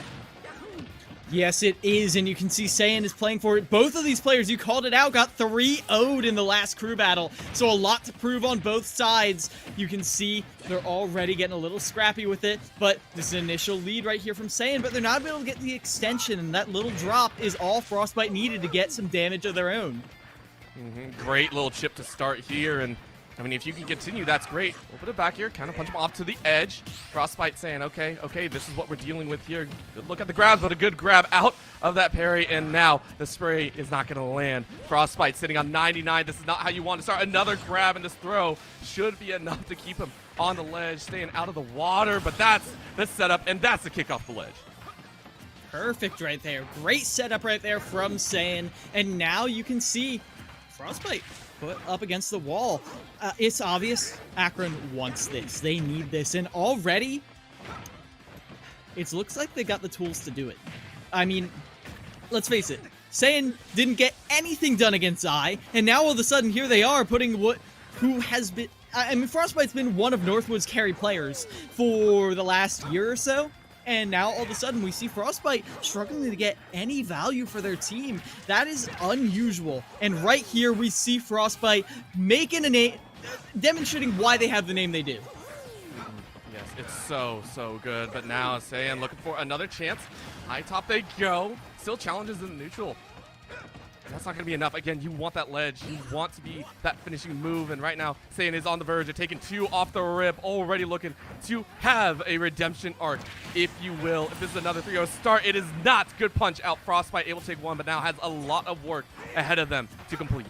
Yes, it is, and you can see Saiyan is playing for it. Both of these players, you called it out, got 3-0'd in the last crew battle, so a lot to prove on both sides. You can see they're already getting a little scrappy with it, but this is an initial lead right here from Saiyan, but they're not able to get the extension, and that little drop is all Frostbite needed to get some damage of their own. Great little chip to start here, and I mean, if you can continue, that's great. Open it back here, kind of punch him off to the edge. Frostbite saying, okay, this is what we're dealing with here. Good look at the grabs, but a good grab out of that parry, and now the spray is not going to land. Frostbite sitting on 99. This is not how you want to start. Another grab, and this throw should be enough to keep him on the ledge, staying out of the water, but that's the setup, and that's the kick off the ledge. Perfect right there. Great setup right there from Saiyan, and now you can see Frostbite put up against the wall. It's obvious Akron wants this. They need this. And already, it looks like they got the tools to do it. I mean, let's face it. Saiyan didn't get anything done against Zai. And now all of a sudden, here they are putting who has been... I mean, Frostbite's been one of Northwood's carry players for the last year or so. And now all of a sudden we see Frostbite struggling to get any value for their team. That is unusual. And right here we see Frostbite making a name, demonstrating why they have the name they do. Yes, it's so good. But now Saiyan looking for another chance. High top they go. Still challenges in the neutral. That's not going to be enough. Again, you want that ledge. You want to be that finishing move. And right now, Saiyan is on the verge of taking 2 off the rip, already looking to have a redemption arc, if you will. If this is another 3-0 start, it is not. Good punch out. Frostbite able to take 1, but now has a lot of work ahead of them to complete.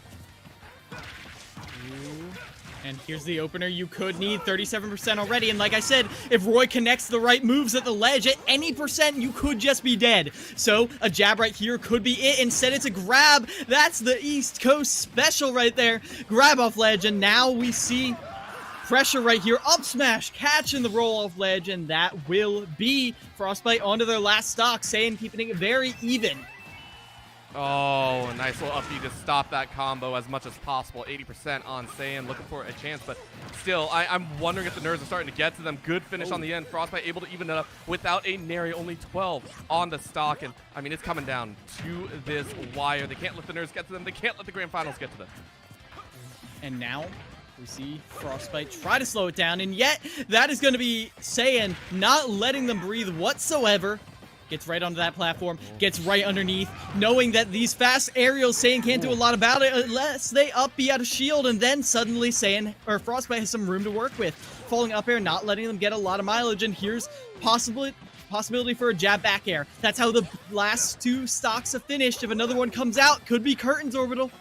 And here's the opener you could need, 37% already. And like I said, if Roy connects the right moves at the ledge at any percent, you could just be dead. So a jab right here could be it. Instead, it's a grab. That's the East Coast special right there. Grab off ledge, and now we see pressure right here. Up smash, catching the roll off ledge, and that will be Frostbite onto their last stock. Saiyan keeping it very even. Oh, a nice little up B to stop that combo as much as possible. 80% on Saiyan, looking for a chance, but still, I'm wondering if the nerves are starting to get to them. Good finish on the end. Frostbite able to even it up without a nary, only 12 on the stock, and I mean, it's coming down to this wire. They can't let the nerves get to them. They can't let the grand finals get to them. And now we see Frostbite try to slow it down, and yet that is going to be Saiyan not letting them breathe whatsoever. Gets right onto that platform, gets right underneath, knowing that these fast aerials, Saiyan can't do a lot about it unless they up B out of shield, and then suddenly Frostbite has some room to work with. Falling up air, not letting them get a lot of mileage, and here's possibility for a jab back air. That's how the last 2 stocks have finished. If another one comes out, could be Curtains Orbital.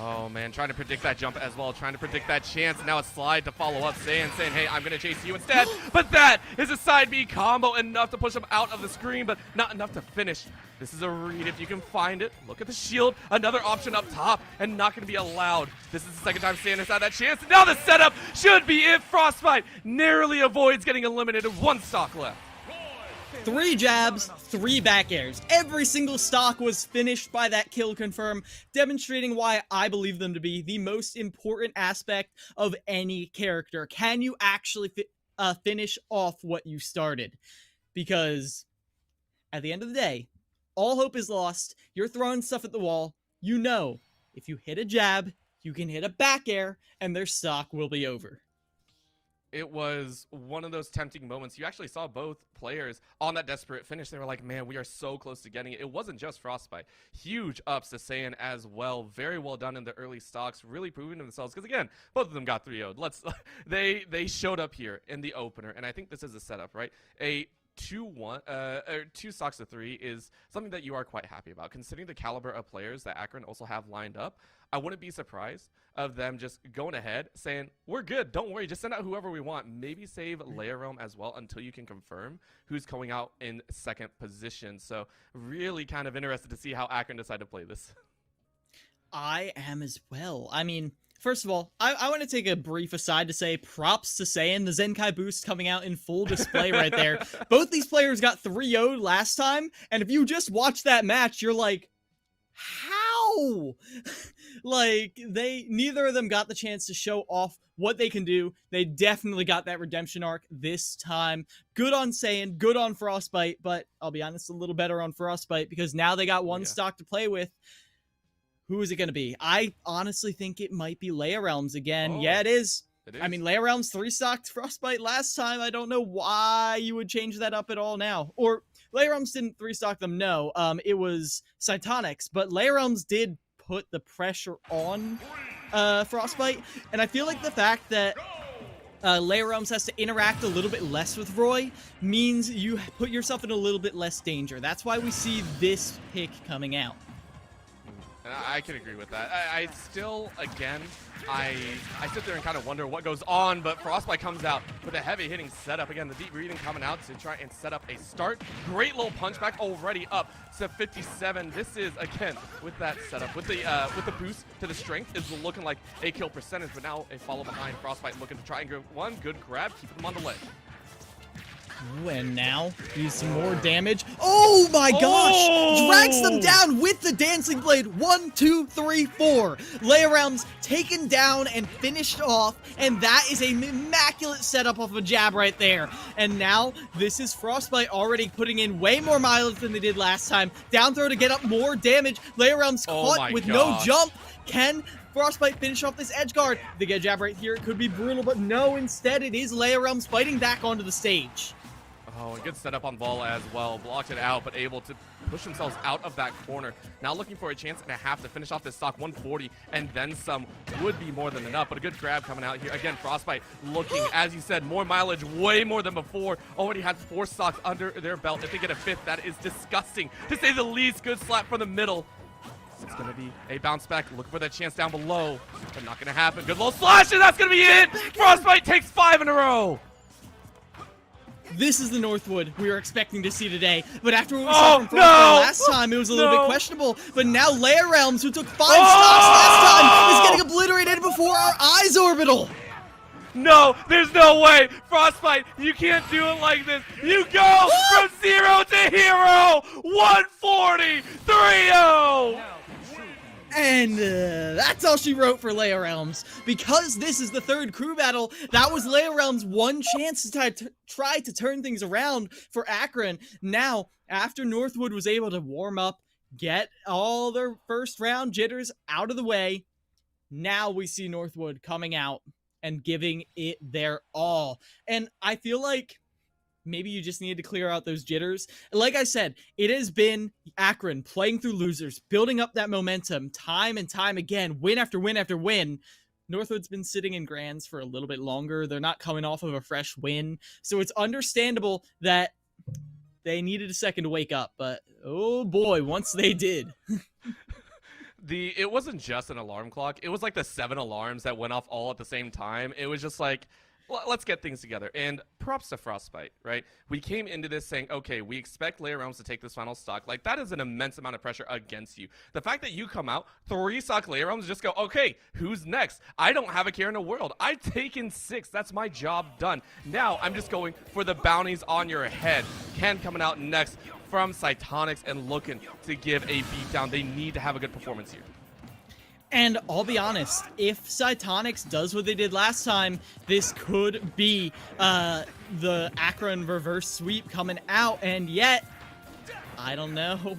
Oh, man, trying to predict that jump as well, trying to predict that chance. Now a slide to follow up, saying, hey, I'm going to chase you instead. But that is a side B combo, enough to push him out of the screen, but not enough to finish. This is a read if you can find it. Look at the shield. Another option up top, and not going to be allowed. This is the second time Saiyan has had that chance. Now the setup should be it. Frostbite narrowly avoids getting eliminated. 1 stock left. 3 jabs, 3 back airs. Every single stock was finished by that kill confirm, demonstrating why I believe them to be the most important aspect of any character. Can you actually finish off what you started? Because at the end of the day, all hope is lost. You're throwing stuff at the wall. You know, if you hit a jab, you can hit a back air, and their stock will be over. It was one of those tempting moments. You actually saw both players on that desperate finish. They were like, man, we are so close to getting it. It wasn't just Frostbite. Huge ups to Saiyan as well. Very well done in the early stocks, really proving themselves. Because again, both of them got 3-0'd. They showed up here in the opener, and I think this is a setup, right? A 2-1 or 2 stocks to 3 is something that you are quite happy about, considering the caliber of players that Akron also have lined up. I wouldn't be surprised of them just going ahead saying, we're good, don't worry, just send out whoever we want. Maybe save Leia Realm as well until you can confirm who's coming out in 2nd position. So really kind of interested to see how Akron decide to play this. I am as well. I mean, first of all, I want to take a brief aside to say props to Saiyan. The Zenkai boost coming out in full display right there. Both these players got 3-0'd last time, and if you just watch that match, you're like, how? Like, neither of them got the chance to show off what they can do. They definitely got that redemption arc this time. Good on Saiyan, good on Frostbite, but I'll be honest, a little better on Frostbite because now they got 1 stock to play with. Who is it going to be? I honestly think it might be Leia Realms again. Yeah, it is. I mean, Leia Realms 3-stocked Frostbite last time. I don't know why you would change that up at all now. Or Leia Realms didn't 3-stock them, no. It was Cytonics, but Leia Realms did put the pressure on Frostbite. And I feel like the fact that Leia Realms has to interact a little bit less with Roy means you put yourself in a little bit less danger. That's why we see this pick coming out. I can agree with that. I still, again, I sit there and kind of wonder what goes on, but Frostbite comes out with a heavy hitting setup. Again, the deep breathing coming out to try and set up a start. Great little punchback already up to 57. This is, again, with that setup, with the boost to the strength, is looking like a kill percentage, but now a follow behind. Frostbite looking to try and get 1 good grab, keeping him on the ledge. Ooh, and now needs some more damage. Oh my gosh! Drags them down with the Dancing Blade. 1, 2, 3, 4. Leia Realms taken down and finished off, and that is an immaculate setup off a jab right there. And now this is Frostbite already putting in way more mileage than they did last time. Down throw to get up more damage. Leia Realms caught with no jump. Can Frostbite finish off this edge guard? They get a jab right here. It could be brutal, but no, instead it is Leia Realms fighting back onto the stage. Oh, a good setup on Vol as well. Blocked it out, but able to push themselves out of that corner. Now looking for a chance and a half to finish off this stock. 140 and then some would be more than enough, but a good grab coming out here. Again, Frostbite looking, as you said, more mileage, way more than before. Already had 4 stocks under their belt. If they get a 5th, that is disgusting, to say the least. Good slap from the middle. It's going to be a bounce back. Look for that chance down below, but not going to happen. Good low slash, and that's going to be it. Frostbite takes 5 in a row. This is the Northwood we were expecting to see today, but after what we saw from Frostbite last time, it was a little bit questionable. But now Leia Realms, who took 5 stocks last time, is getting obliterated before our eyes, Orbital. No, there's no way. Frostbite, you can't do it like this. You go from 0 to hero. 140, 3-0. And that's all she wrote for Leia Realms. Because this is the 3rd crew battle, that was Leia Realms' one chance to try to turn things around for Akron. Now, after Northwood was able to warm up, get all their first round jitters out of the way, now we see Northwood coming out and giving it their all. And I feel like maybe you just needed to clear out those jitters. Like I said, it has been Akron playing through losers, building up that momentum time and time again, win after win after win. Northwood's been sitting in grands for a little bit longer. They're not coming off of a fresh win. So it's understandable that they needed a second to wake up. But oh boy, once they did. It wasn't just an alarm clock. It was like the 7 alarms that went off all at the same time. It was just like, let's get things together. And props to Frostbite, right? We came into this saying, okay, we expect Leia Realms to take this final stock. Like, that is an immense amount of pressure against you. The fact that you come out, 3 stock Leia Realms, just go, okay, who's next? I don't have a care in the world. I've taken 6. That's my job done. Now I'm just going for the bounties on your head. Ken coming out next from Cytonics and looking to give a beatdown. They need to have a good performance here. And I'll be honest, if Cytonics does what they did last time, this could be the Akron reverse sweep coming out. And yet, I don't know.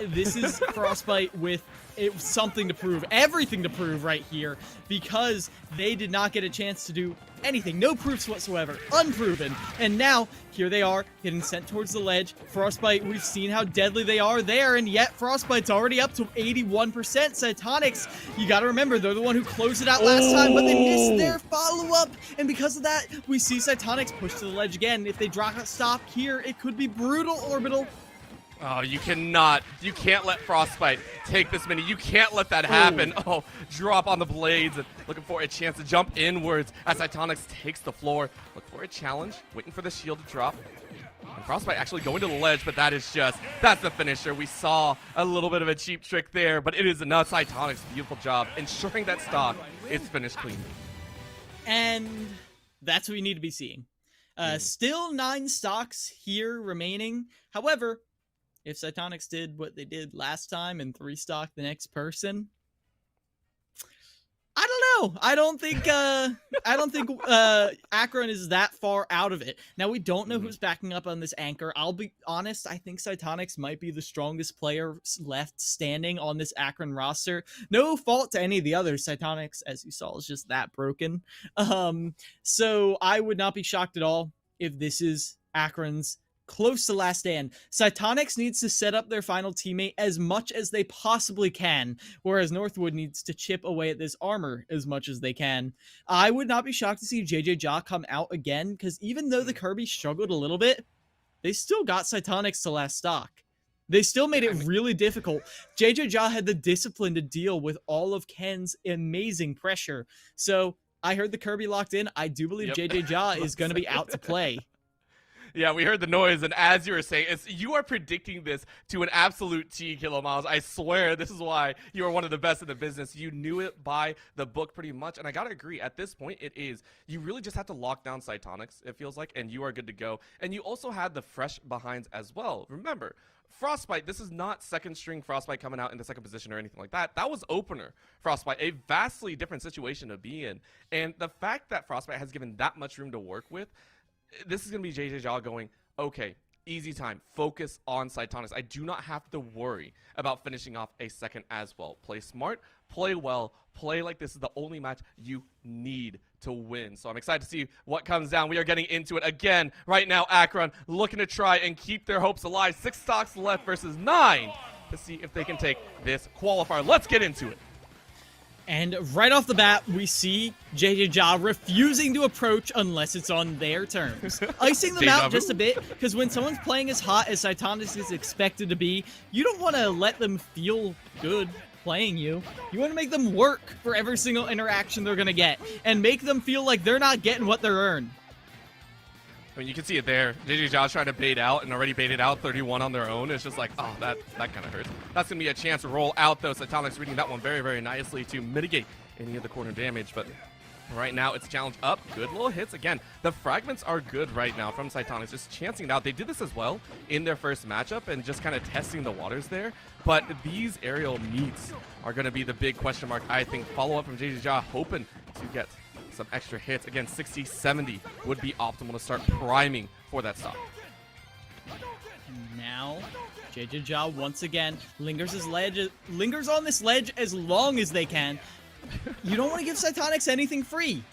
This is Frostbite with something to prove, everything to prove right here, because they did not get a chance to do anything. No proofs whatsoever. Unproven. And now, here they are, getting sent towards the ledge. Frostbite, we've seen how deadly they are there, and yet Frostbite's already up to 81%. Cytonics, you gotta remember, they're the one who closed it out last time, but they missed their follow-up. And because of that, we see Cytonics push to the ledge again. If they drop a stop here, it could be brutal, Orbital. Oh, you can't let Frostbite take this many. You can't let that happen. Oh, drop on the blades and looking for a chance to jump inwards as Cytonics takes the floor. Look for a challenge, waiting for the shield to drop. And Frostbite actually going to the ledge, but that's the finisher. We saw a little bit of a cheap trick there, but it is enough. Cytonics, beautiful job, ensuring that stock is finished cleanly. And that's what we need to be seeing. Still 9 stocks here remaining. However, if Cytonics did what they did last time and 3 stock the next person, I don't know. I don't think Akron is that far out of it. Now, we don't know who's backing up on this anchor. I'll be honest, I think Cytonics might be the strongest player left standing on this Akron roster. No fault to any of the others. Cytonics, as you saw, is just that broken. So I would not be shocked at all if this is Akron's close to last stand. Cytonics needs to set up their final teammate as much as they possibly can, whereas Northwood needs to chip away at this armor as much as they can. I would not be shocked to see JJ Ja come out again, because even though the Kirby struggled a little bit, they still got Cytonics to last stock. They still made it really difficult. JJ Ja had the discipline to deal with all of Ken's amazing pressure. So I heard the Kirby locked in. I do believe JJ Ja is going to be out to play. Yeah, we heard the noise, and as you were saying, you are predicting this to an absolute T, Kilo Miles. I swear, this is why you are one of the best in the business. You knew it by the book pretty much, and I gotta agree, at this point, it is. You really just have to lock down Cytonics, it feels like, and you are good to go. And you also had the fresh behinds as well. Remember, Frostbite, this is not second string Frostbite coming out in the second position or anything like that. That was opener Frostbite, a vastly different situation to be in. And the fact that Frostbite has given that much room to work with, this is going to be JJ Ja going, okay, easy time. Focus on Cytonics. I do not have to worry about finishing off a second as well. Play smart, play well, play like this is the only match you need to win. So I'm excited to see what comes down. We are getting into it again right now. Akron looking to try and keep their hopes alive. 6 stocks left versus 9 to see if they can take this qualifier. Let's get into it. And right off the bat, we see JJ refusing to approach unless it's on their terms. Icing them out just a bit, because when someone's playing as hot as Cytonics is expected to be, you don't want to let them feel good playing you. You want to make them work for every single interaction they're going to get, and make them feel like they're not getting what they're earned. I mean, you can see it there. JJ trying to bait out and already baited out 31 on their own. It's just like, oh, that kind of hurts. That's going to be a chance to roll out, though. Cytonics reading that one very, very nicely to mitigate any of the corner damage. But right now, it's challenge up. Good little hits. Again, the fragments are good right now from Cytonics, just chancing it out. They did this as well in their first matchup and just kind of testing the waters there. But these aerial meets are going to be the big question mark, I think. Follow-up from JJ hoping to get some extra hits. Again, 60-70 would be optimal to start priming for that stock. Now, JJ once again lingers on this ledge as long as they can. You don't want to give Cytonics anything free.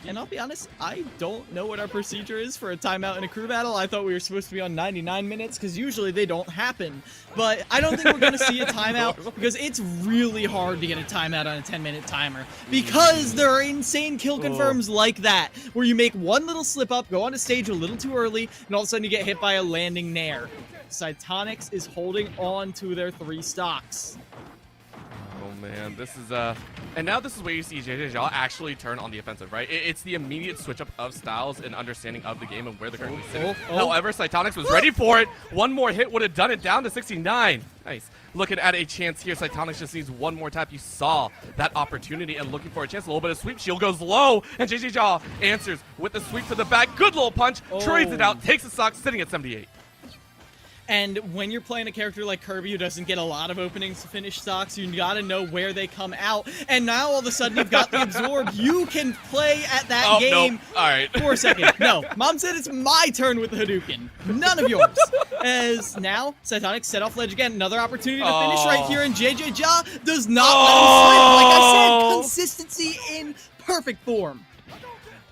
And I'll be honest, I don't know what our procedure is for a timeout in a crew battle. I thought we were supposed to be on 99 minutes because usually they don't happen. But I don't think we're going to see a timeout because it's really hard to get a timeout on a 10-minute timer because there are insane kill confirms like that where you make one little slip up, go on a stage a little too early, and all of a sudden you get hit by a landing nair. Cytonics is holding on to their 3 stocks. Oh man, this is and now this is where you see JJ actually turn on the offensive, right? It's the immediate switch up of styles and understanding of the game and where they're currently sitting. However, Cytonics was ready for it. One more hit would have done it, down to 69. Nice. Looking at a chance here. Cytonics just needs one more tap. You saw that opportunity and looking for a chance. A little bit of sweep. Shield goes low, and JJ answers with the sweep to the back. Good little punch. Trades it out. Takes the stock, sitting at 78. And when you're playing a character like Kirby who doesn't get a lot of openings to finish stocks, you gotta know where they come out. And now all of a sudden you've got the absorb. You can play at that game nope. All right. for a second. No, Mom said it's my turn with the Hadouken. None of yours. As now, Cytonics set off ledge again. Another opportunity to finish right here, and JJ does not let him slip. Like I said, consistency in perfect form.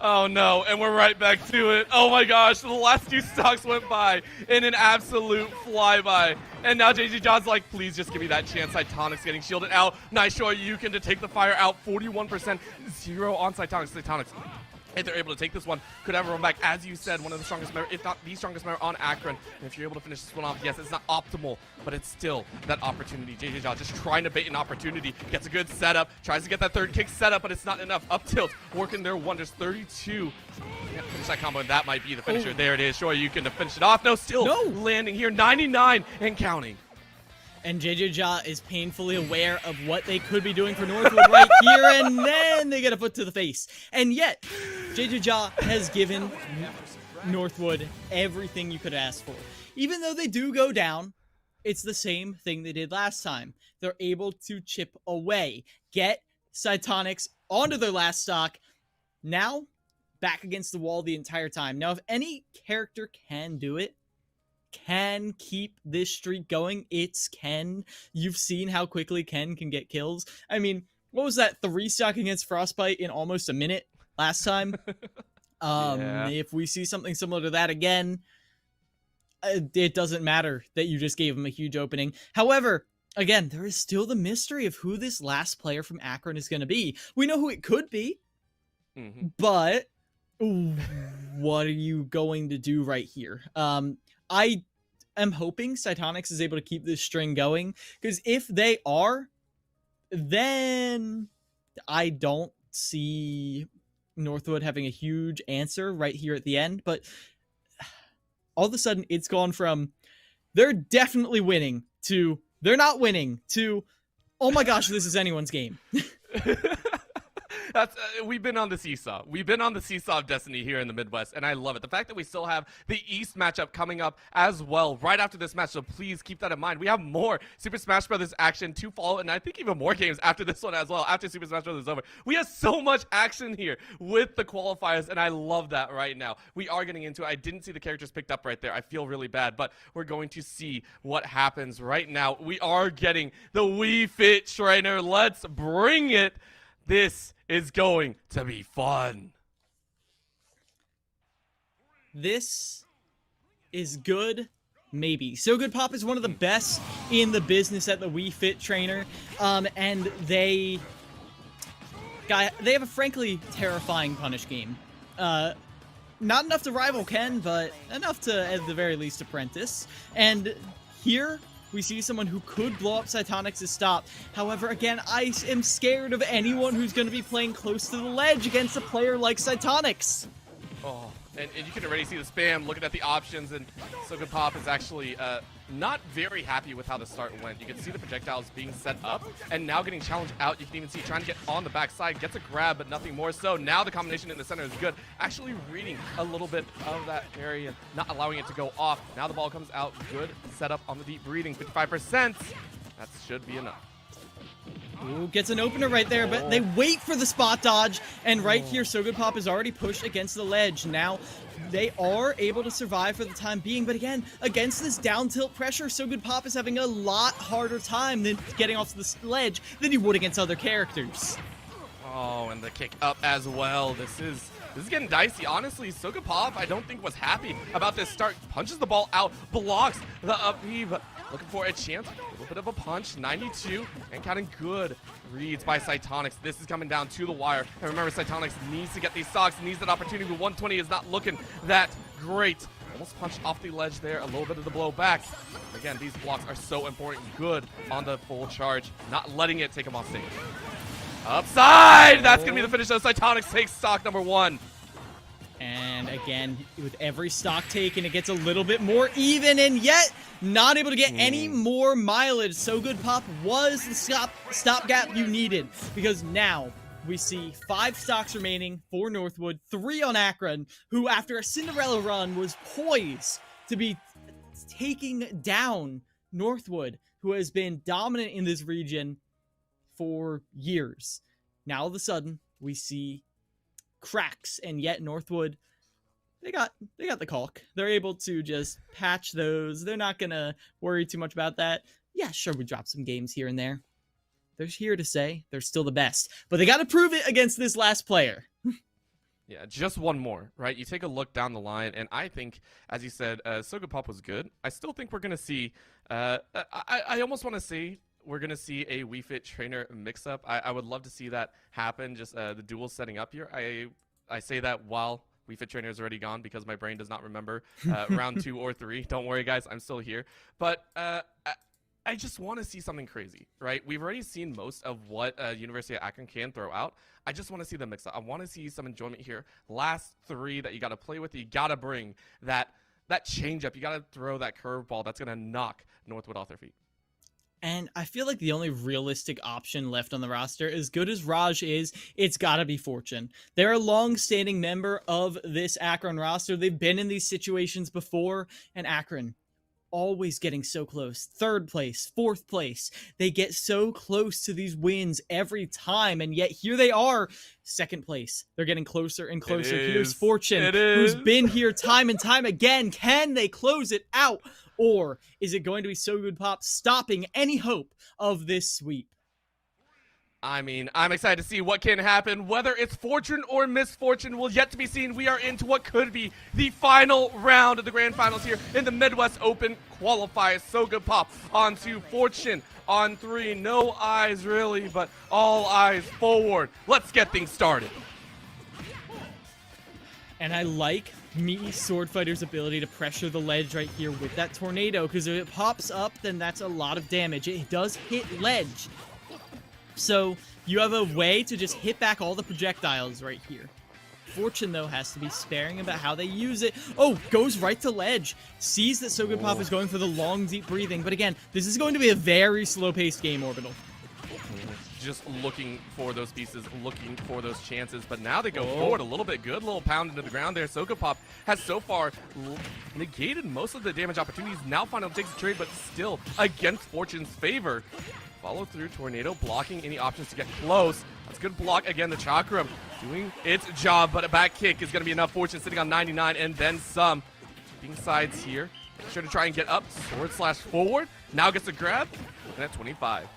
Oh no, and we're right back to it. Oh my gosh, the last 2 stocks went by in an absolute flyby. And now JJ like, please just give me that chance. Cytonics getting shielded out. Nice show you can to take the fire out. 41%, 0 on Cytonics. Cytonics, if they're able to take this one, could have a run back. As you said, one of the strongest member, if not the strongest member on Akron. And if you're able to finish this one off, yes, it's not optimal, but it's still that opportunity. JJ just trying to bait an opportunity. Gets a good setup. Tries to get that 3rd kick set up, but it's not enough. Up tilt, working their wonders. 32. Yeah, finish that combo, and that might be the finisher. There it is. Sure, you can finish it off. No, still landing here. 99 and counting. And JJ is painfully aware of what they could be doing for Northwood right here, and then they get a foot to the face. And yet, JJ has given Northwood everything you could ask for. Even though they do go down, it's the same thing they did last time. They're able to chip away, get Cytonics onto their last stock. Now, back against the wall the entire time. Now, if any character can do it, can keep this streak going, it's Ken. You've seen how quickly Ken can get kills. I mean, what was that 3 stock against Frostbite in almost a minute last time? If we see something similar to that again, it doesn't matter that you just gave him a huge opening. However, again, there is still the mystery of who this last player from Akron is going to be. We know who it could be, but what are you going to do right here? I am hoping Cytonics is able to keep this string going, because if they are, then I don't see Northwood having a huge answer right here at the end. But all of a sudden, it's gone from they're definitely winning to they're not winning to, oh my gosh, this is anyone's game. That's we've been on the seesaw. We've been on the seesaw of destiny here in the Midwest, and I love it. The fact that we still have the East matchup coming up as well right after this match, so please keep that in mind. We have more Super Smash Brothers action to follow, and I think even more games after this one as well, after Super Smash Brothers is over. We have so much action here with the qualifiers, and I love that right now. We are getting into it. I didn't see the characters picked up right there. I feel really bad, but we're going to see what happens right now. We are getting the Wii Fit Trainer. Let's bring it. This is going to be fun. This is good, maybe. So Good Pop is one of the best in the business at the Wii Fit Trainer, and they have a frankly terrifying punish game. Not enough to rival Ken, but enough to, at the very least, apprentice. And here, we see someone who could blow up Cytonix' stop. However, again, I am scared of anyone who's going to be playing close to the ledge against a player like Cytonix. Oh, and you can already see the spam looking at the options, and So Good Pop is actually not very happy with how the start went. You can see the projectiles being set up, and now getting challenged out. You can even see trying to get on the backside, gets a grab, but nothing more so. Now the combination in the center is good. Actually reading a little bit of that area, not allowing it to go off. Now the ball comes out. Good setup on the deep breathing, 55%. That should be enough. Ooh, gets an opener right there, but they wait for the spot dodge, and right here, So Good Pop is already pushed against the ledge. Now, they are able to survive for the time being, but again, against this down tilt pressure, So Good Pop is having a lot harder time than getting off the ledge than he would against other characters. Oh, and the kick up as well. This is getting dicey. Honestly, So Good Pop, I don't think was happy about this start. Punches the ball out, blocks the up B, but looking for a chance. A little bit of a punch, 92, and counting good reads by Cytonix. This is coming down to the wire. And remember, Cytonix needs to get these stocks, needs that opportunity, but 120 is not looking that great. Almost punched off the ledge there, a little bit of the blow back. Again, these blocks are so important. Good on the full charge, not letting it take him off stage. Upside! That's going to be the finish of Cytonix takes stock number 1. And again, with every stock taken, it gets a little bit more even, and yet not able to get any more mileage. So Good Pop was the stopgap you needed, because now we see 5 stocks remaining for Northwood, 3 on Akron, who after a Cinderella run was poised to be taking down Northwood, who has been dominant in this region for years. Now all of a sudden, we see cracks, and yet Northwood, they got the caulk. They're able to just patch those. They're not gonna worry too much about that. Yeah, sure, we dropped some games here and there. They're here to say they're still the best, but they got to prove it against this last player. Yeah, just one more, right? You take a look down the line, and I think, as you said, So Good Pop was good. I still think we're gonna see. I almost want to say we're going to see a Wii Fit Trainer mix-up. I would love to see that happen, just the duel setting up here. I say that while Wii Fit Trainer is already gone because my brain does not remember round 2 or 3. Don't worry, guys. I'm still here. But I just want to see something crazy, right? We've already seen most of what University of Akron can throw out. I just want to see the mix-up. I want to see some enjoyment here. Last 3 that you got to play with. You got to bring that change-up. You got to throw that curveball that's going to knock Northwood off their feet. And I feel like the only realistic option left on the roster, as good as Raj is, it's gotta be Fortune. They're a long-standing member of this Akron roster. They've been in these situations before, and Akron always getting so close. 3rd place, 4th place. They get so close to these wins every time, and yet here they are, 2nd place. They're getting closer and closer. Here's Fortune, who's been here time and time again. Can they close it out? Or is it going to be So Good Pop stopping any hope of this sweep? I mean, I'm excited to see what can happen. Whether it's fortune or misfortune will yet to be seen. We are into what could be the final round of the grand finals here in the Midwest Open qualifiers. So Good Pop onto Fortune on 3. No eyes really, but all eyes forward. Let's get things started. And I like Sword Fighter's ability to pressure the ledge right here with that tornado, because if it pops up, then that's a lot of damage. It does hit ledge. So you have a way to just hit back all the projectiles right here. Fortune, though, has to be sparing about how they use it. Oh, goes right to ledge. Sees that So Good Pop is going for the long, deep breathing. But again, this is going to be a very slow-paced game, Orbital. Just looking for those pieces, looking for those chances. But now they go forward a little bit. Good little pound into the ground there. Sokopop has so far negated most of the damage opportunities. Now finally takes a trade, but still against Fortune's favor. Follow through Tornado, blocking any options to get close. That's a good block. Again, the Chakram doing its job, but a back kick is going to be enough. Fortune sitting on 99 and then some. Keeping sides here. Sure to try and get up. Sword slash forward. Now gets a grab. And at 25.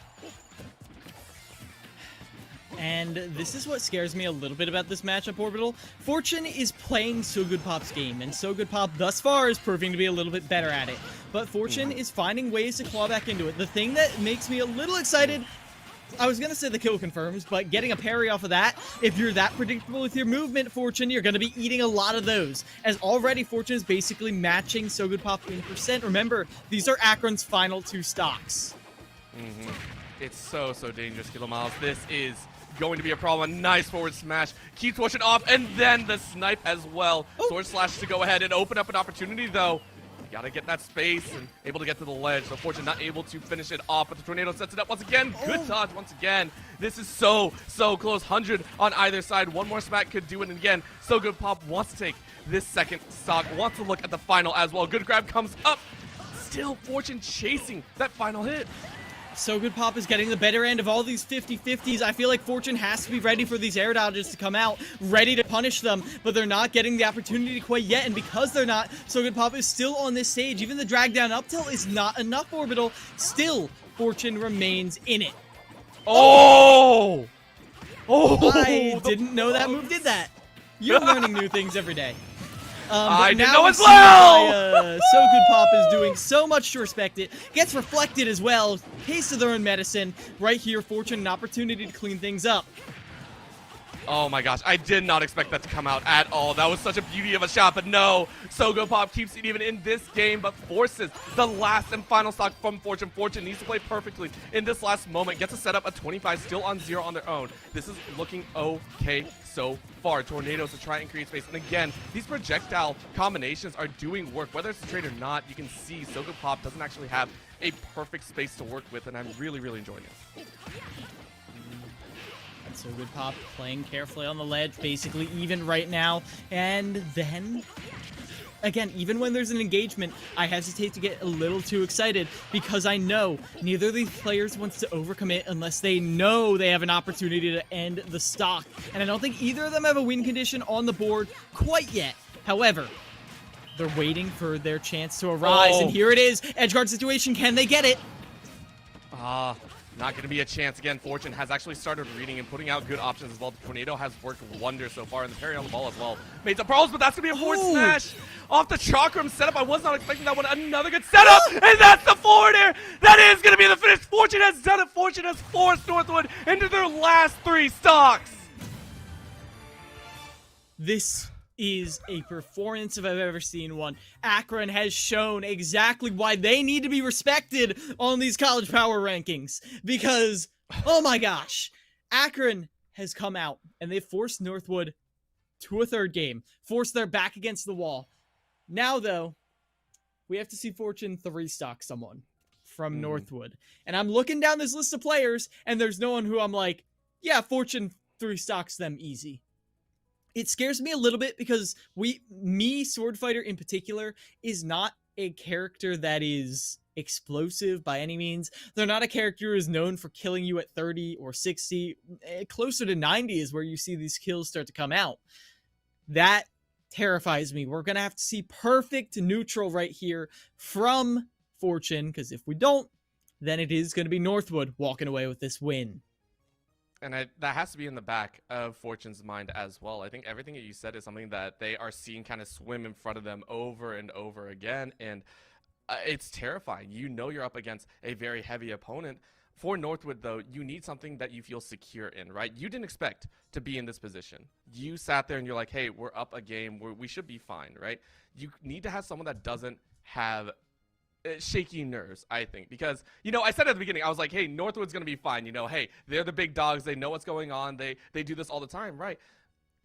And this is what scares me a little bit about this matchup, Orbital. Fortune is playing So Good Pop's game, and So Good Pop thus far is proving to be a little bit better at it. But Fortune is finding ways to claw back into it. The thing that makes me a little excited, I was going to say the kill confirms, but getting a parry off of that, if you're that predictable with your movement, Fortune, you're going to be eating a lot of those. As already Fortune is basically matching So Good Pop in percent. Remember, these are Akron's final 2 stocks. It's so dangerous, Kilo Miles. This is going to be a problem. A nice forward smash. Keeps Fortune off, and then the snipe as well. Sword slash to go ahead and open up an opportunity, though. You gotta get that space and able to get to the ledge. So Fortune not able to finish it off, but the Tornado sets it up once again. Good dodge once again. This is so close. 100 on either side. One more smack could do it, and again, So Good Pop wants to take this second stock. Wants to look at the final as well. Good grab comes up. Still Fortune chasing that final hit. So Good Pop is getting the better end of all these 50-50s. I feel like Fortune has to be ready for these air dodges to come out, ready to punish them, but they're not getting the opportunity quite yet, and because they're not, So Good Pop is still on this stage. Even the drag down up tilt is not enough, Orbital. Still, Fortune remains in it. Oh! I didn't know that move did that. You're learning new things every day. I didn't now know as well! So Good Pop is doing so much to respect it. Gets reflected as well. Taste of their own medicine. Right here, Fortune, an opportunity to clean things up. Oh my gosh, I did not expect that to come out at all. That was such a beauty of a shot, but no. So Good Pop keeps it even in this game, but forces the last and final stock from Fortune. Fortune needs to play perfectly in this last moment. Gets a setup, a 25, still on 0 on their own. This is looking okay so far. Tornadoes to try and create space. And again, these projectile combinations are doing work. Whether it's a trade or not, you can see So Good Pop doesn't actually have a perfect space to work with, and I'm really enjoying it. So Good Pop playing carefully on the ledge, basically even right now. And then, again, even when there's an engagement, I hesitate to get a little too excited because I know neither of these players wants to overcommit unless they know they have an opportunity to end the stock. And I don't think either of them have a win condition on the board quite yet. However, they're waiting for their chance to arise, and here it is. Edgeguard situation, can they get it? Not going to be a chance again. Fortune has actually started reading and putting out good options as well. The Tornado has worked wonders so far, and the parry on the ball as well made some problems, but that's going to be a forward smash off the Chakram setup. I was not expecting that one. Another good setup, and that's the forward air. That is going to be the finish. Fortune has done it. Fortune has forced Northwood into their last 3 stocks. This is a performance if I've ever seen one. Akron has shown exactly why they need to be respected on these college power rankings. Because, oh my gosh, Akron has come out and they've forced Northwood to a 3rd game. Forced their back against the wall. Now, though, we have to see Fortune 3-stock someone from Northwood. And I'm looking down this list of players, and there's no one who I'm like, yeah, Fortune 3-stocks them easy. It scares me a little bit because Sword Fighter in particular, is not a character that is explosive by any means. They're not a character who is known for killing you at 30 or 60. Closer to 90 is where you see these kills start to come out. That terrifies me. We're going to have to see perfect neutral right here from Fortune, because if we don't, then it is going to be Northwood walking away with this win. And that has to be in the back of Fortune's mind as well. I think everything that you said is something that they are seeing kind of swim in front of them over and over again. And it's terrifying. You know you're up against a very heavy opponent. For Northwood, though, you need something that you feel secure in, right? You didn't expect to be in this position. You sat there and you're like, hey, we're up a game. We should be fine, right? You need to have someone that doesn't have shaky nerves, I think, because, you know, I said at the beginning, I was like, hey, Northwood's going to be fine. You know, hey, they're the big dogs. They know what's going on. They do this all the time, right?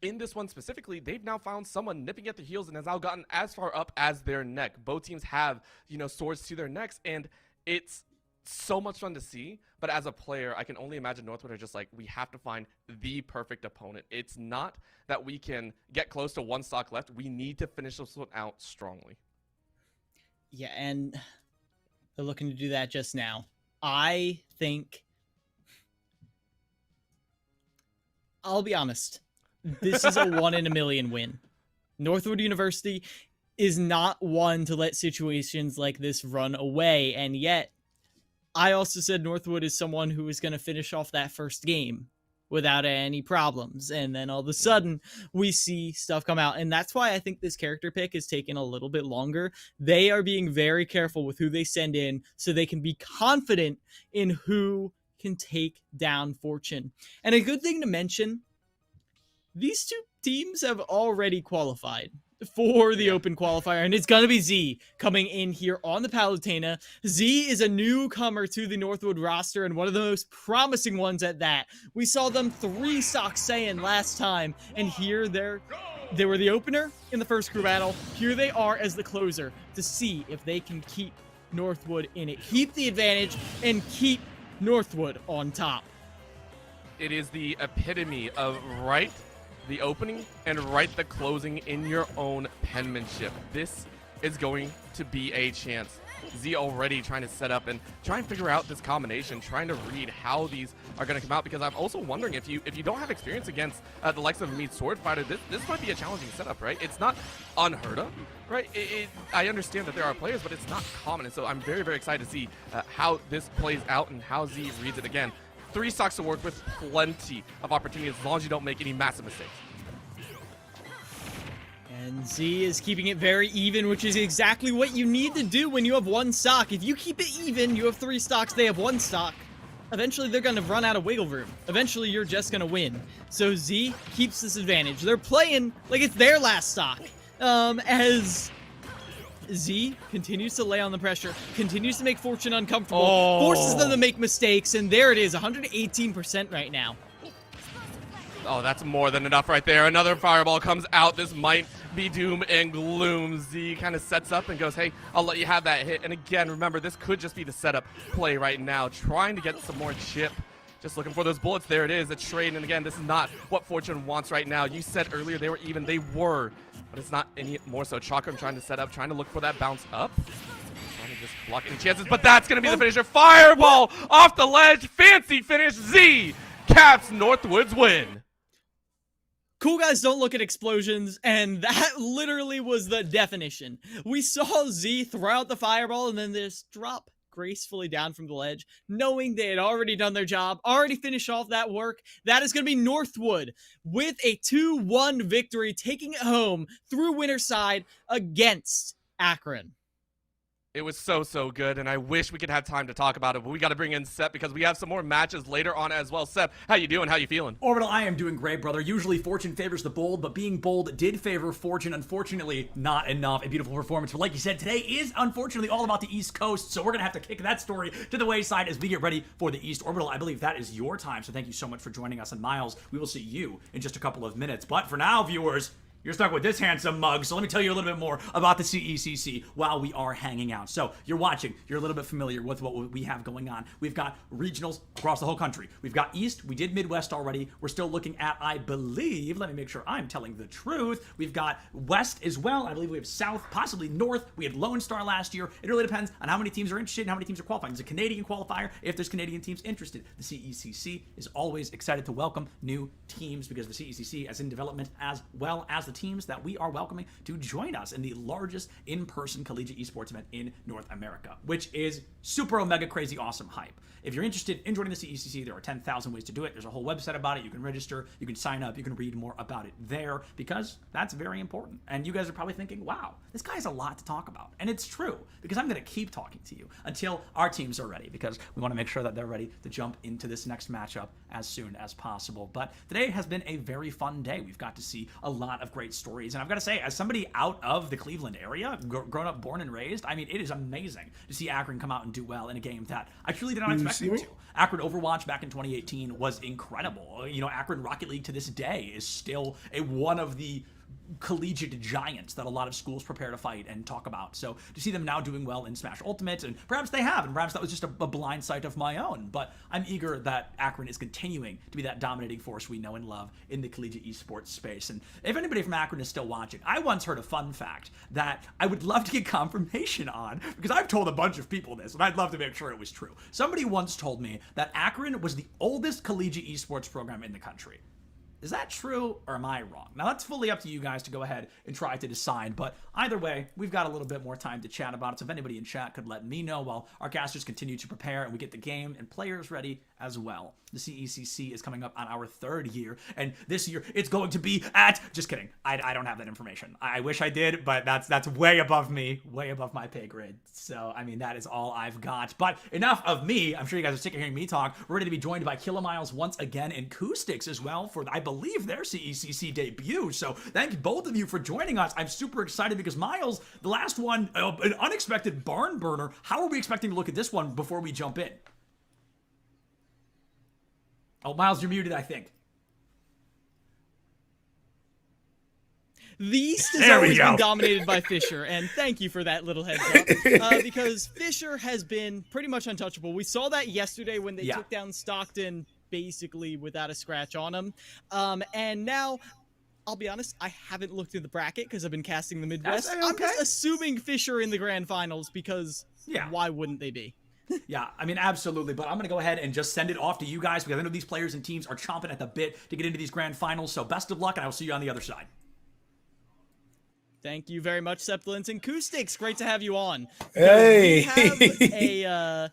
In this one specifically, they've now found someone nipping at their heels and has now gotten as far up as their neck. Both teams have, you know, swords to their necks, and it's so much fun to see, but as a player, I can only imagine Northwood are just like, we have to find the perfect opponent. It's not that we can get close to one stock left. We need to finish this one out strongly. Yeah, and they're looking to do that just now. I think, I'll be honest, this is a 1 in a million win. Northwood University is not one to let situations like this run away, and yet I also said Northwood is someone who is going to finish off that first game without any problems, and then all of a sudden we see stuff come out, and that's why I think this character pick is taking a little bit longer. They are being very careful with who they send in so they can be confident in who can take down Fortune. And a good thing to mention, these two teams have already qualified for the open qualifier, and it's gonna be Z coming in here on the Palutena. Z is a newcomer to the Northwood roster and one of the most promising ones at that. We saw them 3 stock Saiyan last time, and here they were the opener in the first crew battle. Here they are as the closer to see if they can keep Northwood in it, keep the advantage, and keep Northwood on top. It is the epitome of right the opening and right the closing in your own penmanship. This is going to be a chance. Z already trying to set up and try and figure out this combination, trying to read how these are going to come out, because I'm also wondering if you don't have experience against the likes of Meat Sword Fighter, this might be a challenging setup, right? It's not unheard of, right? I understand that there are players, but it's not common, and so I'm very, very excited to see how this plays out and how Z reads it. Again, 3 stocks to work with, plenty of opportunities as long as you don't make any massive mistakes. And Z is keeping it very even, which is exactly what you need to do when you have 1 stock. If you keep it even, you have 3 stocks, they have 1 stock. Eventually, they're going to run out of wiggle room. Eventually, you're just going to win. So Z keeps this advantage. They're playing like it's their last stock. As Z continues to lay on the pressure, continues to make Fortune uncomfortable, forces them to make mistakes, and there it is, 118% right now. Oh, that's more than enough right there. Another fireball comes out. This might be doom and gloom. Z kind of sets up and goes, hey, I'll let you have that hit. And again, remember, this could just be the setup play right now, trying to get some more chip. Just looking for those bullets. There it is, a trade. And again, this is not what Fortune wants right now. You said earlier they were even. They were. But it's not any more so. Chakram trying to set up, trying to look for that bounce up. Trying to just block any chances, but that's going to be the finisher. Fireball off the ledge. Fancy finish. Z caps Northwood's win. Cool guys don't look at explosions, and that literally was the definition. We saw Z throw out the fireball and then just drop gracefully down from the ledge, knowing they had already done their job, already finished off that work. That is going to be Northwood with a 2-1 victory, taking it home through Winterside against Akron. It was so good, and I wish we could have time to talk about it, but we got to bring in Sep because we have some more matches later on as well. Sep, how you doing? How you feeling? Orbital, I am doing great, brother. Usually Fortune favors the bold, but being bold did favor Fortune. Unfortunately, not enough. A beautiful performance. But like you said, today is unfortunately all about the East Coast, so we're going to have to kick that story to the wayside as we get ready for the East. Orbital, I believe that is your time, so thank you so much for joining us. And Miles, we will see you in just a couple of minutes. But for now, viewers, you're stuck with this handsome mug, so let me tell you a little bit more about the CECC while we are hanging out. So you're watching, you're a little bit familiar with what we have going on. We've got regionals across the whole country. We've got East, we did Midwest already. We're still looking at, I believe, let me make sure I'm telling the truth. We've got West as well. I believe we have South, possibly North. We had Lone Star last year. It really depends on how many teams are interested and how many teams are qualifying. There's a Canadian qualifier if there's Canadian teams interested. The CECC is always excited to welcome new teams because the CECC is in development as well as the teams that we are welcoming to join us in the largest in-person collegiate esports event in North America, which is super omega crazy awesome hype. If you're interested in joining the CECC, there are 10,000 ways to do it. There's a whole website about it. You can register, you can sign up, you can read more about it there because that's very important. And you guys are probably thinking, wow, this guy has a lot to talk about. And it's true because I'm going to keep talking to you until our teams are ready because we want to make sure that they're ready to jump into this next matchup as soon as possible. But today has been a very fun day. We've got to see a lot of great stories. And I've got to say, as somebody out of the Cleveland area, grown up, born and raised, I mean, it is amazing to see Akron come out and do well in a game that I truly did not expect them to. Akron Overwatch back in 2018 was incredible. You know, Akron Rocket League to this day is still one of the collegiate giants that a lot of schools prepare to fight and talk about. So to see them now doing well in Smash Ultimate, and perhaps they have, and perhaps that was just a blind sight of my own, but I'm eager that Akron is continuing to be that dominating force we know and love in the collegiate esports space. And if anybody from Akron is still watching, I once heard a fun fact that I would love to get confirmation on, because I've told a bunch of people this, and I'd love to make sure it was true. Somebody once told me that Akron was the oldest collegiate esports program in the country. Is that true, or am I wrong? Now, that's fully up to you guys to go ahead and try to decide, but either way, we've got a little bit more time to chat about it, so if anybody in chat could let me know while our casters continue to prepare and we get the game and players ready as well. The CECC is coming up on our 3rd year, and this year it's going to be at... Just kidding. I don't have that information. I wish I did, but that's way above me, way above my pay grade. So, I mean, that is all I've got. But enough of me. I'm sure you guys are sick of hearing me talk. We're ready to be joined by Kilomiles once again, and Acoustics as well for, I believe, their CECC debut. So thank both of you for joining us. I'm super excited because Miles, the last one, an unexpected barn burner. How are we expecting to look at this one before we jump in? Oh, Miles, you're muted, I think. The East has always been dominated by Fisher, and thank you for that little heads up, because Fisher has been pretty much untouchable. We saw that yesterday when they took down Stockton basically without a scratch on him, and now, I'll be honest, I haven't looked at the bracket because I've been casting the Midwest. I'm just assuming Fisher in the grand finals because why wouldn't they be? Yeah, I mean, absolutely. But I'm going to go ahead and just send it off to you guys because I know these players and teams are chomping at the bit to get into these grand finals. So best of luck, and I will see you on the other side. Thank you very much, Septilence and Acoustics. Great to have you on. Hey! We have a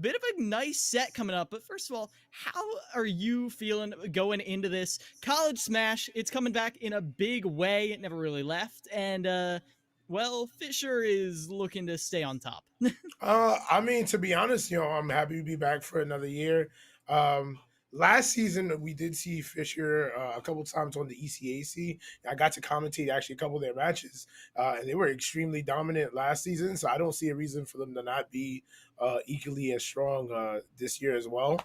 bit of a nice set coming up. But first of all, how are you feeling going into this? College Smash, it's coming back in a big way. It never really left. And, well, Fisher is looking to stay on top. I mean, to be honest, I'm happy to be back for another year. Last season, we did see Fisher a couple times on the ECAC. I got to commentate actually a couple of their matches, and they were extremely dominant last season, so I don't see a reason for them to not be equally as strong this year as well.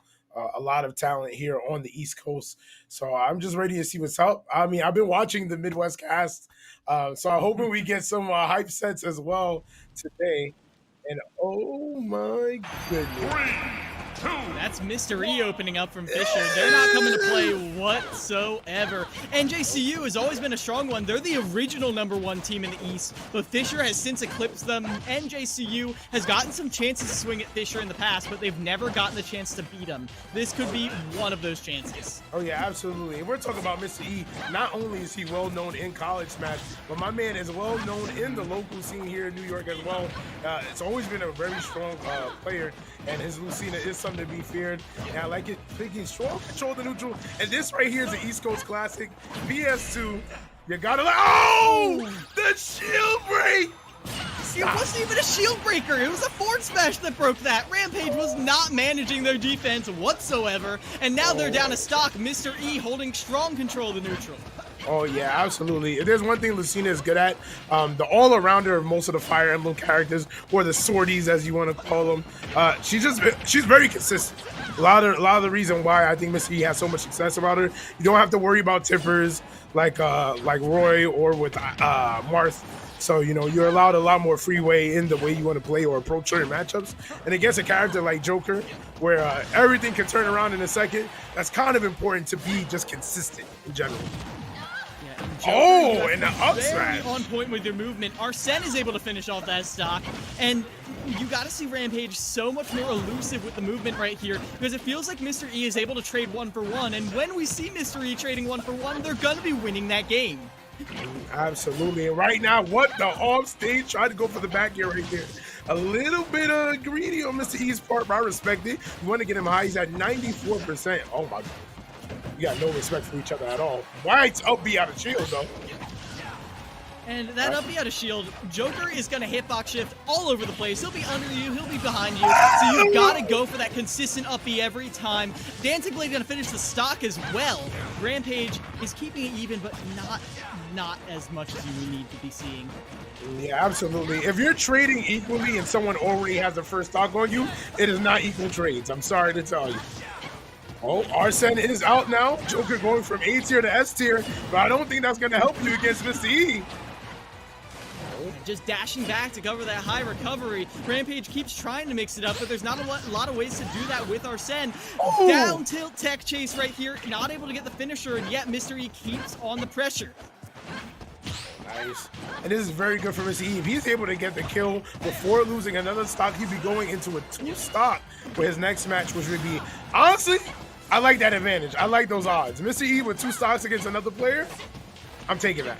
A lot of talent here on the East Coast, so I'm just ready to see what's up. I mean, I've been watching the Midwest cast, so I'm hoping we get some hype sets as well today. And oh my goodness. That's Mr. E opening up from Fisher. They're not coming to play whatsoever. NJCU has always been a strong one. They're the original #1 team in the East, but Fisher has since eclipsed them. NJCU has gotten some chances to swing at Fisher in the past, but they've never gotten the chance to beat him. This could be one of those chances. Oh yeah, absolutely. And we're talking about Mr. E. Not only is he well known in College Smash, but my man is well known in the local scene here in New York as well. It's always been a very strong player, and his Lucina is something to be feared. And I like it taking strong control of the neutral. And this right here is the East Coast Classic. PS2. You gotta the shield break! It wasn't even a shield breaker. It was a forward smash that broke that. Rampage was not managing their defense whatsoever. And now they're down to stock. Mr. E holding strong control of the neutral. Oh, yeah, absolutely. If there's one thing Lucina is good at, the all-arounder of most of the Fire Emblem characters, or the swordies, as you want to call them, she's very consistent. A lot of the reason why I think Mr. E has so much success about her, you don't have to worry about tippers like Roy or with Marth. So, you're allowed a lot more freeway in the way you want to play or approach certain matchups. And against a character like Joker, where everything can turn around in a second, that's kind of important to be just consistent in general. And the up very smash. on point with your movement. Arsene is able to finish off that stock, and you got to see Rampage so much more elusive with the movement right here, because it feels like Mr. E is able to trade 1-for-1, and when we see Mr. E trading 1-for-1, they're gonna be winning that game. Absolutely. And right now, what the off stage tried to go for the back air right there. A little bit greedy on Mr. E's part, but I respect it. You want to get him high. He's at 94%. Oh my God. You got no respect for each other at all. White's up B out of shield though. And that up B out of shield, Joker is going to hitbox shift all over the place. He'll be under you, he'll be behind you. So you've got to go for that consistent up B every time. Dancing Blade going to finish the stock as well. Rampage is keeping it even, but not as much as you need to be seeing. Yeah, absolutely. If you're trading equally and someone already has the first stock on you, it is not equal trades. I'm sorry to tell you. Oh, Arsene is out now. Joker going from A tier to S tier, but I don't think that's going to help you against Mr. E. Just dashing back to cover that high recovery. Rampage keeps trying to mix it up, but there's not a lot of ways to do that with Arsene. Oh. Down tilt tech chase right here, not able to get the finisher, and yet Mr. E keeps on the pressure. Nice. And this is very good for Mr. E. If he's able to get the kill before losing another stock, he'd be going into a 2 stock for his next match, which would be, honestly, I like that advantage. I like those odds. Mr. E with 2 stocks against another player, I'm taking that.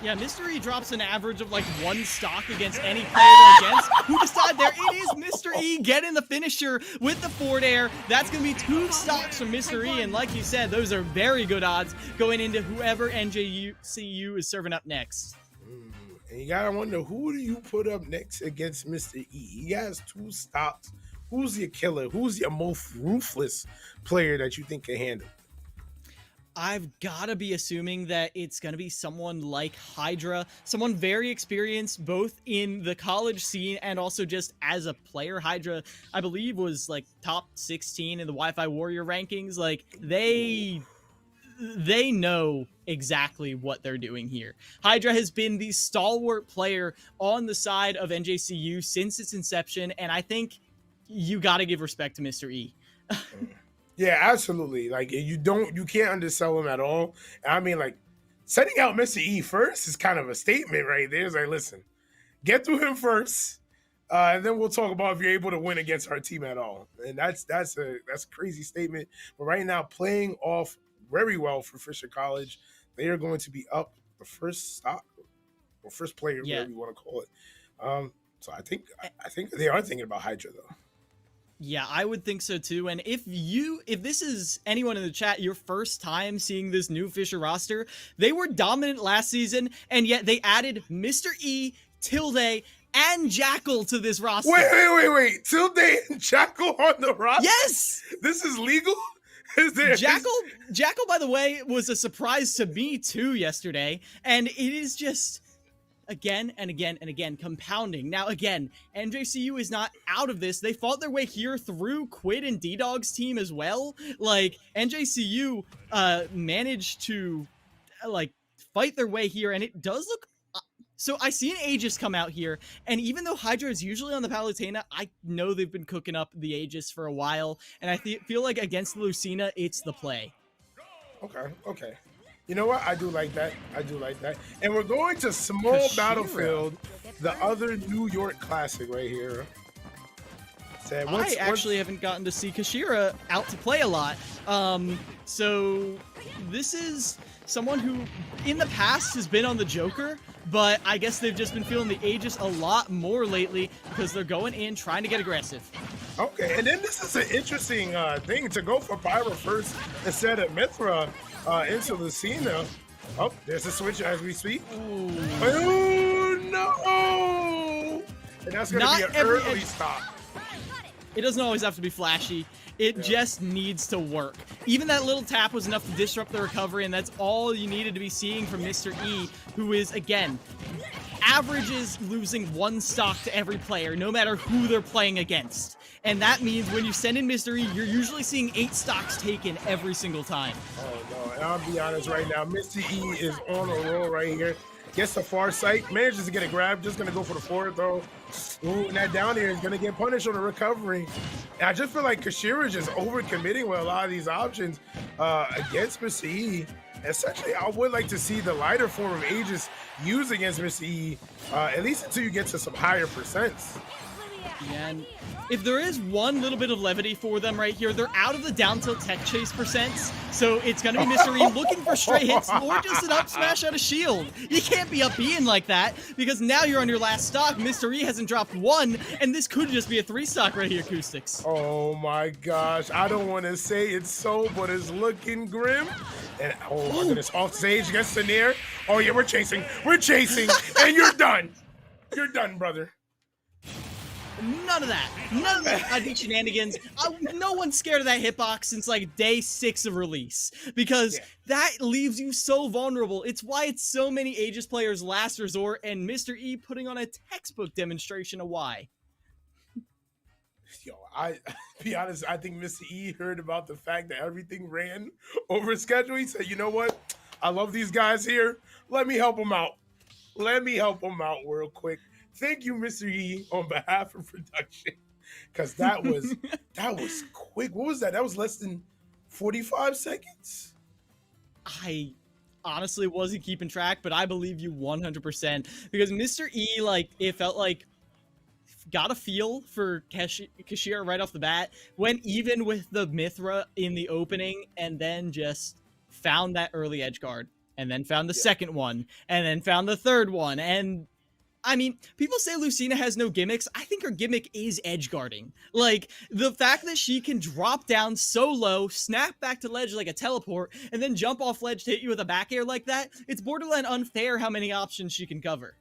Yeah, Mr. E drops an average of like 1 stock against any player they're against. Who decide there? It is Mr. E getting the finisher with the forward air. That's going to be 2 stocks from Mr. E, and like you said, those are very good odds going into whoever NJCU is serving up next. And you gotta wonder, who do you put up next against Mr. E? He has 2 stocks. Who's your killer? Who's your most ruthless player that you think can handle? I've got to be assuming that it's going to be someone like Hydra, someone very experienced both in the college scene and also just as a player. Hydra, I believe, was like top 16 in the Wi-Fi Warrior rankings. Like, they know exactly what they're doing here. Hydra has been the stalwart player on the side of NJCU since its inception, and I think you got to give respect to Mr. E. Yeah, absolutely. Like, you can't undersell him at all. I mean, like, setting out Mr. E first is kind of a statement right there. It's like, listen, get through him first, and then we'll talk about if you're able to win against our team at all. And that's a crazy statement. But right now, playing off very well for Fisher College, they are going to be up the first stock or first player, whatever you want to call it. So I think they are thinking about Hydra though. Yeah, I would think so too. And if this is anyone in the chat, your first time seeing this new Fisher roster, they were dominant last season, and yet they added Mr. E, Tilde, and Jackal to this roster. Wait. Tilde and Jackal on the roster? Yes! This is legal? Jackal, by the way, was a surprise to me too yesterday, and it is just again and again and again compounding. Now again, NJCU is not out of this. They fought their way here through Quid and D-Dog's team as well. Like, NJCU managed to like fight their way here, and it does look so I see an Aegis come out here, and even though Hydra is usually on the Palutena, I know they've been cooking up the Aegis for a while, and I feel like against Lucina, it's the play. Okay. You know what? I do like that. And we're going to Small Battlefield, the other New York classic right here. I actually haven't gotten to see Kashira out to play a lot. So this is someone who in the past has been on the Joker, but I guess they've just been feeling the Aegis a lot more lately because they're going in trying to get aggressive. Okay, and then this is an interesting thing to go for Pyra first instead of Mithra into Lucina. Oh, there's a switch as we speak. Ooh. Oh, no! And that's going to be an early stop. It doesn't always have to be flashy. It just needs to work. Even that little tap was enough to disrupt the recovery, and that's all you needed to be seeing from Mr. E, who is, again, averages losing 1 stock to every player, no matter who they're playing against. And that means when you send in Mr. E, you're usually seeing 8 stocks taken every single time. Oh, no, and I'll be honest right now, Mr. E is on a roll right here. Gets the far sight, manages to get a grab, just gonna go for the forward throw. Ooh, and that down here is gonna get punished on the recovery. And I just feel like Kashira is just overcommitting with a lot of these options against Mr. E. Essentially, I would like to see the lighter form of Aegis used against Mr. E, at least until you get to some higher percents. Yeah, and if there is one little bit of levity for them right here, they're out of the down tilt tech chase percents, so it's going to be Mr. E looking for stray hits or just an up smash out of shield. You can't be up E'ing like that, because now you're on your last stock. Mr. E hasn't dropped 1, and this could just be a 3 stock right here, Acoustics. Oh my gosh, I don't want to say it's so, but it's looking grim. And oh my goodness, off stage gets the near. Oh yeah, we're chasing, and you're done. You're done, brother. None of that. None of that. I think shenanigans. No one's scared of that hitbox since like day 6 of release, because that leaves you so vulnerable. It's why it's so many Aegis players' last resort, and Mr. E putting on a textbook demonstration of why. Yo, I be honest, I think Mr. E heard about the fact that everything ran over schedule. He said, you know what? I love these guys here. Let me help them out. Let me help them out real quick. Thank you, Mr. E, on behalf of production. Because that was quick. What was that? That was less than 45 seconds. I honestly wasn't keeping track, but I believe you 100% because Mr. E, like, it felt like got a feel for Kashira right off the bat, went even with the Mithra in the opening, and then just found that early edge guard, and then found the second one, and then found the third one. And I mean, people say Lucina has no gimmicks. I think her gimmick is edge guarding. Like, the fact that she can drop down so low, snap back to ledge like a teleport, and then jump off ledge to hit you with a back air like that, it's borderline unfair how many options she can cover.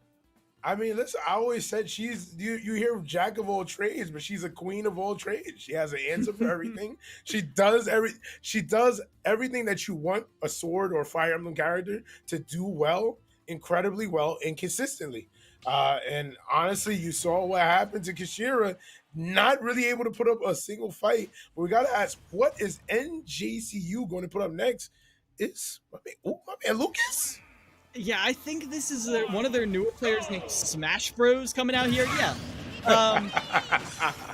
I mean, listen, I always said you hear jack of all trades, but she's a queen of all trades. She has an answer for everything. She does everything that you want a sword or Fire Emblem character to do well, incredibly well, and consistently. And honestly, you saw what happened to Kashira, not really able to put up a single fight. But we got to ask, what is NJCU going to put up next? It's my man Lucas. Yeah, I think this is one of their newer players named Smash Bros coming out here. Yeah.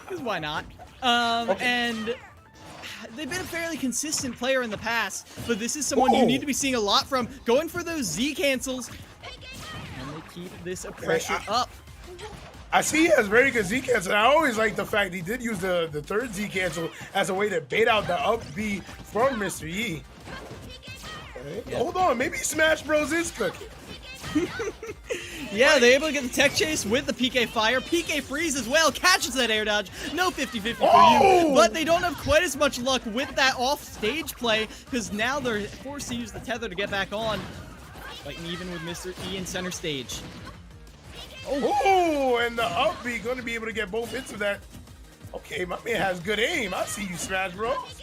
Because why not? And they've been a fairly consistent player in the past, but this is someone you need to be seeing a lot from. Going for those Z cancels. And they keep this pressure up. I see he has very good Z cancel. I always like the fact he did use the third Z cancel as a way to bait out the up B from Mr. Yi. Yeah. Hold on, maybe Smash Bros is cooking. Yeah, they're able to get the tech chase with the PK Fire. PK Freeze as well, catches that air dodge. No 50-50 for you, but they don't have quite as much luck with that off-stage play because now they're forced to use the tether to get back on. Fighting even with Mr. E in center stage. Oh, and the up B going to be able to get both hits of that. Okay, my man has good aim. I see you, Smash Bros.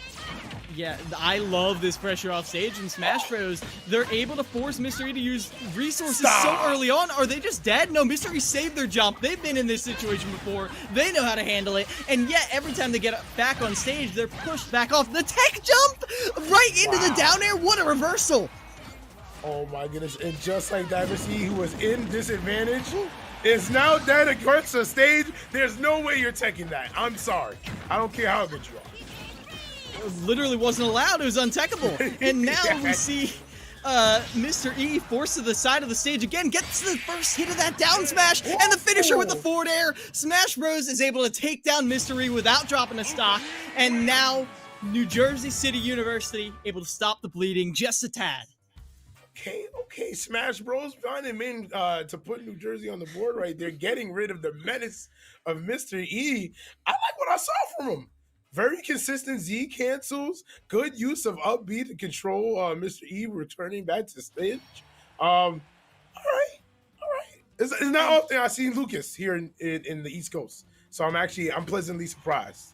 Yeah, I love this pressure off stage in Smash Bros. They're able to force Mr. E to use resources so early on. Are they just dead? No, Mr. E saved their jump. They've been in this situation before. They know how to handle it. And yet, every time they get back on stage, they're pushed back off. The tech jump right into the down air. What a reversal. Oh my goodness. And just like that, Mr. E, who was in disadvantage, is now dead across the stage. There's no way you're taking that. I'm sorry. I don't care how good you are. Literally wasn't allowed. It was untechable. And now we see Mr. E forced to the side of the stage again, gets the first hit of that down smash, and the finisher with the forward air. Smash Bros is able to take down Mr. E without dropping a stock, and now New Jersey City University able to stop the bleeding just a tad. Okay, Smash Bros finding him to put New Jersey on the board right there, getting rid of the menace of Mr. E. I like what I saw from him. Very consistent Z cancels, good use of up B to control Mr. E returning back to stage. All right. It's not often I see Lucas here in the East Coast, so I'm pleasantly surprised.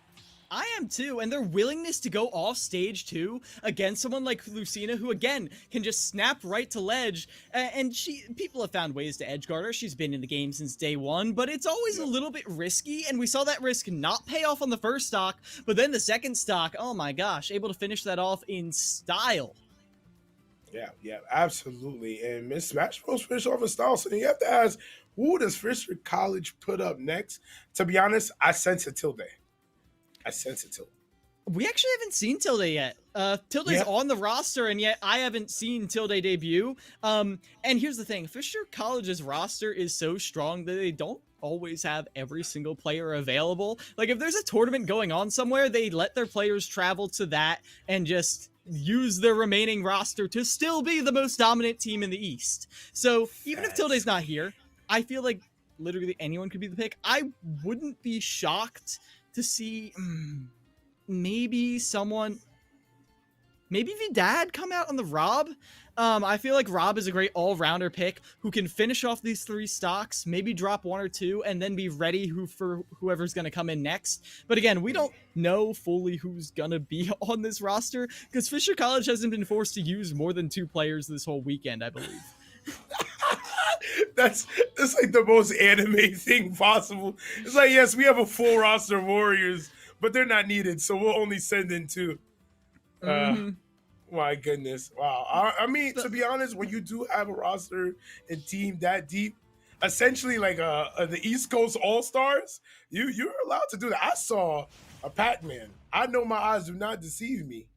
I am too, and their willingness to go off stage too against someone like Lucina, who again can just snap right to ledge. And people have found ways to edge guard her. She's been in the game since day one, but it's always a little bit risky. And we saw that risk not pay off on the first stock, but then the second stock, oh my gosh, able to finish that off in style. Yeah, absolutely. And Miss Smash Bros finished off in style. So then you have to ask, who does Fisher College put up next? To be honest, I sense a Tilde. We actually haven't seen Tilde yet. Tilde's on the roster, and yet I haven't seen Tilde debut. And here's the thing. Fisher College's roster is so strong that they don't always have every single player available. Like, if there's a tournament going on somewhere, they let their players travel to that and just use their remaining roster to still be the most dominant team in the East. So even if Tilde's not here, I feel like literally anyone could be the pick. I wouldn't be shocked to see maybe Vidad come out on the Rob. I feel like Rob is a great all-rounder pick who can finish off these three stocks, maybe drop one or two, and then be ready for whoever's going to come in next. But again, we don't know fully who's going to be on this roster because Fisher College hasn't been forced to use more than two players this whole weekend, I believe. That's like the most anime thing possible. It's like, yes, we have a full roster of warriors, but they're not needed, so we'll only send in 2. My goodness. Wow. I mean, to be honest, when you do have a roster and team that deep, essentially like the East Coast All-Stars, you're allowed to do that. I saw a Pac-Man. I know my eyes do not deceive me.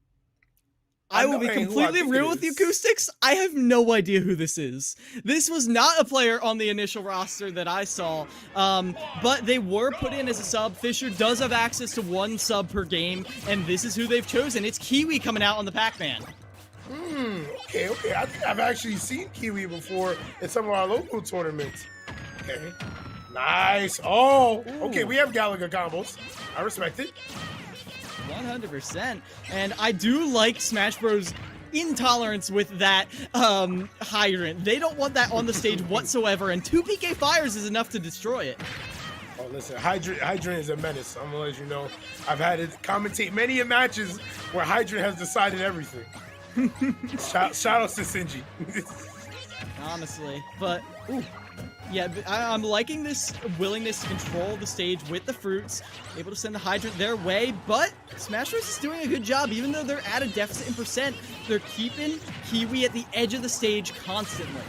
I will be completely real with you, Acoustics. I have no idea who this is. This was not a player on the initial roster that I saw, but they were put in as a sub. Fisher does have access to 1 sub per game, and this is who they've chosen. It's Kiwi coming out on the Pac-Man. Okay. I think I've actually seen Kiwi before in some of our local tournaments. Okay. Nice. Oh, okay. We have Galaga combos. I respect it. 100%. And I do like Smash Bros. Intolerance with that hydrant. They don't want that on the stage whatsoever, and 2 PK fires is enough to destroy it. Oh, listen, Hydrant is a menace. I'm gonna let you know. I've had to commentate many a matches where Hydrant has decided everything. Shout outs to Sinji. Honestly, but yeah, I'm liking this willingness to control the stage with the fruits, able to send the Hydrant their way, but Smash Bros is doing a good job. Even though they're at a deficit in percent, they're keeping Kiwi at the edge of the stage constantly.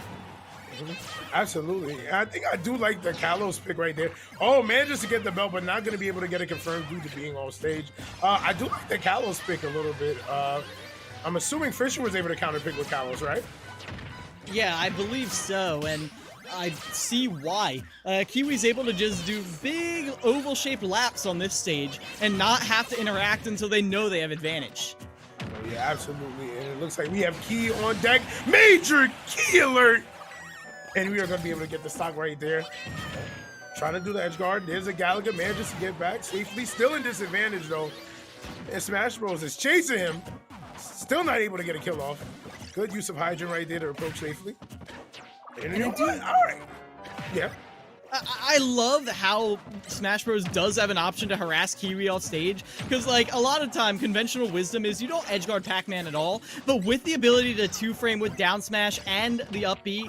Absolutely. I think I do like the Kalos pick right there. Oh, man, just to get the belt, but not going to be able to get it confirmed due to being off stage. I do like the Kalos pick a little bit. I'm assuming Fisher was able to counter pick with Kalos, right? Yeah, I believe so, and I see why. Kiwi's able to just do big oval-shaped laps on this stage and not have to interact until they know they have advantage. Oh, yeah, absolutely. And it looks like we have Key on deck. Major Key alert! And we are going to be able to get the stock right there. Trying to do the edge guard. There's a Galaga, manages to get back safely. Still in disadvantage, though. And Smash Bros. Is chasing him. Still not able to get a kill off. Good use of Hydrant right there to approach safely. And you know what? All right. Yeah. I love how Smash Bros. Does have an option to harass Kiwi off stage, because like a lot of time conventional wisdom is you don't edgeguard Pac-Man at all, but with the ability to 2-frame with down smash and the up B,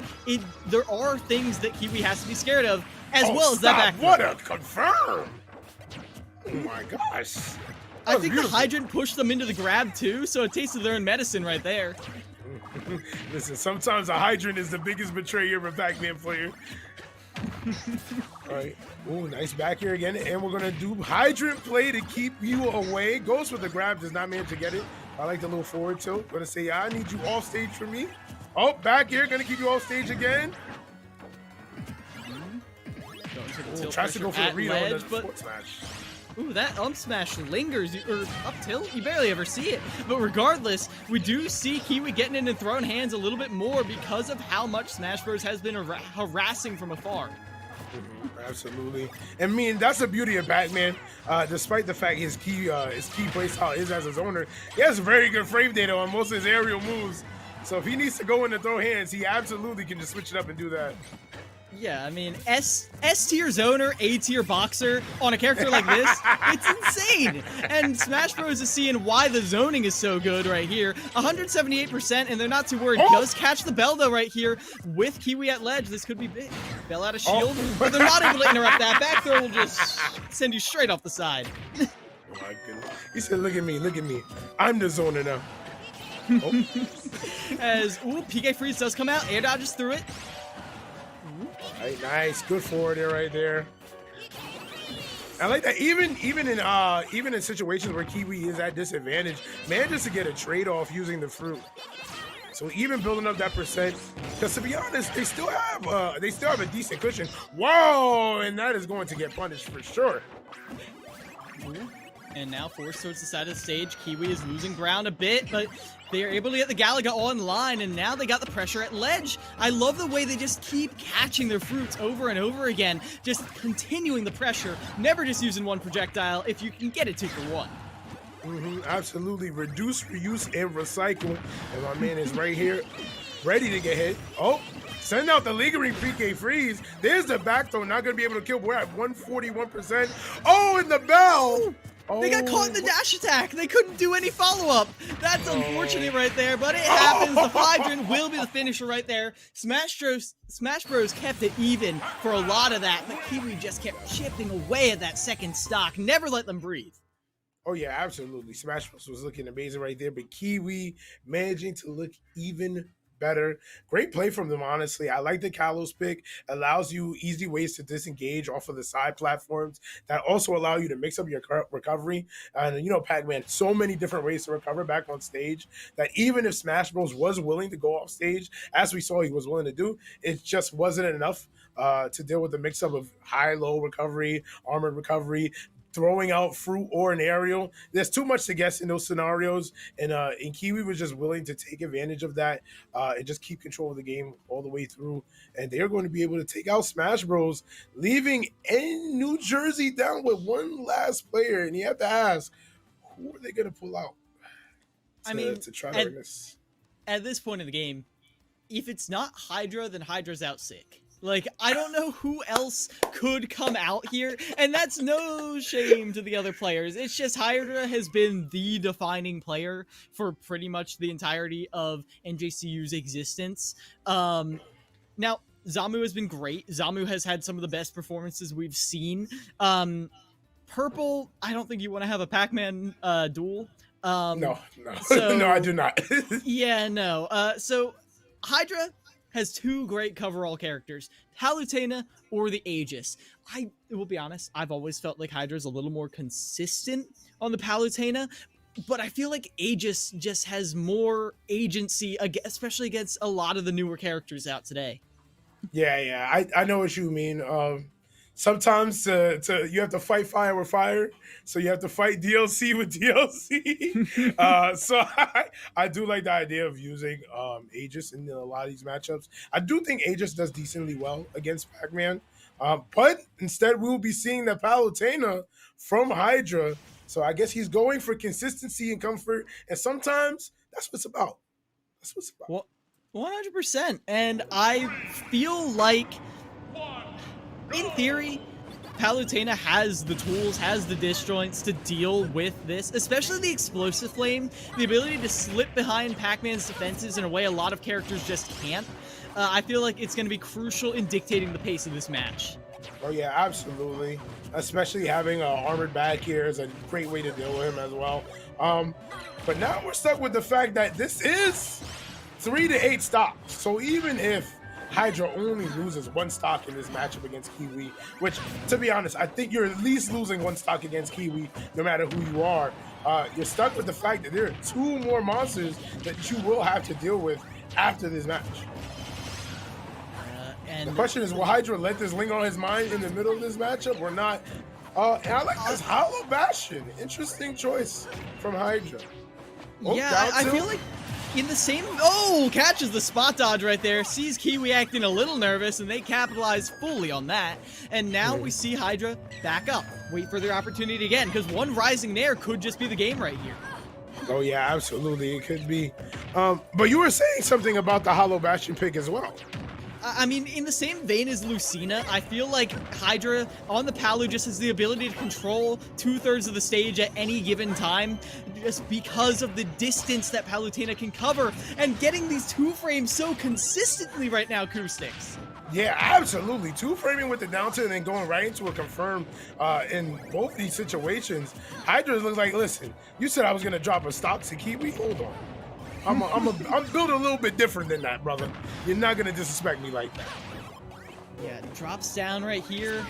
there are things that Kiwi has to be scared of, as well as that back. What a confirm! Oh my gosh. I think the Hydrant pushed them into the grab too, so a taste of their own medicine right there. Listen, sometimes a Hydrant is the biggest betrayer of a Pac-Man player. All right. Ooh, nice back here again. And we're going to do Hydrant play to keep you away. Goes for the grab, does not manage to get it. I like the little forward tilt. Going to say, I need you off stage for me. Oh, back here. Going to keep you off stage again. Ooh, tries to go for the read on the forward smash. Ooh, that smash lingers, or up tilt, you barely ever see it. But regardless, we do see Kiwi getting in and throwing hands a little bit more because of how much Smash Bros. Has been harassing from afar. Absolutely. I mean, that's the beauty of Pac-Man. Despite the fact his key playstyle is as his owner, he has very good frame data on most of his aerial moves. So if he needs to go in and throw hands, he absolutely can just switch it up and do that. Yeah, I mean, S-tier zoner, A-tier boxer on a character like this, it's insane. And Smash Bros. Is seeing why the zoning is so good right here. 178%, and they're not too worried. Does catch the bell, though, right here with Kiwi at ledge. This could be big. Bell out of shield, but they're not able to interrupt that. Back throw will just send you straight off the side. Oh, my goodness. He said, look at me, look at me. I'm the zoner now. Oh. As, PK Freeze does come out. Air dodges through it. Right, nice, good forward there, right there. I like that. Even in situations where Kiwi is at disadvantage, manages to get a trade off using the fruit. So even building up that percent, because to be honest, they still have a decent cushion. Whoa, and that is going to get punished for sure. And now forced towards the side of the stage. Kiwi is losing ground a bit, but they are able to get the Galaga online, and now they got the pressure at ledge. I love the way they just keep catching their fruits over and over again, just continuing the pressure, never just using one projectile if you can get it 2 for 1. Absolutely. Reduce, reuse, and recycle. And my man is right here, ready to get hit. Oh, send out the lingering PK freeze. There's the back throw, not going to be able to kill. We're at 141%. Oh, and the bell. They got caught in the dash attack. They couldn't do any follow-up. That's unfortunate right there, but it happens. The hydrant will be the finisher right there. Smash Bros kept it even for a lot of that, but Kiwi just kept chipping away at that second stock. Never let them breathe. Oh, yeah, absolutely. Smash Bros was looking amazing right there, but Kiwi managing to look even better. Great play from them, honestly. I like the Kalos pick. Allows you easy ways to disengage off of the side platforms that also allow you to mix up your recovery. And, Pac-Man, so many different ways to recover back on stage that even if Smash Bros was willing to go off stage, as we saw he was willing to do, it just wasn't enough to deal with the mix-up of high-low recovery, armored recovery, throwing out fruit or an aerial. There's too much to guess in those scenarios, and Kiwi was just willing to take advantage of that and just keep control of the game all the way through. And they're going to be able to take out Smash Bros, leaving in New Jersey down with one last player. And you have to ask, who are they going to pull out to try to win this? At this point in the game, if it's not Hydra, then Hydra's out sick. Like, I don't know who else could come out here, and that's no shame to the other players. It's just Hydra has been the defining player for pretty much the entirety of NJCU's existence. Now, Zamu has been great. Zamu has had some of the best performances we've seen. Purple, I don't think you want to have a Pac-Man duel. No. So, no, I do not. Yeah, no. So, Hydra has two great coverall characters, Palutena or the Aegis. I will be honest, I've always felt like Hydra's a little more consistent on the Palutena, but I feel like Aegis just has more agency, especially against a lot of the newer characters out today. Yeah, I know what you mean. Sometimes you have to fight fire with fire, so you have to fight DLC with DLC. So I do like the idea of using Aegis in a lot of these matchups. I do think Aegis does decently well against Pac-Man, but instead we will be seeing the Palutena from Hydra. So I guess he's going for consistency and comfort, and sometimes that's what it's about. That's what it's about. Well, 100%, and I feel like, in theory, Palutena has the tools, has the disjoints to deal with this, especially the explosive flame, the ability to slip behind Pac-Man's defenses in a way a lot of characters just can't. I feel like it's going to be crucial in dictating the pace of this match. Oh yeah, absolutely. Especially having an armored back here is a great way to deal with him as well. But now we're stuck with the fact that this is 3 to 8 stocks. So even if Hydra only loses 1 stock in this matchup against Kiwi, which, to be honest, I think you're at least losing 1 stock against Kiwi, no matter who you are. You're stuck with the fact that there are 2 more monsters that you will have to deal with after this match. And the question is, will Hydra let this linger on his mind in the middle of this matchup or not? And I like this Hollow Bastion. Interesting choice from Hydra. Yeah, I feel like in the same... Oh, catches the spot dodge right there. Sees Kiwi acting a little nervous, and they capitalize fully on that. And now we see Hydra back up. Wait for their opportunity again, because 1 Rising Nair could just be the game right here. Oh, yeah, absolutely. It could be. But you were saying something about the Hollow Bastion pick as well. I mean, in the same vein as Lucina, I feel like Hydra on the Palu just has the ability to control 2/3 of the stage at any given time, just because of the distance that Palutena can cover, and getting these 2 frames so consistently right now, Acoustics. Yeah, absolutely. 2 framing with the down tilt and then going right into a confirm in both these situations. Hydra looks like, listen, you said I was going to drop a stock to Kiwi? Hold on. I'm built a little bit different than that, brother. You're not going to disrespect me like that. Yeah, drops down right here.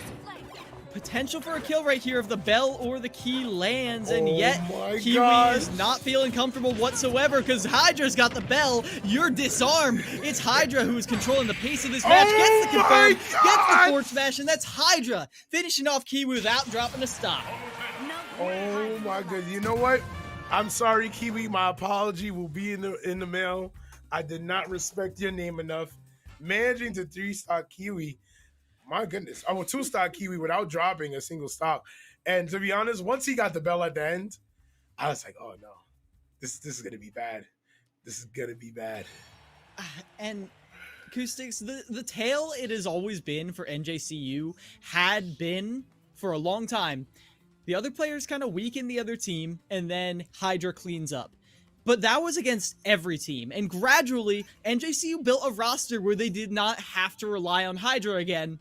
Potential for a kill right here if the bell or the key lands, and yet Kiwi is not feeling comfortable whatsoever because Hydra's got the bell. You're disarmed. It's Hydra who's controlling the pace of this match. Gets the confirm, gets the forward smash, and that's Hydra finishing off Kiwi without dropping a stop. Oh my goodness. You know what? I'm sorry, Kiwi. My apology will be in the mail. I did not respect your name enough. Managing to 3-stock Kiwi, my goodness. I will 2-stock Kiwi without dropping a single stock. And to be honest, once he got the bell at the end, I was like, oh no, this is gonna be bad. This is gonna be bad. And Acoustics, the tale it has always been for NJCU had been for a long time. The other players kind of weaken the other team, and then Hydra cleans up. But that was against every team, and gradually, NJCU built a roster where they did not have to rely on Hydra again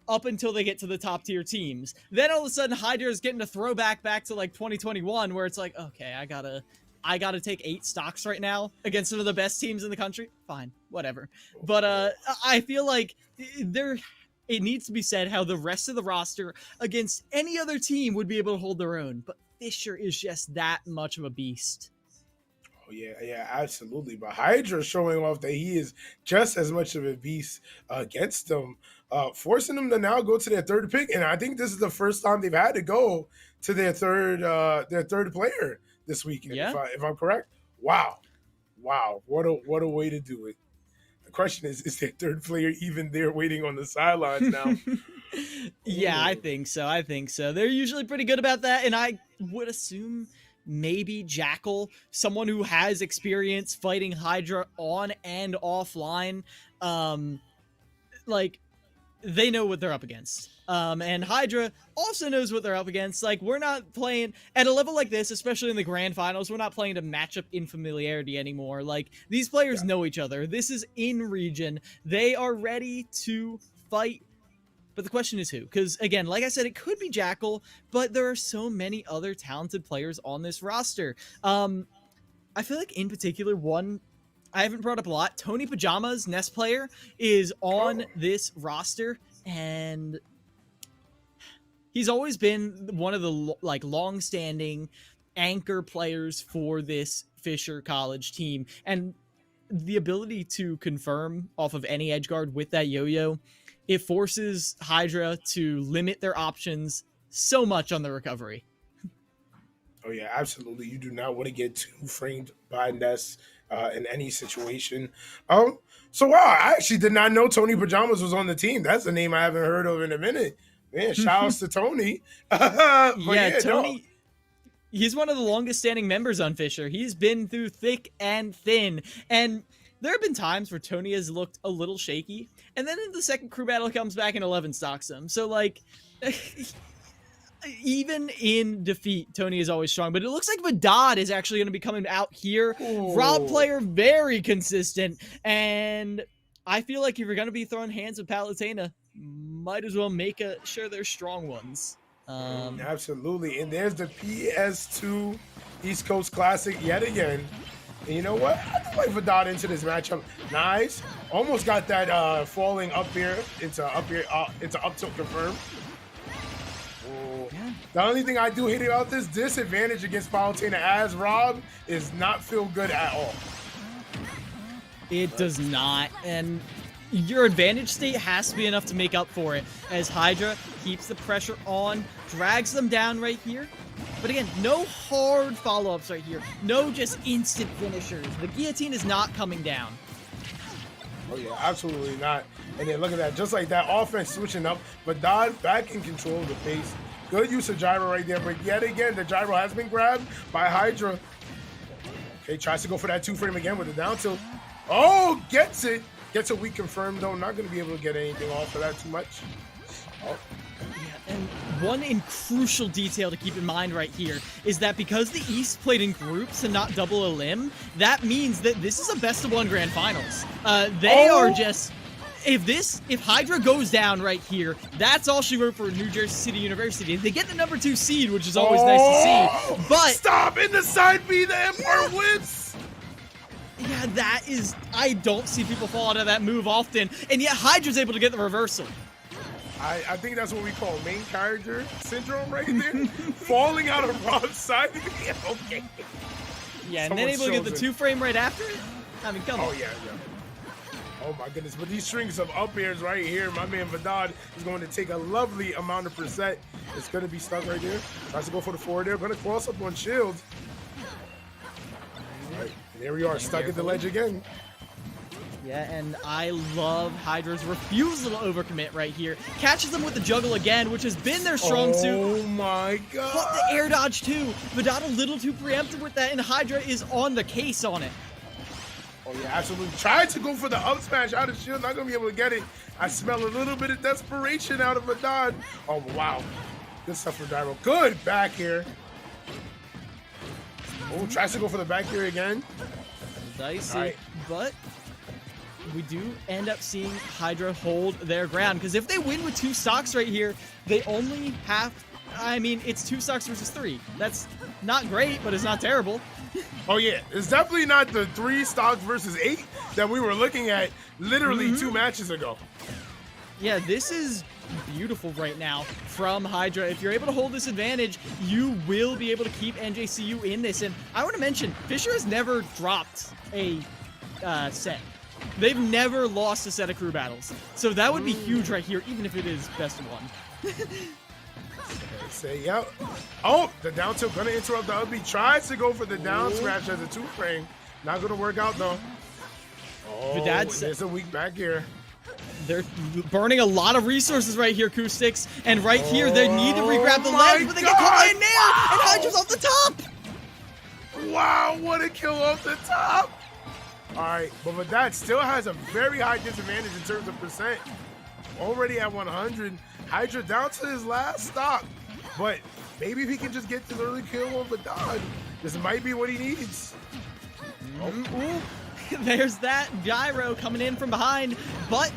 up until they get to the top tier teams. Then all of a sudden, Hydra is getting a throwback back to like 2021, where it's like, okay, I gotta take 8 stocks right now against one of the best teams in the country. Fine, whatever. But I feel like it needs to be said how the rest of the roster against any other team would be able to hold their own. But Fisher is just that much of a beast. Oh, yeah, absolutely. But Hydra showing off that he is just as much of a beast against them, forcing them to now go to their third pick. And I think this is the first time they've had to go to their third player this weekend, if I'm correct. Wow. What a way to do it. The question is their third player even there waiting on the sidelines now? Yeah, I think so. They're usually pretty good about that, and I would assume maybe Jackal, someone who has experience fighting Hydra on and offline, like, they know what they're up against. And Hydra also knows what they're up against. Like, we're not playing at a level like this, especially in the grand finals. We're not playing to match up in familiarity anymore. Like, these players know each other. This is in region. They are ready to fight. But the question is who? Because, again, like I said, it could be Jackal, but there are so many other talented players on this roster. I feel like, in particular, one I haven't brought up a lot, Tony Pajamas, Nest player, is on this roster, and he's always been one of the long-standing anchor players for this Fisher College team, and the ability to confirm off of any edge guard with that yo-yo, it forces Hydra to limit their options so much on the recovery. Oh yeah, absolutely. You do not want to get too framed by Nest in any situation. So wow, I actually did not know Tony Pajamas was on the team. That's a name I haven't heard of in a minute. Man, shout outs to Tony. Tony, he's one of the longest standing members on Fisher. He's been through thick and thin, and there have been times where Tony has looked a little shaky, and then in the second crew battle comes back and 11 stocks him. So, like, even in defeat, Tony is always strong. But it looks like Vidad is actually going to be coming out here. Ooh. Rob player, very consistent. And I feel like if you're going to be throwing hands with Palutena, might as well make sure they're strong ones. Absolutely. And there's the PS2 East Coast Classic yet again. And you know what? I do like Vidad into this matchup. Nice. Almost got that falling up here into up tilt confirmed. Yeah. The only thing I do hate about this disadvantage against Palutena as Rob is not feel good at all. It does not. And your advantage state has to be enough to make up for it, as Hydra keeps the pressure on, drags them down right here. But again, no hard follow-ups right here. No just instant finishers. The guillotine is not coming down. Oh yeah, absolutely not. And then look at that, just like that, offense switching up, but Dodd back in control of the pace. Good use of gyro right there, but yet again, the gyro has been grabbed by Hydra. Okay, tries to go for that 2-frame again with the down tilt. Oh, gets it. Gets a weak confirmed though. Not going to be able to get anything off of that too much. Oh. Yeah, and one crucial detail to keep in mind right here is that because the East played in groups and not double a limb, that means that this is a best-of-1 grand finals. They are just... If Hydra goes down right here, that's all she wrote for New Jersey City University. They get the number 2 seed, which is always nice to see. But stop in the side B, the Empire whips. Yeah, that is... I don't see people fall out of that move often, and yet Hydra's able to get the reversal. I think that's what we call main character syndrome right there. Falling out of Rob's side. Okay. Yeah, and then able to get the 2-frame right after it? I mean, come on. Oh, yeah. Oh, my goodness. But these strings of up airs right here, my man Vidad is going to take a lovely amount of percent. It's going to be stuck right there. Tries to go for the forward there. Going to cross up on shield. All right. And there we are, stuck at the ledge again. Yeah, and I love Hydra's refusal to overcommit right here. Catches them with the juggle again, which has been their strong suit. Oh my god. But the air dodge too. Vidad a little too preemptive with that, and Hydra is on the case on it. Oh yeah, absolutely. Tried to go for the up smash out of shield. Not going to be able to get it. I smell a little bit of desperation out of Vidad. Oh, wow. Good stuff for Dyro. Good back here. Oh, tries to go for the back here again. Dicey, but we do end up seeing Hydra hold their ground, because if they win with 2 stocks right here, they only have, I mean, it's 2 stocks versus 3. That's not great, but it's not terrible. Oh yeah, it's definitely not the 3 stocks versus 8 that we were looking at literally 2 matches ago. Yeah, this is beautiful right now from Hydra. If you're able to hold this advantage, you will be able to keep NJCU in this. And I want to mention, Fisher has never dropped a set. They've never lost a set of crew battles. So that would be huge right here, even if it is best of 1. Say, yep. Oh, the down tilt gonna interrupt the up B. Tries to go for the down smash as a 2-frame. Not gonna work out though. Oh, there's a weak back here. They're burning a lot of resources right here, Acoustics. And right here, they need to re-grab the ledge, but they get caught in nail, and Hydra's off the top! Wow, what a kill off the top! All right, but Vidad still has a very high disadvantage in terms of percent. Already at 100. Hydra down to his last stock. But maybe if he can just get this early kill on Vidad, this might be what he needs. Ooh. There's that gyro coming in from behind, but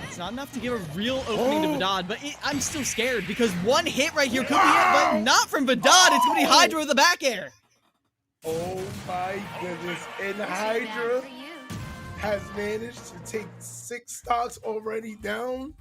it's not enough to give a real opening to Vidad. But I'm still scared because 1 hit right here could be it, but not from Vidad. It's going to be Hydra with the back air. Oh my goodness. And Hydra has managed to take 6 stocks already down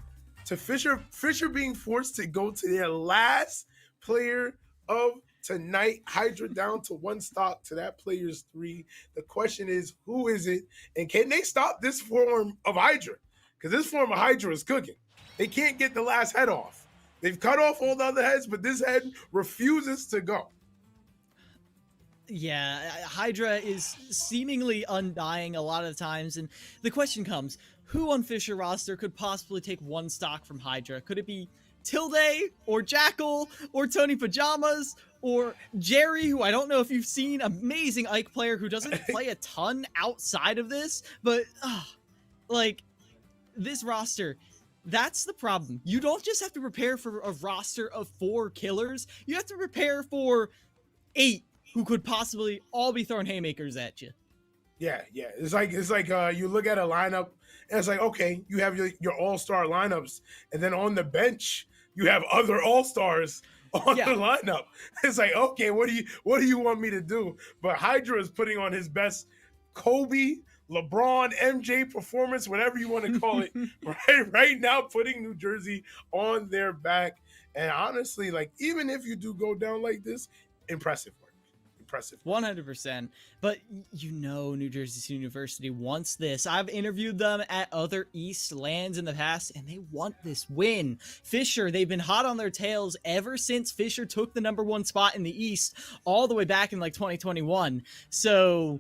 to Fisher. Fisher being forced to go to their last player of tonight. Hydra down to 1 stock to that player's 3. The question is, who is it? And can they stop this form of Hydra? Because this form of Hydra is cooking. They can't get the last head off. They've cut off all the other heads, but this head refuses to go. Yeah, Hydra is seemingly undying a lot of the times. And the question comes, who on Fisher roster could possibly take 1 stock from Hydra? Could it be Tilde or Jackal or Tony Pajamas or Jerry, who I don't know if you've seen, amazing Ike player who doesn't play a ton outside of this, but like this roster, that's the problem. You don't just have to prepare for a roster of 4 killers. You have to prepare for 8 who could possibly all be throwing haymakers at you. Yeah. It's like you look at a lineup and it's like, okay, you have your all-star lineups, and then on the bench you have other all-stars on the lineup. It's like, okay, what do you want me to do? But Hydra is putting on his best Kobe, LeBron, MJ performance, whatever you want to call it, right now, putting New Jersey on their back. And honestly, like, even if you do go down like this, impressive work. Impressive. 100%. But you know, New Jersey University wants this. I've interviewed them at other East lands in the past, and they want this win. Fisher, they've been hot on their tails ever since Fisher took the #1 spot in the East all the way back in like 2021. So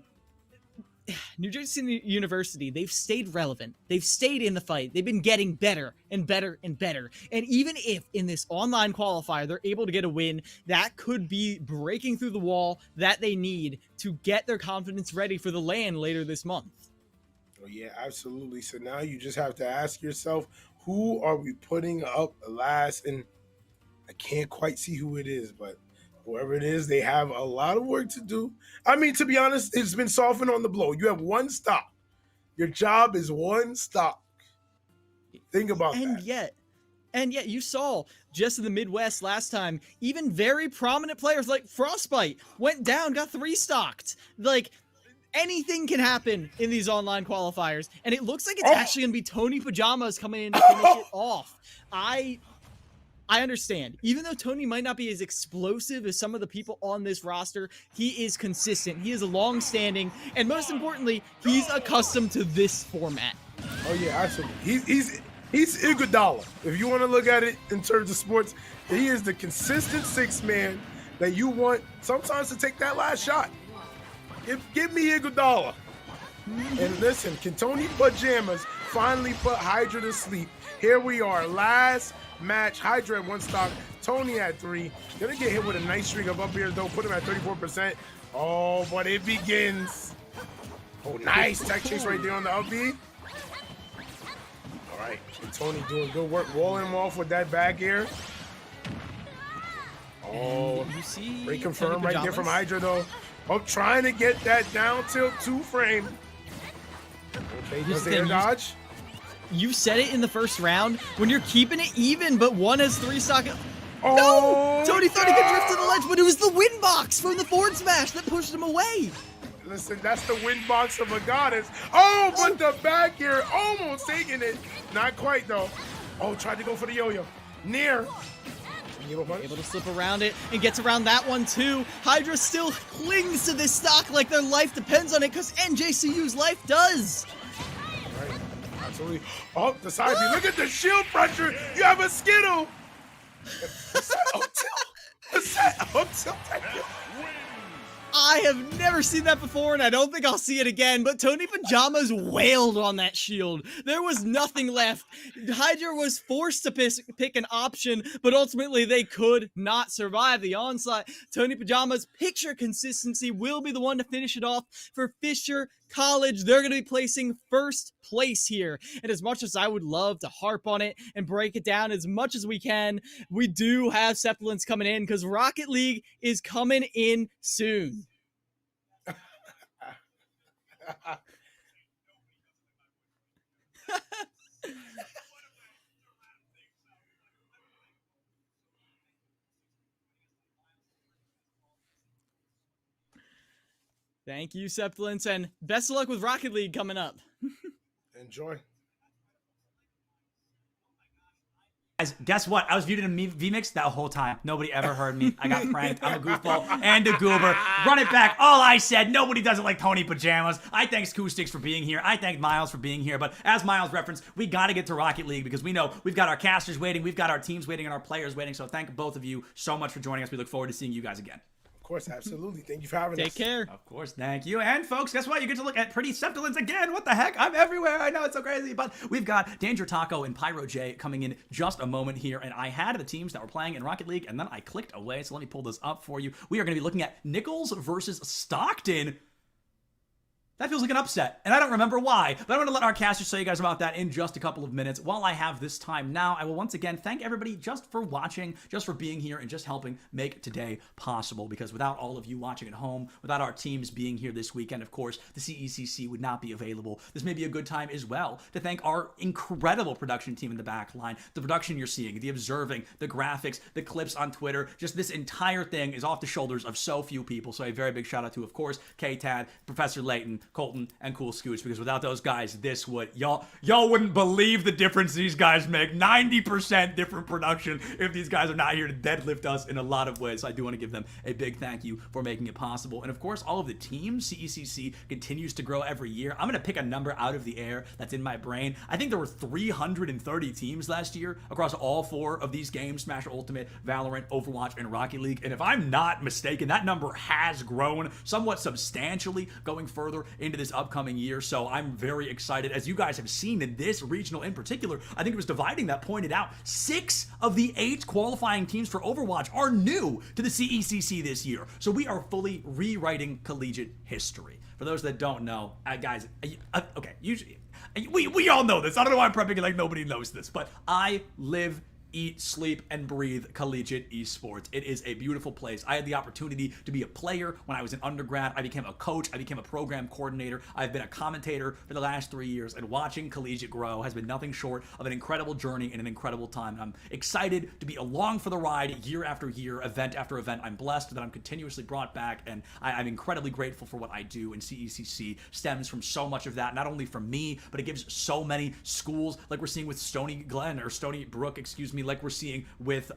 New Jersey University, they've stayed relevant. They've stayed in the fight. They've been getting better and better and better. And even if in this online qualifier, they're able to get a win, that could be breaking through the wall that they need to get their confidence ready for the LAN later this month. Oh, yeah, absolutely. So now you just have to ask yourself, who are we putting up last? And I can't quite see who it is, but whoever it is, they have a lot of work to do. I mean, to be honest, it's been softened on the blow. You have 1 stop. Your job is 1 stop. Think about that. And yet you saw just in the Midwest last time, even very prominent players like Frostbite went down, got 3 stocked. Like, anything can happen in these online qualifiers. And it looks like it's actually going to be Tony Pajamas coming in to finish it off. I understand. Even though Tony might not be as explosive as some of the people on this roster, he is consistent. He is long-standing, and most importantly, he's accustomed to this format. Oh yeah, absolutely. He's Iguodala. If you want to look at it in terms of sports, he is the consistent 6th man that you want sometimes to take that last shot. Give me Iguodala. And listen, can Tony Pajamas finally put Hydra to sleep? Here we are, last match. Hydra at 1 stock, Tony at 3. Gonna get hit with a nice string of up here though, put him at 34%. Oh, but it begins. Oh, nice tech chase right there on the up B. All right, and Tony doing good work, walling him off with that back air. Oh, you see reconfirm right there from Pajamas? Hydra though. Oh, trying to get that down tilt 2 frame. Okay, does the air dodge. You said it in the first round. When you're keeping it even, but one has 3 stock. Oh, no! Tony thought he could drift to the ledge, but it was the win box from the forward smash that pushed him away. Listen, that's the win box of a goddess. Oh, but the back here almost taking it. Not quite though. Oh, tried to go for the yo-yo. Near. Able to slip around it and gets around that one too. Hydra still clings to this stock like their life depends on it, because NJCU's life does. Right. Absolutely. Oh, the side B. Look at the shield pressure. You have a Skittle. I have never seen that before, and I don't think I'll see it again, but Tony Pajamas wailed on that shield. There was nothing left. Hydra was forced to pick an option, but ultimately they could not survive the onslaught. Tony Pajamas' picture consistency will be the one to finish it off for Fisher College. They're going to be placing first place here. And as much as I would love to harp on it and break it down as much as we can, we do have Sepulence coming in because Rocket League is coming in soon. Thank you, Sepulence, and best of luck with Rocket League coming up. Enjoy. Guys, guess what? I was muted in VMix that whole time. Nobody ever heard me. I got pranked. I'm a goofball and a goober. Run it back. All I said, nobody does it like Tony Pajamas. I thank Scoostix for being here. I thank Miles for being here. But as Miles referenced, we got to get to Rocket League because we know we've got our casters waiting, we've got our teams waiting, and our players waiting. So thank both of you so much for joining us. We look forward to seeing you guys again. Of course, absolutely. Thank you for having us. Take care. Of course, thank you. And folks, guess what? You get to look at pretty Sepulence again. What the heck? I'm everywhere. I know it's so crazy, but we've got Danger Taco and Pyro J coming in just a moment here, and I had the teams that were playing in Rocket League, and then I clicked away, so let me pull this up for you. We are going to be looking at Nichols versus Stockton. That feels like an upset, and I don't remember why, but I'm going to let our casters tell you guys about that in just a couple of minutes. While I have this time now, I will once again thank everybody just for watching, just for being here, and just helping make today possible, because without all of you watching at home, without our teams being here this weekend, of course, the CECC would not be available. This may be a good time as well to thank our incredible production team in the back line, the production you're seeing, the observing, the graphics, the clips on Twitter, just this entire thing is off the shoulders of so few people, so a very big shout out to, of course, K-Tad, Professor Layton, Colton, and Cool Scooch, because without those guys, this would, y'all wouldn't believe the difference these guys make. 90% different production if these guys are not here to deadlift us in a lot of ways. So I do want to give them a big thank you for making it possible. And of course, all of the teams, CECC continues to grow every year. I'm going to pick a number out of the air that's in my brain. I think there were 330 teams last year across all 4 of these games, Smash Ultimate, Valorant, Overwatch, and Rocket League. And if I'm not mistaken, that number has grown somewhat substantially going further into this upcoming year, so I'm very excited. As you guys have seen in this regional in particular, I think it was Dividing that pointed out 6 of the 8 qualifying teams for Overwatch are new to the CECC this year, so we are fully rewriting collegiate history. For those that don't know, guys, okay, usually we all know this. I don't know why I'm prepping it like nobody knows this, but I live, eat, sleep, and breathe collegiate esports. It is a beautiful place. I had the opportunity to be a player when I was in undergrad. I became a coach. I became a program coordinator. I've been a commentator for the last 3 years, and watching collegiate grow has been nothing short of an incredible journey and an incredible time. And I'm excited to be along for the ride year after year, event after event. I'm blessed that I'm continuously brought back, and I'm incredibly grateful for what I do, and CECC stems from so much of that, not only from me, but it gives so many schools, like we're seeing with Stony Brook, excuse me, like we're seeing with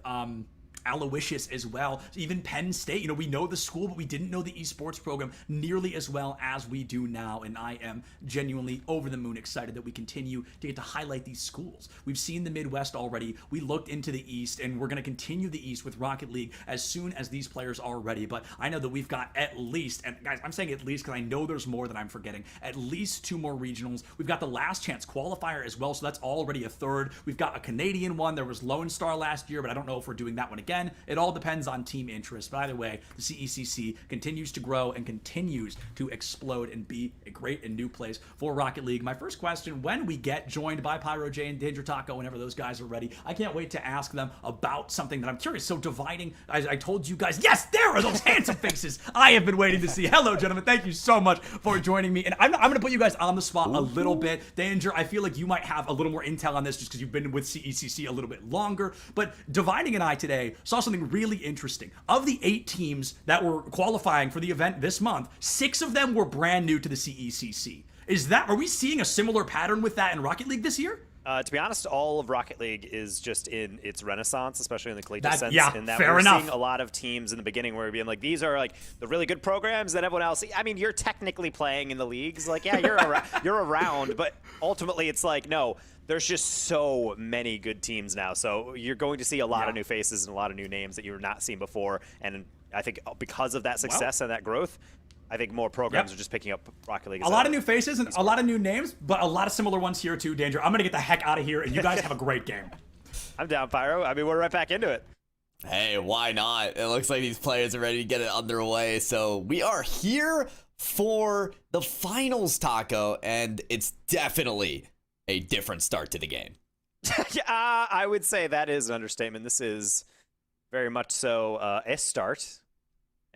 Aloysius as well, even Penn State. We know the school, but we didn't know the esports program nearly as well as we do now, and I am genuinely over the moon excited that we continue to get to highlight these schools. We've seen the Midwest already. We looked into the East, and we're going to continue the East with Rocket League as soon as these players are ready, but I know that we've got at least, and guys, I'm saying at least because I know there's more that I'm forgetting, at least 2 more regionals. We've got the Last Chance Qualifier as well, so that's already a 3rd. We've got a Canadian one. There was Lone Star last year, but I don't know if we're doing that one again. again, it all depends on team interest. But either way, the CECC continues to grow and continues to explode and be a great and new place for Rocket League. My first question, when we get joined by Pyro J and Danger Taco, whenever those guys are ready, I can't wait to ask them about something that I'm curious. So dividing, as I told you guys, yes, there are those handsome faces I have been waiting to see. Hello, gentlemen. Thank you so much for joining me. And I'm going to put you guys on the spot a little bit. Danger, I feel like you might have a little more intel on this just because you've been with CECC a little bit longer. But Dividing and I today saw something really interesting. Of the 8 teams that were qualifying for the event this month, 6 of them were brand new to the CECC. Are we seeing a similar pattern with that in Rocket League this year? To be honest, all of Rocket League is just in its renaissance, especially in the collegiate sense. Yeah, in that fair we're enough. seeing a lot of teams in the beginning where we're being like, these are like the really good programs that everyone else. I mean, you're technically playing in the leagues. Like, yeah, you're around, but ultimately it's like, no, there's just so many good teams now. So you're going to see a lot of new faces and a lot of new names that you've not seen before. And I think because of that success and that growth, I think more programs are just picking up Rocket League. A lot of new faces and a lot of new names, but a lot of similar ones here too, Danger. I'm going to get the heck out of here, and you guys have a great game. I'm down, Pyro. I mean, we're right back into it. Hey, why not? It looks like these players are ready to get it underway. So we are here for the finals, Taco, and it's definitely a different start to the game. I would say that is an understatement. This is very much so a start.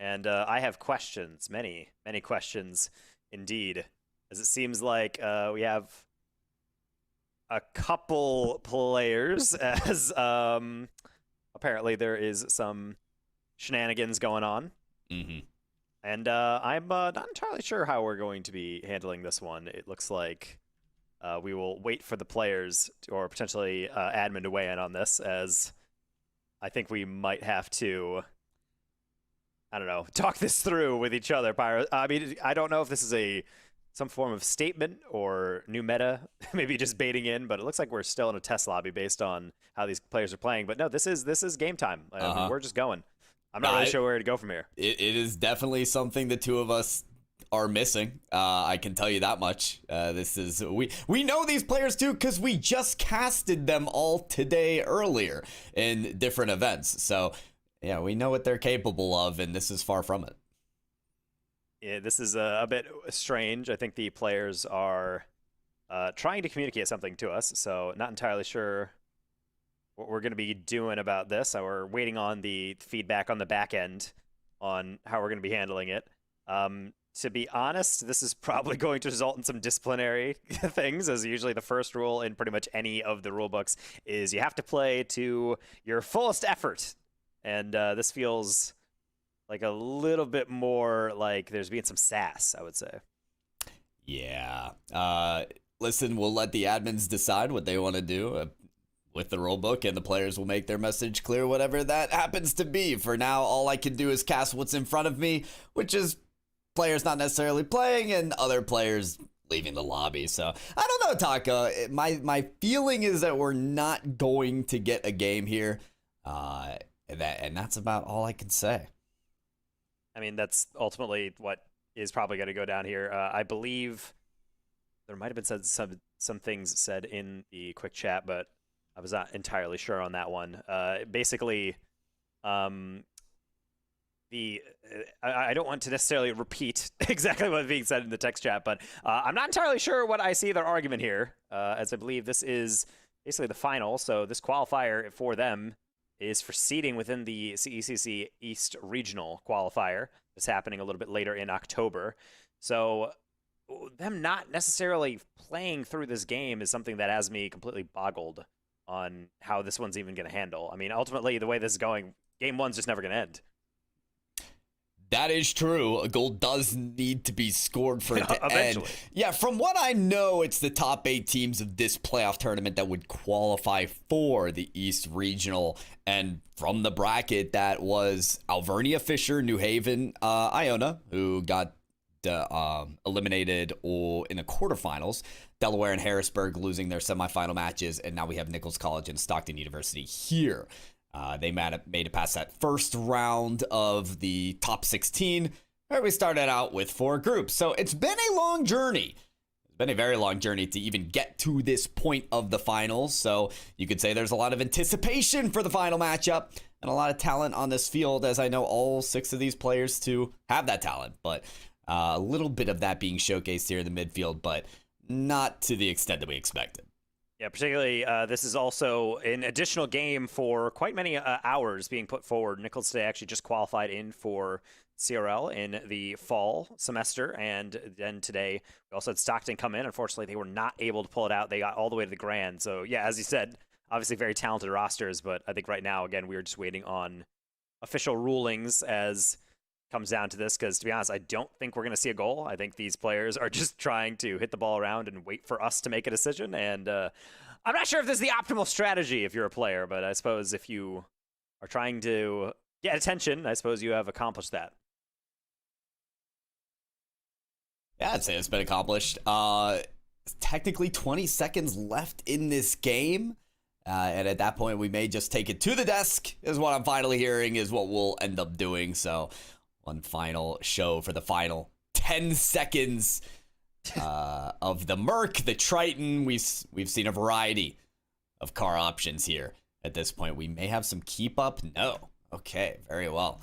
And I have questions, many questions indeed, as it seems like we have a couple players as apparently there is some shenanigans going on. Mm-hmm. And I'm not entirely sure how we're going to be handling this one. It looks like we will wait for the players or potentially admin to weigh in on this, as I think we might have to, I don't know, talk this through with each other, Pyro. I mean, I don't know if this is some form of statement or new meta, maybe just baiting in, but it looks like we're still in a test lobby based on how these players are playing. But no, this is game time. I mean, we're just going. I'm not really sure where to go from here. It is definitely something the two of us are missing. I can tell you that much. We know these players too because we just casted them all today earlier in different events. So yeah, we know what they're capable of, and this is far from it. Yeah, this is a bit strange. I think the players are trying to communicate something to us, so not entirely sure what we're going to be doing about this. We're waiting on the feedback on the back end on how we're going to be handling it. To be honest, this is probably going to result in some disciplinary things, as usually the first rule in pretty much any of the rule books is you have to play to your fullest effort. And this feels like a little bit more like there's being some sass, I would say. Yeah. Listen, we'll let the admins decide what they want to do with the rulebook, and the players will make their message clear, whatever that happens to be. For now, all I can do is cast what's in front of me, which is players not necessarily playing and other players leaving the lobby. So I don't know, Taka. My feeling is that we're not going to get a game here. And that's about all I can say. I mean, that's ultimately what is probably going to go down here. I believe there might have been some things said in the quick chat, but I was not entirely sure on that one. Basically, I don't want to necessarily repeat exactly what's being said in the text chat, but I'm not entirely sure what I see their argument here, as I believe this is basically the final. So this qualifier for them is for seeding within the CECC East Regional qualifier. It's happening a little bit later in October. So them not necessarily playing through this game is something that has me completely boggled on how this one's even going to handle. I mean, ultimately, the way this is going, game one's just never going to end. That is true. A goal does need to be scored for it to eventually end. Yeah, from what I know, it's the top 8 teams of this playoff tournament that would qualify for the East Regional. And from the bracket, that was Alvernia, Fisher, New Haven, Iona, who got eliminated in the quarterfinals. Delaware and Harrisburg losing their semifinal matches. And now we have Nichols College and Stockton University here. They made it past that first round of the top 16, where we started out with 4 groups. So it's been a long journey. It's been a very long journey to even get to this point of the finals. So you could say there's a lot of anticipation for the final matchup. and a lot of talent on this field, as I know all 6 of these players to have that talent. But a little bit of that being showcased here in the midfield, but not to the extent that we expected. Yeah, particularly this is also an additional game for quite many hours being put forward. Nichols today actually just qualified in for CRL in the fall semester, and then today we also had Stockton come in. Unfortunately, they were not able to pull it out. They got all the way to the Grand. So yeah, as you said, obviously very talented rosters, but I think right now, again, we're just waiting on official rulings as comes down to this, because to be honest, I don't think we're going to see a goal. I think these players are just trying to hit the ball around and wait for us to make a decision, and I'm not sure if this is the optimal strategy if you're a player, but I suppose if you are trying to get attention, I suppose you have accomplished that. Yeah, I'd say it's been accomplished. Technically 20 seconds left in this game. And at that point, we may just take it to the desk, is what I'm finally hearing, is what we'll end up doing. So one final show for the final 10 seconds of the Merc, the Triton. We've seen a variety of car options here at this point. We may have some keep up. No. Okay, very well.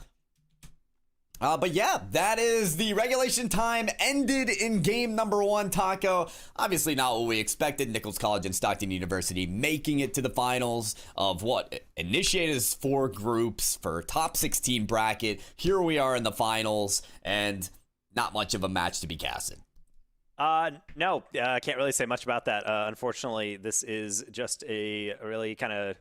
But yeah, that is the regulation time ended in game number 1, Taco. Obviously not what we expected. Nichols College and Stockton University making it to the finals of what initiated as 4 groups for top 16 bracket. Here we are in the finals, and not much of a match to be casted. No, I can't really say much about that. Unfortunately, this is just a really kind of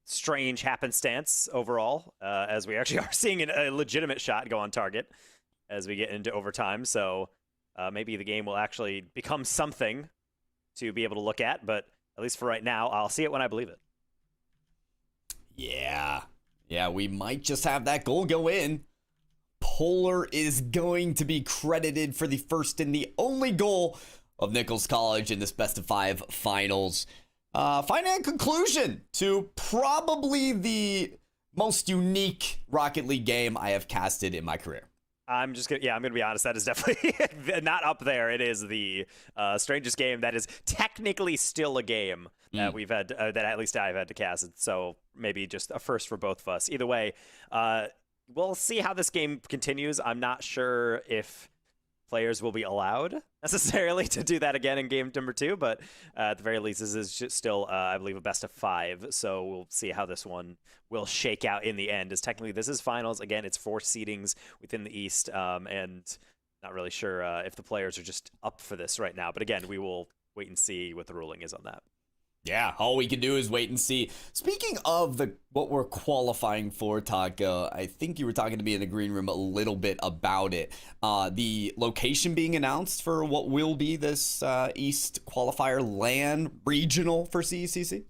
strange happenstance overall, as we actually are seeing a legitimate shot go on target as we get into overtime. So maybe the game will actually become something to be able to look at, but at least for right now, I'll see it when I believe it. Yeah, we might just have that goal go in. Polar is going to be credited for the first and the only goal of Nichols College in this best of 5 finals. Final conclusion to probably the most unique Rocket League game I have casted in my career. I'm gonna be honest. That is definitely not up there. It is the strangest game that is technically still a game that we've had, that at least I've had to cast. So maybe just a first for both of us. Either way, we'll see how this game continues. I'm not sure if players will be allowed necessarily to do that again in game number 2, but at the very least, this is just still, I believe, a best of 5. So we'll see how this one will shake out in the end. As technically, this is finals. Again, it's 4 seedings within the East, and not really sure if the players are just up for this right now. But again, we will wait and see what the ruling is on that. Yeah, all we can do is wait and see. Speaking of what we're qualifying for, Taco, I think you were talking to me in the green room a little bit about it. The location being announced for what will be this East Qualifier LAN regional for CECC?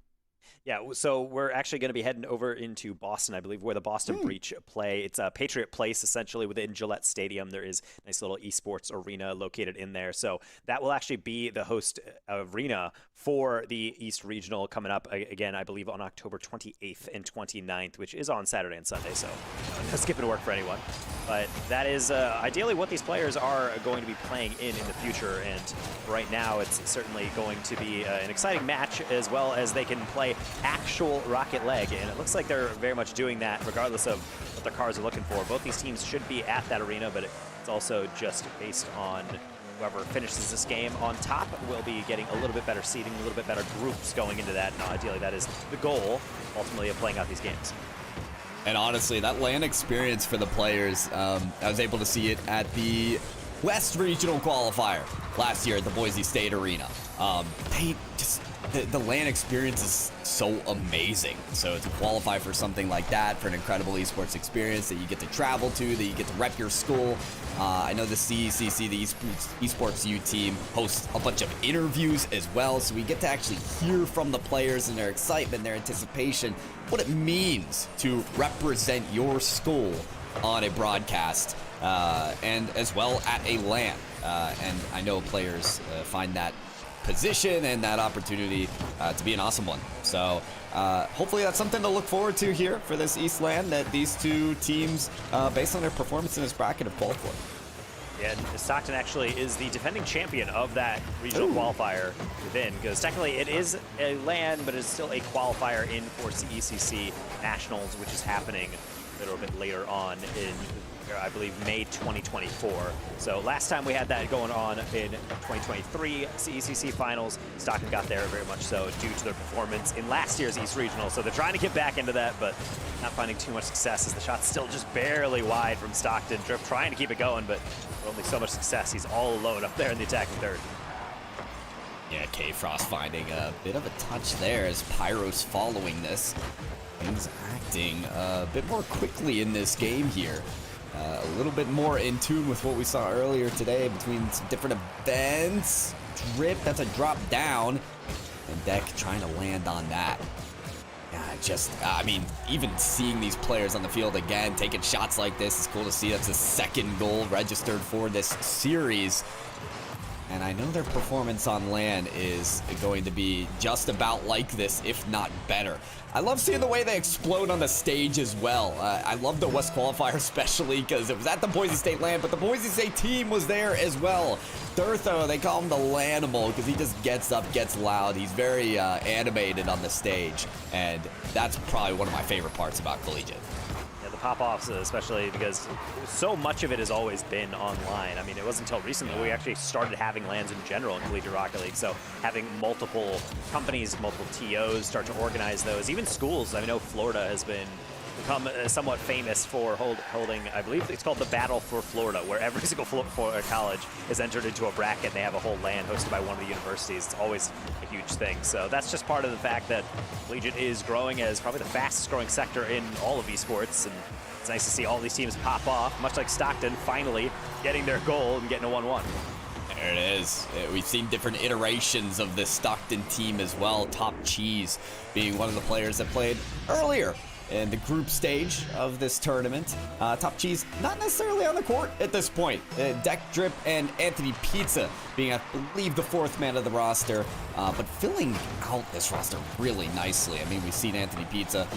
Yeah, so we're actually going to be heading over into Boston, I believe, where the Boston Breach play. It's a Patriot Place, essentially, within Gillette Stadium. There is a nice little esports arena located in there. So that will actually be the host arena for the East Regional coming up, again, I believe, on October 28th and 29th, which is on Saturday and Sunday, so no skipping work for anyone. But that is ideally what these players are going to be playing in the future, and right now it's certainly going to be an exciting match, as well as they can play actual Rocket League, and it looks like they're very much doing that regardless of what their cars are looking for. Both these teams should be at that arena, but it's also just based on whoever finishes this game on top will be getting a little bit better seating, a little bit better groups going into that, and ideally that is the goal, ultimately, of playing out these games. And honestly, that LAN experience for the players, I was able to see it at the West Regional Qualifier last year at the Boise State Arena. The LAN experience is so amazing. So to qualify for something like that, for an incredible esports experience that you get to travel to, that you get to rep your school. I know the CECC, the esports U team, hosts a bunch of interviews as well. So we get to actually hear from the players and their excitement, their anticipation, what it means to represent your school on a broadcast, and as well at a LAN. And I know players find that position and that opportunity to be an awesome one. So hopefully that's something to look forward to here for this East LAN that these two teams, based on their performance in this bracket, have called for. And Stockton actually is the defending champion of that regional qualifier within, because technically it is a LAN, but it's still a qualifier in for CECC Nationals, which is happening a little bit later on in, I believe, May 2024. So last time we had that going on in 2023 CECC Finals, Stockton got there very much so due to their performance in last year's East Regional. So they're trying to get back into that, but not finding too much success as the shot's still just barely wide from Stockton. Drip trying to keep it going, but only so much success. He's all alone up there in the attacking third. Yeah, K-Frost finding a bit of a touch there as Pyro's following this. Things acting a bit more quickly in this game here. A little bit more in tune with what we saw earlier today between some different events. Drip, that's a drop down. And Deck trying to land on that. I mean, even seeing these players on the field again, taking shots like this, is cool to see. That's the second goal registered for this series. And I know their performance on LAN is going to be just about like this, if not better. I love seeing the way they explode on the stage as well. I love the West Qualifier especially because it was at the Boise State LAN, but the Boise State team was there as well. Durtho, they call him the Lanimal because he just gets up, gets loud. He's very animated on the stage, and that's probably one of my favorite parts about Collegiate. Pop-offs, especially because so much of it has always been online. I mean, it wasn't until recently we actually started having LANs in general in Collegiate Rocket League. So having multiple companies, multiple TOs start to organize those, even schools. I know Florida has become somewhat famous for holding, I believe it's called the Battle for Florida, where every single college is entered into a bracket and they have a whole LAN hosted by one of the universities. It's always a huge thing. So that's just part of the fact that Collegiate is growing as probably the fastest growing sector in all of esports. And it's nice to see all these teams pop off, much like Stockton finally getting their goal and getting a 1-1. There it is. We've seen different iterations of this Stockton team as well. Top Cheese being one of the players that played earlier in the group stage of this tournament. Top Cheese not necessarily on the court at this point. Deck, Drip, and Anthony Pizza being, I believe, the fourth man of the roster, but filling out this roster really nicely. I mean, we've seen Anthony Pizza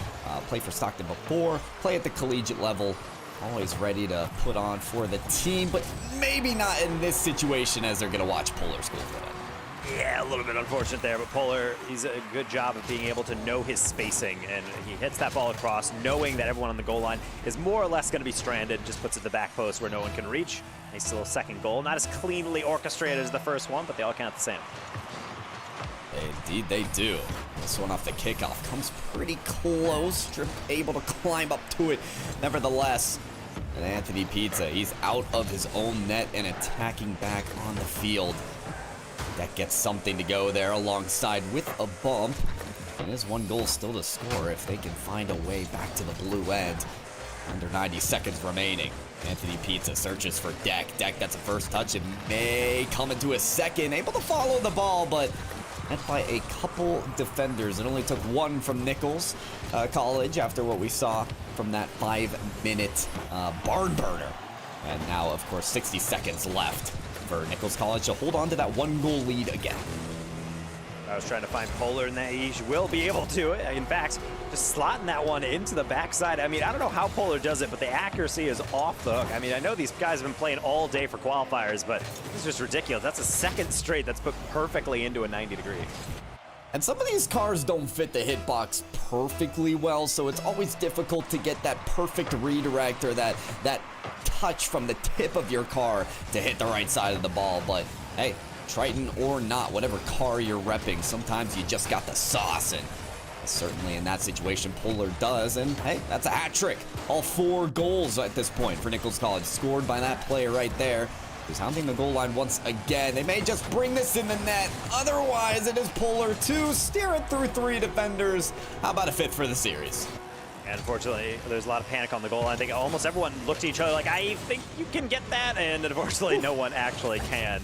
play for Stockton before, play at the collegiate level, always ready to put on for the team, but maybe not in this situation as they're going to watch Polar School today. Yeah, a little bit unfortunate there, but Polar, he's a good job of being able to know his spacing, and he hits that ball across, knowing that everyone on the goal line is more or less going to be stranded, just puts it to the back post where no one can reach. Nice little second goal. Not as cleanly orchestrated as the first one, but they all count the same. Indeed they do. This one off the kickoff comes pretty close. Drip able to climb up to it. Nevertheless, and Anthony Pizza, he's out of his own net and attacking back on the field. That gets something to go there alongside with a bump. And there's one goal still to score if they can find a way back to the blue end. Under 90 seconds remaining. Anthony Pizza searches for Deck. Deck, that's a first touch and may come into a second. Able to follow the ball, but met by a couple defenders. It only took one from Nichols College after what we saw from that 5-minute barn burner. And now, of course, 60 seconds left for Nichols College to hold on to that 1-goal lead again. I was trying to find Polar, and that he will be able to. In fact, just slotting that one into the backside. I mean, I don't know how Polar does it, but the accuracy is off the hook. I mean, I know these guys have been playing all day for qualifiers, but this is just ridiculous. That's a second straight that's put perfectly into a 90-degree. And some of these cars don't fit the hitbox perfectly well, so it's always difficult to get that perfect redirect or that touch from the tip of your car to hit the right side of the ball. But hey, Triton or not, whatever car you're repping, sometimes you just got the sauce, and certainly in that situation Polar does. And hey, that's a hat trick. All 4 goals at this point for Nichols College scored by that player right there, who's hounding the goal line once again. They may just bring this in the net. Otherwise, it is Polar to steer it through 3 defenders. How about a 5th for the series? And unfortunately, there's a lot of panic on the goal line. I think almost everyone looked at each other like, I think you can get that, and unfortunately, no one actually can.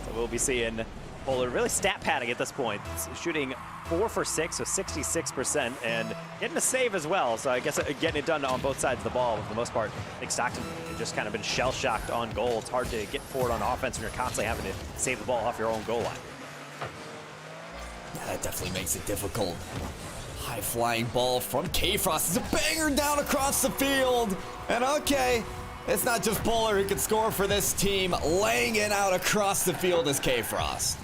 So we'll be seeing Polar really stat padding at this point, shooting 4 for 6, so 66%, and getting a save as well. So I guess getting it done on both sides of the ball for the most part. I think Stockton has just kind of been shell-shocked on goal. It's hard to get forward on offense when you're constantly having to save the ball off your own goal line. Yeah, that definitely makes it difficult. High-flying ball from K-Frost. It's a banger down across the field. And okay, It's not just Polar who can score for this team. Laying it out across the field is K-Frost.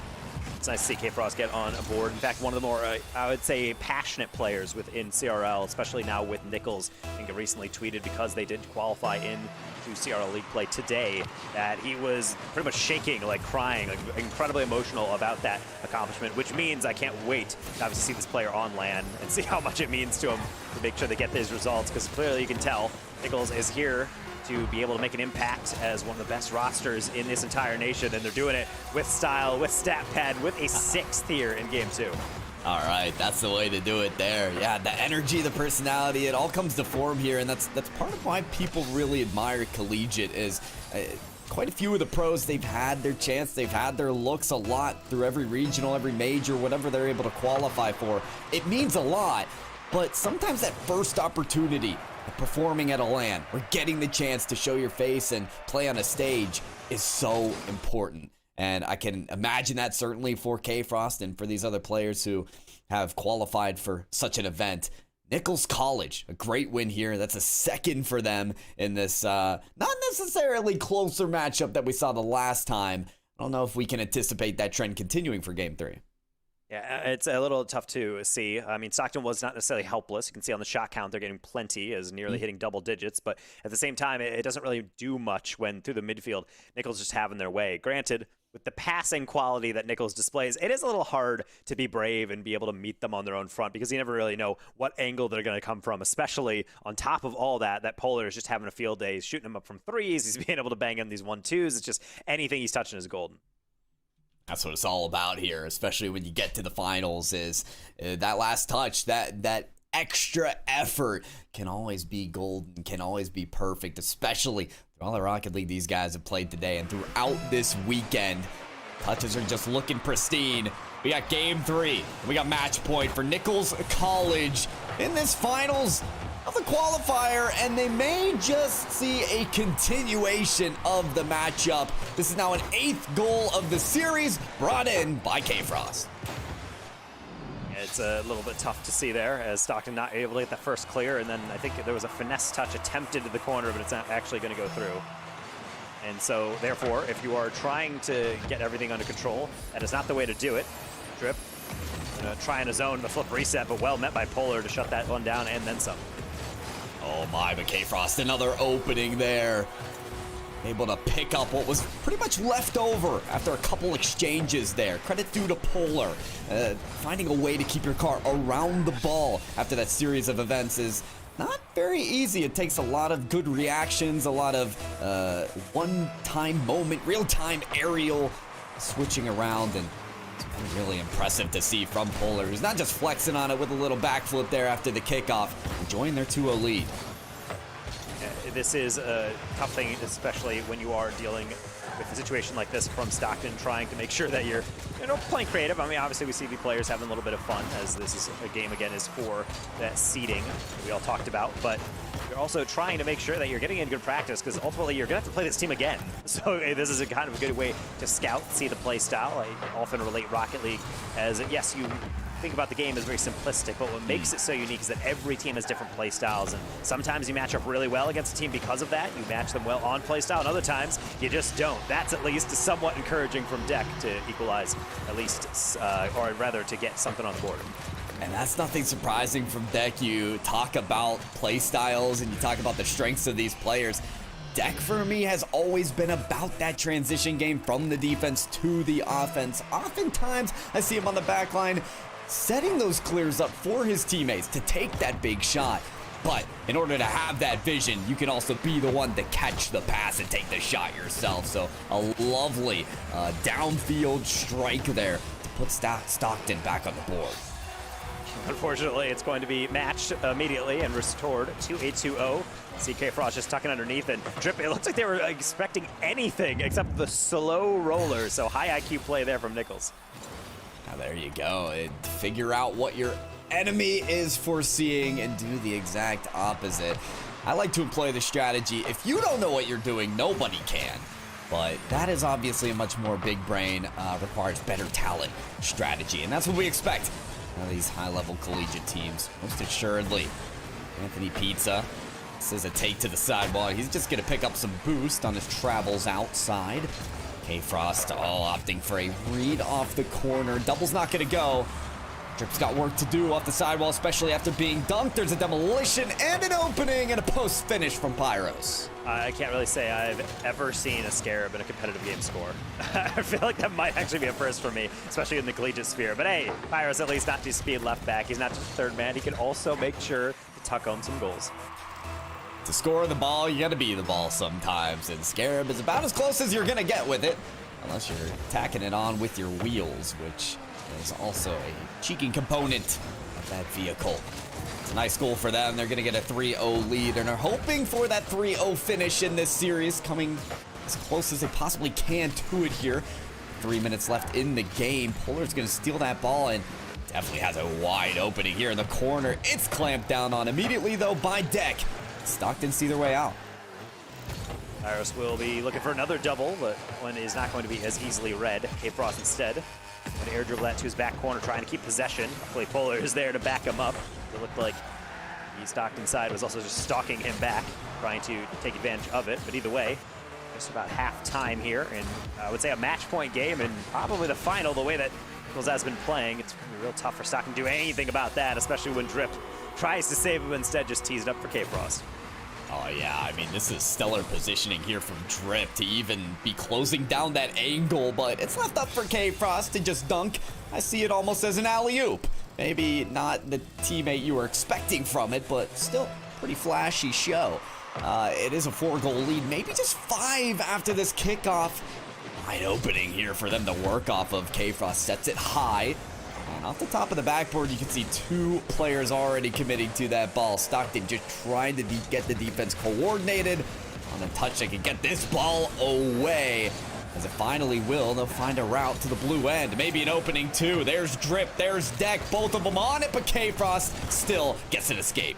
It's nice to see K-Frost get on board. In fact, one of the more, I would say, passionate players within CRL, especially now with Nichols. I think he recently tweeted, because they did qualify into CRL League play today, that he was pretty much shaking, like crying, like incredibly emotional about that accomplishment, which means I can't wait to obviously see this player on LAN and see how much it means to him to make sure they get these results, because clearly you can tell Nichols is here to be able to make an impact as one of the best rosters in this entire nation, and they're doing it with style, with stat pad, with a 6th here in Game 2. All right, that's the way to do it there. Yeah, the energy, the personality, it all comes to form here, and that's part of why people really admire Collegiate is quite a few of the pros, they've had their chance, they've had their looks a lot through every regional, every major, whatever they're able to qualify for. It means a lot, but sometimes that first opportunity of performing at a LAN or getting the chance to show your face and play on a stage is so important. And I can imagine that certainly for K-Frost and for these other players who have qualified for such an event. Nichols College, a great win here. That's a 2nd for them in this not necessarily closer matchup that we saw the last time. I don't know if we can anticipate that trend continuing for Game 3. Yeah, it's a little tough to see. I mean, Stockton was not necessarily helpless. You can see on the shot count they're getting plenty, as nearly hitting double digits. But at the same time, it doesn't really do much when through the midfield, Nichols just having their way. Granted, with the passing quality that Nichols displays, it is a little hard to be brave and be able to meet them on their own front, because you never really know what angle they're going to come from, especially on top of all that Polar is just having a field day. He's shooting them up from 3s. He's being able to bang in these 1-2s. It's just anything he's touching is golden. That's what it's all about here, especially when you get to the finals, is that last touch, that extra effort can always be golden, can always be perfect, especially through all the Rocket League these guys have played today and throughout this weekend. Touches are just looking pristine. We got Game 3. We got match point for Nichols College in this finals of the qualifier, and they may just see a continuation of the matchup. This is now an 8th goal of the series, brought in by K-Frost. It's a little bit tough to see there, as Stockton not able to get that first clear, and then I think there was a finesse touch attempted to the corner, but it's not actually going to go through. And so, therefore, if you are trying to get everything under control, that is not the way to do it. Drip, trying to zone the flip reset, but well met by Polar to shut that one down and then some. Oh my, but K-Frost, another opening there. Able to pick up what was pretty much left over after a couple exchanges there. Credit due to Polar. Finding a way to keep your car around the ball after that series of events is not very easy. It takes a lot of good reactions, a lot of one-time moment, real-time aerial switching around, and it's been really impressive to see from Polar, who's not just flexing on it with a little backflip there after the kickoff, enjoying their 2-0 lead. This is a tough thing, especially when you are dealing with a situation like this from Stockton, trying to make sure that you're playing creative. I mean, obviously we see the players having a little bit of fun, as this is a game, again, is for that seeding that we all talked about, but you're also trying to make sure that you're getting in good practice, because ultimately you're going to have to play this team again. So this is a kind of a good way to scout, see the play style. I often relate Rocket League as, yes, you think about the game as very simplistic, but what makes it so unique is that every team has different play styles, and sometimes you match up really well against a team because of that. You match them well on play style, and other times you just don't. That's at least somewhat encouraging from Deck to equalize, at least, or rather to get something on the board. And that's nothing surprising from Deck. You talk about play styles and you talk about the strengths of these players. Deck, for me, has always been about that transition game from the defense to the offense. Oftentimes, I see him on the back line setting those clears up for his teammates to take that big shot. But in order to have that vision, you can also be the one to catch the pass and take the shot yourself. So a lovely downfield strike there to put Stockton back on the board. Unfortunately, it's going to be matched immediately and restored to a 2-0. CK Frost just tucking underneath, and Drip, it looks like they were expecting anything except the slow roller. So high IQ play there from Nichols. Now there you go. Figure out what your enemy is foreseeing and do the exact opposite. I like to employ the strategy, if you don't know what you're doing, nobody can. But that is obviously a much more big brain, requires better talent strategy. And that's what we expect out of these high-level collegiate teams, most assuredly. Anthony Pizza This is a take to the sidewall. He's just going to pick up some boost on his travels outside. K-Frost opting for a read off the corner. Double's not going to go. Drip's got work to do off the sidewall, especially after being dunked. There's a demolition and an opening and a post finish from Pyros. I can't really say I've ever seen a Scarab in a competitive game score. I feel like that might actually be a first for me, especially in the collegiate sphere. But hey, Pyros at least not just speed left back. He's not just third man. He can also make sure to tuck home some goals. To score the ball, you gotta be the ball sometimes, and Scarab is about as close as you're gonna get with it, unless you're tacking it on with your wheels, which is also a cheeking component of that vehicle. It's a nice goal for them. They're gonna get a 3-0 lead and are hoping for that 3-0 finish in this series, coming as close as they possibly can to it here. 3 minutes left in the game. Polar's gonna steal that ball and definitely has a wide opening here in the corner. It's clamped down on immediately though by Deck. Stockton see their way out. Pyros will be looking for another double, but one is not going to be as easily read. K-Frost instead. An air dribble that to his back corner, trying to keep possession. Hopefully Polar is there to back him up. It looked like the Stockton side was also just stalking him back, trying to take advantage of it. But either way, just about half time here, and I would say a match point game, and probably the final, the way that Nichols has been playing. It's going to be real tough for Stockton to do anything about that, especially when Drip tries to save him, instead just teased up for K-Frost. Oh yeah, I mean, this is stellar positioning here from Drip to even be closing down that angle, but it's left up for K-Frost to just dunk. I see it almost as an alley-oop. Maybe not the teammate you were expecting from it, but still pretty flashy show. It is a 4-goal lead, maybe just 5 after this kickoff. Wide opening here for them to work off of. K-Frost sets it high. And off the top of the backboard, you can see 2 players already committing to that ball. Stockton just trying to get the defense coordinated on a touch. They can get this ball away. As it finally will, they'll find a route to the blue end. Maybe an opening too. There's Drip, there's Deck, both of them on it, but K-Frost still gets an escape.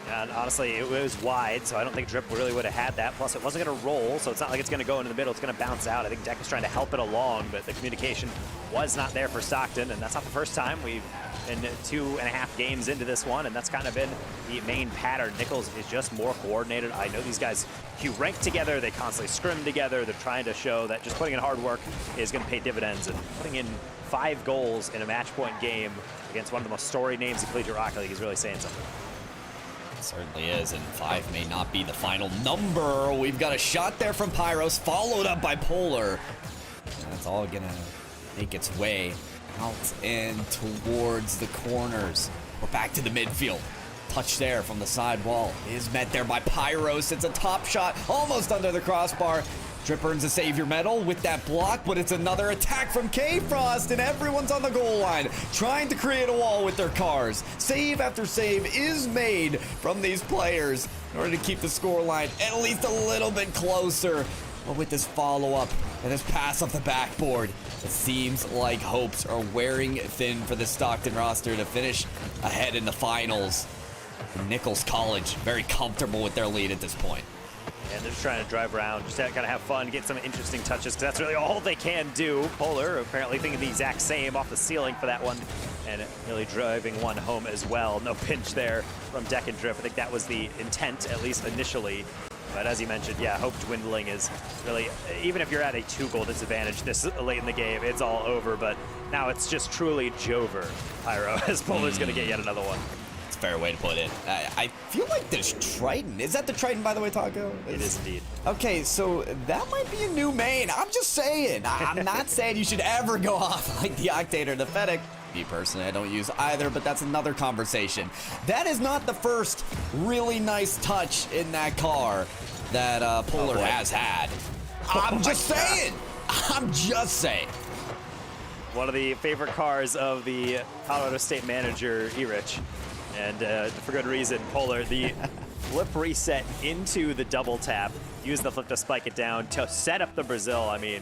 And honestly, it was wide, so I don't think Drip really would have had that. Plus, it wasn't going to roll, so it's not like it's going to go into the middle. It's going to bounce out. I think Deck was trying to help it along, but the communication was not there for Stockton, and that's not the first time. We've been 2.5 games into this one, and that's kind of been the main pattern. Nichols is just more coordinated. I know these guys queue rank together. They constantly scrim together. They're trying to show that just putting in hard work is going to pay dividends, and putting in 5 goals in a match point game against one of the most storied names in Collegiate Rocket League is really saying something. Certainly is, and 5 may not be the final number. We've got a shot there from Pyros, followed up by Polar. And that's all gonna make its way out and towards the corners. We're back to the midfield. Touch there from the side wall is met there by Pyros. It's a top shot, almost under the crossbar. Drip earns a savior medal with that block, but it's another attack from K-Frost, and everyone's on the goal line, trying to create a wall with their cars. Save after save is made from these players in order to keep the scoreline at least a little bit closer. But with this follow-up and this pass off the backboard, it seems like hopes are wearing thin for the Stockton roster to finish ahead in the finals. Nichols College very comfortable with their lead at this point. And they're just trying to drive around, just kind of have fun, get some interesting touches, because that's really all they can do. Polar apparently thinking the exact same off the ceiling for that one, and really driving one home as well. No pinch there from Deck and Drip. I think that was the intent, at least initially. But as you mentioned, yeah, hope dwindling is really, even if you're at a 2-goal disadvantage this late in the game, it's all over. But now it's just truly Jover, Pyro, as Polar's going to get yet another one. It's a fair way to put it. I feel like there's Triton. Is that the Triton, by the way, Taco? It is indeed. Okay, so that might be a new main. I'm just saying. I'm not saying you should ever go off like the Octate or the Fennec. Me personally, I don't use either, but that's another conversation. That is not the first really nice touch in that car that Polar has had. I'm just saying. I'm just saying. One of the favorite cars of the Colorado State manager, Erich. And for good reason, Polar, the flip reset into the double tap, use the flip to spike it down to set up the Brazil. I mean,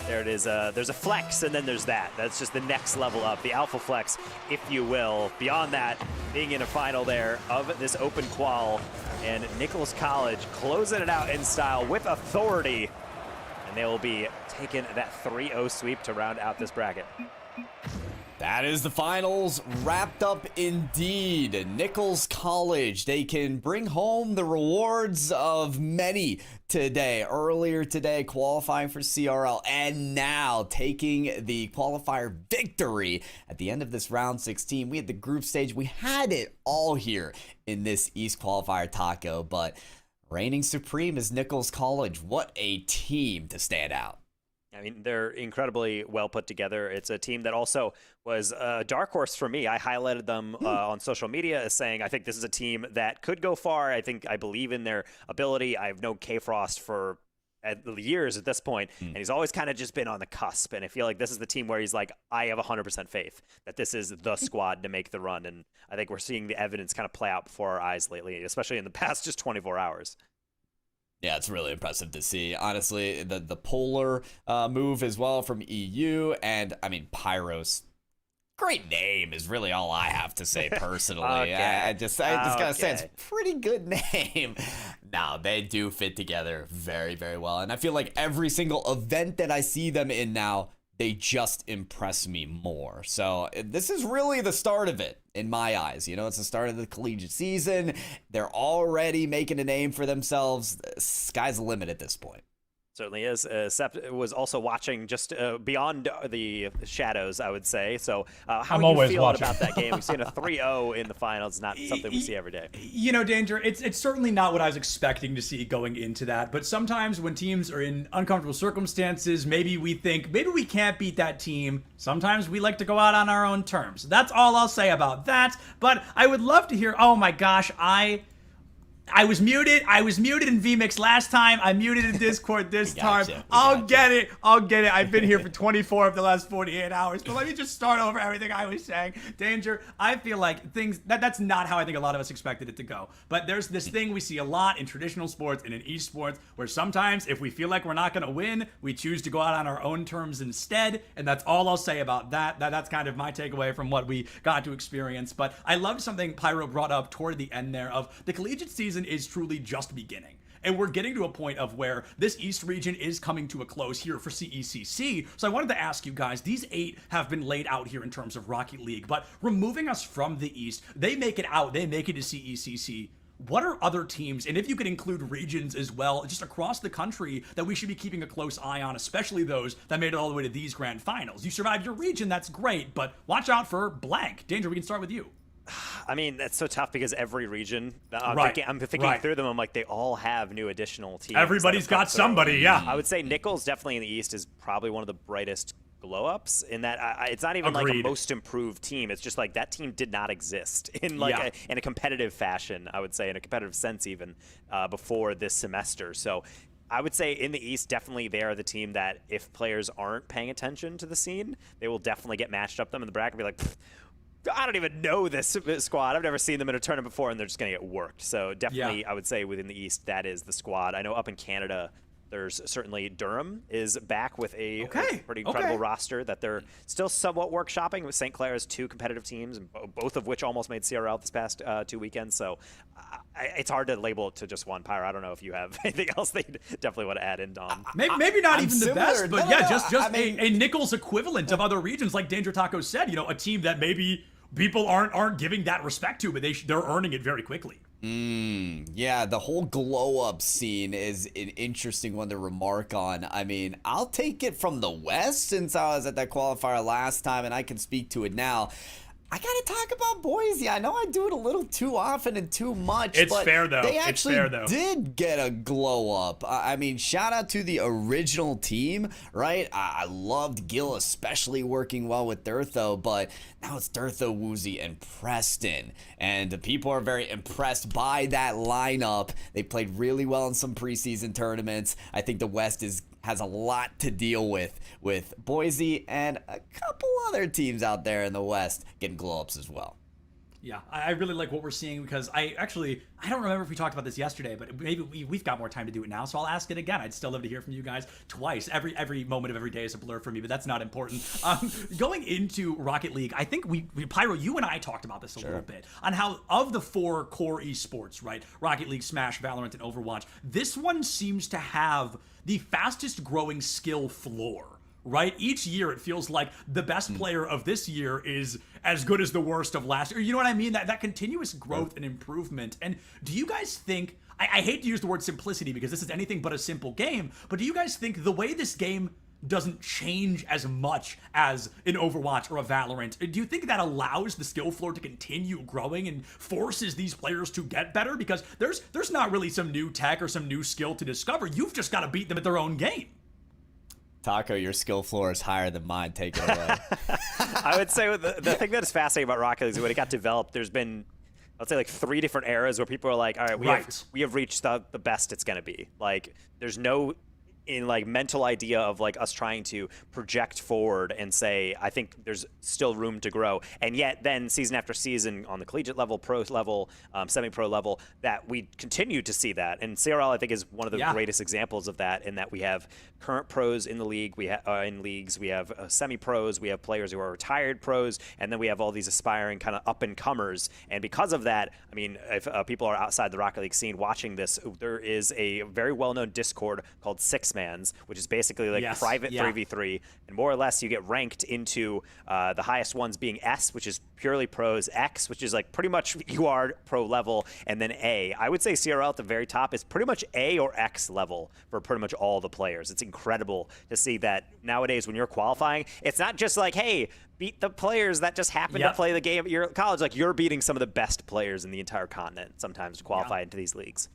there it is. There's a flex, and then there's that. That's just the next level up, the alpha flex, if you will. Beyond that, being in a final there of this open qual, and Nichols College closing it out in style with authority, and they will be taking that 3-0 sweep to round out this bracket. That is the finals wrapped up indeed. Nichols College, they can bring home the rewards of many today. Earlier today, qualifying for CRL, and now taking the qualifier victory at the end of this round 16. We had the group stage. We had it all here in this East qualifier, Taco, but reigning supreme is Nichols College. What a team to stand out. I mean, they're incredibly well put together. It's a team that also was a dark horse for me. I highlighted them on social media as saying, I think this is a team that could go far. I believe in their ability. I've known K-Frost for years at this point, and he's always kind of just been on the cusp. And I feel like this is the team where he's like, I have 100% faith that this is the squad to make the run. And I think we're seeing the evidence kind of play out before our eyes lately, especially in the past just 24 hours. Yeah, it's really impressive to see. Honestly, the polar move as well from EU, and I mean, Pyros. Great name is really all I have to say personally. Okay. I just gotta say it's a pretty good name. Now, they do fit together very, very well. And I feel like every single event that I see them in now, they just impress me more. So this is really the start of it in my eyes. You know, it's the start of the collegiate season. They're already making a name for themselves. Sky's the limit at this point. Certainly is. Sepp was also watching just beyond the shadows, I would say. So how are you feeling about that game? We've seen a 3-0 in the finals, not something we see every day. You know, Danger, it's certainly not what I was expecting to see going into that. But sometimes when teams are in uncomfortable circumstances, maybe we think, maybe we can't beat that team. Sometimes we like to go out on our own terms. That's all I'll say about that. But I would love to hear, oh my gosh, I was muted. I was muted in VMix last time. I'm muted in Discord this time. I'll get it. I've been here for 24 of the last 48 hours. But let me just start over everything I was saying. Danger, I feel like that's not how I think a lot of us expected it to go. But there's this thing we see a lot in traditional sports and in esports where sometimes if we feel like we're not going to win, we choose to go out on our own terms instead. And that's all I'll say about that. That's kind of my takeaway from what we got to experience. But I loved something Pyro brought up toward the end there of the collegiate season is truly just beginning. And we're getting to a point of where this East region is coming to a close here for CECC. So I wanted to ask you guys, these 8 have been laid out here in terms of Rocket League, but removing us from the East, they make it out, they make it to CECC. What are other teams, and if you could include regions as well, just across the country that we should be keeping a close eye on, especially those that made it all the way to these grand finals? You survived your region, that's great, but watch out for blank. Danger, we can start with you. I mean, that's so tough because every region, I'm thinking through them, I'm like, they all have new additional teams. Everybody's got somebody, yeah. I would say Nichols definitely in the East is probably one of the brightest glow-ups in that it's not even like a most improved team. It's just like that team did not exist in in a competitive fashion, I would say, in a competitive sense even before this semester. So I would say in the East, definitely they are the team that if players aren't paying attention to the scene, they will definitely get matched up them in the bracket and be like, I don't even know this squad. I've never seen them in a tournament before, and they're just going to get worked. So definitely, I would say within the East, that is the squad. I know up in Canada, there's certainly Durham is back with a pretty incredible roster that they're still somewhat workshopping. With St. Clair has 2 competitive teams, and both of which almost made CRL this past 2 weekends. So it's hard to label it to just one. Pyro, I don't know if you have anything else that you definitely want to add in, Dom. Maybe not even the best, but just a Nichols equivalent of other regions, like Danger Taco said. You know, a team that maybe people aren't giving that respect to, but they're earning it very quickly. Yeah, the whole glow-up scene is an interesting one to remark on. I mean, I'll take it from the West since I was at that qualifier last time, and I can speak to it now. I gotta talk about Boise. I know I do it a little too often and too much. It's but fair though. They actually did get a glow up. I mean, shout out to the original team, right? I loved Gil especially working well with Durtho, but now it's Durtho, Woozy, and Preston. And the people are very impressed by that lineup. They played really well in some preseason tournaments. I think the West has a lot to deal with Boise and a couple other teams out there in the West getting glow-ups as well. Yeah, I really like what we're seeing because I don't remember if we talked about this yesterday, but maybe we've got more time to do it now, so I'll ask it again. I'd still love to hear from you guys twice. Every moment of every day is a blur for me, but that's not important. Going into Rocket League, I think we Pyro, you and I talked about this a little bit on how of the 4 core esports, right? Rocket League, Smash, Valorant, and Overwatch. This one seems to have the fastest growing skill floor. right? Each year it feels like the best player of this year is as good as the worst of last year. You know what I mean? That continuous growth and improvement. And do you guys think, I hate to use the word simplicity because this is anything but a simple game, but do you guys think the way this game doesn't change as much as an Overwatch or a Valorant, do you think that allows the skill floor to continue growing and forces these players to get better? Because there's not really some new tech or some new skill to discover. You've just got to beat them at their own game. Taco, your skill floor is higher than mine. Take it away. I would say the thing that is fascinating about Rocket League is when it got developed, there's been, let's say, like 3 different eras where people are like, all right, we have reached the best it's going to be. Like, there's no mental idea of like us trying to project forward and say, I think there's still room to grow. And yet then season after season on the collegiate level, pro level, semi-pro level, that we continue to see that. And CRL, I think, is one of the greatest examples of that, in that we have current pros in the league, we have in leagues, we have semi-pros, we have players who are retired pros, and then we have all these aspiring kind of up-and-comers. And because of that, I mean, if people are outside the Rocket League scene watching this, there is a very well-known Discord called Six Mans, which is basically like private 3v3, and more or less you get ranked into the highest ones being S, which is purely pros, X, which is like pretty much you are pro level, and then A. I would say CRL at the very top is pretty much A or X level for pretty much all the players. It's incredible to see that nowadays when you're qualifying, it's not just like, hey, beat the players that just happen to play the game at your college. Like, you're beating some of the best players in the entire continent sometimes to qualify into these leagues.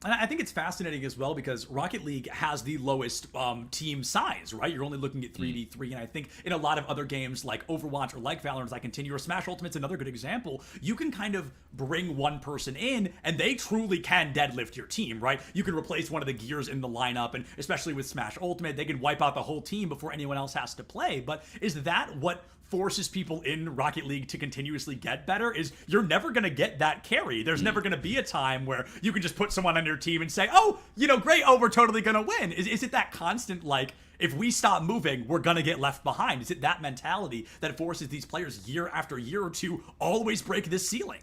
And I think it's fascinating as well because Rocket League has the lowest team size, right? You're only looking at 3v3, and I think in a lot of other games like Overwatch or like Valorant, I continue, or Smash Ultimate's another good example, you can kind of bring one person in, and they truly can deadlift your team, right? You can replace one of the gears in the lineup, and especially with Smash Ultimate, they can wipe out the whole team before anyone else has to play. But is that what forces people in Rocket League to continuously get better? Is you're never going to get that carry. There's never going to be a time where you can just put someone on your team and say, oh, you know, great, oh, we're totally going to win. Is it that constant, like, if we stop moving, we're going to get left behind? Is it that mentality that forces these players year after year to always break this ceiling?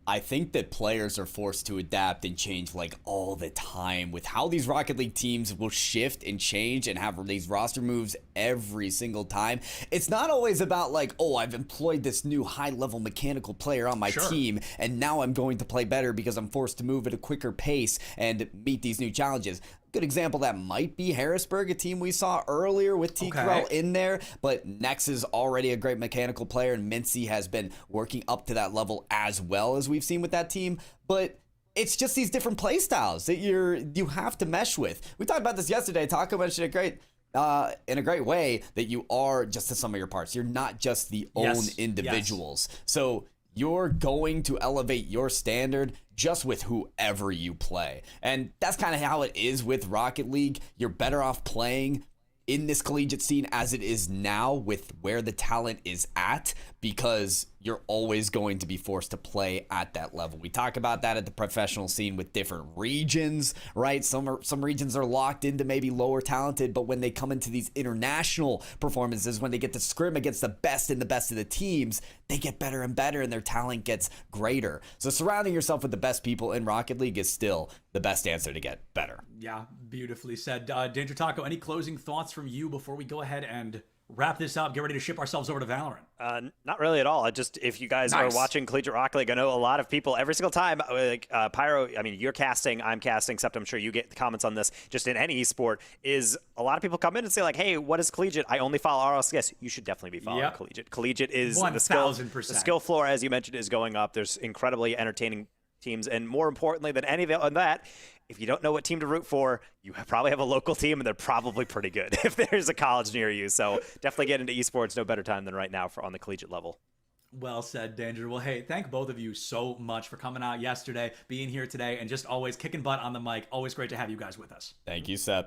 I think that players are forced to adapt and change like all the time with how these Rocket League teams will shift and change and have these roster moves every single time. It's not always about like, oh, I've employed this new high-level mechanical player on my team and now I'm going to play better because I'm forced to move at a quicker pace and meet these new challenges. Good example that might be Harrisburg, a team we saw earlier with T-Krell in there, but Nex is already a great mechanical player, and Mincy has been working up to that level as well, as we've seen with that team. But it's just these different play styles that you have to mesh with. We talked about this yesterday. Taco mentioned it in a great way, that you are just the sum of your parts. You're not just the own individuals. So you're going to elevate your standard just with whoever you play. And that's kind of how it is with Rocket League. You're better off playing in this collegiate scene as it is now with where the talent is at, because you're always going to be forced to play at that level. We talk about that at the professional scene with different regions, right? Some regions are locked into maybe lower talented, but when they come into these international performances, when they get to scrim against the best and the best of the teams, they get better and better and their talent gets greater. So surrounding yourself with the best people in Rocket League is still the best answer to get better. Yeah, beautifully said. Danger Taco, any closing thoughts from you before we go ahead and wrap this up, get ready to ship ourselves over to Valorant? Not really at all. If you guys are watching Collegiate Rocket League, I know a lot of people every single time, like Pyro, I mean, you're casting, I'm casting, except I'm sure you get the comments on this just in any esport, is a lot of people come in and say like, hey, what is Collegiate? I only follow RLCS. You should definitely be following Collegiate. Collegiate is 1000%. The skill floor, as you mentioned, is going up. There's incredibly entertaining teams, and more importantly than any of that, if you don't know what team to root for, you probably have a local team, and they're probably pretty good if there's a college near you. So definitely get into esports. No better time than right now on the collegiate level. Well said, Danger. Well, hey, thank both of you so much for coming out yesterday, being here today, and just always kicking butt on the mic. Always great to have you guys with us. Thank you, Seth.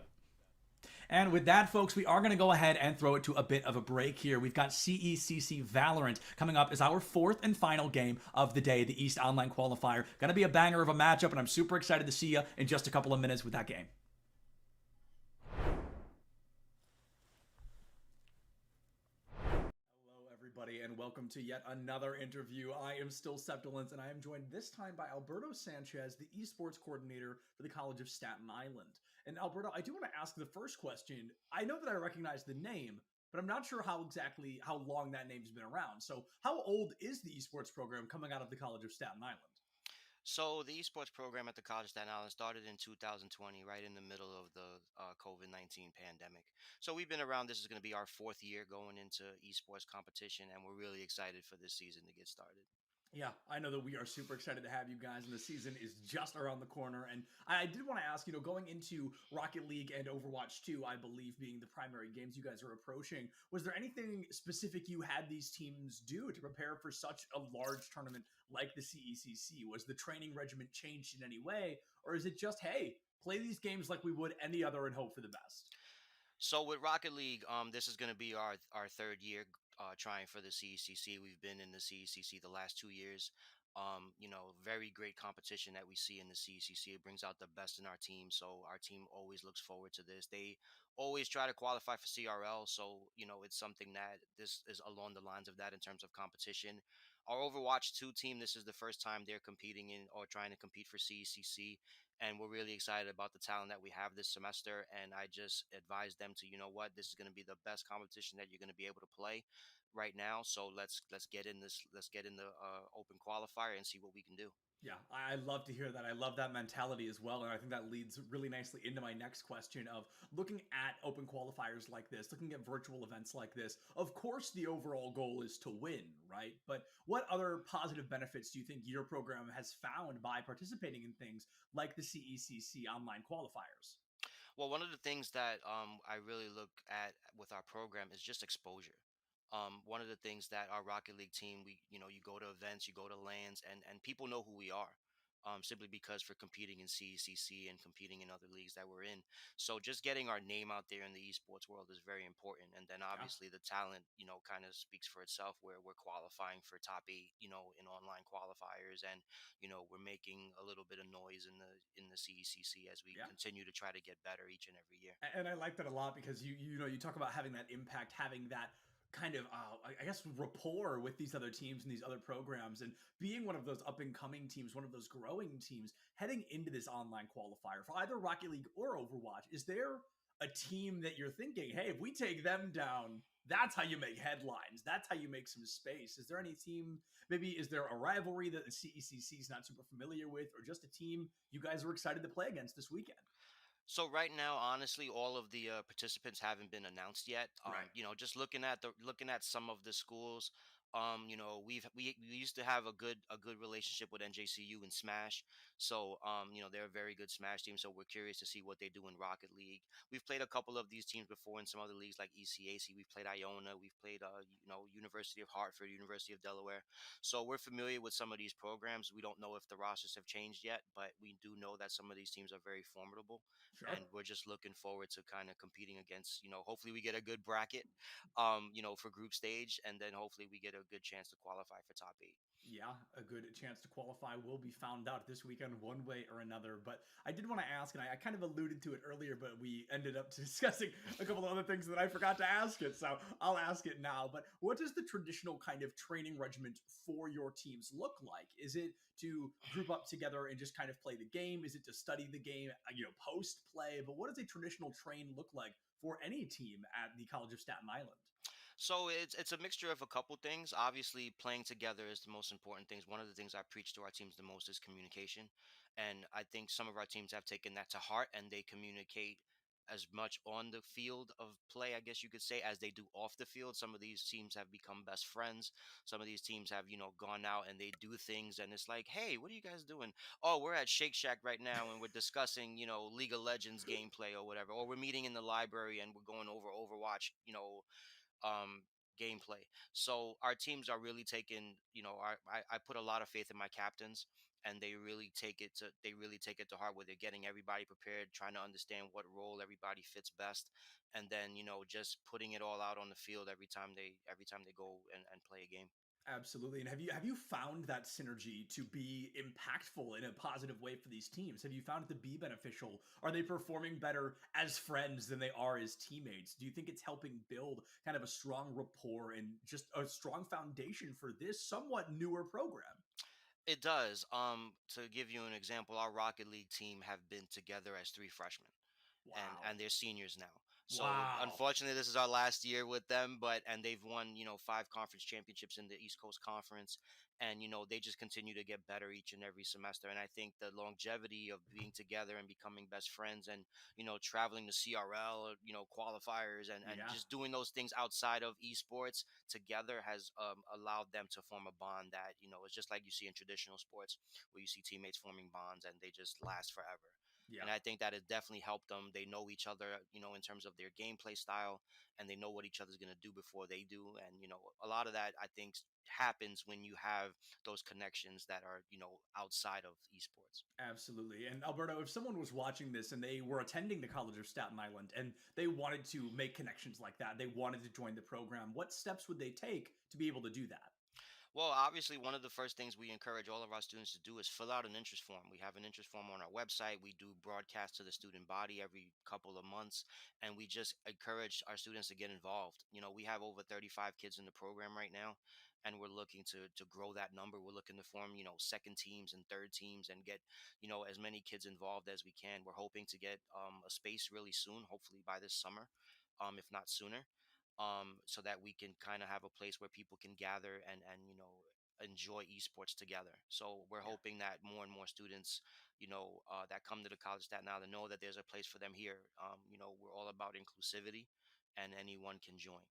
And with that, folks, we are going to go ahead and throw it to a bit of a break here. We've got CECC Valorant coming up as our fourth and final game of the day, the East Online Qualifier. Going to be a banger of a matchup, and I'm super excited to see you in just a couple of minutes with that game. Hello, everybody, and welcome to yet another interview. I am still Septilence, and I am joined this time by Alberto Sanchez, the esports coordinator for the College of Staten Island. And Alberto, I do want to ask the first question. I know that I recognize the name, but I'm not sure how long that name's been around. So how old is the esports program coming out of the College of Staten Island? So the esports program at the College of Staten Island started in 2020, right in the middle of the COVID-19 pandemic. So we've been around. This is going to be our 4th year going into esports competition, and we're really excited for this season to get started. Yeah, I know that we are super excited to have you guys, and the season is just around the corner. And I did want to ask, going into Rocket League and Overwatch 2, I believe being the primary games you guys are approaching, was there anything specific you had these teams do to prepare for such a large tournament like the CECC? Was the training regimen changed in any way, or is it just, hey, play these games like we would any other and hope for the best? So with Rocket League, this is going to be our 3rd year trying for the CECC. We've been in the CECC the last 2 years. Very great competition that we see in the CECC. It brings out the best in our team. So our team always looks forward to this. They always try to qualify for CRL. So, it's something that this is along the lines of that in terms of competition. Our Overwatch 2 team, this is the first time they're competing in or trying to compete for CECC. And we're really excited about the talent that we have this semester. And I just advise them to, this is going to be the best competition that you're going to be able to play right now. So let's get in the open qualifier and see what we can do. Yeah, I love to hear that. I love that mentality as well. And I think that leads really nicely into my next question of looking at open qualifiers like this, looking at virtual events like this. Of course, the overall goal is to win, right? But what other positive benefits do you think your program has found by participating in things like the CECC online qualifiers? Well, one of the things that I really look at with our program is just exposure. One of the things that our Rocket League team, you go to events, you go to LANs, and people know who we are. Simply because for competing in CECC and competing in other leagues that we're in. So just getting our name out there in the esports world is very important. And then obviously the talent, kind of speaks for itself where we're qualifying for top 8, in online qualifiers. And, we're making a little bit of noise in the CECC as we continue to try to get better each and every year. And I like that a lot because you talk about having that impact, having that kind of I guess rapport with these other teams and these other programs, and being one of those up and coming teams, one of those growing teams heading into this online qualifier for either Rocket League or Overwatch. Is there a team that you're thinking, hey, if we take them down, that's how you make headlines, that's how you make some space? Is there any team, maybe is there a rivalry that the CECC is not super familiar with, or just a team you guys are excited to play against this weekend? So right now, honestly, all of the participants haven't been announced yet. Right. Just looking at some of the schools, we used to have a good relationship with NJCU and Smash. So they're a very good Smash team. So we're curious to see what they do in Rocket League. We've played a couple of these teams before in some other leagues like ECAC. We've played Iona. We've played University of Hartford, University of Delaware. So we're familiar with some of these programs. We don't know if the rosters have changed yet, but we do know that some of these teams are very formidable. Sure. And we're just looking forward to kind of competing against, hopefully we get a good bracket, for group stage, and then hopefully we get a good chance to qualify for top 8. Yeah, a good chance to qualify will be found out this weekend one way or another. But I did want to ask, and I kind of alluded to it earlier, but we ended up discussing a couple of other things that I forgot to ask it. So I'll ask it now. But what does the traditional kind of training regimen for your teams look like? Is it to group up together and just kind of play the game? Is it to study the game, post play? But what does a traditional train look like for any team at the College of Staten Island? So it's a mixture of a couple things. Obviously, playing together is the most important things. One of the things I preach to our teams the most is communication, and I think some of our teams have taken that to heart, and they communicate as much on the field of play, I guess you could say, as they do off the field. Some of these teams have become best friends. Some of these teams have, gone out and they do things, and it's like, hey, what are you guys doing? Oh, we're at Shake Shack right now, and we're discussing, League of Legends gameplay or whatever. Or we're meeting in the library and we're going over Overwatch, gameplay. So our teams are really taking, I put a lot of faith in my captains, and they really take it to heart, where they're getting everybody prepared, trying to understand what role everybody fits best, and then just putting it all out on the field every time they go and play a game. Absolutely. And have you found that synergy to be impactful in a positive way for these teams? Have you found it to be beneficial? Are they performing better as friends than they are as teammates? Do you think it's helping build kind of a strong rapport and just a strong foundation for this somewhat newer program? It does. To give you an example, our Rocket League team have been together as 3 freshmen. Wow. And they're seniors now. So unfortunately, this is our last year with them, and they've won 5 conference championships in the East Coast Conference, and they just continue to get better each and every semester. And I think the longevity of being together and becoming best friends, and traveling to CRL, qualifiers, and just doing those things outside of esports together has allowed them to form a bond that is just like you see in traditional sports, where you see teammates forming bonds and they just last forever. Yeah. And I think that has definitely helped them. They know each other, in terms of their gameplay style, and they know what each other's going to do before they do. And, a lot of that, I think, happens when you have those connections that are, outside of esports. Absolutely. And Alberto, if someone was watching this and they were attending the College of Staten Island and they wanted to make connections like that, they wanted to join the program, what steps would they take to be able to do that? Well, obviously, one of the first things we encourage all of our students to do is fill out an interest form. We have an interest form on our website. We do broadcasts to the student body every couple of months, and we just encourage our students to get involved. We have over 35 kids in the program right now, and we're looking to grow that number. We're looking to form, second teams and third teams and get, as many kids involved as we can. We're hoping to get a space really soon, hopefully by this summer, if not sooner, so that we can kind of have a place where people can gather and enjoy esports together. So we're hoping that more and more students, that come to the College of Staten Island know that there's a place for them here. We're all about inclusivity, and anyone can join.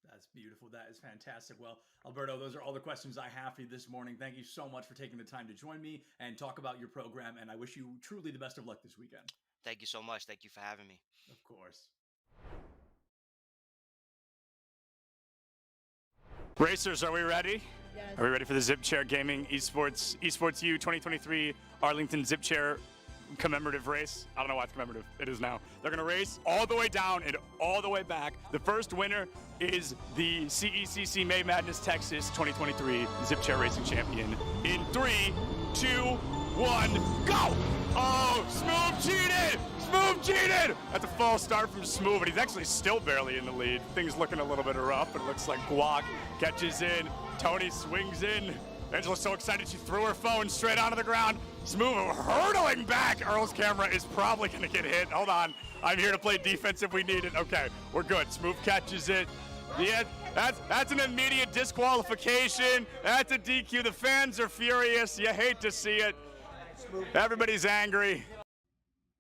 That's beautiful. That is fantastic. Well, Alberto, those are all the questions I have for you this morning. Thank you so much for taking the time to join me and talk about your program. And I wish you truly the best of luck this weekend. Thank you so much. Thank you for having me. Of course. Racers, are we ready? Yes. Are we ready for the Zip Chair Gaming Esports U 2023 Arlington Zip Chair commemorative race? I don't know why it's commemorative. It is now. They're going to race all the way down and all the way back. The first winner is the CECC May Madness Texas 2023 Zip Chair Racing Champion. In 3, 2, 1, go! Oh, Smooth cheated! Smooth cheated! That's a false start from Smooth, but he's actually still barely in the lead. Things looking a little bit rough. It looks like Guac catches in. Tony swings in. Angela's so excited she threw her phone straight onto the ground. Smooth hurtling back. Earl's camera is probably going to get hit. Hold on. I'm here to play defense if we need it. Okay, we're good. Smooth catches it. Yeah, that's an immediate disqualification. That's a DQ. The fans are furious. You hate to see it. Everybody's angry.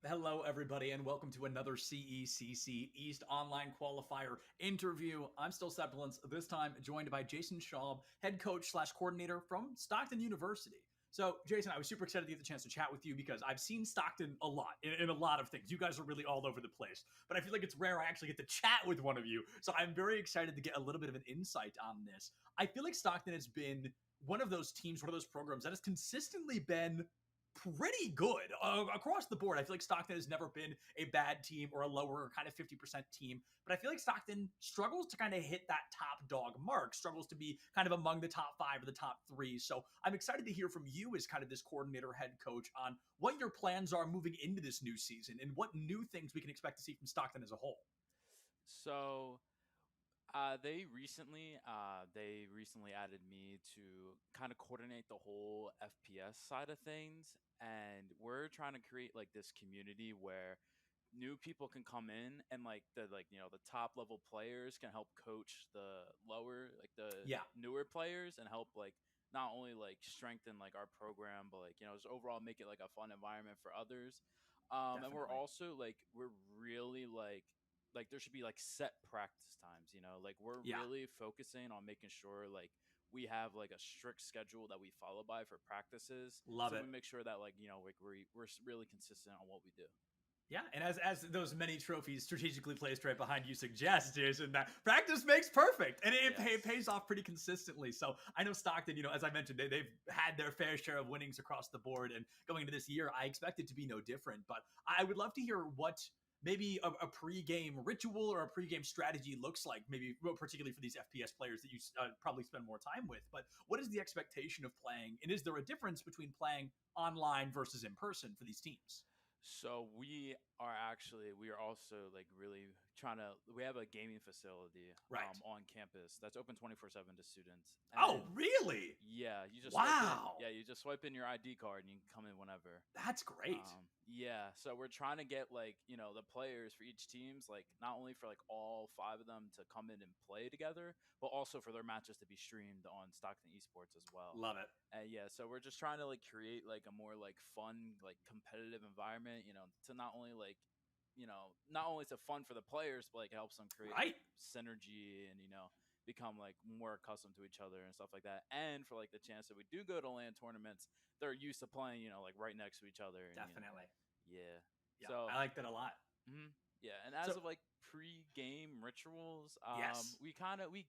Hello, everybody, and welcome to another CECC East Online Qualifier interview. I'm still Sepulence, this time joined by Jason Schaub, head coach / coordinator from Stockton University. So, Jason, I was super excited to get the chance to chat with you because I've seen Stockton a lot, in a lot of things. You guys are really all over the place, but I feel like it's rare I actually get to chat with one of you. So I'm very excited to get a little bit of an insight on this. I feel like Stockton has been one of those teams, one of those programs that has consistently been pretty good across the board. I feel like Stockton has never been a bad team or a lower kind of 50% team, but I feel like Stockton struggles to kind of hit that top dog mark, struggles to be kind of among the top 5 or the top 3. So I'm excited to hear from you as kind of this coordinator head coach on what your plans are moving into this new season and what new things we can expect to see from Stockton as a whole. So they recently added me to kind of coordinate the whole FPS side of things, and we're trying to create like this community where new people can come in and the top level players can help coach the lower newer players and help not only strengthen our program, but just overall make it a fun environment for others. And we're also we're really there should be set practice times, we're really focusing on making sure we have a strict schedule that we follow by for practices. Love it. We make sure that we're really consistent on what we do. Yeah, and as those many trophies strategically placed right behind you suggest, Jason, that practice makes perfect, and it pays off pretty consistently. So I know Stockton, as I mentioned, they've had their fair share of winnings across the board, and going into this year, I expect it to be no different. But I would love to hear what maybe a pregame ritual or a pregame strategy looks like, maybe particularly for these FPS players that you probably spend more time with. But what is the expectation of playing, and is there a difference between playing online versus in person for these teams? So we are actually we are also like really trying to. We have a gaming facility on campus that's open 24/7 to students. Oh, And really? Yeah, you just Wow. Swipe in, you just swipe in your ID card and you can come in whenever. That's great. Yeah, so we're trying to get like the players for each teams, like not only for like all 5 of them to come in and play together, but also for their matches to be streamed on Stockton Esports as well. Love it. Yeah, so we're just trying to like create like a more like fun, like competitive environment, to not only like not only is it fun for the players, but like it helps them create like, synergy and become like more accustomed to each other and stuff like that. And for like the chance that we do go to LAN tournaments, they're used to playing like right next to each other. And, Definitely. Yeah. So I like that a lot. Yeah, and as of like pre-game rituals, Yes. we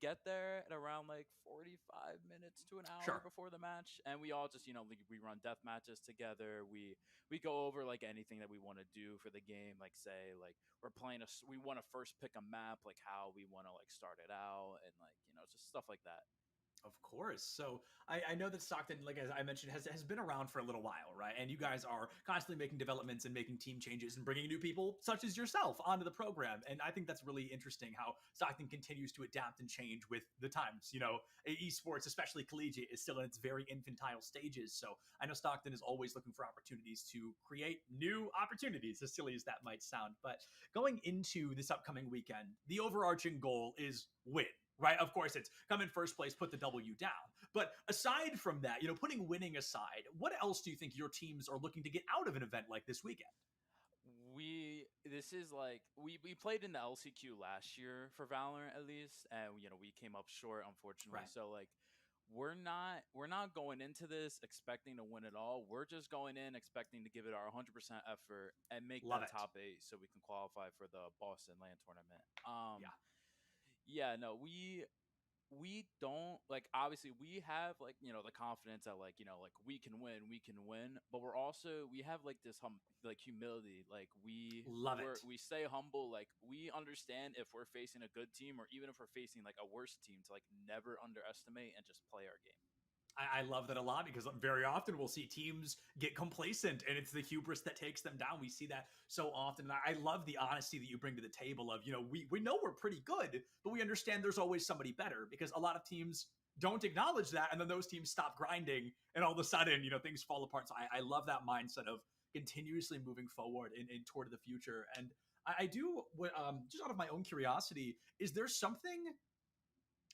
get there at around like 45 minutes to an hour before the match, and we all just we run death matches together. We go over like anything that we want to do for the game, like say like we're playing we want to first pick a map, like how we want to like start it out, and like just stuff like that. Of course. So I know that Stockton, like as I mentioned, has been around for a little while, right? And you guys are constantly making developments and making team changes and bringing new people, such as yourself, onto the program. And I think that's really interesting how Stockton continues to adapt and change with the times. Esports, especially collegiate, is still in its very infantile stages. So I know Stockton is always looking for opportunities to create new opportunities, as silly as that might sound. But going into this upcoming weekend, the overarching goal is win. Right? Of course, it's come in first place, put the W down. But aside from that, putting winning aside, what else do you think your teams are looking to get out of an event like this weekend? This is like we played in the LCQ last year for Valorant at least, and we came up short, unfortunately. Right. So like we're not going into this expecting to win it all. We're just going in expecting to give it our 100% effort and make the top 8 so we can qualify for the Boston LAN tournament. Yeah, no, we don't like obviously we have like the confidence that like like we can win, but we have like this like humility, like we stay humble, like we understand if we're facing a good team or even if we're facing like a worse team to like never underestimate and just play our game. I love that a lot because very often we'll see teams get complacent and it's the hubris that takes them down. We see that so often. And I love the honesty that you bring to the table of, we know we're pretty good, but we understand there's always somebody better because a lot of teams don't acknowledge that. And then those teams stop grinding and all of a sudden, things fall apart. So I love that mindset of continuously moving forward and toward the future. And I do, just out of my own curiosity, is there something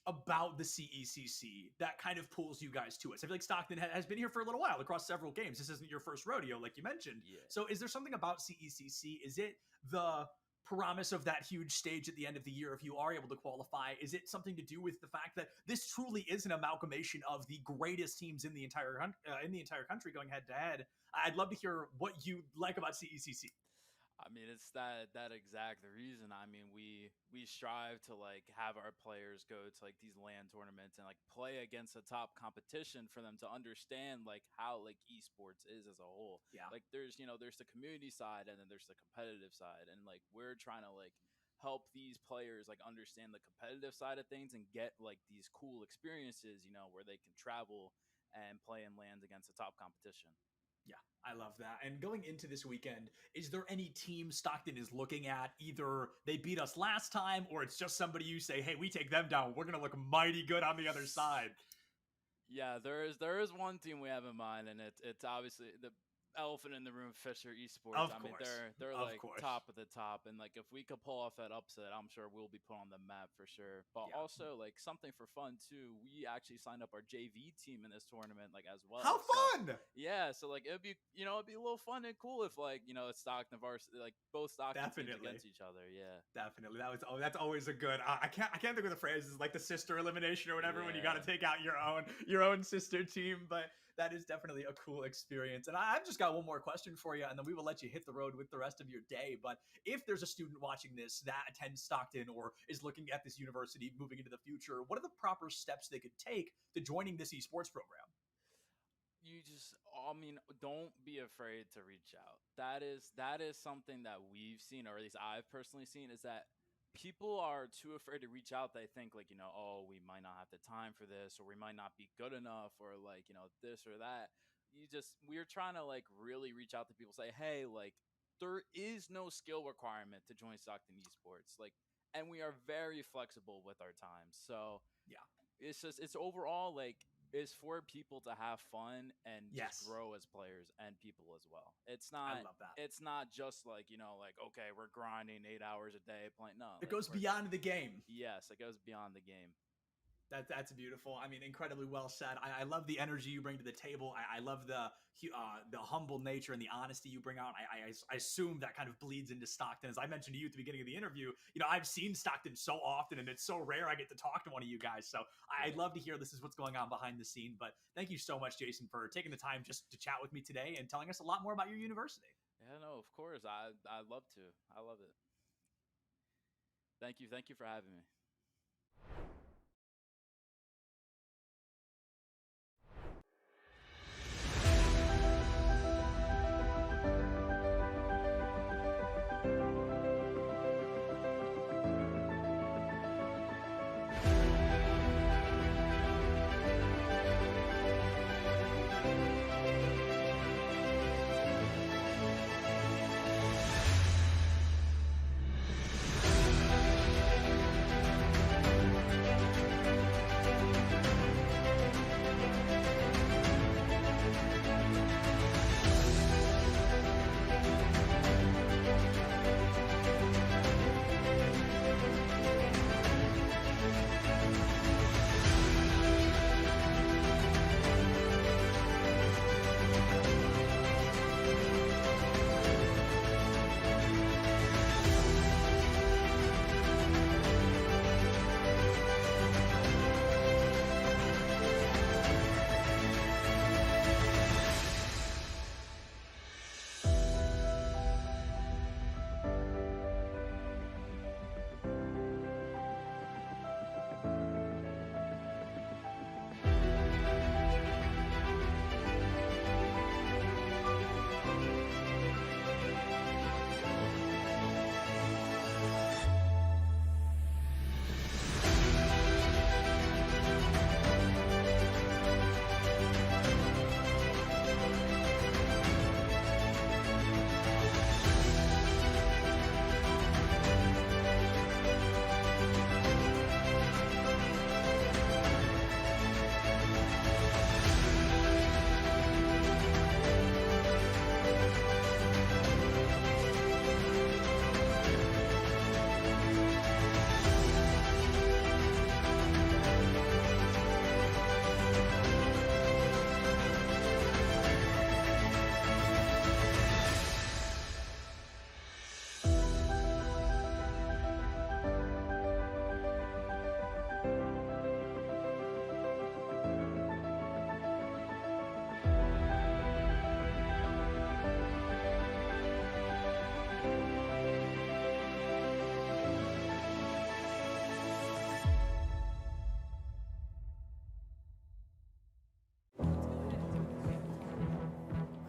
about the CECC that kind of pulls you guys to us? I feel like Stockton has been here for a little while across several games. This isn't your first rodeo, like you mentioned. Yeah. So is there something about CECC? Is it the promise of that huge stage at the end of the year if you are able to qualify? Is it something to do with the fact that this truly is an amalgamation of the greatest teams in the entire country going head to head? I'd love to hear what you like about CECC. I mean, it's that exact reason. I mean, we strive to like have our players go to like these LAN tournaments and like play against a top competition for them to understand like how like esports is as a whole. Yeah. Like there's the community side and then there's the competitive side, and like we're trying to like help these players like understand the competitive side of things and get like these cool experiences, where they can travel and play in LANs against a top competition. Yeah, I love that. And going into this weekend, is there any team Stockton is looking at? Either they beat us last time or it's just somebody you say, hey, we take them down, we're going to look mighty good on the other side. Yeah, there is one team we have in mind, and it's obviously the elephant in the room, Fisher Esports. Of mean, course. they're Of like course. top of the top, and like if we could pull off that upset, I'm sure we'll be put on the map for sure. But also like something for fun too. We actually signed up our JV team in this tournament, like as well. How fun! Yeah, so like it'd be it'd be a little fun and cool if like it's Stockton varsity, like both Stockton teams against each other. Yeah, definitely. That's always a good. I can't think of the phrases like the sister elimination or whatever when you got to take out your own sister team, but that is definitely a cool experience. And I've just got one more question for you, and then we will let you hit the road with the rest of your day. But if there's a student watching this that attends Stockton or is looking at this university moving into the future, what are the proper steps they could take to joining this esports program? Don't be afraid to reach out. That is something that we've seen, or at least I've personally seen, is that people are too afraid to reach out. They think like, oh, we might not have the time for this, or we might not be good enough, or like, this or that. We're trying to like really reach out to people, say, hey, like, there is no skill requirement to join Stockton Esports. Like, and we are very flexible with our time. So yeah, it's overall like it's for people to have fun and just grow as players and people as well. It's not. I love that. It's not just like like okay, we're grinding 8 hours a day playing. No, it goes beyond the game. Yes, it goes beyond the game. That's beautiful. I mean, incredibly well said. I love the energy you bring to the table. I love the humble nature and the honesty you bring out. I assume that kind of bleeds into Stockton. As I mentioned to you at the beginning of the interview, I've seen Stockton so often, and it's so rare I get to talk to one of you guys. So I'd love to hear this is what's going on behind the scene. But thank you so much, Jason, for taking the time just to chat with me today and telling us a lot more about your university. Yeah, no, of course. I love to. I love it. Thank you. Thank you for having me.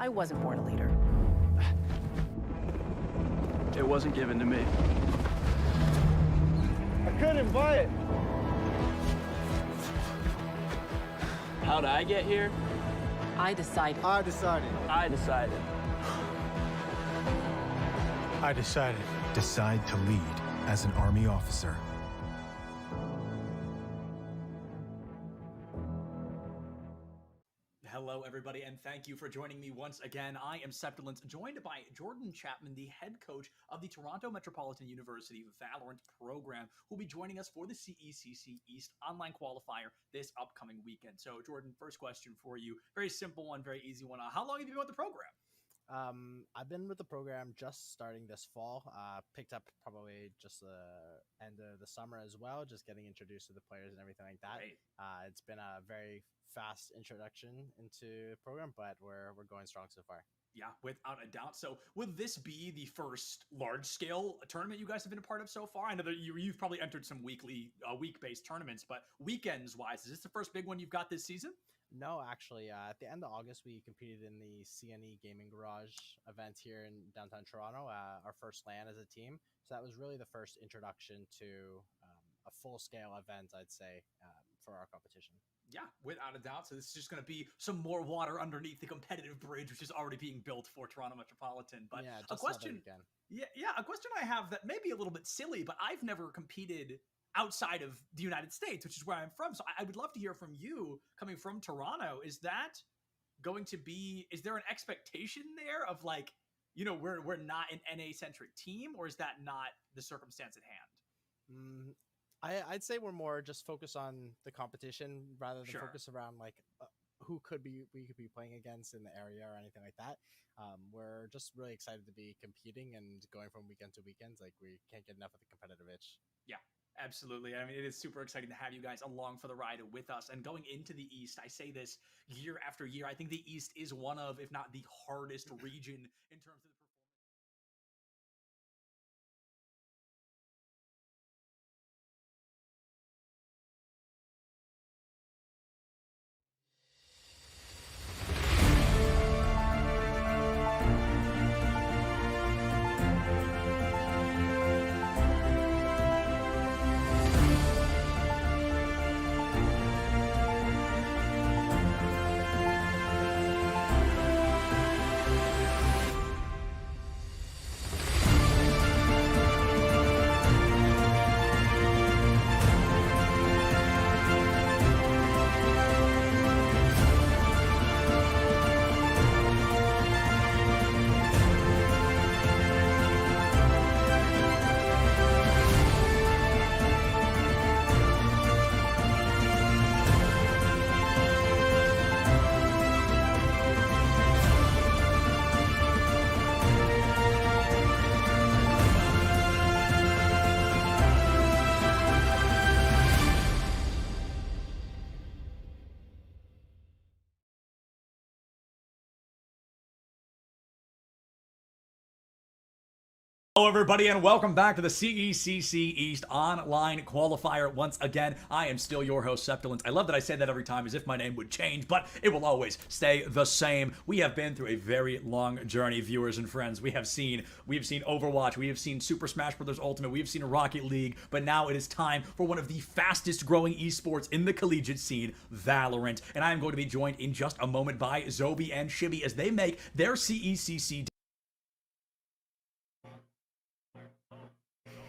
I wasn't born a leader. It wasn't given to me. I couldn't buy it. How'd I get here? I decided. I decided. I decided. I decided. Decide to lead as an Army officer. Hello, everybody, and thank you for joining me once again. I am Septilence, joined by Jordan Chapman, the head coach of the Toronto Metropolitan University Valorant program, who will be joining us for the CECC East online qualifier this upcoming weekend. So, Jordan, first question for you. Very simple one, very easy one. How long have you been with the program? I've been with the program just starting this fall. Picked up probably just the end of the summer as well, just getting introduced to the players and everything like that. It's been a very fast introduction into the program, but we're going strong so far. Yeah, without a doubt. So will this be the first large-scale tournament you guys have been a part of so far? I know that you've probably entered some week-based tournaments, but weekends-wise, is this the first big one you've got this season? No, actually, at the end of August, we competed in the CNE Gaming Garage event here in downtown Toronto, our first LAN as a team. So that was really the first introduction to a full-scale event, I'd say, for our competition. Yeah, without a doubt. So this is just going to be some more water underneath the competitive bridge, which is already being built for Toronto Metropolitan. But Yeah, a question, a question I have that may be a little bit silly, but I've never competed outside of the United States, which is where I'm from. So I would love to hear from you coming from Toronto. Is that going to be? Is there an expectation there of like, you know, we're not an NA centric team, or is that not the circumstance at hand? I'd say we're more just focused on the competition rather than Sure. focus around like who we could be playing against in the area or anything like that. We're just really excited to be competing and going from weekend to weekends. Like we can't get enough of the competitive itch. Yeah, absolutely. I mean, it is super exciting to have you guys along for the ride with us. And going into the East, I say this year after year. I think the East is one of, if not the hardest region in terms of the Hello, everybody, and welcome back to the CECC East Online Qualifier. Once again, I am still your host, Septilence. I love that I say that every time as if my name would change, but it will always stay the same. We have been through a very long journey, viewers and friends. We have seen Overwatch, we have seen Super Smash Bros. Ultimate, we have seen Rocket League, but now it is time for one of the fastest growing esports in the collegiate scene, Valorant. And I am going to be joined in just a moment by Zobi and Shibby as they make their CECC.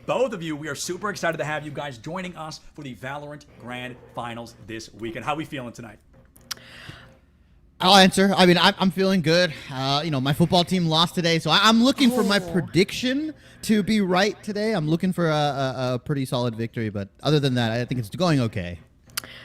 Both of you, we are super excited to have you guys joining us for the Valorant Grand Finals this weekend. How are we feeling tonight? I'll answer. I mean, I'm feeling good. You know, my football team lost today, so I'm looking for my prediction to be right today. I'm looking for a pretty solid victory, but other than that, I think it's going okay.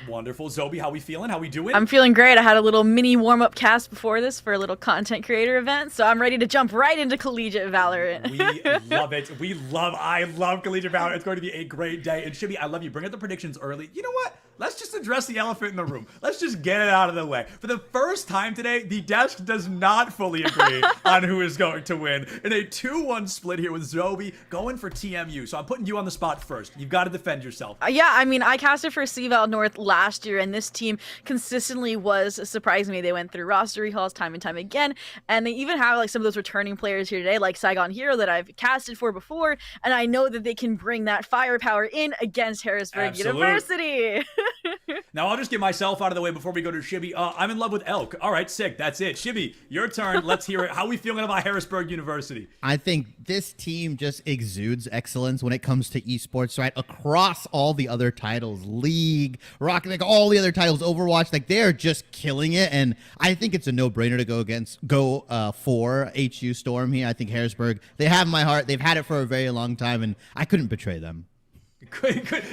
Wonderful. Zobi, how we feeling? How we doing? I'm feeling great. I had a little mini warm-up cast before this for a little content creator event, so I'm ready to jump right into collegiate Valorant. We love it. I love collegiate Valorant. It's going to be a great day. And Shibby, I love you. Bring up the predictions early. You know what? Let's just address the elephant in the room. Let's just get it out of the way. For the first time today, the desk does not fully agree on who is going to win. In a 2-1 split here with Zobi going for TMU. So I'm putting you on the spot first. You've got to defend yourself. Yeah, I mean, I casted for CVal North last year, and this team consistently was surprising me. They went through roster recalls time and time again, and they even have like some of those returning players here today, like Saigon Hero that I've casted for before, and I know that they can bring that firepower in against Harrisburg University. Now, I'll just get myself out of the way before we go to Shibby. I'm in love with Elk. All right, sick. That's it. Shibby, your turn. Let's hear it. How are we feeling about Harrisburg University? I think this team just exudes excellence when it comes to esports, right? Across all the other titles, League, Rocket League, all the other titles, Overwatch, like they're just killing it. And I think it's a no-brainer to go for HU Storm here. I think Harrisburg, they have my heart. They've had it for a very long time, and I couldn't betray them.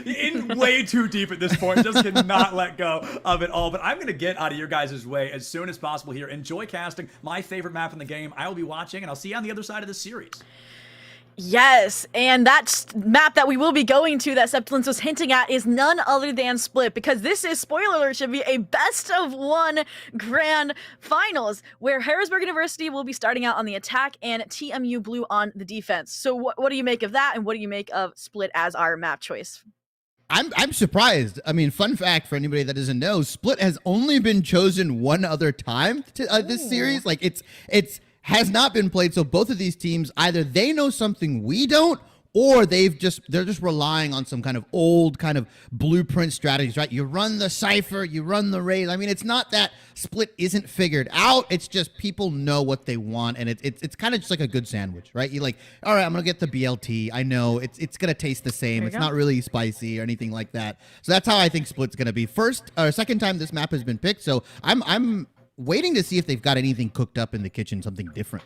In way too deep at this point, just cannot let go of it all. But I'm going to get out of your guys' way as soon as possible here. Enjoy casting my favorite map in the game. I will be watching, and I'll see you on the other side of the series. Yes, and that map that we will be going to that Septilence was hinting at is none other than Split, because this is, spoiler alert, should be a best-of-one grand finals where Harrisburg University will be starting out on the attack and TMU Blue on the defense. So what do you make of that, and what do you make of Split as our map choice? I'm surprised. I mean, fun fact for anybody that doesn't know, Split has only been chosen one other time to this series. Like it's has not been played. So both of these teams, either they know something we don't, or they're just relying on some kind of old kind of blueprint strategies, right? You run the Cypher, you run the Raid. I mean, it's not that Split isn't figured out. It's just people know what they want, and it's kind of just like a good sandwich, right? You're like, all right, I'm gonna get the BLT. I know it's gonna taste the same. It's not really spicy or anything like that. So that's how I think Split's gonna be. Second time this map has been picked, so I'm waiting to see if they've got anything cooked up in the kitchen, something different.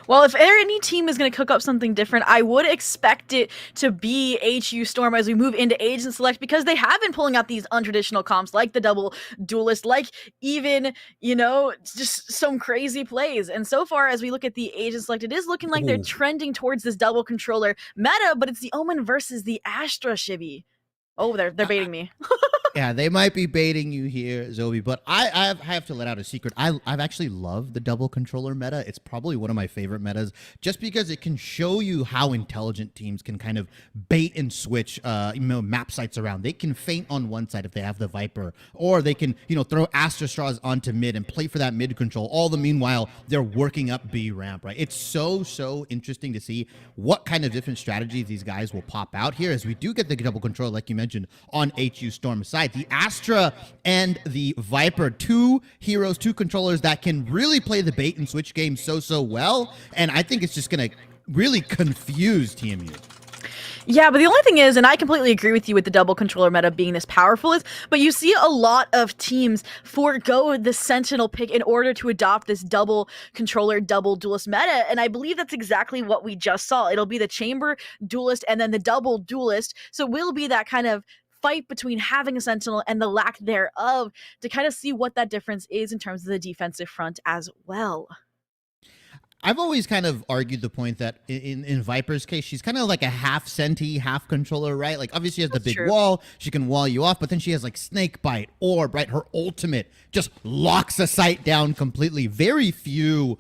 Well, if any team is going to cook up something different, I would expect it to be HU Storm as we move into Agent Select, because they have been pulling out these untraditional comps like the double duelist, like even, just some crazy plays. And so far, as we look at the Agent Select, it is looking like they're trending towards this double controller meta, but it's the Omen versus the Astra, Shibby. Oh, they're baiting me. Yeah, they might be baiting you here, Zoe, but I have to let out a secret. I've actually loved the double controller meta. It's probably one of my favorite metas, just because it can show you how intelligent teams can kind of bait and switch map sites around. They can feint on one side if they have the Viper, or they can throw Astra Straws onto mid and play for that mid control. All the meanwhile, they're working up B ramp, right? It's so interesting to see what kind of different strategies these guys will pop out here, as we do get the double control, like you mentioned, on HU Storm's side. The Astra and the Viper, two heroes, two controllers that can really play the bait and switch game so well, and I think it's just going to really confuse TMU. Yeah, but the only thing is, and I completely agree with you with the double controller meta being this powerful, but you see a lot of teams forego the Sentinel pick in order to adopt this double controller, double duelist meta, and I believe that's exactly what we just saw. It'll be the Chamber duelist and then the double duelist, so it will be that kind of fight between having a Sentinel and the lack thereof to kind of see what that difference is in terms of the defensive front as well. I've always kind of argued the point that in Viper's case, she's kind of like a half senti, half controller, right? Like, obviously she has the big wall, she can wall you off, but then she has like Snake Bite, Orb, right? Her ultimate just locks a site down completely. Very few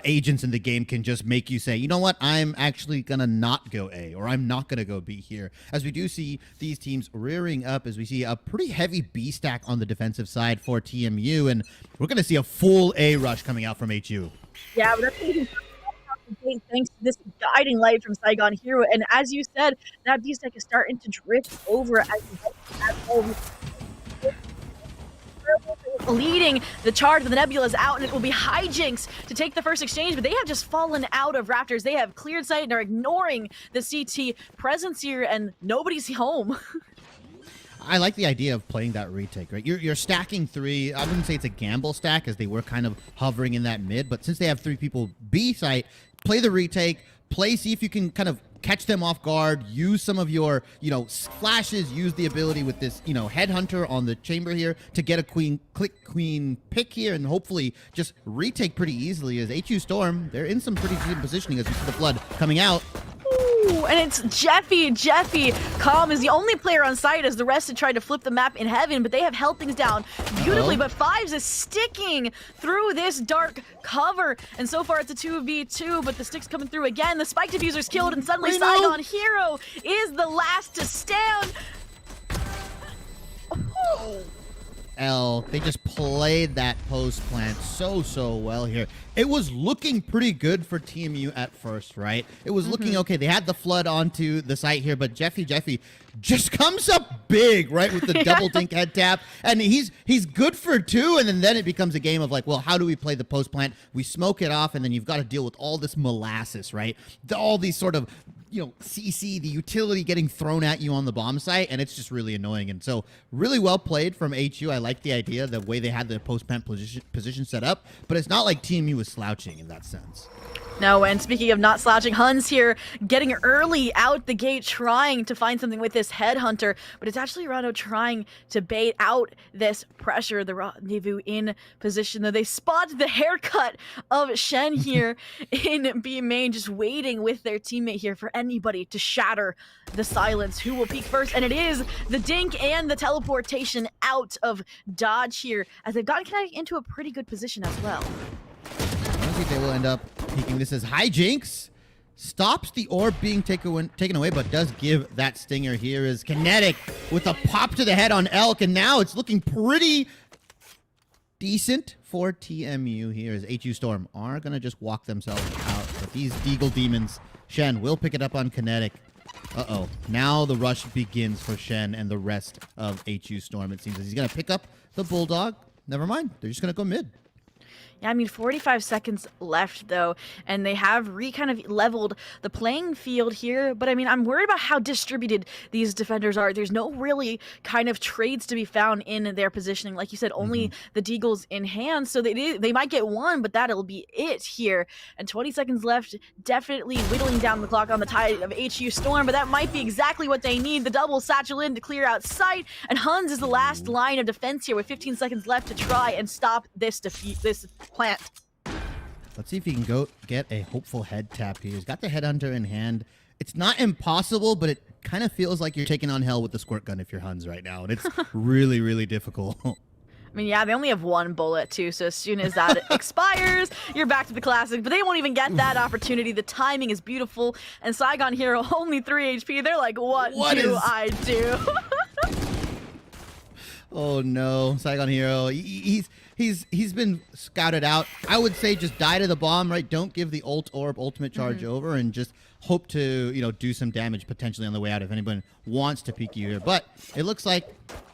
agents in the game can just make you say, you know what, I'm actually gonna not go A, or I'm not gonna go B here. As we do see these teams rearing up, as we see a pretty heavy B stack on the defensive side for TMU, and we're gonna see a full A rush coming out from HU. Yeah, but that's going to be thanks to this guiding light from Saigon Hero. And as you said, that B-Stack is starting to drift over as leading the charge, but the Nebula is out, and it will be Hijinks to take the first exchange, but they have just fallen out of Raptors. They have cleared sight and are ignoring the CT presence here, and nobody's home. I like the idea of playing that retake, right? You're stacking three. I wouldn't say it's a gamble stack, as they were kind of hovering in that mid, but since they have three people B site, play the retake, see if you can kind of catch them off guard, use some of your, flashes, use the ability with this, headhunter on the chamber here to get a queen pick here, and hopefully just retake pretty easily. As HU Storm, they're in some pretty decent positioning as we see the flood coming out. Ooh, and it's Jeffy. Calm is the only player on site, as the rest had tried to flip the map in heaven, but they have held things down beautifully. But Fives is sticking through this dark cover, and so far it's a 2v2, but the stick's coming through again. The Spike Diffuser's killed, and suddenly Saigon Hero is the last to stand. They just played that post plant so well here. It was looking pretty good for TMU at first, right? It was looking okay. They had the flood onto the site here, but Jeffy just comes up big, right, with the double dink head tap, and he's good for two, and then it becomes a game of like, well, how do we play the post plant? We smoke it off, and then you've got to deal with all this molasses, right? All these sort of CECC, the utility getting thrown at you on the bomb site, and it's just really annoying. And so really well played from HU. I like the idea, the way they had the post-plant position set up, but it's not like TMU was slouching in that sense. No, and speaking of not slouching, Huns here getting early out the gate, trying to find something with this headhunter, but it's actually Rado trying to bait out this pressure. The Rendezvous in position, though. They spot the haircut of Shen here in B main, just waiting with their teammate here for anybody to shatter the silence. Who will peek first? And it is the dink and the teleportation out of Dodge here, as they've gotten Kinetic into a pretty good position as well. I think they will end up peeking this as Hijinks. Stops the orb being taken away, but does give that stinger. Here is Kinetic with a pop to the head on Elk, and now it's looking pretty decent for TMU here, as HU Storm are going to just walk themselves out. But these Deagle Demons, Shen will pick it up on Kinetic. Uh-oh. Now the rush begins for Shen and the rest of HU Storm. It seems as he's going to pick up the Bulldog. Never mind. They're just going to go mid. Yeah, I mean, 45 seconds left, though, and they have kind of leveled the playing field here. But, I mean, I'm worried about how distributed these defenders are. There's no really kind of trades to be found in their positioning. Like you said, only the Deagles in hand, so they might get one, but that'll be it here. And 20 seconds left, definitely whittling down the clock on the tide of HU Storm, but that might be exactly what they need. The double satchel in to clear out sight, and Huns is the last line of defense here with 15 seconds left to try and stop this plant. Let's see if he can go get a hopeful head tap here. He's got the headhunter in hand. It's not impossible, but it kind of feels like you're taking on hell with the squirt gun if you're Huns right now, and it's really, really difficult. I mean, yeah, they only have one bullet, too, so as soon as that expires, you're back to the classic, but they won't even get that opportunity. The timing is beautiful, and Saigon Hero only 3 HP. They're like, what do I do? Oh, no. Saigon Hero, he's been scouted out. I would say just die to the bomb, right? Don't give the ult orb ultimate charge over, and just hope to, do some damage potentially on the way out if anyone wants to peek you here. But it looks like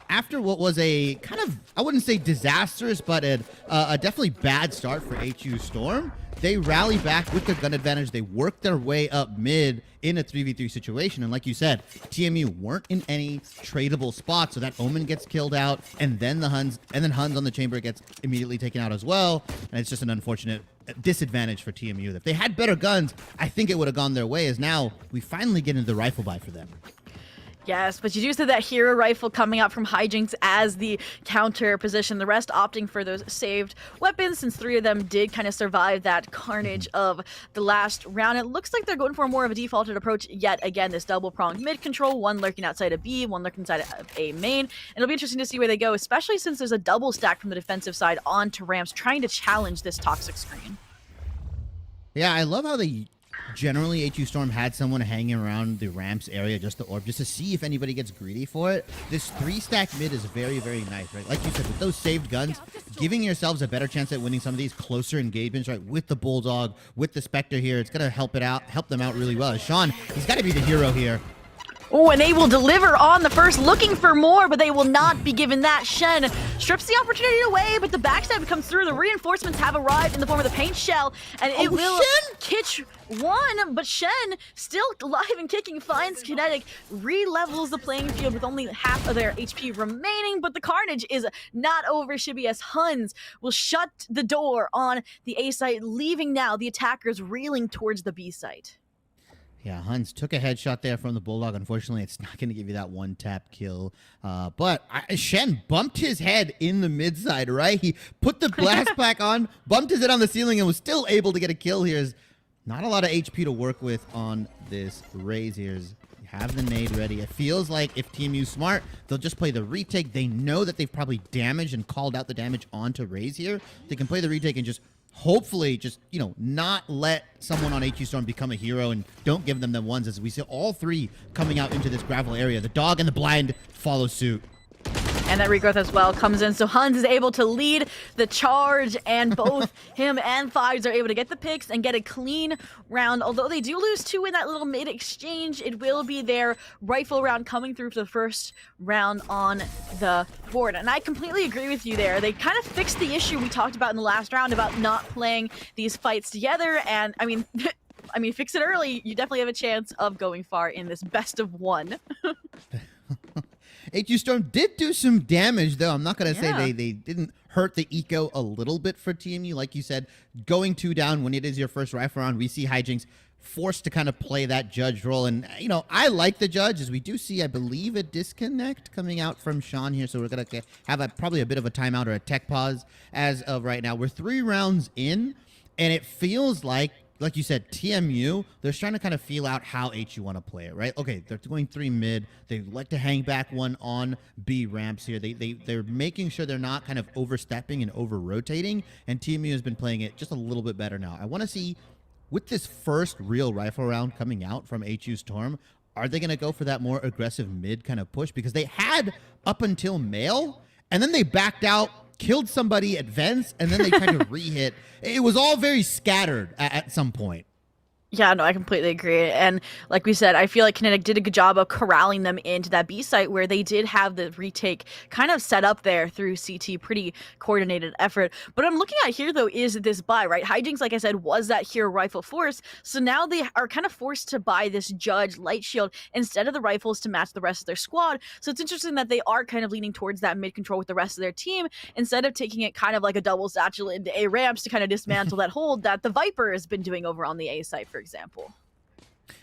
after what was a kind of, I wouldn't say disastrous, but a definitely bad start for HU Storm, they rally back with their gun advantage. They work their way up mid in a 3v3 situation. And like you said, TMU weren't in any tradable spots, so that Omen gets killed out, and then Huns on the chamber gets immediately taken out as well. And it's just an unfortunate disadvantage for TMU. If they had better guns, I think it would have gone their way, as now we finally get into the rifle buy for them. Yes, but you do see that hero rifle coming out from Hijinks as the counter position. The rest opting for those saved weapons, since 3 of them did kind of survive that carnage of the last round. It looks like they're going for more of a defaulted approach yet again. This double-pronged mid control, one lurking outside of B, one lurking inside of A main. And it'll be interesting to see where they go, especially since there's a double stack from the defensive side onto ramps, trying to challenge this toxic screen. Yeah, I love how they generally HU Storm had someone hanging around the ramps area, just the orb, just to see if anybody gets greedy for it. This 3-stack mid is very, very nice, right? Like you said, with those saved guns, giving yourselves a better chance at winning some of these closer engagements, right? With the Bulldog, with the Spectre here, it's gonna help them out really well. Sean, he's got to be the hero here. Oh, and they will deliver on the first, looking for more, but they will not be given that. Shen strips the opportunity away, but the backstab comes through. The reinforcements have arrived in the form of the paint shell, and it will kitch one, but Shen, still alive and kicking, finds Kinetic, re-levels the playing field with only half of their HP remaining, but the carnage is not over, Shibby, as Huns will shut the door on the A site, leaving now the attackers reeling towards the B site. Yeah, Huns took a headshot there from the Bulldog. Unfortunately, it's not going to give you that one-tap kill. But Shen bumped his head in the mid side, right? He put the blast pack on, bumped his head on the ceiling, and was still able to get a kill here. Not a lot of HP to work with on this Raze here. Have the nade ready. It feels like if TMU's smart, they'll just play the retake. They know that they've probably damaged and called out the damage onto Raze here. They can play the retake and just hopefully just, not let someone on HU Storm become a hero and don't give them the ones, as we see all 3 coming out into this gravel area. The dog and the blind follow suit. And that regrowth as well comes in, so Huns is able to lead the charge, and both him and Fives are able to get the picks and get a clean round. Although they do lose 2 in that little mid exchange, it will be their rifle round coming through for the first round on the board. And I completely agree with you there. They kind of fixed the issue we talked about in the last round about not playing these fights together, and I mean, fix it early, you definitely have a chance of going far in this best of 1. HU Storm did do some damage, though. I'm not going to say they didn't hurt the eco a little bit for TMU. Like you said, going 2 down when it is your first rifle round, we see Hijinks forced to kind of play that judge role. And, I like the judge, as we do see, I believe, a disconnect coming out from Sean here. So we're going to have probably a bit of a timeout or a tech pause as of right now. We're 3 rounds in, and it feels like you said, TMU, they're trying to kind of feel out how HU want to play it, right? Okay, they're going 3 mid. They like to hang back one on B ramps here. They're making sure they're not kind of overstepping and over-rotating, and TMU has been playing it just a little bit better now. I want to see, with this first real rifle round coming out from HU Storm, are they going to go for that more aggressive mid kind of push? Because they had up until Mail, and then they backed out, killed somebody at Vents, and then they tried to re-hit. It was all very scattered at some point. Yeah, no, I completely agree. And like we said, I feel like Kinetic did a good job of corralling them into that B site where they did have the retake kind of set up there through CT. Pretty coordinated effort. But what I'm looking at here, though, is this buy, right? Hijinks, like I said, was that hero rifle force. So now they are kind of forced to buy this Judge light shield instead of the rifles to match the rest of their squad. So it's interesting that they are kind of leaning towards that mid control with the rest of their team instead of taking it kind of like a double satchel into A ramps to kind of dismantle that hold that the Viper has been doing over on the A site, for example.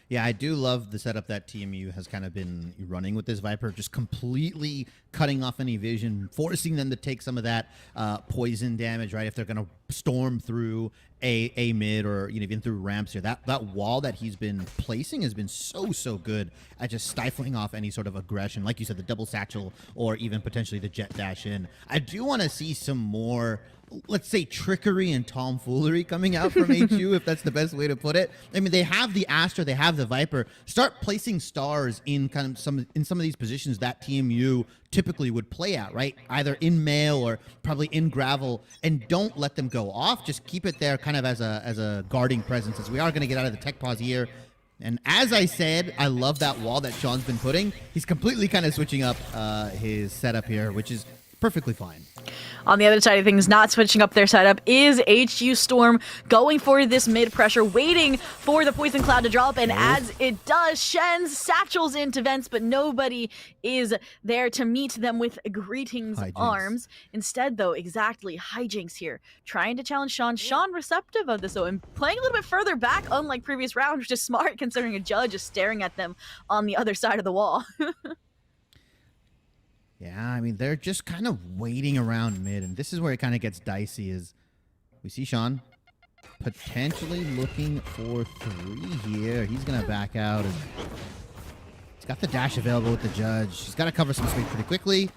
Yeah, I do love the setup that TMU has kind of been running with this Viper, just completely cutting off any vision, forcing them to take some of that poison damage, right? If they're going to storm through a mid or even through ramps here. That wall that he's been placing has been so good at just stifling off any sort of aggression. Like you said, the double satchel or even potentially the jet dash in. I do want to see some more, let's say, trickery and tomfoolery coming out from HU, if that's the best way to put it. I mean, they have the Astra, they have the Viper. Start placing stars in kind of some of these positions that TMU typically would play at, right? Either in mail or probably in gravel, and don't let them go off. Just keep it there kind of as a guarding presence, as we are going to get out of the tech pause here. And as I said, I love that wall that Sean's been putting. He's completely kind of switching up his setup here, which is perfectly fine. On the other side of things, not switching up their setup is HU Storm, going for this mid pressure, waiting for the Poison Cloud to drop, and as it does, Shen's satchels into vents, but nobody is there to meet them with greetings arms. Instead, though, exactly, Hijinks here, trying to challenge Sean. Sean receptive of this, though, and playing a little bit further back, unlike previous rounds, which is smart considering a Judge is staring at them on the other side of the wall. Yeah, I mean, they're just kind of waiting around mid, and this is where it kind of gets dicey, is we see Sean potentially looking for 3 here. He's going to back out. And he's got the dash available with the Judge. He's got to cover some space pretty quickly.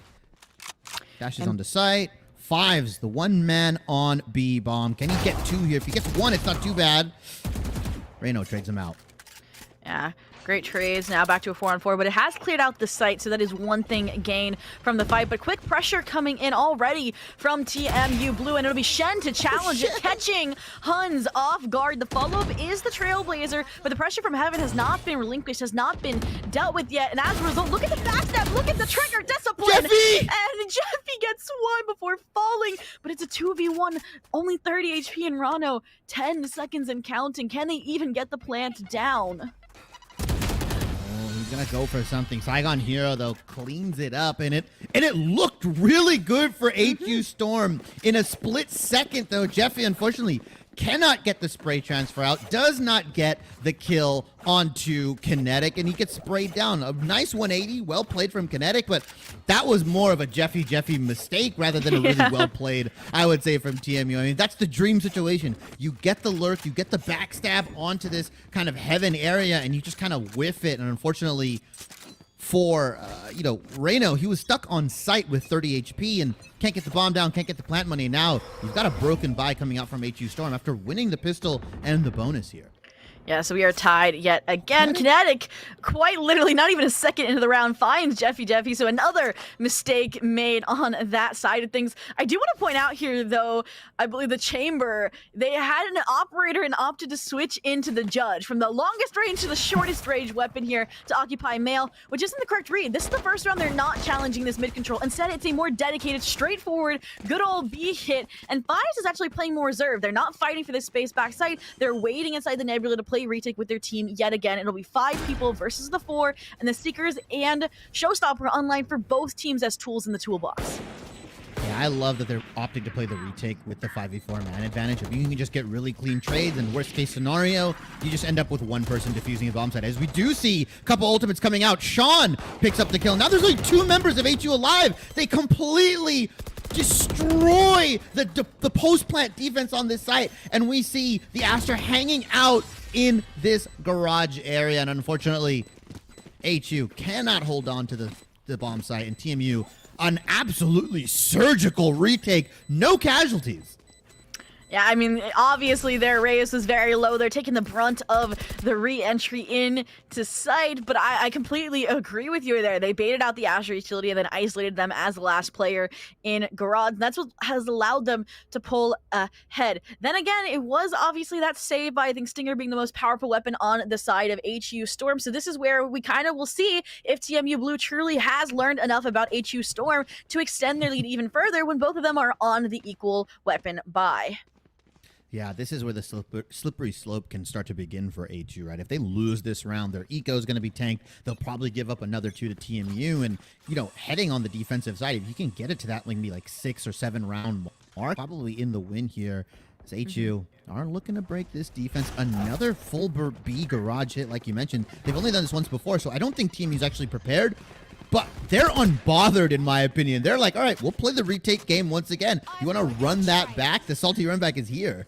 Dash is onto site. Fives, the one man on B bomb. Can he get 2 here? If he gets 1, it's not too bad. Reno trades him out. Yeah. Great trades, now back to a 4-on-4, but it has cleared out the site, so that is one thing gained from the fight. But quick pressure coming in already from TMU Blue, and it'll be Shen to challenge it, catching Huns off guard. The follow-up is the Trailblazer, but the pressure from Heaven has not been relinquished, has not been dealt with yet. And as a result, look at the backstab, look at the trigger discipline! Jeffy! And Jeffy gets 1 before falling, but it's a 2v1, only 30 HP, and Rano 10 seconds and counting. Can they even get the plant down? He's gonna go for something. Saigon Hero though cleans it up, and it looked really good for HU Storm in a split second though. Jeffy unfortunately cannot get the spray transfer out, does not get the kill onto Kinetic, and he gets sprayed down. A nice 180, well played from Kinetic, but that was more of a Jeffy mistake rather than a really well played, I would say, from TMU. I mean, that's the dream situation. You get the lurk, you get the backstab onto this kind of Heaven area, and you just kind of whiff it, and unfortunately for, Reno, he was stuck on site with 30 HP and can't get the bomb down, can't get the plant money. Now you've got a broken buy coming out from HU Storm after winning the pistol and the bonus here. Yeah, so we are tied yet again. Kinetic, quite literally not even a second into the round, finds Jeffy. So another mistake made on that side of things. I do want to point out here, though, I believe the Chamber, they had an operator and opted to switch into the Judge from the longest range to the shortest range weapon here to occupy Mail, which isn't the correct read. This is the first round they're not challenging this mid control. Instead, it's a more dedicated, straightforward, good old B hit. And Fives is actually playing more reserve. They're not fighting for this space backside. They're waiting inside the Nebula to play retake with their team yet again. It'll be 5 people versus the 4, and the Seekers and Showstopper online for both teams as tools in the toolbox. Yeah, I love that they're opting to play the retake with the 5v4 man advantage. If you can just get really clean trades, and worst case scenario, you just end up with one person defusing a bomb site. As we do see a couple ultimates coming out, Sean picks up the kill. Now there's only 2 members of HU alive. They completely destroy the post-plant defense on this site, and we see the Astra hanging out in this garage area, and unfortunately HU cannot hold on to the bomb site, and TMU an absolutely surgical retake, no casualties. Yeah, I mean, obviously their race is very low. They're taking the brunt of the re-entry in to site, but I completely agree with you there. They baited out the Azure utility and then isolated them as the last player in Garage. And that's what has allowed them to pull ahead. Then again, it was obviously that save by, I think, Stinger being the most powerful weapon on the side of HU Storm. So this is where we kind of will see if TMU Blue truly has learned enough about HU Storm to extend their lead even further when both of them are on the equal weapon buy. Yeah, this is where the slippery slope can start to begin for HU, right? If they lose this round, their eco is going to be tanked. They'll probably give up another 2 to TMU. And, you know, heading on the defensive side, if you can get it to that maybe like 6 or 7 round mark, probably in the win here. As HU are looking to break this defense. Another full B garage hit, like you mentioned. They've only done this once before, so I don't think TMU's actually prepared. But they're unbothered, in my opinion. They're like, all right, we'll play the retake game once again. You want to run that back? The salty run back is here.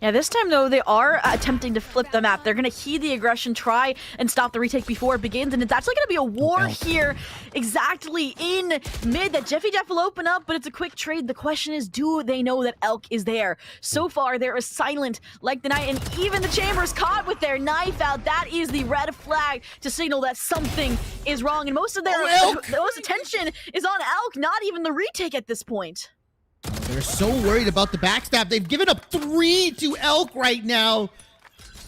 Yeah, this time, though, they are attempting to flip the map. They're going to heed the aggression, try and stop the retake before it begins, and it's actually going to be a war here exactly in mid that Jeffy Jeff will open up, but it's a quick trade. The question is, do they know that Elk is there? So far, they're as silent like the night, and even the Chamber is caught with their knife out. That is the red flag to signal that something is wrong, and most of their most attention is on Elk, not even the retake at this point. They're so worried about the backstab. They've given up 3 to Elk right now.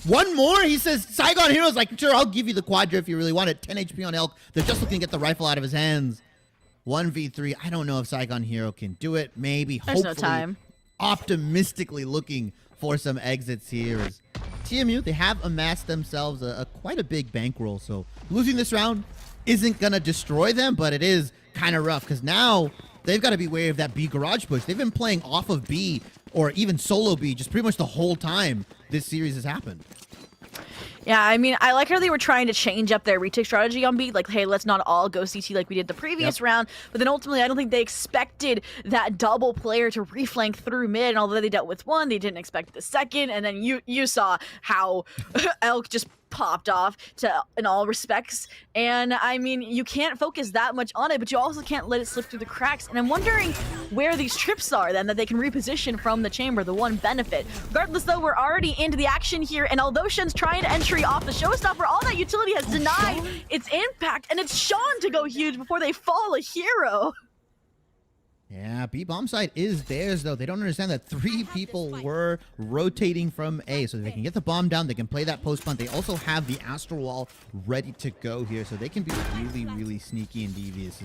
One more, he says, Saigon Hero's like, sure, I'll give you the Quadra if you really want it. 10 HP on Elk. They're just looking to get the rifle out of his hands. 1v3. I don't know if Saigon Hero can do it. Maybe, There's hopefully. no time. Optimistically looking for some exits here. As TMU, they have amassed themselves quite a big bankroll. So losing this round isn't going to destroy them, but it is kind of rough because now they've got to be wary of that B garage push. They've been playing off of B or even solo B just pretty much the whole time this series has happened. Yeah, I mean, I like how they were trying to change up their retake strategy on B. Like, hey, let's not all go CT like we did the previous round. But then ultimately, I don't think they expected that double player to reflank through mid. And although they dealt with one, they didn't expect the second. And then you saw how Elk just popped off in all respects. And I mean, you can't focus that much on it, but you also can't let it slip through the cracks. And I'm wondering where these trips are then that they can reposition from the chamber, the one benefit. Regardless though, we're already into the action here, and although Shen's trying to entry off the showstopper, all that utility has denied its impact, and it's Sean to go huge before they fall a hero. Yeah, B bomb side is theirs, though. They don't understand that 3 people were rotating from A, so they can get the bomb down. They can play that post punt. They also have the Astral Wall ready to go here, so they can be really, really sneaky and devious.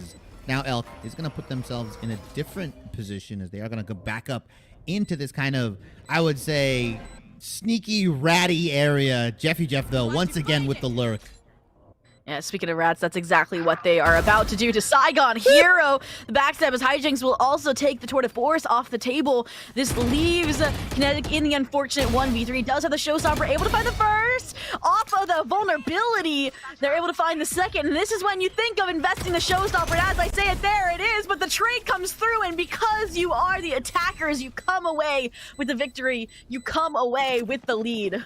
Now Elk is going to put themselves in a different position as they are going to go back up into this kind of, I would say, sneaky, ratty area. Jeffy Jeff, though, once again with the lurk. Yeah, speaking of rats, that's exactly what they are about to do to Saigon Hero. The backstab as Hijinks will also take the Tour de Force off the table. This leaves Kinetic in the unfortunate 1v3. Does have the showstopper, able to find the first. Off of the vulnerability, they're able to find the second. And this is when you think of investing the showstopper. And as I say it, there it is. But the trade comes through, and because you are the attackers, you come away with the victory. You come away with the lead.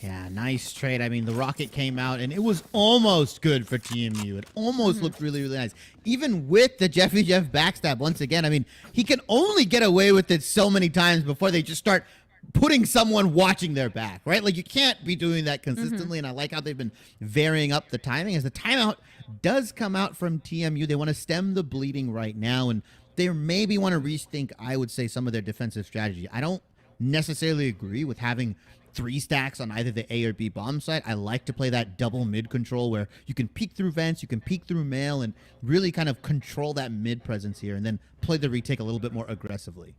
Yeah, nice trade. I mean, the rocket came out, and it was almost good for TMU. It almost looked really, really nice. Even with the Jeffy Jeff backstab, once again, I mean, he can only get away with it so many times before they just start putting someone watching their back, right? Like, you can't be doing that consistently, and I like how they've been varying up the timing. As the timeout does come out from TMU, they want to stem the bleeding right now, and they maybe want to rethink, I would say, some of their defensive strategy. I don't necessarily agree with having 3 stacks on either the A or B bomb side. I like to play that double mid control where you can peek through vents, you can peek through mail, and really kind of control that mid presence here, and then play the retake a little bit more aggressively.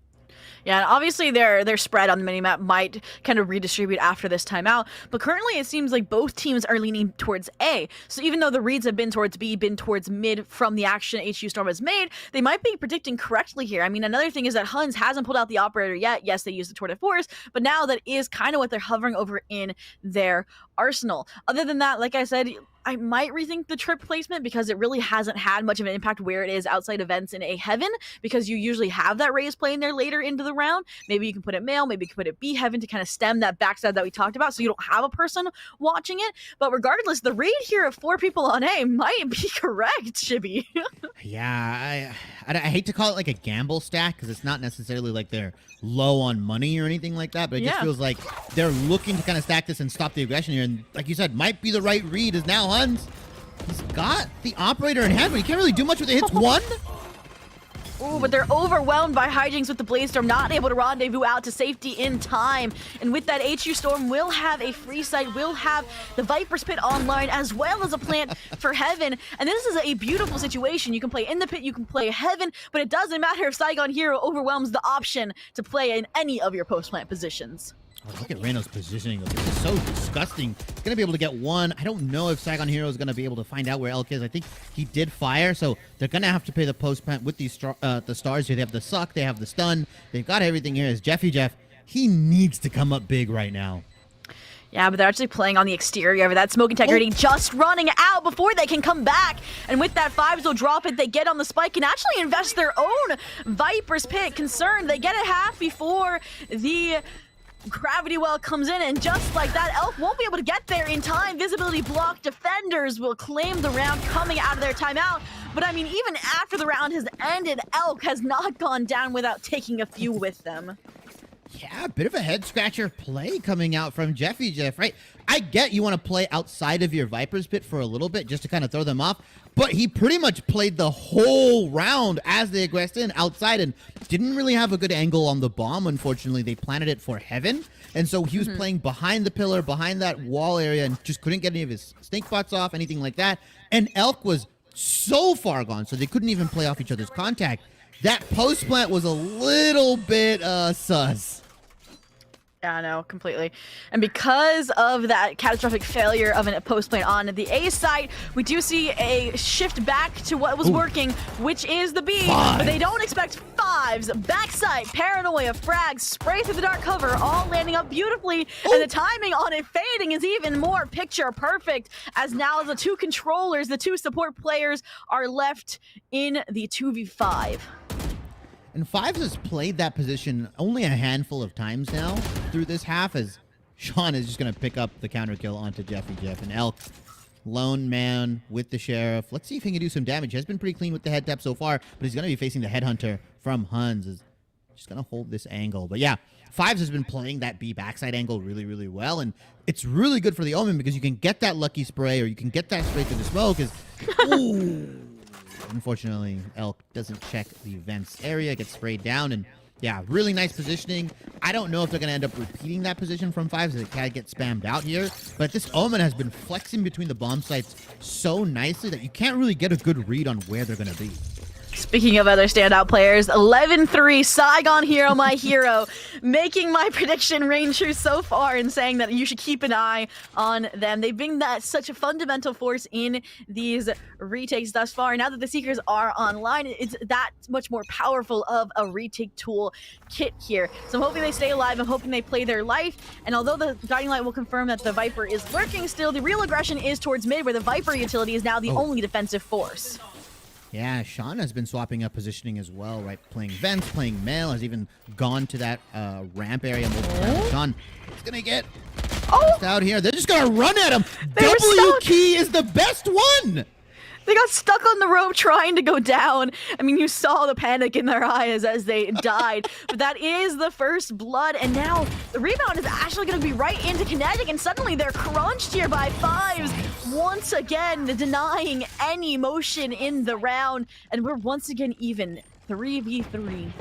Yeah, and obviously their spread on the minimap might kind of redistribute after this timeout, but currently it seems like both teams are leaning towards A. So even though the reads have been towards B, been towards mid from the action HU Storm has made, they might be predicting correctly here. I mean, another thing is that Huns hasn't pulled out the operator yet. Yes, they used the Tour de Force, but now that is kind of what they're hovering over in their arsenal. Other than that, like I said, I might rethink the trip placement because it really hasn't had much of an impact where it is outside events in A Heaven, because you usually have that Raze playing there later into the round. Maybe you can put it male, maybe you can put it B Heaven to kind of stem that backside that we talked about, so you don't have a person watching it. But regardless, the read here of 4 people on A might be correct, Shibby. Yeah, I hate to call it like a gamble stack because it's not necessarily like they're low on money or anything like that, but it just feels like they're looking to kind of stack this and stop the aggression here. And like you said, might be the right read is now Huns. He's got the operator in hand, but he can't really do much with it. Hits one. Ooh, but they're overwhelmed by hijinks with the Blaze Storm, not able to rendezvous out to safety in time. And with that, HU Storm will have a free site, will have the Viper's Pit online, as well as a plant for Heaven. And this is a beautiful situation. You can play in the pit, you can play Heaven, but it doesn't matter if Saigon Hero overwhelms the option to play in any of your post-plant positions. Oh, look at Reyno's positioning. This is so disgusting. He's going to be able to get one. I don't know if Saigon Hero is going to be able to find out where Elk is. I think he did fire, so they're going to have to pay the post-plant with these the stars here. They have the suck, they have the stun. They've got everything here. As Jeffy Jeff, he needs to come up big right now. Yeah, but they're actually playing on the exterior of that smoke integrity, just running out before they can come back. And with that 5s, they'll drop it. They get on the spike and actually invest their own Viper's Pit. Concerned, they get it half before the gravity well comes in, and just like that, Elk won't be able to get there in time. Visibility block. Defenders will claim the round coming out of their timeout. But I mean, even after the round has ended, Elk has not gone down without taking a few with them. Yeah, a bit of a head-scratcher play coming out from Jeffy Jeff, right? I get you want to play outside of your Viper's Pit for a little bit just to kind of throw them off, but he pretty much played the whole round as they aggressed in outside and didn't really have a good angle on the bomb. Unfortunately, they planted it for Heaven, and so he was playing behind the pillar, behind that wall area, and just couldn't get any of his snake bots off, anything like that. And Elk was so far gone, so they couldn't even play off each other's contact. That post plant was a little bit sus. Yeah, no, completely. And because of that catastrophic failure of a post plant on the A side, we do see a shift back to what was working, which is the B. But they don't expect 5s. Backside, Paranoia, frags, spray through the dark cover, all landing up beautifully. And the timing on it fading is even more picture perfect, as now the 2 controllers, the 2 support players, are left in the 2v5. And 5s has played that position only a handful of times now through this half, as Sean is just going to pick up the counter kill onto Jeffy Jeff. And Elk, lone man with the Sheriff. Let's see if he can do some damage. He has been pretty clean with the head tap so far, but he's going to be facing the Headhunter from Huns. Is just going to hold this angle. But yeah, 5s has been playing that B backside angle really, really well. And it's really good for the Omen because you can get that lucky spray, or you can get that spray through the smoke. Ooh. Unfortunately, Elk doesn't check the vents area, gets sprayed down, and yeah, really nice positioning. I don't know if they're going to end up repeating that position from 5s, as they kind of get spammed out here, but this Omen has been flexing between the bomb sites so nicely that you can't really get a good read on where they're going to be. Speaking of other standout players, 11-3, Saigon Hero, my hero, making my prediction reign true so far and saying that you should keep an eye on them. They've been such a fundamental force in these retakes thus far. Now that the Seekers are online, it's that much more powerful of a retake tool kit here. So I'm hoping they stay alive. I'm hoping they play their life. And although the Guiding Light will confirm that the Viper is lurking still, the real aggression is towards mid, where the Viper utility is now the only defensive force. Yeah, Sean has been swapping up positioning as well, right? Playing vents, playing male, has even gone to that ramp area multiple times. Sean is going to get out here. They're just going to run at him. W key is the best one. They got stuck on the rope trying to go down. I mean, you saw the panic in their eyes as they died. But that is the first blood. And now the rebound is actually going to be right into Kinetic. And suddenly they're crunched here by 5s. Once again, denying any motion in the round. And we're once again even 3v3.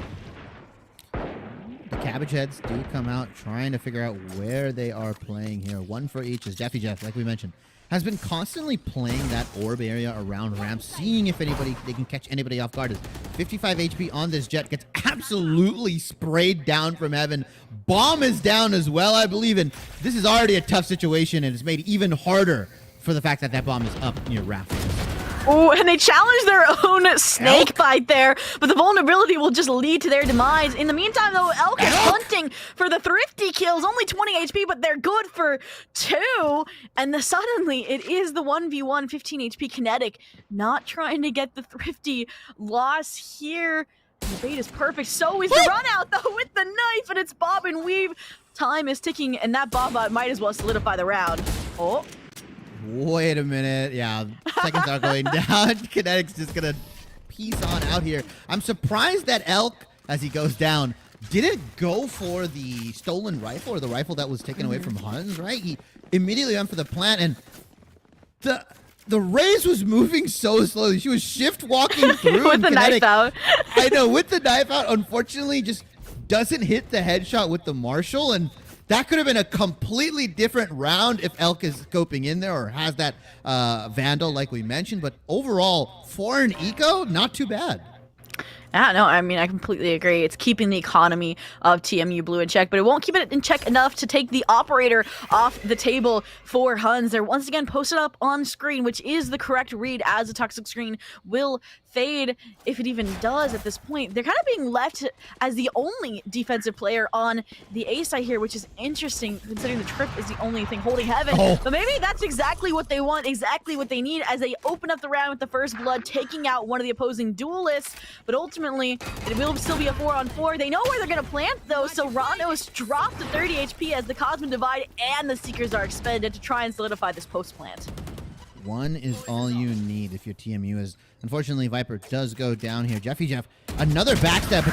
The Cabbage Heads do come out trying to figure out where they are playing here. One for each, as Jeffy Jeff, like we mentioned, has been constantly playing that orb area around ramp, seeing if they can catch anybody off guard. As 55 HP on this Jet, gets absolutely sprayed down from Heaven. Bomb is down as well, I believe, and this is already a tough situation, and it's made even harder for the fact that that bomb is up near rafters. Oh, and they challenge their own snake bite there, but the vulnerability will just lead to their demise. In the meantime, though, Elk is hunting for the thrifty kills. Only 20 HP, but they're good for 2. And suddenly, it is the 1v1 15 HP Kinetic, not trying to get the thrifty loss here. The bait is perfect. So is the run out, though, with the knife, and it's bob and weave. Time is ticking, and that bob might as well solidify the round. Oh. Wait a minute. Yeah, seconds are going down. Kinetic's just going to piece on out here. I'm surprised that Elk, as he goes down, didn't go for the stolen rifle or the rifle that was taken away from Huns, right? He immediately went for the plant, and the Raze was moving so slowly. She was shift walking through. With the knife out. I know, with the knife out, unfortunately, just doesn't hit the headshot with the Marshall, and that could have been a completely different round if Elk is scoping in there or has that Vandal like we mentioned. But overall, foreign eco, not too bad. Yeah, no, I mean, I completely agree. It's keeping the economy of TMU Blue in check, but it won't keep it in check enough to take the operator off the table for Huns. They're once again posted up on screen, which is the correct read, as the toxic screen will fade, if it even does at this point. They're kind of being left as the only defensive player on the A side here, which is interesting considering the trip is the only thing holding Heaven. But maybe that's exactly what they want, exactly what they need, as they open up the round with the first blood, taking out one of the opposing duelists. But ultimately, it will still be a 4-on-4. They know where they're going to plant, though, so Rondo's dropped to 30 HP as the Cosmic Divide and the Seekers are expended to try and solidify this post plant. One is all you need if your TMU is. Unfortunately, Viper does go down here. Jeffy Jeff, another backstep.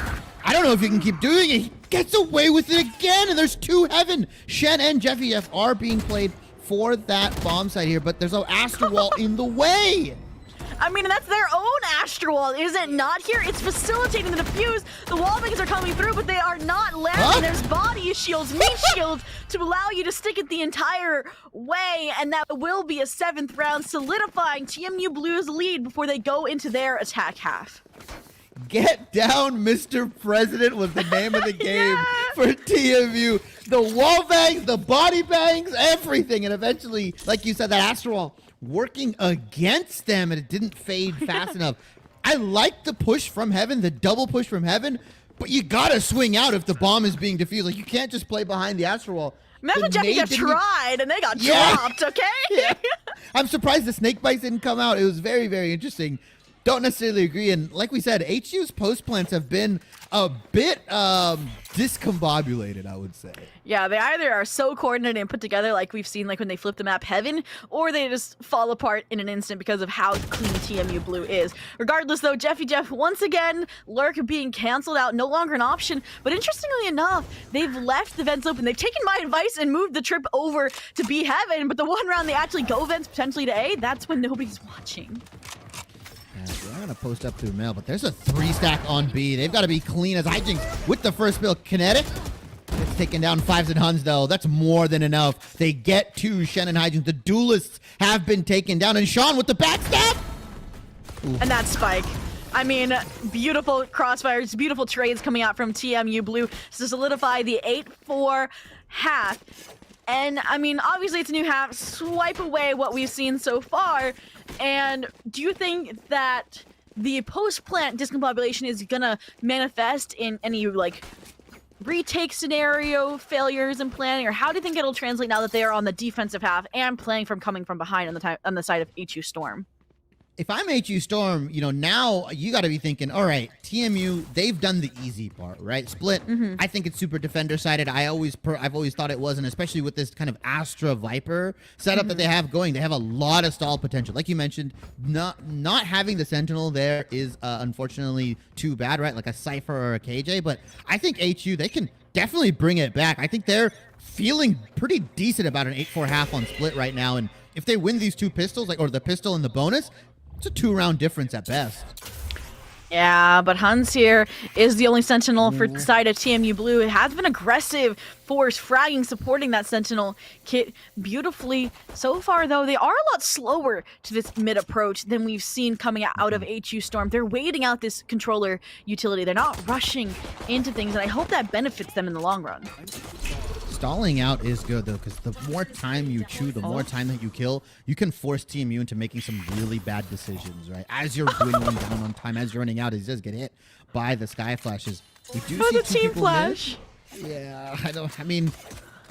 I don't know if you can keep doing it. He gets away with it again, and there's 2 Heaven. Shen and Jeffy Jeff are being played for that bomb site here, but there's no Astro Wall in the way. I mean, that's their own Astro Wall, is it not here? It's facilitating the defuse. The wall makers are coming through, but they are not landing. There's body shields, meat shields to allow you to stick it the entire way, and that will be a 7th round, solidifying TMU Blue's lead before they go into their attack half. Get down, Mr. President was the name of the game for TMU. The wall bangs, the body bangs, everything, and eventually, like you said, that Astro Wall working against them, and it didn't fade fast enough. I like the push from Heaven, the double push from Heaven, but you gotta swing out if the bomb is being defused. Like, you can't just play behind the Astro Wall. Remember Jeffy Jeff tried, and they got dropped, okay? I'm surprised the snake bites didn't come out. It was very, very interesting. Don't necessarily agree, and like we said, HU's post plants have been a bit discombobulated, I would say. Yeah, they either are so coordinated and put together like we've seen like when they flip the map Heaven, or they just fall apart in an instant because of how clean TMU Blue is. Regardless though, Jeffy Jeff, once again, Lurk being canceled out, no longer an option. But interestingly enough, they've left the vents open. They've taken my advice and moved the trip over to B Heaven, but the one round they actually go vents potentially to A, that's when nobody's watching. They're going to post up through mail, but there's a 3-stack on B. They've got to be clean as Hijinks with the first build. Kinetic. It's taking down 5s and Huns, though. That's more than enough. They get 2 Shen and Hijinks. The duelists have been taken down. And Sean with the backstab. Ooh. And that spike. I mean, beautiful crossfires, beautiful trades coming out from TMU Blue to solidify the 8-4 half. And, I mean, obviously it's a new half. Swipe away what we've seen so far. And do you think that the post-plant discombobulation is going to manifest in any, like, retake scenario failures in planning? Or how do you think it'll translate now that they are on the defensive half and playing from coming from behind on the side of HU Storm? If I'm HU Storm, you know, now you got to be thinking, all right, TMU, they've done the easy part, right? Split, I think it's super defender-sided. I've always thought it was, and especially with this kind of Astra Viper setup that they have going, they have a lot of stall potential. Like you mentioned, not having the Sentinel there is unfortunately too bad, right? Like a Cypher or a KJ, but I think HU, they can definitely bring it back. I think they're feeling pretty decent about an 8-4 half on Split right now, and if they win these 2 pistols, like or the pistol and the bonus, it's a 2-round difference at best. Yeah, but Huns here is the only Sentinel for the side of TMU Blue. It has been aggressive force fragging, supporting that Sentinel kit beautifully. So far, though, they are a lot slower to this mid approach than we've seen coming out of HU Storm. They're waiting out this controller utility. They're not rushing into things, and I hope that benefits them in the long run. stalling out is good, though, because the more time you chew, the more time that you kill, you can force TMU into making some really bad decisions, right? As you're doing one down on time, as you're running out, he does get hit by the Sky Flashes. We do see the two team people flash. miss. Yeah, I mean,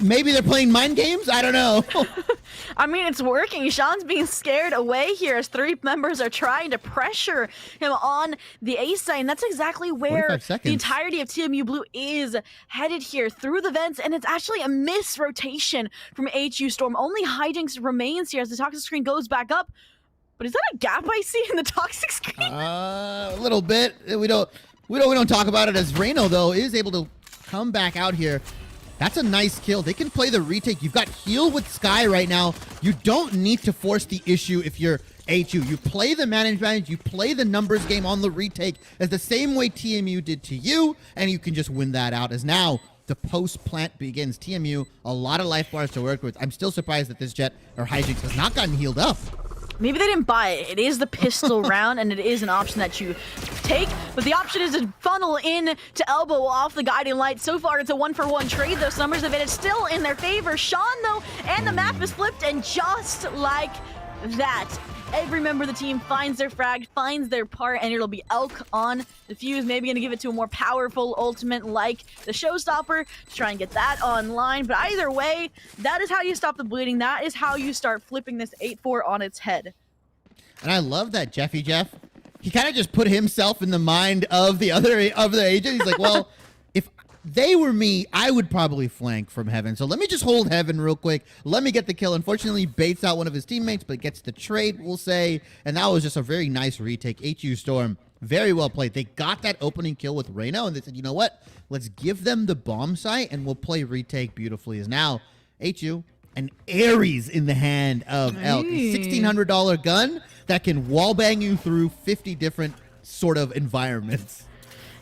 maybe they're playing mind games? I don't know. I mean, it's working. Sean's being scared away here as 3 members are trying to pressure him on the A side, and that's exactly where the entirety of TMU Blue is headed here, through the vents, and it's actually a miss rotation from HU Storm. Only Hijinks remains here as the toxic screen goes back up. But is that a gap I see in the toxic screen? A little bit. We don't talk about it, as Reno, though, is able to come back out here. That's a nice kill. They can play the retake. You've got heal with Sky right now. You don't need to force the issue if you're HU. You play the man advantage. You play the numbers game on the retake as the same way TMU did to you, and you can just win that out. As now the post plant begins. TMU, a lot of life bars to work with. I'm still surprised that this Jet or Hijinks has not gotten healed up. Maybe they didn't buy it. It is the pistol round, and it is an option that you take. But the option is to funnel in to elbow off the guiding light. So far, it's a 1-for-1 trade. Those numbers of it is still in their favor. Sean, though, and the map is flipped, and just like that, every member of the team finds their frag, finds their part, and it'll be Elk on the fuse. Maybe going to give it to a more powerful ultimate like the Showstopper to try and get that online. But either way, that is how you stop the bleeding. That is how you start flipping this 8-4 on its head. And I love that Jeff, he kind of just put himself in the mind of the other agent. He's like, well, if they were me, I would probably flank from Heaven. So let me just hold Heaven real quick. Let me get the kill. Unfortunately, baits out one of his teammates, but gets the trade, we'll say. And that was just a very nice retake. HU Storm, very well played. They got that opening kill with Reno, and they said, you know what? Let's give them the bomb site, and we'll play retake beautifully. As now, HU, an Ares in the hand of Elk. A $1,600 gun that can wallbang you through 50 different sort of environments.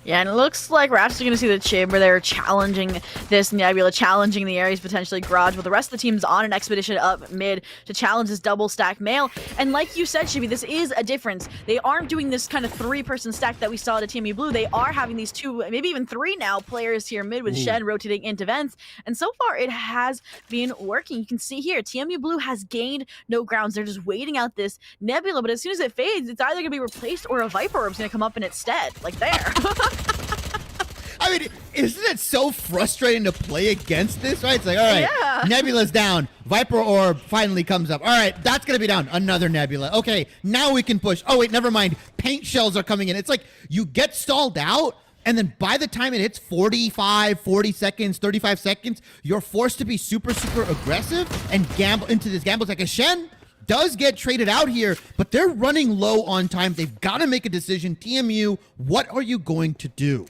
Yeah, and it looks like we're actually going to see the Chamber there challenging this Nebula, challenging the Ares, potentially Garage, but the rest of the team's on an expedition up mid to challenge this double stack male. And like you said, Shibi, this is a difference. They aren't doing this kind of 3-person stack that we saw at TMU Blue. They are having these 2, maybe even 3 now players here mid with Shen rotating into vents. And so far, it has been working. You can see here, TMU Blue has gained no grounds. They're just waiting out this Nebula, but as soon as it fades, it's either going to be replaced or a Viper Orb's going to come up in its stead. Like there. I mean, isn't it so frustrating to play against this, right? It's like, all right, Nebula's down. Viper Orb finally comes up. All right, that's going to be down. Another Nebula. Okay, now we can push. Oh, wait, never mind. Paint shells are coming in. It's like you get stalled out, and then by the time it hits 45, 40 seconds, 35 seconds, you're forced to be super, super aggressive and gamble into this gamble. It's like a Shen does get traded out here, but they're running low on time. They've got to make a decision. TMU, what are you going to do?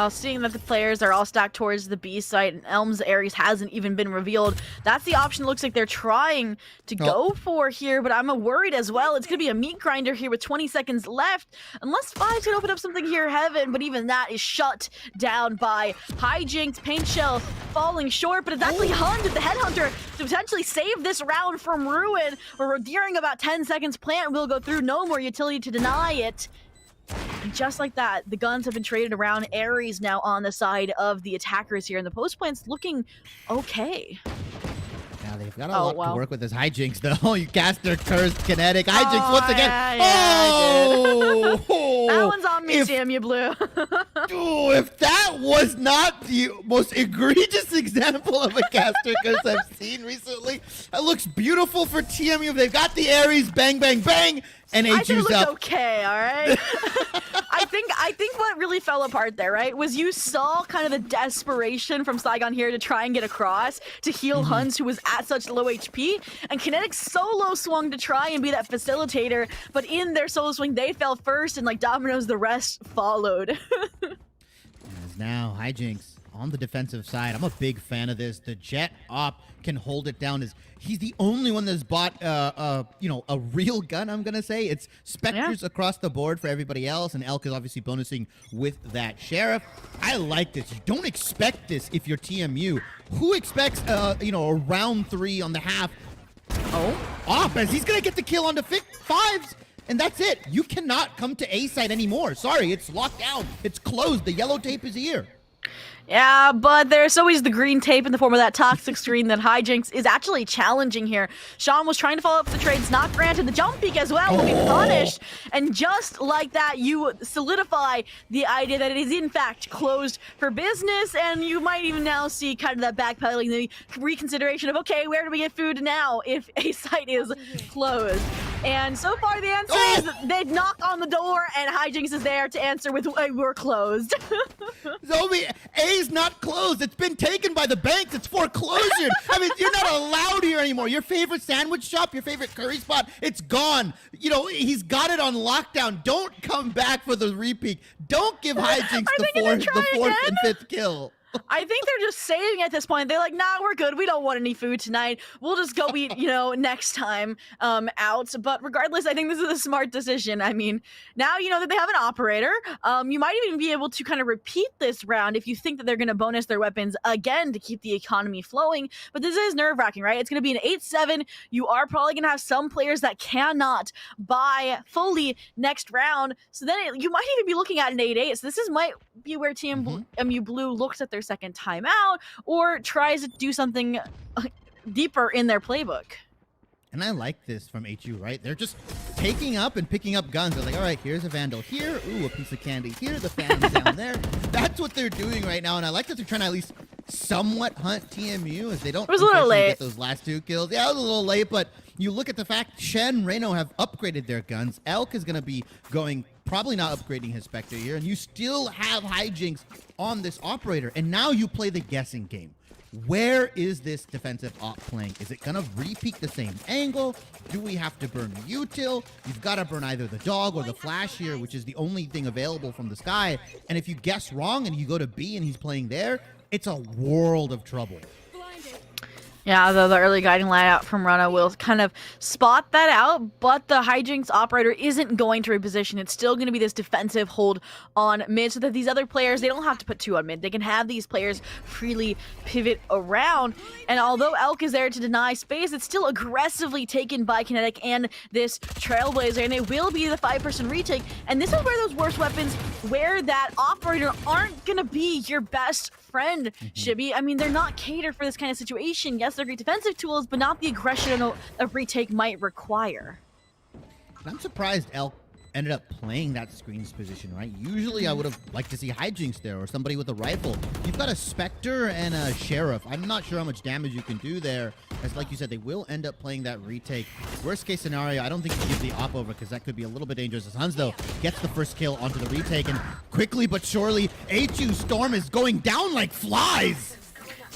Seeing that the players are all stacked towards the B site and Elm's Ares hasn't even been revealed, that's the option looks like they're trying to go for here, but I'm worried as well. It's going to be a meat grinder here with 20 seconds left, unless Fives can open up something here, Heaven, but even that is shut down by Hijinks. Paint Shell falling short, but it's actually Hunt with the Headhunter to potentially save this round from ruin, or during about 10 seconds, Plant will go through, no more utility to deny it. And just like that, the guns have been traded around. Ares now on the side of the attackers here, and the post plant's looking okay. Yeah, they've got a lot to work with this Hijinks, though. You cast their cursed kinetic. Hijinks once again. That one's on me, TMU Blue. If that was not the most egregious example of a caster curse I've seen recently, it looks beautiful for TMU. They've got the Ares, bang, bang, bang. And I think it looked okay, all right? I think what really fell apart there, right, was you saw kind of the desperation from Saigon here to try and get across to heal Huns, who was at such low HP, and Kinetic solo swung to try and be that facilitator, but in their solo swing, they fell first, and like dominoes, the rest followed. As now, Hijinks on the defensive side. I'm a big fan of this. The Jet op can hold it down. He's the only one that's bought, a real gun, I'm going to say. It's Spectres across the board for everybody else, and Elk is obviously bonusing with that Sheriff. I like this. You don't expect this if you're TMU. Who expects, a round 3 on the half? Op, as he's going to get the kill on the Fives, and that's it. You cannot come to A side anymore. Sorry, it's locked down. It's closed. The yellow tape is here. Yeah, but there's always the green tape in the form of that toxic screen that Hijinks is actually challenging here. Sean was trying to follow up the trades, not granted. The jump peek as well will be punished. And just like that, you solidify the idea that it is in fact closed for business, and you might even now see kind of that backpedaling, the reconsideration of, okay, where do we get food now if a site is closed? And so far the answer is they knock on the door and Hijinks is there to answer with, we're closed. Zombie, A's not closed. It's been taken by the banks. It's foreclosure. I mean, you're not allowed here anymore. Your favorite sandwich shop, your favorite curry spot, it's gone. You know, he's got it on lockdown. Don't come back for the repeat. Don't give Hijinks the fourth and fifth kill. I think they're just saving at this point. They're like, nah, we're good. We don't want any food tonight. We'll just go eat, next time out. But regardless, I think this is a smart decision. I mean, now you know that they have an operator. You might even be able to kind of repeat this round if you think that they're going to bonus their weapons again to keep the economy flowing. But this is nerve-wracking, right? It's going to be an 8-7. You are probably going to have some players that cannot buy fully next round. So then you might even be looking at an 8-8. So this might be where TMU Blue looks at their second time out or tries to do something deeper in their playbook. And I like this from HU, right? They're just taking up and picking up guns. They're like, all right, here's a Vandal here. Ooh, a piece of candy here. The Phantom's down there. That's what they're doing right now. And I like that they're trying to at least somewhat hunt TMU as they don't get those last two kills. Yeah, it was a little late, but you look at the fact Shen, Reno have upgraded their guns. Elk is going to be going, probably not upgrading his Spectre here. And you still have Hijinks on this operator. And now you play the guessing game. Where is this defensive op playing? Is it going to repeat the same angle? Do we have to burn util? You've got to burn either the dog or the flash here, which is the only thing available from the sky. And if you guess wrong and you go to B and he's playing there, it's a world of trouble. Yeah, though the early guiding light out from Rana will kind of spot that out, but the Hijinks operator isn't going to reposition. It's still going to be this defensive hold on mid so that these other players, they don't have to put two on mid. They can have these players freely pivot around. And although Elk is there to deny space, it's still aggressively taken by Kinetic and this Trailblazer, and it will be the 5-person retake. And this is where those worst weapons, where that operator aren't going to be your best friend, Shibby. I mean, they're not catered for this kind of situation. Yes, they're great defensive tools, but not the aggression a retake might require. I'm surprised Elk ended up playing that screens position, right? Usually I would have liked to see Hijinks there or somebody with a rifle. You've got a Spectre and a Sheriff. I'm not sure how much damage you can do there. As like you said, they will end up playing that retake. Worst case scenario, I don't think you give the op over because that could be a little bit dangerous. As Hans, though, gets the first kill onto the retake, and quickly but surely, HU Storm is going down like flies.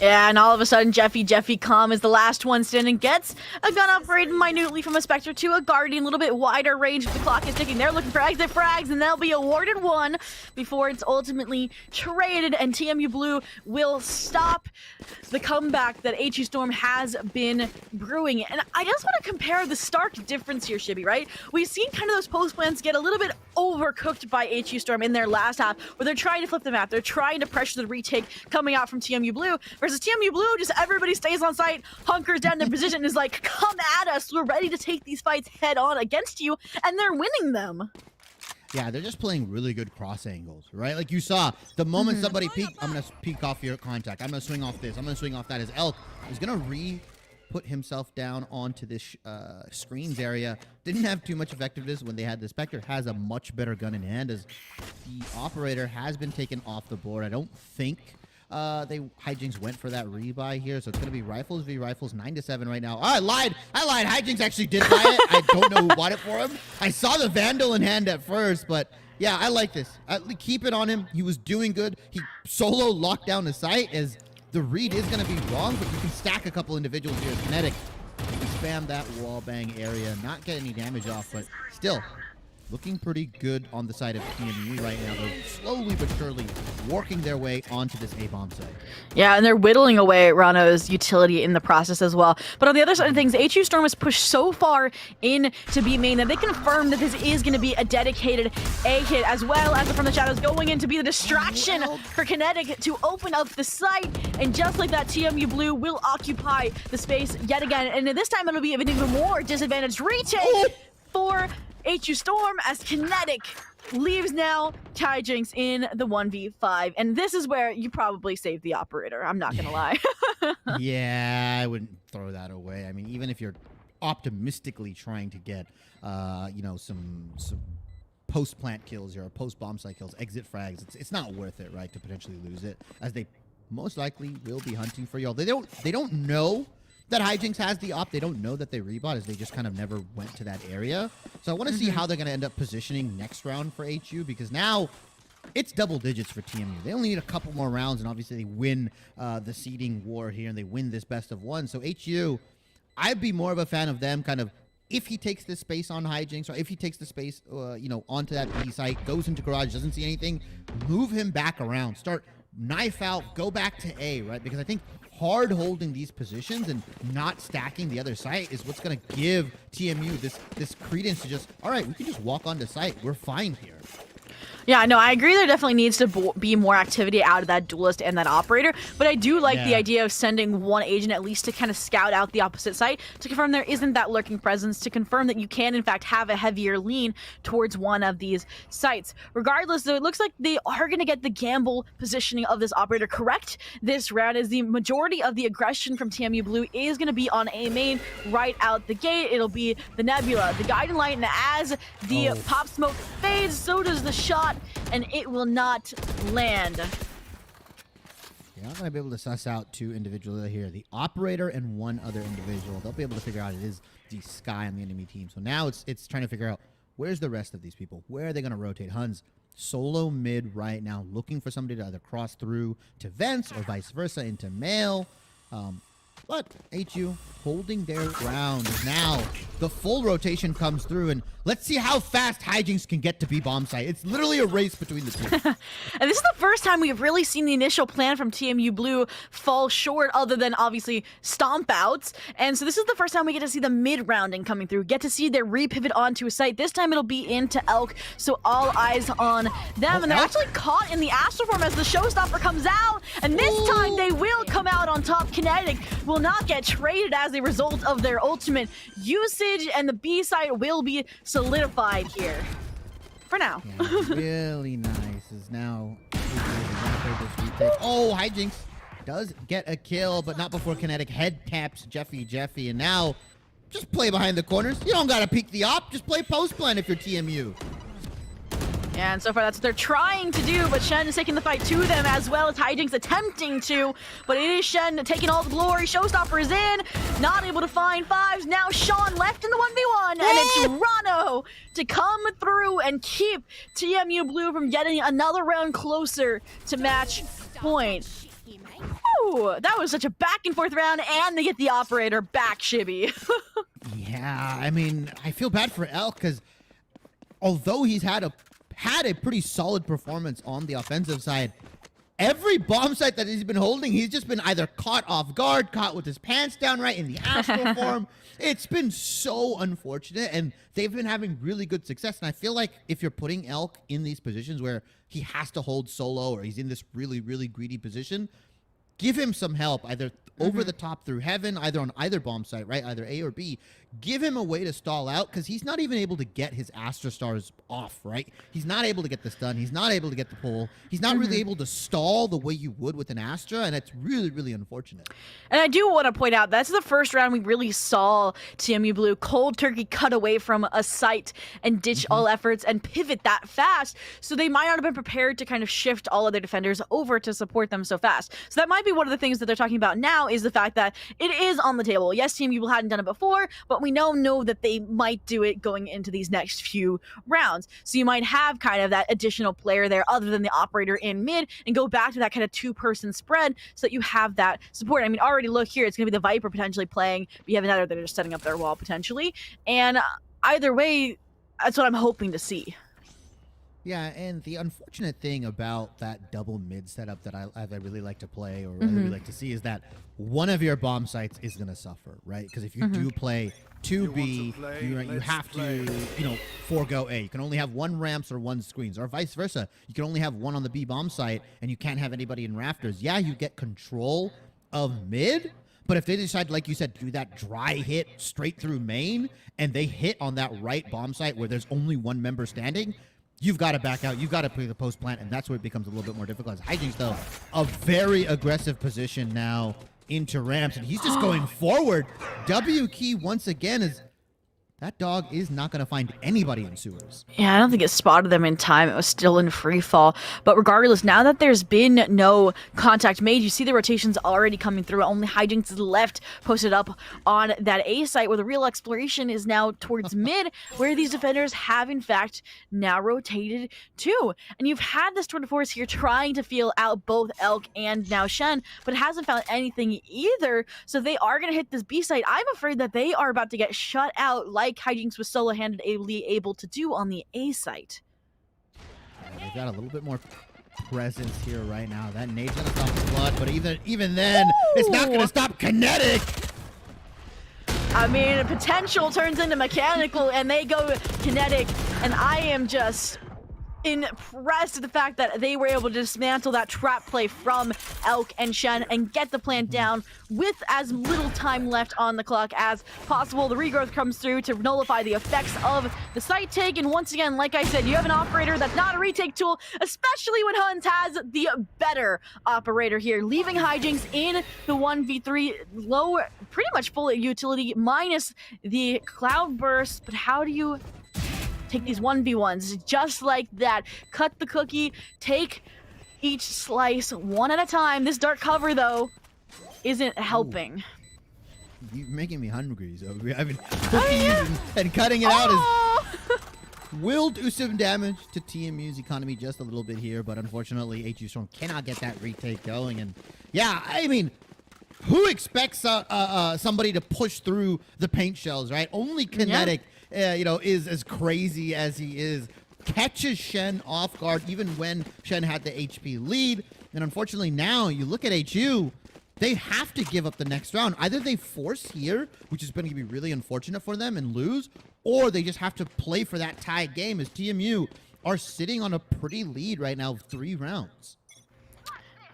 Yeah, and all of a sudden, Jeffy Calm is the last one standing, gets a gun upgrade minutely from a Spectre to a Guardian, a little bit wider range. The clock is ticking. They're looking for exit frags, and they'll be awarded one before it's ultimately traded, and TMU Blue will stop the comeback that HU Storm has been brewing. And I just want to compare the stark difference here, Shibby, right? We've seen kind of those post plans get a little bit overcooked by HU Storm in their last half, where they're trying to flip the map. They're trying to pressure the retake coming out from TMU Blue, versus TMU Blue, just everybody stays on site, hunkers down their position, and is like, come at us, we're ready to take these fights head on against you, and they're winning them. Yeah, they're just playing really good cross angles, right? Like you saw, the moment somebody peeked, I'm going to peek off your contact, I'm going to swing off this, I'm going to swing off that. As Elk is going to put himself down onto this screens area. Didn't have too much effectiveness when they had the Spectre. Has a much better gun in hand as the operator has been taken off the board. I don't think Hijinks went for that rebuy here, so it's gonna be Rifles v Rifles, 9-7 right now. Oh, I lied. Hijinks actually did buy it. I don't know who bought it for him. I saw the Vandal in hand at first, but yeah, I like this. Keep it on him. He was doing good. He solo locked down the site as the read is gonna be wrong, but you can stack a couple individuals here. Kinetic, you spam that wall bang area, not get any damage off, but still looking pretty good on the side of TMU right now. They're slowly but surely working their way onto this A-bomb site. Yeah, and they're whittling away Rano's utility in the process as well. But on the other side of things, HU Storm has pushed so far in to B main that they confirm that this is going to be a dedicated A-hit, as well as from the shadows going in to be the distraction for Kinetic to open up the site. And just like that, TMU Blue will occupy the space yet again. And this time it'll be an even more disadvantaged retake for HU Storm as Kinetic leaves now Hijinks in the 1v5. And this is where you probably save the operator. I'm not going to lie. Yeah, I wouldn't throw that away. I mean, even if you're optimistically trying to get, some post-plant kills or post-bomb site kills, exit frags, it's not worth it, right, to potentially lose it, as they most likely will be hunting for y'all. They don't know that Hijinks has the op. They don't know that they rebought, as they just kind of never went to that area. So I want to see how they're going to end up positioning next round for HU, because now it's double digits for TMU. They only need a couple more rounds, and obviously they win the seeding war here, and they win this best of one. So HU, I'd be more of a fan of them kind of, if he takes this space on Hijinks, or if he takes the space, onto that B site, goes into garage, doesn't see anything, move him back around, start knife out, go back to A, right? Because I think hard holding these positions and not stacking the other site is what's going to give TMU this credence to just, all right, we can just walk onto site. We're fine here. Yeah, no, I agree there definitely needs to be more activity out of that duelist and that operator, but I do like the idea of sending one agent at least to kind of scout out the opposite site, to confirm there isn't that lurking presence, to confirm that you can in fact have a heavier lean towards one of these sites. Regardless, though, it looks like they are going to get the gamble positioning of this operator correct this round, as the majority of the aggression from TMU Blue is going to be on A main right out the gate. It'll be the Nebula, the Guiding Light, and as the pop smoke fades, so does the shot, and it will not land. You're not going to be able to suss out two individuals here. The operator and one other individual. They'll be able to figure out it is the Sky on the enemy team. So now it's trying to figure out, where's the rest of these people? Where are they going to rotate? Huns solo mid right now, looking for somebody to either cross through to vents or vice versa into male. But HU holding their ground. Now the full rotation comes through, and let's see how fast Hijinks can get to B bomb site. It's literally a race between the two. And this is the first time we've really seen the initial plan from TMU Blue fall short, other than obviously stomp outs. And so this is the first time we get to see the mid rounding coming through, get to see their repivot onto a site. This time it'll be into Elk, so all eyes on them. And they're actually caught in the Astroform as the showstopper comes out, and this time they will come out on top. Kinetic will not get traded as a result of their ultimate usage, and the B side will be solidified here for now. Yeah, really nice is now. Oh, Hijinks does get a kill, but not before Kinetic head taps Jeffy, and now just play behind the corners. You don't gotta peek the op, just play post plan if you're TMU. And so far, that's what they're trying to do, but Shen is taking the fight to them, as well as Hijinks attempting to, but it is Shen taking all the glory. Showstopper is in, not able to find fives. Now Sean left in the 1v1, and it's Rano to come through and keep TMU Blue from getting another round closer to match point. Ooh, that was such a back and forth round, and they get the operator back, Shibby. Yeah, I mean, I feel bad for Elk, because although he's had a pretty solid performance on the offensive side, every bomb site that he's been holding, he's just been either caught off guard, caught with his pants down right in the astral form. It's been so unfortunate, and they've been having really good success. And I feel like if you're putting Elk in these positions where he has to hold solo, or he's in this really, really greedy position, give him some help, either over the top through heaven, either on either bomb site, right? Either A or B. Give him a way to stall out, because he's not even able to get his Astra Stars off, right? He's not able to get the stun. He's not able to get the pull. He's not really able to stall the way you would with an Astra, and it's really, really unfortunate. And I do want to point out, that's the first round we really saw TMU Blue cold turkey cut away from a site and ditch all efforts and pivot that fast. So they might not have been prepared to kind of shift all of their defenders over to support them so fast. So that might be one of the things that they're talking about now, is the fact that it is on the table. Yes, TMU Blue hadn't done it before, but we know that they might do it going into these next few rounds. So you might have kind of that additional player there other than the operator in mid, and go back to that kind of two-person spread so that you have that support. I mean, already look here, it's going to be the Viper potentially playing, but you have another that are just setting up their wall potentially. And either way, that's what I'm hoping to see. Yeah, and the unfortunate thing about that double mid setup that I really like to play, or I really like to see, is that one of your bomb sites is going to suffer, right? Because if you do play 2B, you have to, forego A. You can only have one ramps or one screens, or vice versa. You can only have one on the B bomb site, and you can't have anybody in rafters. Yeah, you get control of mid, But if they decide, like you said, to do that dry hit straight through main, and they hit on that right bomb site where there's only one member standing, you've got to back out. You've got to play the post plant, and that's where it becomes a little bit more difficult. Hijinks, though, a very aggressive position now into ramps, and he's just going forward. W key once again is... That dog is not going to find anybody in sewers. Yeah, I don't think it spotted them in time. It was still in free fall. But regardless, now that there's been no contact made, you see the rotations already coming through. Only Hijinks is left posted up on that A site, where the real exploration is now towards mid, where these defenders have in fact now rotated too. And you've had this tour de force here trying to feel out both Elk and now Shen, but it hasn't found anything either. So they are going to hit this B site. I'm afraid that they are about to get shut out like Hijinks was solo-handedly able to do on the A site. They've got a little bit more presence here right now. That nade's gonna stop the blood, but even then, it's not gonna stop kinetic. I mean, potential turns into mechanical, and they go kinetic, and I am just impressed at the fact that they were able to dismantle that trap play from Elk and Shen and get the plant down with as little time left on the clock as possible. The regrowth comes through to nullify the effects of the site take, and once again, like I said, you have an operator that's not a retake tool, especially when Huns has the better operator here, leaving Hijinks in the 1v3 low, pretty much full utility minus the cloud burst. But how do you take these 1v1s just like that? Cut the cookie, take each slice one at a time. This dark cover, though, isn't helping. You're making me hungry, so I mean, cookies and cutting it out is will do some damage to TMU's economy just a little bit here, but unfortunately, HU Storm cannot get that retake going. And yeah, I mean, who expects somebody to push through the paint shells, right? Only Kinetic. Yeah. Is as crazy as he is, catches Shen off guard even when Shen had the HP lead. And unfortunately now you look at HU, they have to give up the next round. Either they force here, which is going to be really unfortunate for them and lose, or they just have to play for that tied game as TMU are sitting on a pretty lead right now of 3 rounds.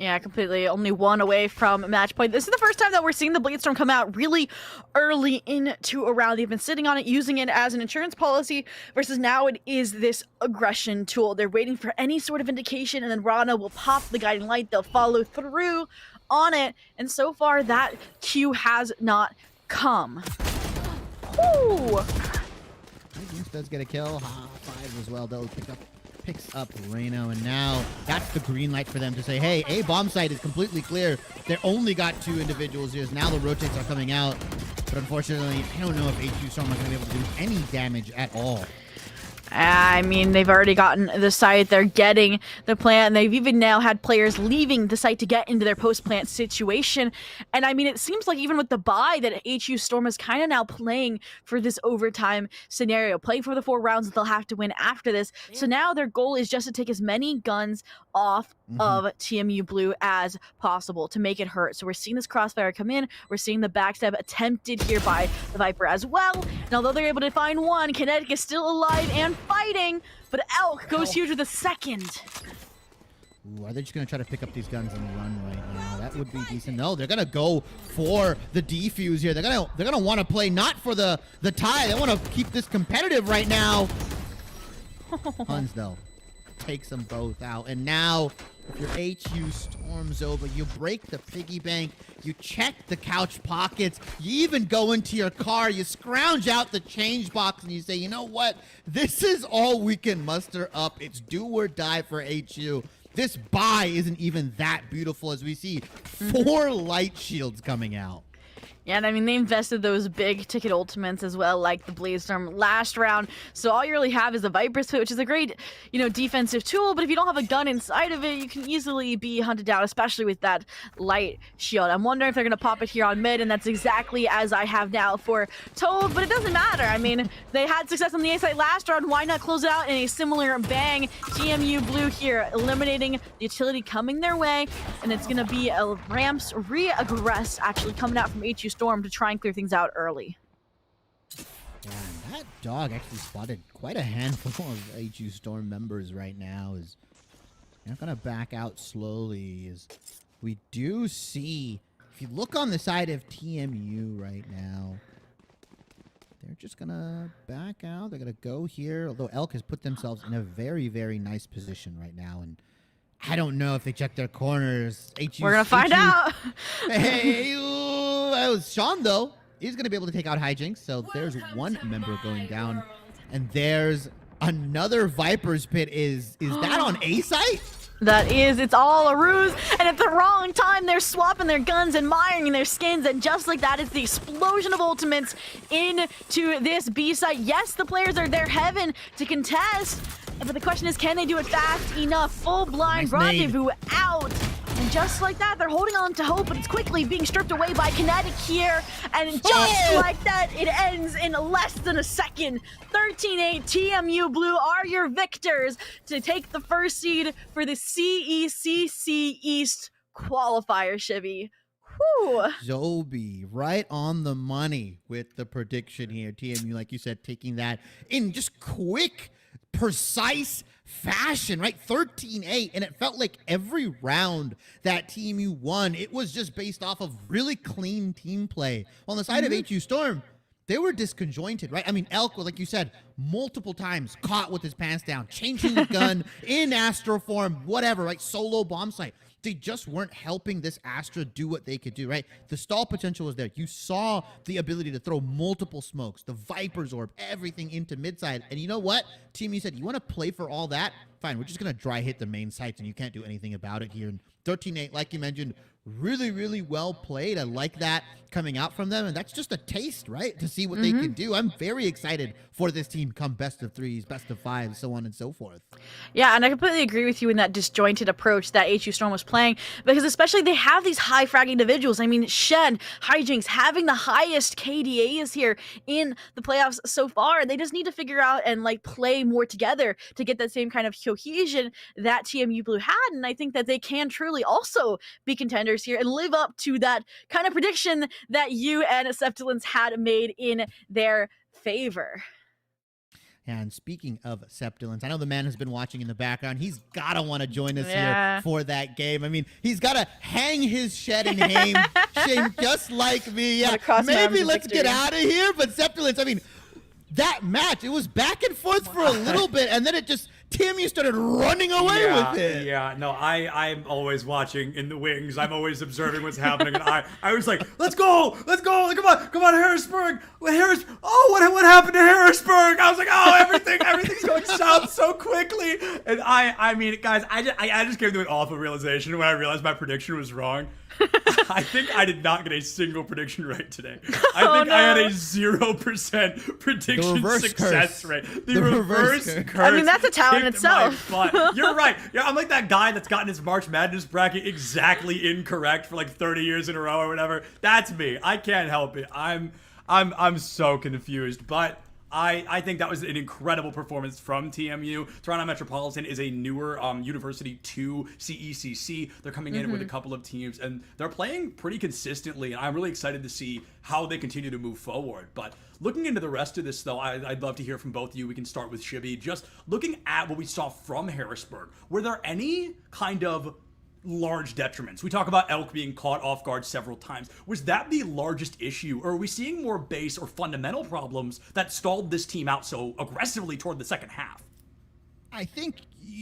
Yeah, completely. Only one away from match point. This is the first time that we're seeing the Bladestorm come out really early into a round. They've been sitting on it, using it as an insurance policy, versus now it is this aggression tool. They're waiting for any sort of indication, and then Rana will pop the guiding light. They'll follow through on it, and so far that cue has not come. Ooh. Does get a kill. 5 as well. They'll picks up Reno, and now that's the green light for them to say, hey, A bomb site is completely clear. They only got 2 individuals here. Now the rotates are coming out, but unfortunately, I don't know if HU Storm are going to be able to do any damage at all. I mean, they've already gotten the site. They're getting the plant, and they've even now had players leaving the site to get into their post-plant situation. And I mean, it seems like even with the bye that HU Storm is kind of now playing for this overtime scenario, playing for the 4 rounds that they'll have to win after this. So now their goal is just to take as many guns off of TMU Blue as possible to make it hurt. So we're seeing this crossfire come in. We're seeing the backstab attempted here by the Viper as well. And although they're able to find one, Kinetic is still alive and fighting, but Elk goes huge with a second. Ooh, are they just going to try to pick up these guns and run right now? That would be decent. No, they're going to go for the defuse here. They're going to want to play not for the tie. They want to keep this competitive right now. Huns, though, takes them both out. And now, if your HU Storm's over, you break the piggy bank, you check the couch pockets, you even go into your car, you scrounge out the change box, and you say, you know what? This is all we can muster up. It's do or die for HU. This buy isn't even that beautiful as we see 4 light shields coming out. Yeah, and I mean, they invested those big ticket ultimates as well, like the Bladestorm last round. So all you really have is the Viper's Pit, which is a great, defensive tool. But if you don't have a gun inside of it, you can easily be hunted down, especially with that light shield. I'm wondering if they're going to pop it here on mid, and that's exactly as I have now foretold. But it doesn't matter. I mean, they had success on the A site last round. Why not close it out in a similar bang? TMU Blue here, eliminating the utility coming their way. And it's going to be a Ramps re-aggress actually coming out from HU Storm to try and clear things out early. Yeah, that dog actually spotted quite a handful of HU Storm members right now. They're going to back out slowly. As we do see if you look on the side of TMU right now, they're just going to back out. They're going to go here, although Elk has put themselves in a very, very nice position right now. And I don't know if they check their corners. We're going to find out. Hey, that was Sean, though. He's going to be able to take out Hijinks. So there's one member going down. And there's another Viper's Pit. Is that on A site? That is, it's all a ruse, and at the wrong time, they're swapping their guns and miring their skins, and just like that, it's the explosion of ultimates into this B site. Yes, the players are there heaven to contest, but the question is, can they do it fast enough? Full blind rendezvous out. And just like that, they're holding on to hope, but it's quickly being stripped away by Kinetic here. And just like that, it ends in less than a second. 13-8, TMU Blue are your victors to take the first seed for the CECC East qualifier, Shivy. Whew. Zobi, right on the money with the prediction here. TMU, like you said, taking that in just quick, precise fashion, right? 13-8, and it felt like every round that TMU won, it was just based off of really clean team play. On the side of HU Storm, they were disconjointed, right? I mean, Elk, like you said, multiple times caught with his pants down, changing the gun in Astro form, whatever, right? Solo bomb site. They just weren't helping this Astra do what they could do, right? The stall potential was there. You saw the ability to throw multiple smokes, the Viper's Orb, everything into midside. And you know what? TMU said, you want to play for all that? Fine, we're just going to dry hit the main sites, and you can't do anything about it here. And 13-8, like you mentioned, really, really well played. I like that coming out from them, and that's just a taste, right, to see what they can do. I'm very excited for this team come best of threes, best of fives, so on and so forth. Yeah, and I completely agree with you in that disjointed approach that HU Storm was playing, because especially they have these high frag individuals. I mean, Shen, Hijinks, having the highest KDAs here in the playoffs so far. They just need to figure out and like play more together to get that same kind of cohesion that TMU Blue had, and I think that they can truly also be contenders here and live up to that kind of prediction that you and Septilence had made in their favor. And speaking of Septilence, I know the man has been watching in the background. He's got to want to join us here for that game. I mean, he's got to hang his shed in shame just like me. Yeah, maybe let's get out of here. But Septilence, I mean, that match, it was back and forth for a little bit, and then it just, TMU started running away with it. Yeah, no, I'm always watching in the wings. I'm always observing what's happening, and I was like, let's go, come on, Harrisburg, oh, what happened to Harrisburg? I was like, oh, everything's going south so quickly, and I mean, guys, I just came to an awful realization when I realized my prediction was wrong. I think I did not get a single prediction right today. I had a 0% prediction success rate. The reverse curse. I mean, that's a talent itself. You're right. Yeah, I'm like that guy that's gotten his March Madness bracket exactly incorrect for like 30 years in a row or whatever. That's me. I can't help it. I'm so confused, but I think that was an incredible performance from TMU. Toronto Metropolitan is a newer university to CECC. They're coming in with a couple of teams, and they're playing pretty consistently, and I'm really excited to see how they continue to move forward. But looking into the rest of this, though, I'd love to hear from both of you. We can start with Shibby. Just looking at what we saw from Harrisburg, were there any kind of large detriments? We talk about Elk being caught off guard several times. Was that the largest issue, or are we seeing more base or fundamental problems that stalled this team out so aggressively toward the second half? I think,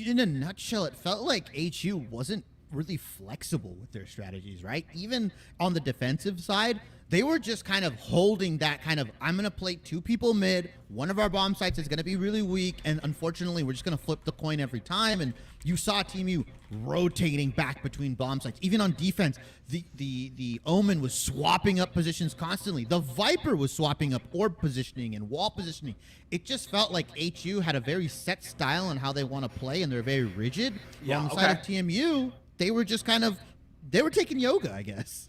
in a nutshell, it felt like HU wasn't really flexible with their strategies, right? Even on the defensive side, they were just kind of holding that kind of, I'm going to play two people mid, one of our bomb sites is going to be really weak, and unfortunately, we're just going to flip the coin every time. And you saw TMU rotating back between bomb sites. Even on defense, the Omen was swapping up positions constantly. The Viper was swapping up orb positioning and wall positioning. It just felt like HU had a very set style on how they want to play, and they're very rigid. Yeah, on the side of TMU, they were just kind of, they were taking yoga, I guess.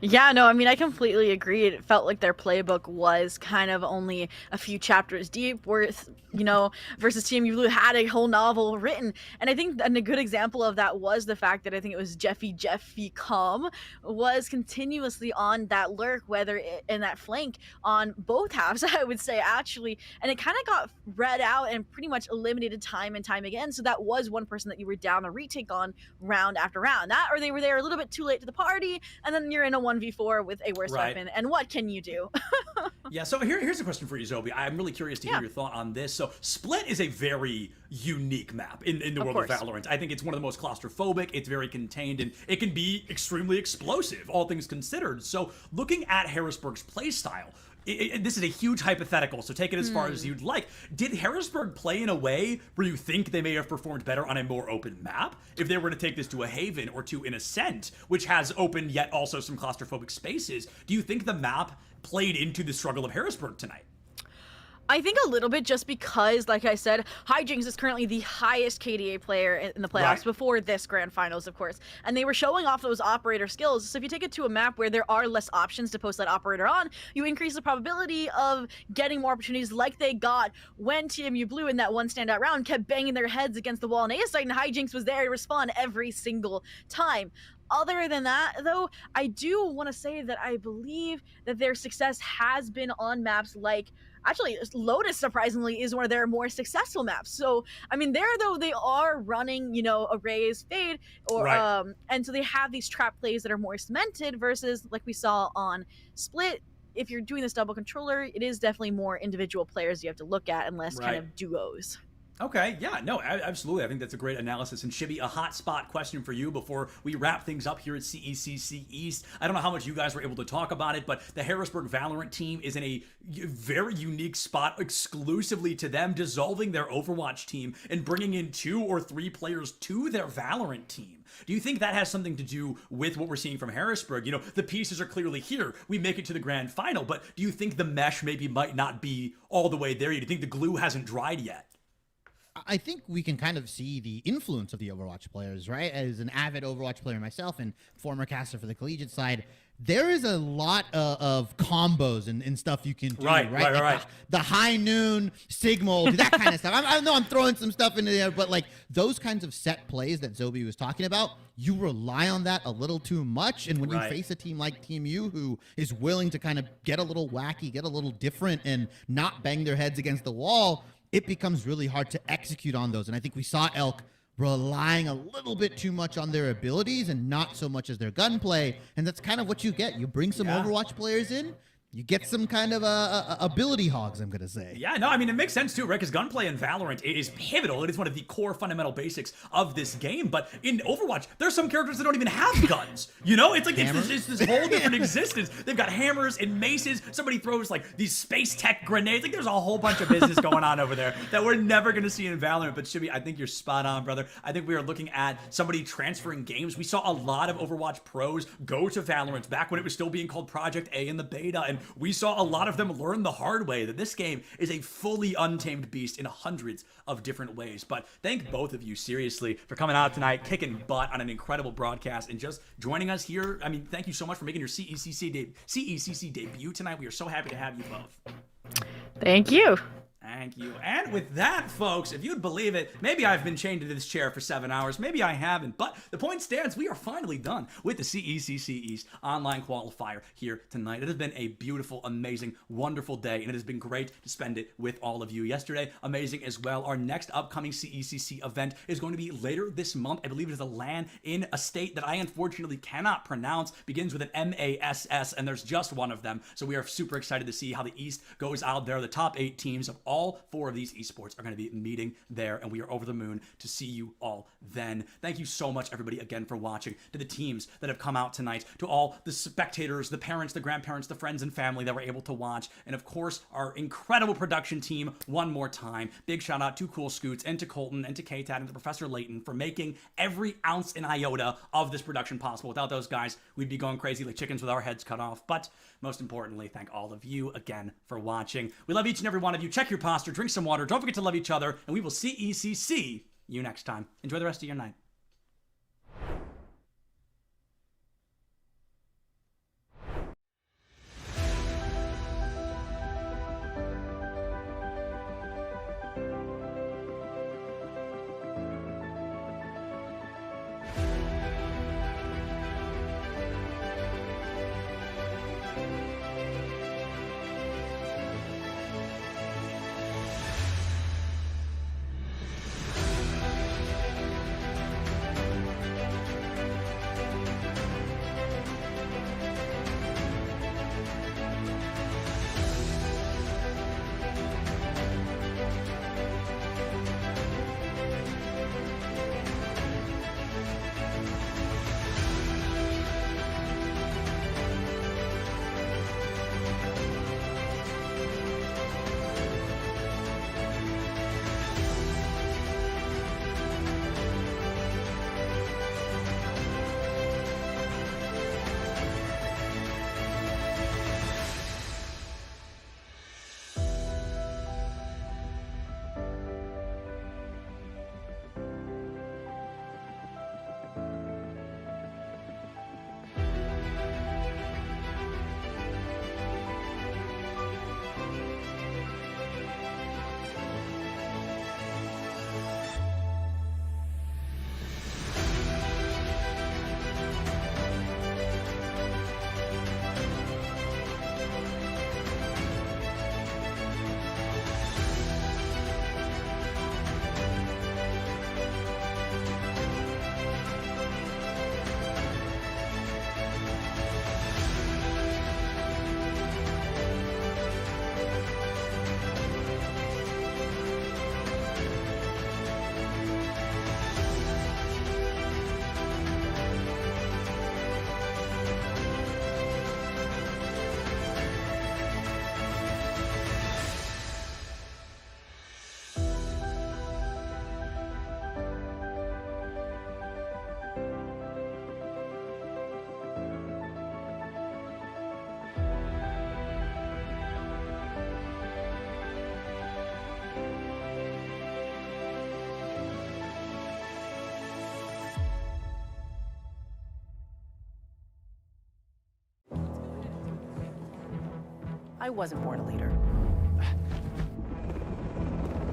Yeah, no, I mean, I completely agree. It felt like their playbook was kind of only a few chapters deep, versus TMU Blue had a whole novel written. And I think a good example of that was the fact that I think it was Jeffy Com was continuously on that lurk, in that flank on both halves, I would say, actually. And it kind of got read out and pretty much eliminated time and time again. So that was one person that you were down a retake on round after round. That, or they were there a little bit too late to the party, and then you're in a 1v4 with a worse weapon, and what can you do? Yeah, so here's a question for you, Zobi. I'm really curious to hear your thought on this. So Split is a very unique map in the world of Valorant. I think it's one of the most claustrophobic, it's very contained, and it can be extremely explosive, all things considered. So looking at Harrisburg's playstyle, this is a huge hypothetical, so take it as far as you'd like. Did Harrisburg play in a way where you think they may have performed better on a more open map? If they were to take this to a Haven or to an Ascent, which has open yet also some claustrophobic spaces, do you think the map played into the struggle of Harrisburg tonight? I think a little bit, just because, like I said, Hijinks is currently the highest KDA player in the playoffs before this grand finals, of course. And they were showing off those operator skills. So if you take it to a map where there are less options to post that operator on, you increase the probability of getting more opportunities like they got when TMU Blue in that one standout round kept banging their heads against the wall on A site, and Hijinks was there to respond every single time. Other than that, though, I do want to say that I believe that their success has been on maps like, actually, Lotus, surprisingly, is one of their more successful maps. So, I mean, they are running, Arrays Fade, and so they have these trap plays that are more cemented versus, like we saw on Split. If you're doing this double controller, it is definitely more individual players you have to look at and less kind of duos. Okay, yeah, no, absolutely. I think that's a great analysis. And Shibby, a hot spot question for you before we wrap things up here at CECC East. I don't know how much you guys were able to talk about it, but the Harrisburg Valorant team is in a very unique spot exclusively to them, dissolving their Overwatch team and bringing in 2 or 3 players to their Valorant team. Do you think that has something to do with what we're seeing from Harrisburg? The pieces are clearly here. We make it to the grand final, but do you think the mesh might not be all the way there? Do you think the glue hasn't dried yet? I think we can kind of see the influence of the Overwatch players, right? As an avid Overwatch player myself and former caster for the collegiate side, there is a lot of combos and stuff you can do, right? The high noon, Sigma, that kind of stuff. I know I'm throwing some stuff into there, but like those kinds of set plays that Zobi was talking about, you rely on that a little too much. And when you face a team like Team U who is willing to kind of get a little wacky, get a little different, and not bang their heads against the wall, it becomes really hard to execute on those. And I think we saw Elk relying a little bit too much on their abilities and not so much as their gunplay. And that's kind of what you get. You bring some Overwatch players in, you get some kind of ability hogs, I'm going to say. Yeah, no, I mean, it makes sense too, right? Because gunplay in Valorant is pivotal. It is one of the core fundamental basics of this game. But in Overwatch, there's some characters that don't even have guns. It's like it's this whole different existence. They've got hammers and maces. Somebody throws like these space tech grenades. Like there's a whole bunch of business going on over there that we're never going to see in Valorant. But Shibby, I think you're spot on, brother. I think we are looking at somebody transferring games. We saw a lot of Overwatch pros go to Valorant back when it was still being called Project A in the beta. And we saw a lot of them learn the hard way that this game is a fully untamed beast in hundreds of different ways. But thank both of you, seriously, for coming out tonight, kicking butt on an incredible broadcast, and just joining us here. I mean, thank you so much for making your CECC debut tonight. We are so happy to have you both. Thank you. Thank you. And with that, folks, if you'd believe it, maybe I've been chained to this chair for 7 hours. Maybe I haven't. But the point stands, we are finally done with the CECC East online qualifier here tonight. It has been a beautiful, amazing, wonderful day, and it has been great to spend it with all of you. Yesterday, amazing as well. Our next upcoming CECC event is going to be later this month. I believe it is a LAN in a state that I unfortunately cannot pronounce. Begins with an MASS, and there's just one of them. So we are super excited to see how the East goes out there. The top 8 teams of all 4 of these esports are going to be meeting there, and we are over the moon to see you all then. Thank you so much, everybody, again, for watching. To the teams that have come out tonight, to all the spectators, the parents, the grandparents, the friends and family that were able to watch, and of course, our incredible production team one more time. Big shout out to Cool Scoots and to Colton and to K-Tad and to Professor Layton for making every ounce and iota of this production possible. Without those guys, we'd be going crazy like chickens with our heads cut off. But most importantly, thank all of you again for watching. We love each and every one of you. Check your posture, drink some water, don't forget to love each other, and we will CECC you next time. Enjoy the rest of your night. I wasn't born a leader.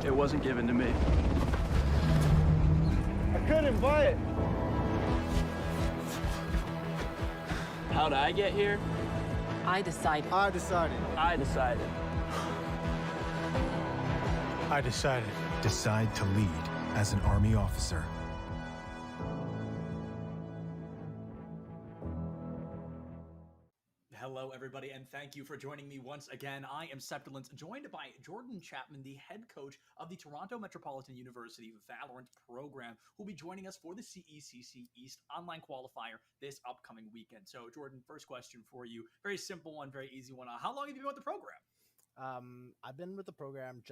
It wasn't given to me. I couldn't buy it. How'd I get here? I decided. I decided. I decided. I decided. Decide to lead as an Army officer. Hello, everybody, and thank you for joining me once again. I am Septilence, joined by Jordan Chapman, the head coach of the Toronto Metropolitan University Valorant program, who'll be joining us for the CECC East online qualifier this upcoming weekend. So, Jordan, first question for you. Very simple one, very easy one. How long have you been with the program? I've been with the program just